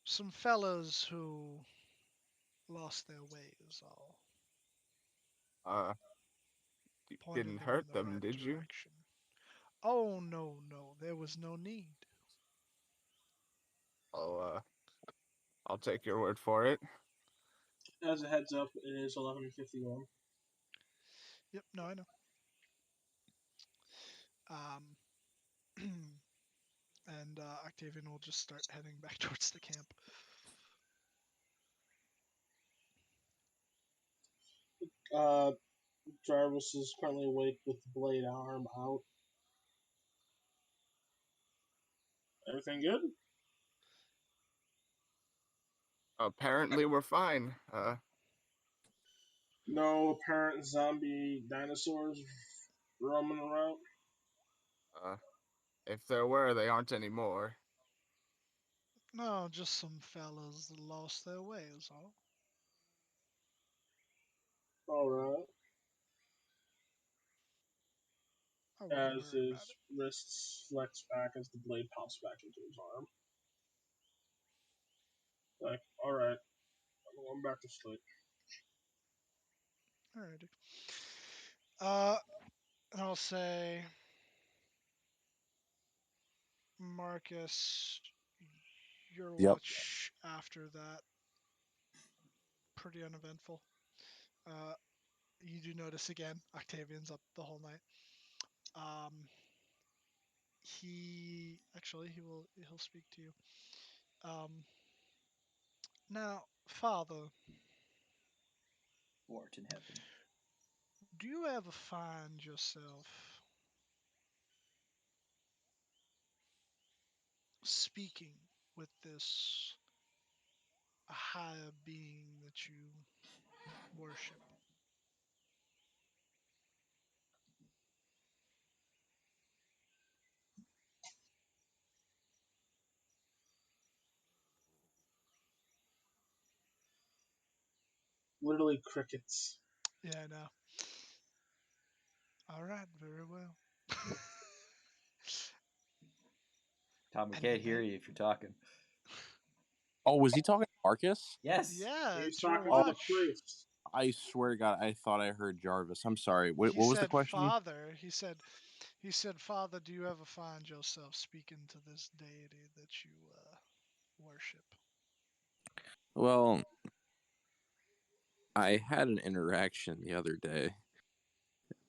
[SPEAKER 1] "Some fellows who lost their way is all."
[SPEAKER 5] You
[SPEAKER 1] Pointed
[SPEAKER 5] didn't
[SPEAKER 1] them in
[SPEAKER 5] hurt
[SPEAKER 1] the
[SPEAKER 5] them,
[SPEAKER 1] right
[SPEAKER 5] did you?
[SPEAKER 1] direction. Oh no, there was no need.
[SPEAKER 5] I'll take your word for it.
[SPEAKER 2] As a heads up, it is 11:51.
[SPEAKER 1] Yep, no, I know. Um, and Octavian will just start heading back towards the camp.
[SPEAKER 2] Jarvis is currently awake with the blade arm out. Everything good?
[SPEAKER 5] Apparently, we're fine.
[SPEAKER 2] No apparent zombie dinosaurs roaming around?
[SPEAKER 5] If there were, they aren't anymore.
[SPEAKER 1] No, just some fellas that lost their way is all.
[SPEAKER 2] Alright.
[SPEAKER 1] I wouldn't
[SPEAKER 2] As
[SPEAKER 1] worry about
[SPEAKER 2] his wrists flex back as the blade pops back into his arm. Like, alright, I'm going back to sleep.
[SPEAKER 1] it. Alrighty. And I'll say, Marcus, your
[SPEAKER 6] Yep.
[SPEAKER 1] watch after that, pretty uneventful. You do notice again, Octavian's up the whole night. He'll speak to you. Now, Father,
[SPEAKER 3] Art in heaven.
[SPEAKER 1] do you ever find yourself speaking with this higher being that you worship?
[SPEAKER 2] Literally crickets.
[SPEAKER 1] Yeah, I know. All right, very well.
[SPEAKER 3] Tom, we
[SPEAKER 1] And
[SPEAKER 3] can't hear
[SPEAKER 1] then-
[SPEAKER 3] you if you're talking.
[SPEAKER 6] Oh, was he talking to Marcus?
[SPEAKER 3] Yes.
[SPEAKER 1] yeah,
[SPEAKER 2] He's
[SPEAKER 1] it's your
[SPEAKER 2] talking to the
[SPEAKER 1] watch.
[SPEAKER 2] priest.
[SPEAKER 6] I swear to God, I thought I heard Jarvis. I'm sorry. What
[SPEAKER 1] He
[SPEAKER 6] was the
[SPEAKER 1] said,
[SPEAKER 6] question?
[SPEAKER 1] Father, he said, Father, do you ever find yourself speaking to this deity that you worship?
[SPEAKER 6] Well, I had an interaction the other day,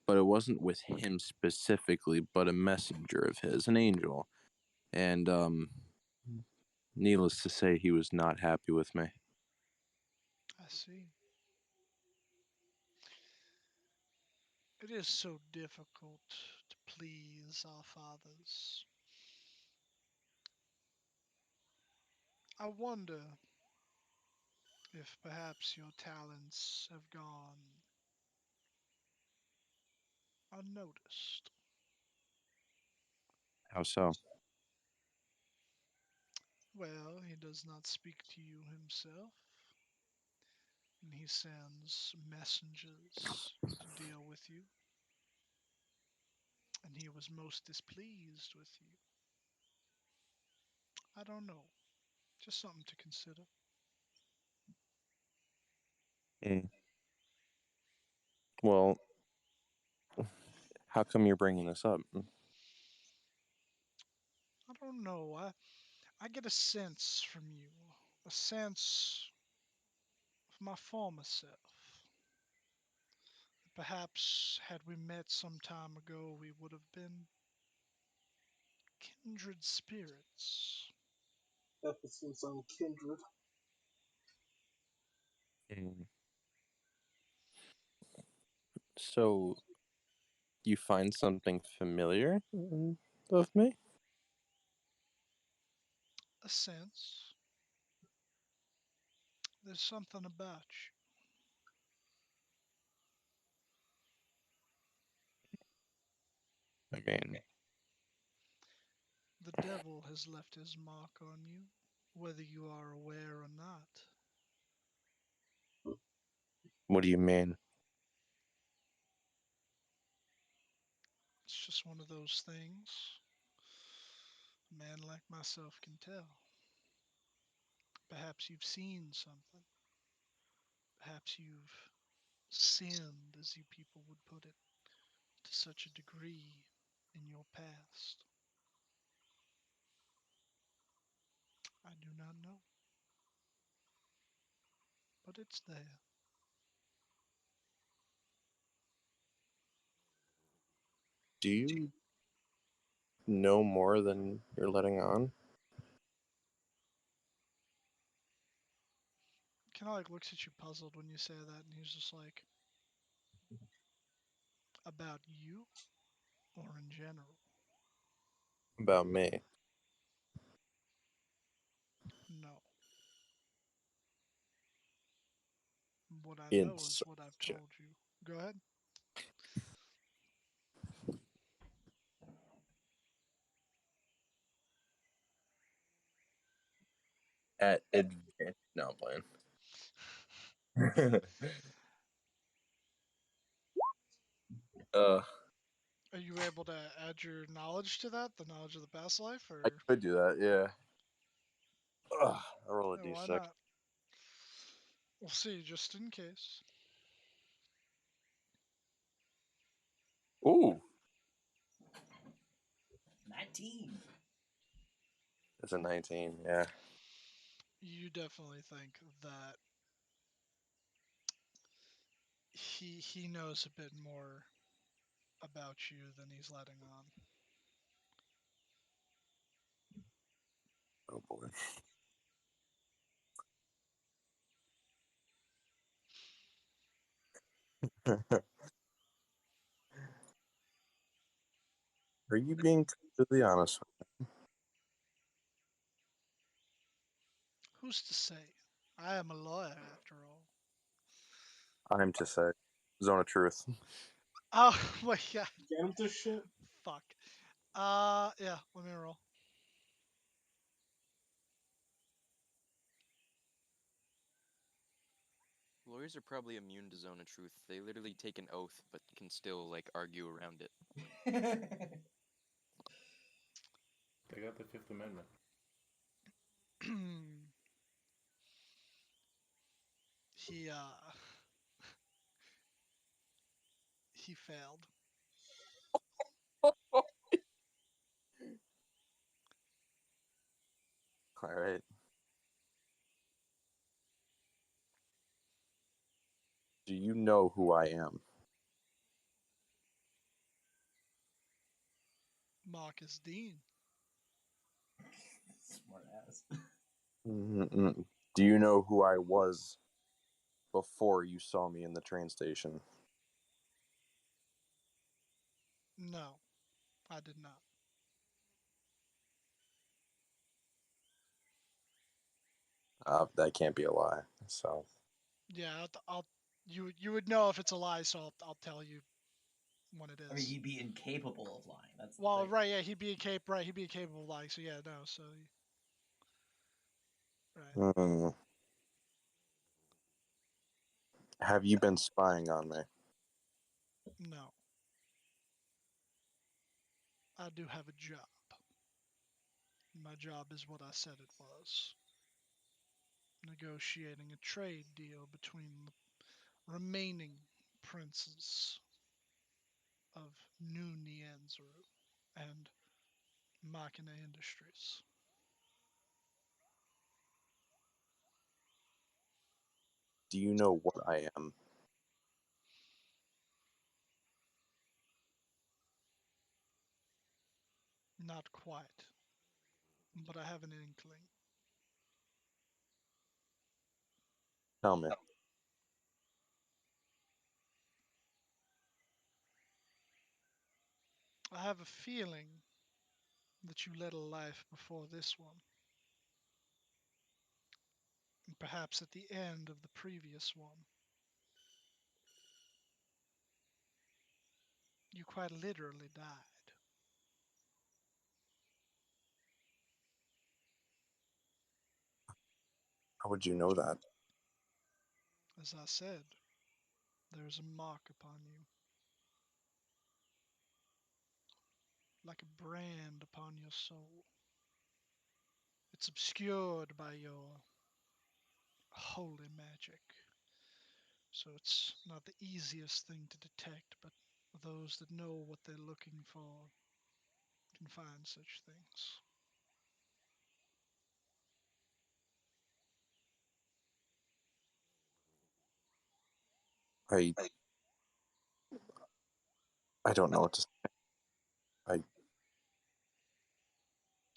[SPEAKER 6] but it wasn't with him specifically, but a messenger of his, an angel. And needless to say, he was not happy with me.
[SPEAKER 1] I see. It is so difficult to please our fathers. I wonder if perhaps your talents have gone unnoticed.
[SPEAKER 6] How so?
[SPEAKER 1] Well, he does not speak to you himself, and he sends messengers to deal with you, and he was most displeased with you. I don't know, just something to consider.
[SPEAKER 6] Mm. Well, how come you're bringing this up?
[SPEAKER 1] I don't know. I get a sense from you, a sense of my former self. Perhaps had we met some time ago, we would have been kindred spirits.
[SPEAKER 2] Emphasis on kindred.
[SPEAKER 6] Mm. So you find something familiar of me?
[SPEAKER 1] A sense. There's something about you.
[SPEAKER 6] Again.
[SPEAKER 1] The devil has left his mark on you, whether you are aware or not.
[SPEAKER 6] What do you mean?
[SPEAKER 1] It's just one of those things a man like myself can tell. Perhaps you've seen something. Perhaps you've sinned, as you people would put it, to such a degree in your past. I do not know. But it's there.
[SPEAKER 6] Do you know more than you're letting on?
[SPEAKER 1] Kind of like looks at you puzzled when you say that, and he's just like, about you or in general?
[SPEAKER 6] About me?
[SPEAKER 1] No. What I
[SPEAKER 6] In
[SPEAKER 1] know is what I've
[SPEAKER 6] such
[SPEAKER 1] told you. Go ahead.
[SPEAKER 6] at advantage. No, I'm playing. uh,
[SPEAKER 1] Are you able to add your knowledge to that, the knowledge of the past life,
[SPEAKER 6] I
[SPEAKER 1] or
[SPEAKER 6] could do that. Yeah. I roll a
[SPEAKER 1] yeah, why
[SPEAKER 6] d6.
[SPEAKER 1] not? We'll see, just in case.
[SPEAKER 6] Ooh,
[SPEAKER 3] 19.
[SPEAKER 6] it's a 19. Yeah.
[SPEAKER 1] You definitely think that he knows a bit more about you than he's letting on.
[SPEAKER 6] Oh boy. Are you being completely honest?
[SPEAKER 1] Who's to say? I am a lawyer, after all.
[SPEAKER 6] I'm to say, zone of truth.
[SPEAKER 1] Oh my god,
[SPEAKER 2] Get him this shit.
[SPEAKER 1] fuck. Yeah, let me roll.
[SPEAKER 7] Lawyers are probably immune to zone of truth. They literally take an oath, but can still like argue around it.
[SPEAKER 4] They got the Fifth Amendment.
[SPEAKER 1] he he failed.
[SPEAKER 6] All right. Do you know who I am?
[SPEAKER 1] Marcus Dean.
[SPEAKER 3] Smart ass.
[SPEAKER 6] Mm-mm. Do you know who I was before you saw me in the train station?
[SPEAKER 1] No, I did not.
[SPEAKER 6] That can't be a lie. So,
[SPEAKER 1] Yeah, you would know if it's a lie, so I'll tell you when it is.
[SPEAKER 3] I mean, he'd be incapable of lying. That's the
[SPEAKER 1] Well,
[SPEAKER 3] thing.
[SPEAKER 1] right, yeah, he'd be incapable of lying. So yeah, no, so right.
[SPEAKER 6] hmm. Have you been spying on me?
[SPEAKER 1] No, I do have a job. My job is what I said it was. Negotiating a trade deal between the remaining princes of New Nyanzaru and Machina Industries.
[SPEAKER 6] Do you know what I am?
[SPEAKER 1] Not quite, but I have an inkling.
[SPEAKER 6] Tell me.
[SPEAKER 1] I have a feeling that you led a life before this one, and perhaps at the end of the previous one. You quite literally died.
[SPEAKER 6] How would you know that?
[SPEAKER 1] As I said, there's a mark upon you. Like a brand upon your soul. It's obscured by your holy magic. So it's not the easiest thing to detect, but those that know what they're looking for can find such things.
[SPEAKER 6] I don't know what to say.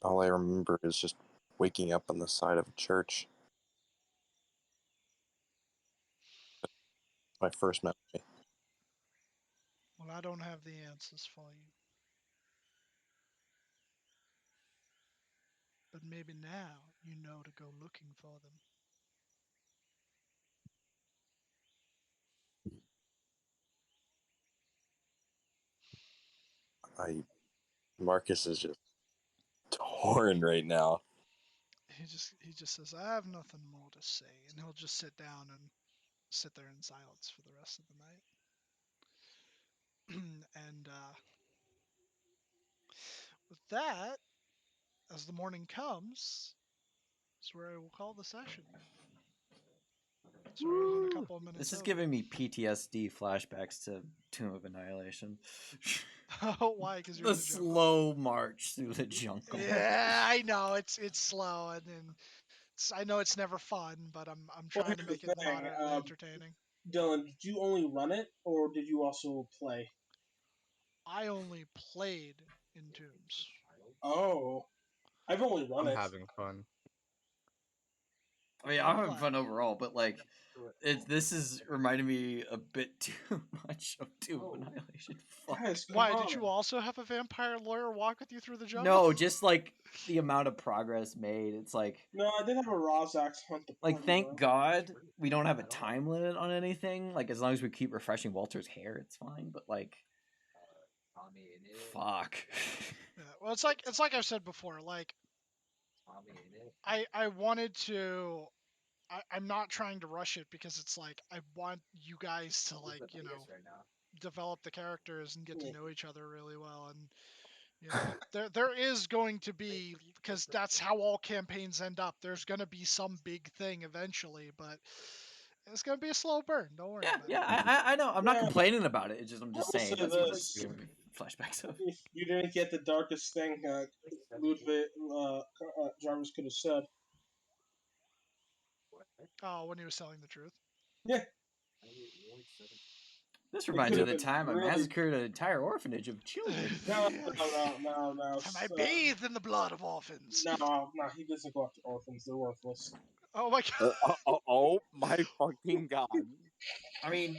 [SPEAKER 6] All I remember is just waking up on the side of a church. My first memory.
[SPEAKER 1] Well, I don't have the answers for you. But maybe now you know to go looking for them.
[SPEAKER 6] Marcus is just torn right now.
[SPEAKER 1] He just says, I have nothing more to say, and he'll just sit down and sit there in silence for the rest of the night. And with that, as the morning comes, is where I will call the session. So we're only a couple of minutes.
[SPEAKER 3] This is
[SPEAKER 1] over.
[SPEAKER 3] giving me PTSD flashbacks to Tomb of Annihilation.
[SPEAKER 1] Oh, why? Because you're
[SPEAKER 3] The
[SPEAKER 1] in the jungle.
[SPEAKER 3] slow march through the jungle.
[SPEAKER 1] Yeah, I know it's slow, and I know it's never fun, but I'm trying to make it moderately entertaining.
[SPEAKER 2] Dylan, did you only run it, or did you also play?
[SPEAKER 1] I only played in Tombs.
[SPEAKER 2] Oh, I've only run
[SPEAKER 5] I'm
[SPEAKER 2] it.
[SPEAKER 5] having fun.
[SPEAKER 3] I mean, I'm having fun overall, but like, this is reminding me a bit too much of Tomb of Annihilation. Fuck.
[SPEAKER 2] Guys, come
[SPEAKER 1] Why
[SPEAKER 2] on.
[SPEAKER 1] did you also have a vampire lawyer walk with you through the jungle?
[SPEAKER 3] No, just like the amount of progress made. It's like,
[SPEAKER 2] No, I did have a Rozax hunt the
[SPEAKER 3] like,
[SPEAKER 2] party,
[SPEAKER 3] thank
[SPEAKER 2] though.
[SPEAKER 3] God we don't have a time limit on anything. Like, as long as we keep refreshing Walter's hair, it's fine. But like, fuck.
[SPEAKER 1] Yeah, well, it's like I've said before. Like, I wanted to. I'm not trying to rush it because it's like I want you guys to develop the characters and get to know each other really well. And there is going to be, because that's how all campaigns end up. There's going to be some big thing eventually, but it's going to be a slow burn. Don't worry about it.
[SPEAKER 3] I know. I'm not complaining about it. It's just I'm
[SPEAKER 2] I
[SPEAKER 3] just
[SPEAKER 2] will
[SPEAKER 3] saying
[SPEAKER 2] say
[SPEAKER 3] that's what
[SPEAKER 2] this.
[SPEAKER 3] it's giving me flashbacks of.
[SPEAKER 2] If you didn't get the darkest thing Ludwig Jarvis could have said.
[SPEAKER 1] Oh, when he was telling the truth.
[SPEAKER 2] Yeah.
[SPEAKER 3] This reminds me of the time I massacred an entire orphanage of children.
[SPEAKER 2] No.
[SPEAKER 1] Time I bathed in the blood of orphans.
[SPEAKER 2] No, he doesn't go after orphans. They're worthless.
[SPEAKER 1] Oh my god.
[SPEAKER 6] Oh my fucking god.
[SPEAKER 3] I mean,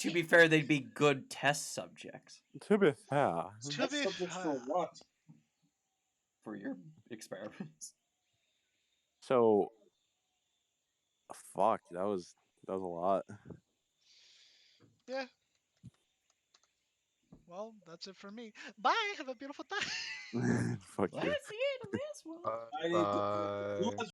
[SPEAKER 3] to be fair, they'd be good test subjects.
[SPEAKER 6] To be fair.
[SPEAKER 2] Test subjects for what?
[SPEAKER 3] For your experiments.
[SPEAKER 6] So, fuck, that was a lot.
[SPEAKER 1] Yeah. Well, that's it for me. Bye. Have a beautiful time.
[SPEAKER 6] Fuck you.
[SPEAKER 3] That's the end of this one.
[SPEAKER 2] I need to,